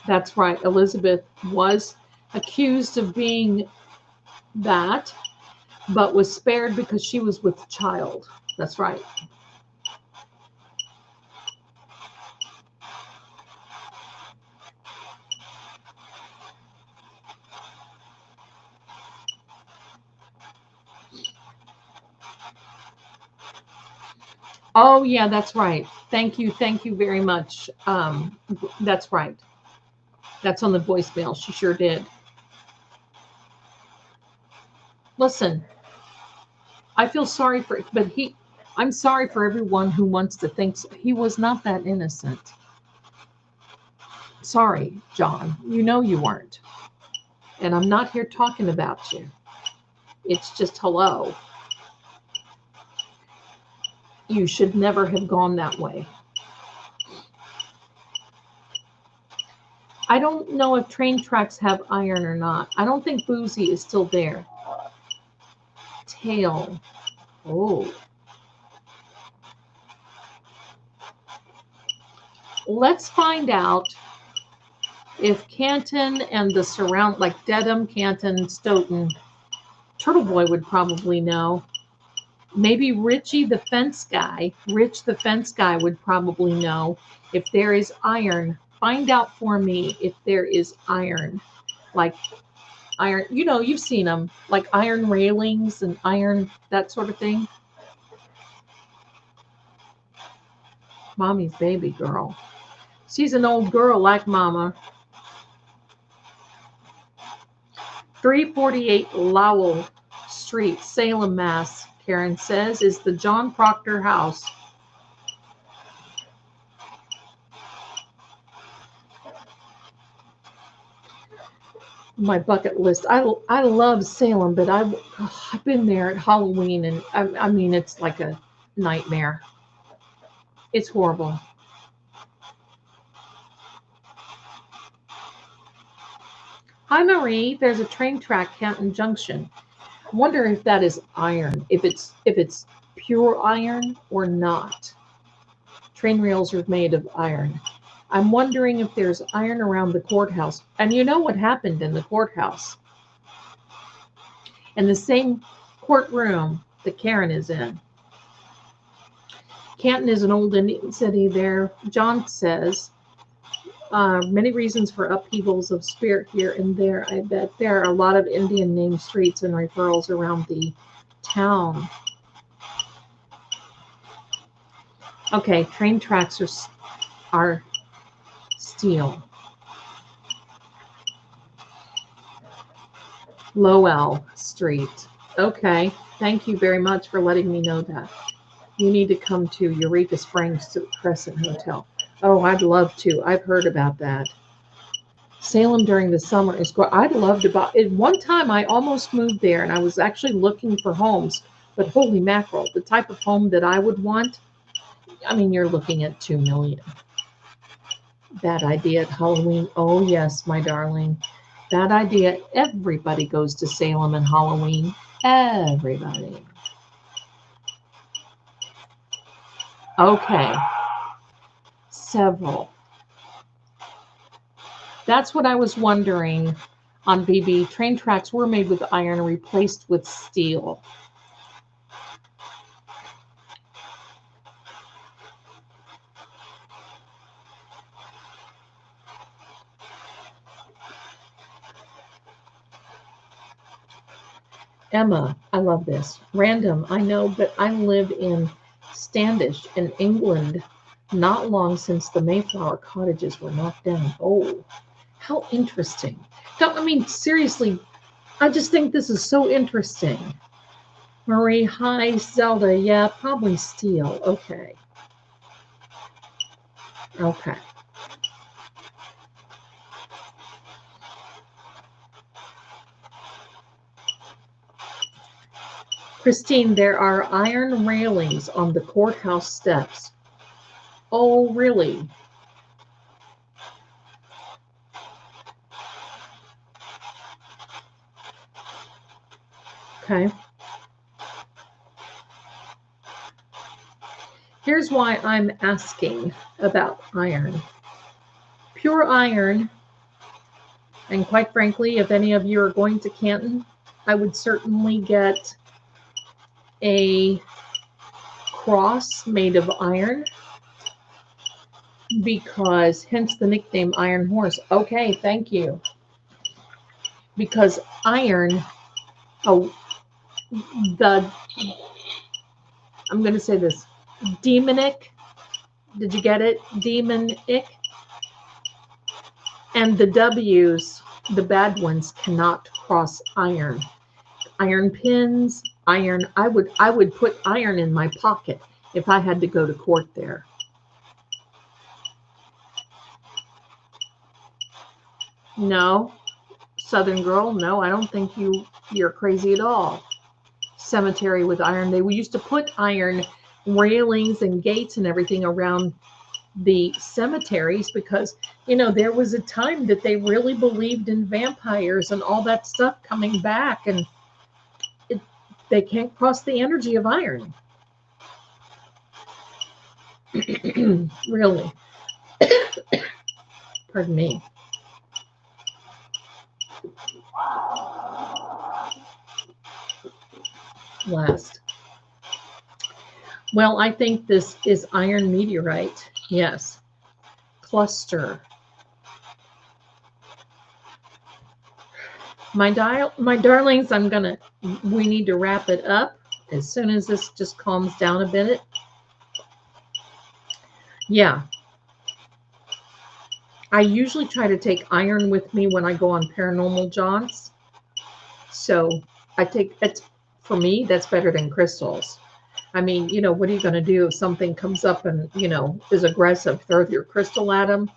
That's right. Elizabeth was accused of being that, but was spared because she was with child. That's right. Oh, yeah, that's right. Thank you very much. That's right. That's on the voicemail. She sure did. Listen, I feel sorry for, but I'm sorry for everyone who wants to think he was not that innocent. Sorry, John. You know you weren't. And I'm not here talking about you. It's just hello. You should never have gone that way. I don't know if train tracks have iron or not. I don't think Boozy is still there. Tail. Oh. Let's find out if Canton and the surround, like Dedham, Canton, Stoughton, Turtle Boy would probably know. Maybe Richie the fence guy, Rich the fence guy would probably know if there is iron. Find out for me if there is iron. Like iron, you know, you've seen them, like iron railings and iron, that sort of thing. Mommy's baby girl. She's an old girl like Mama. 348 Lowell Street, Salem, Mass. Karen says, is the John Proctor house. My bucket list. I love Salem, but I've been there at Halloween, and I mean, it's like a nightmare. It's horrible. Hi, Marie. There's a train track, Canton Junction. I wonder if that is iron, if it's pure iron or not. Train rails are made of iron. I'm wondering if there's iron around the courthouse. And you know what happened in the courthouse? In the same courtroom that Karen is in. Canton is an old Indian city there. John says, many reasons for upheavals of spirit here and there. I bet there are a lot of Indian named streets and referrals around the town. Okay, train tracks are steel. Lowell Street. Okay, thank you very much for letting me know that. You need to come to Eureka Springs to the Crescent Hotel. Oh, I'd love to. I've heard about that. Salem during the summer is great. I'd love to buy it. One time I almost moved there and I was actually looking for homes, but holy mackerel, the type of home that I would want, I mean, you're looking at $2 million. Bad idea at Halloween. Oh, yes, my darling. Bad idea. Everybody goes to Salem at Halloween. Everybody. Okay. Several. That's what I was wondering on BB. Train tracks were made with iron and replaced with steel. Emma, I love this. Random, I know, but I live in Standish in England not long since the Mayflower cottages were knocked down. Oh, how interesting. I mean, seriously, I just think this is so interesting. Marie, hi, Zelda. Yeah, probably steel. Okay. Okay. Christine, there are iron railings on the courthouse steps. Oh, really? Okay. Here's why I'm asking about iron. Pure iron, and quite frankly, if any of you are going to Canton, I would certainly get a cross made of iron, because hence the nickname Iron Horse. Okay, thank you. Because iron, I'm going to say this, demonic, did you get it? Demonic. And the W's, the bad ones, cannot cross iron. Iron pins, iron, I would put iron in my pocket if I had to go to court there. No, Southern girl, no, I don't think you're crazy at all. Cemetery with iron. They used to put iron railings and gates and everything around the cemeteries because, you know, there was a time that they really believed in vampires and all that stuff coming back, and they can't cross the energy of iron. Really. Pardon me. Last. Well, I think this is iron meteorite. Yes. Cluster. My darlings, we need to wrap it up as soon as this just calms down a bit. Yeah. I usually try to take iron with me when I go on paranormal jaunts. So I take, for me, that's better than crystals. I mean, you know, what are you going to do if something comes up and, you know, is aggressive? Throw your crystal at them.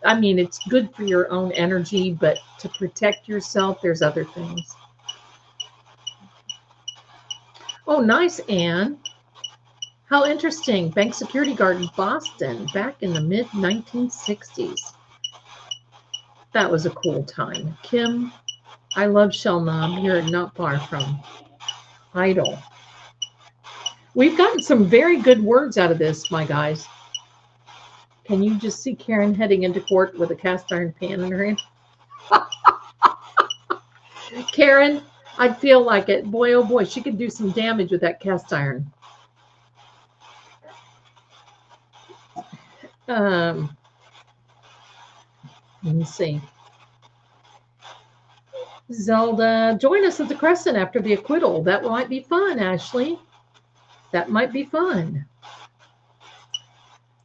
I mean, it's good for your own energy, but to protect yourself, there's other things. Oh, nice, Anne. How interesting. Bank security guard in Boston back in the mid-1960s. That was a cool time. Kim, I love Shellknob. You're not far from Idle. We've gotten some very good words out of this, my guys. Can you just see Karen heading into court with a cast iron pan in her hand? Karen, I'd feel like it. Boy, oh boy, she could do some damage with that cast iron. Let me see. Zelda, join us at the Crescent after the acquittal. That might be fun, Ashley. That might be fun.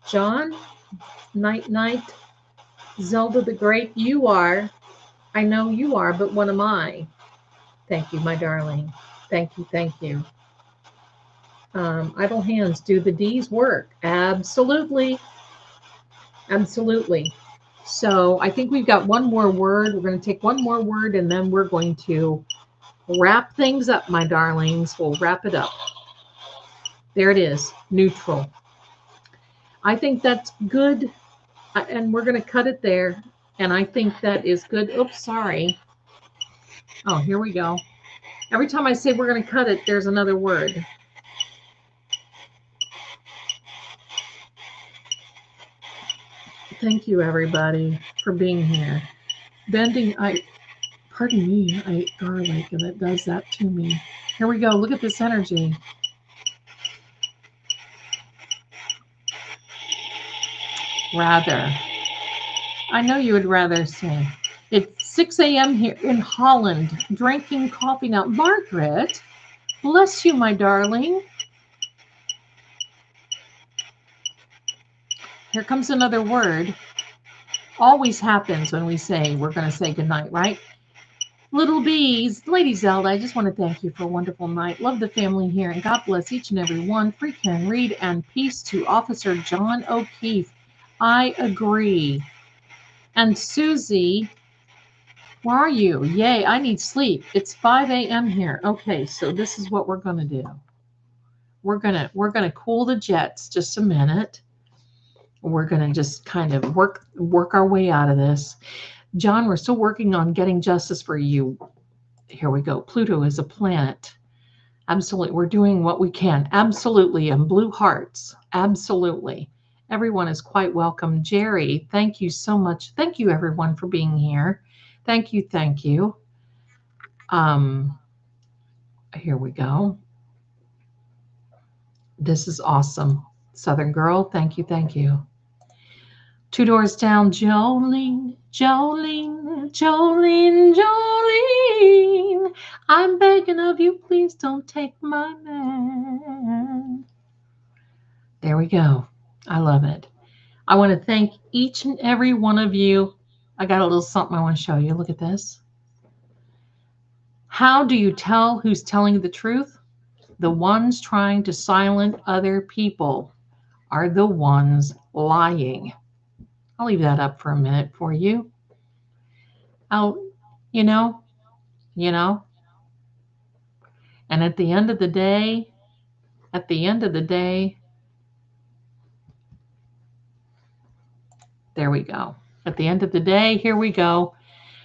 John, night, night. Zelda the Great, you are. I know you are, but what am I? Thank you, my darling. Thank you, thank you. Idle hands, do the D's work? Absolutely. Absolutely. So I think we've got one more word. We're going to take one more word, and then we're going to wrap things up, my darlings. We'll wrap it up. There it is, neutral. I think that's good, and we're going to cut it there, and I think that is good. Oops, sorry. Oh, here we go. Every time I say we're going to cut it, there's another word. Thank you, everybody, for being here. Bending, pardon me, I ate garlic, and it does that to me. Here we go. Look at this energy. Rather. I know you would rather say. It's 6 a.m. here in Holland, drinking coffee now. Margaret, bless you, my darling. Here comes another word. Always happens when we say we're going to say goodnight, right? Little bees, Lady Zelda, I just want to thank you for a wonderful night. Love the family here, and God bless each and every one. Free Karen Reed, and peace to Officer John O'Keefe. I agree. And Susie, where are you? Yay, I need sleep. It's 5 a.m. here. Okay, so this is what we're going to do. We're gonna cool the jets just a minute. We're going to just kind of work our way out of this. John, we're still working on getting justice for you. Here we go. Pluto is a planet. Absolutely. We're doing what we can. Absolutely. And blue hearts. Absolutely. Everyone is quite welcome. Jerry, thank you so much. Thank you, everyone, for being here. Thank you. Thank you. Here we go. This is awesome. Southern Girl, thank you, thank you. Two doors down, Jolene, Jolene, Jolene, Jolene. I'm begging of you, please don't take my man. There we go. I love it. I want to thank each and every one of you. I got a little something I want to show you. Look at this. How do you tell who's telling the truth? The ones trying to silence other people are the ones lying. I'll leave that up for a minute for you. You know, and at the end of the day, there we go. At the end of the day, here we go.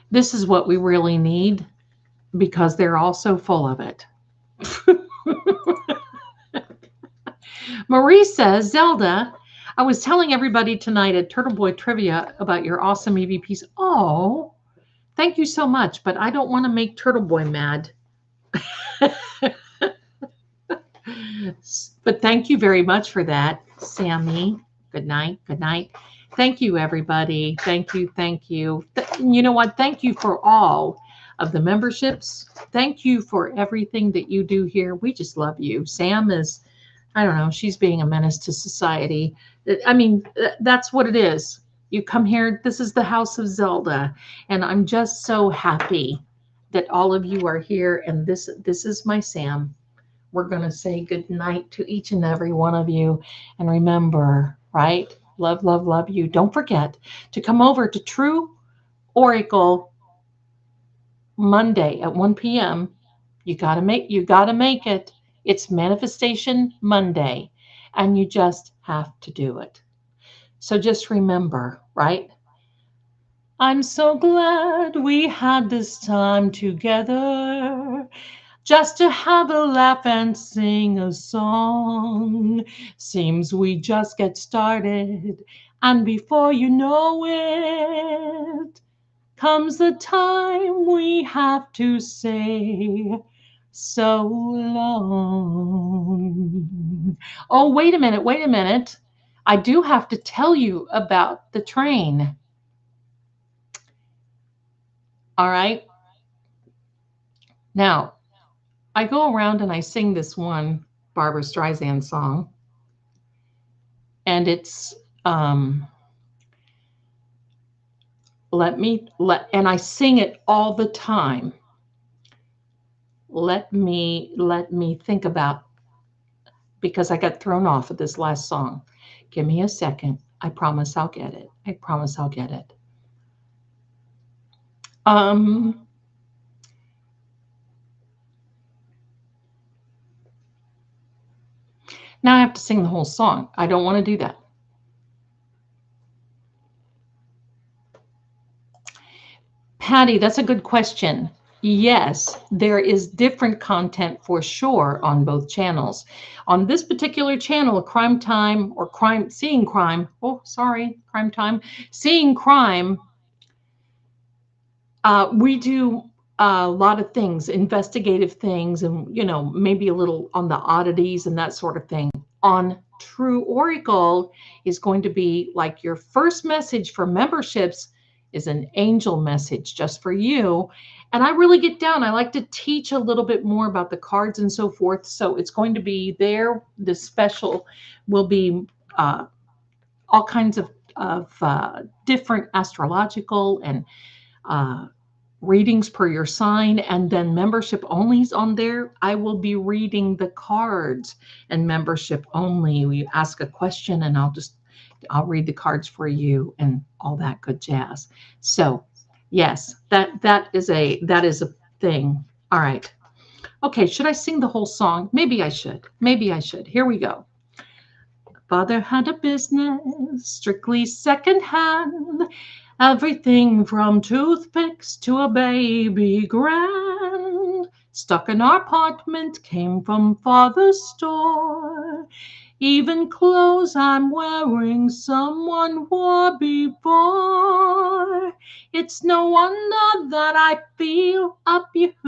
This is what we really need because they're all so full of it. Marie says, Zelda, I was telling everybody tonight at Turtle Boy Trivia about your awesome EVPs. Oh, thank you so much, but I don't want to make Turtle Boy mad. But thank you very much for that, Sammy. Good night. Good night. Thank you, everybody. Thank you. Thank you. You know what? Thank you for all of the memberships. Thank you for everything that you do here. We just love you. Sam is, I don't know, she's being a menace to society. I mean, that's what it is. You come here, this is the house of Zelda, and I'm just so happy that all of you are here, and this is my Sam. We're going to say good night to each and every one of you, and remember, right? Love, love, love you. Don't forget to come over to True Oracle Monday at 1 p.m. You got to make it. It's Manifestation Monday, and you just have to do it. So just remember, right? I'm so glad we had this time together, just to have a laugh and sing a song. Seems we just get started, and before you know it, comes the time we have to say so long. Oh, wait a minute. I do have to tell you about the train. All right. Now, I go around and I sing this one Barbra Streisand song, and it's and I sing it all the time. Let me think about, because I got thrown off of this last song. Give me a second. I promise I'll get it. I promise I'll get it. Now I have to sing the whole song. I don't want to do that. Patty, that's a good question. Yes, there is different content for sure on both channels. On this particular channel, Crime Time or Seeing Crime. Oh, sorry, Crime Time. Seeing Crime. We do a lot of things, investigative things, and maybe a little on the oddities and that sort of thing. On True Oracle is going to be like your first message for memberships is an angel message just for you. And I really get down. I like to teach a little bit more about the cards and so forth. So it's going to be there. The special will be all kinds of different astrological and readings per your sign, and then membership only's on there. I will be reading the cards and membership only. You ask a question and I'll read the cards for you and all that good jazz. So yes, that is a thing. All right. Okay, should I sing the whole song? Maybe I should. Here we go. Father had a business, strictly secondhand. Everything from toothpicks to a baby grand. Stuck in our apartment came from Father's store. Even clothes I'm wearing someone wore before. It's no wonder that I feel abused.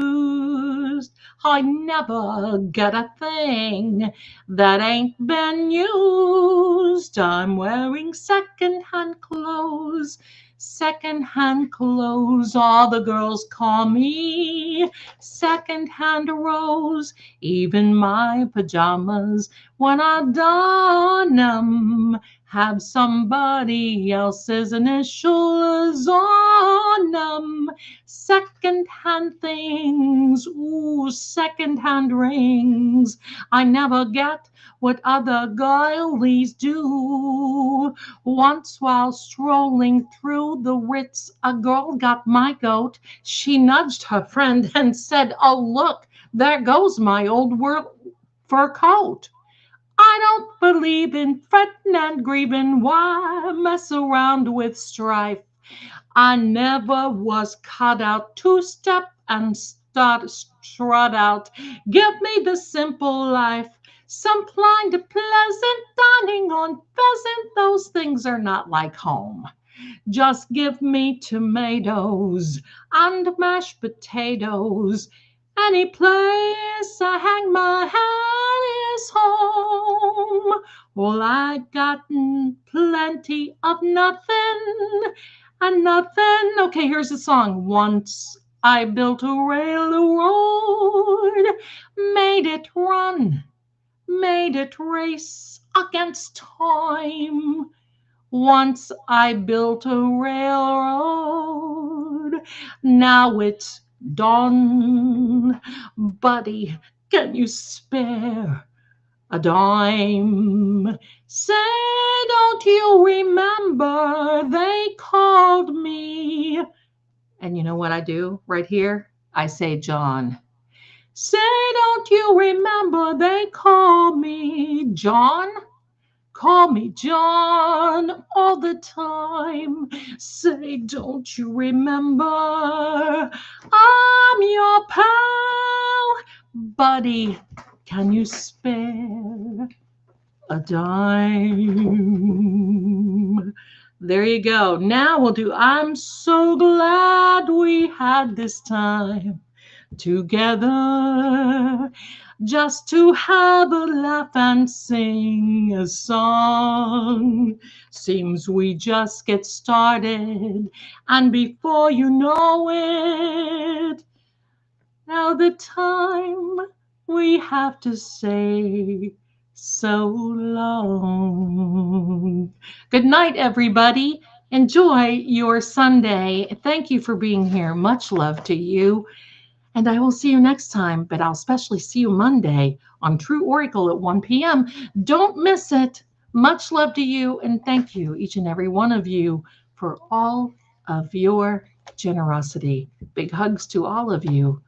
used. I never get a thing that ain't been used. I'm wearing secondhand clothes. Secondhand clothes, all the girls call me secondhand rose. Even my pajamas, when I don 'em, have somebody else's initials on 'em. Secondhand things, ooh, secondhand rings. I never get what other girlies do. Once while strolling through the Ritz, a girl got my goat. She nudged her friend and said, "Oh, look, there goes my old fur coat." I don't believe in fretting and grieving. Why mess around with strife? I never was cut out to step and strut out. Give me the simple life. Some blind to pleasant dining on pheasant. Those things are not like home. Just give me tomatoes and mashed potatoes. Any place I hang my head is home. Well, I gotten plenty of nothing and nothing. Okay, here's the song. Once I built a railroad, made it run, made it race against time. Once I built a railroad, now it's done. Buddy, can you spare a dime? Say, don't you remember they called me? And you know what I do right here? I say, John. Say, don't you remember they call me John? Call me John all the time. Say, don't you remember I'm your pal? Buddy, can you spare a dime? There you go. Now we'll do I'm so glad we had this time together, just to have a laugh and sing a song. Seems we just get started, and before you know it, now the time we have to say so long. Good night, everybody. Enjoy your Sunday. Thank you for being here. Much love to you. And I will see you next time, but I'll especially see you Monday on True Oracle at 1 p.m. Don't miss it. Much love to you, and thank you, each and every one of you, for all of your generosity. Big hugs to all of you.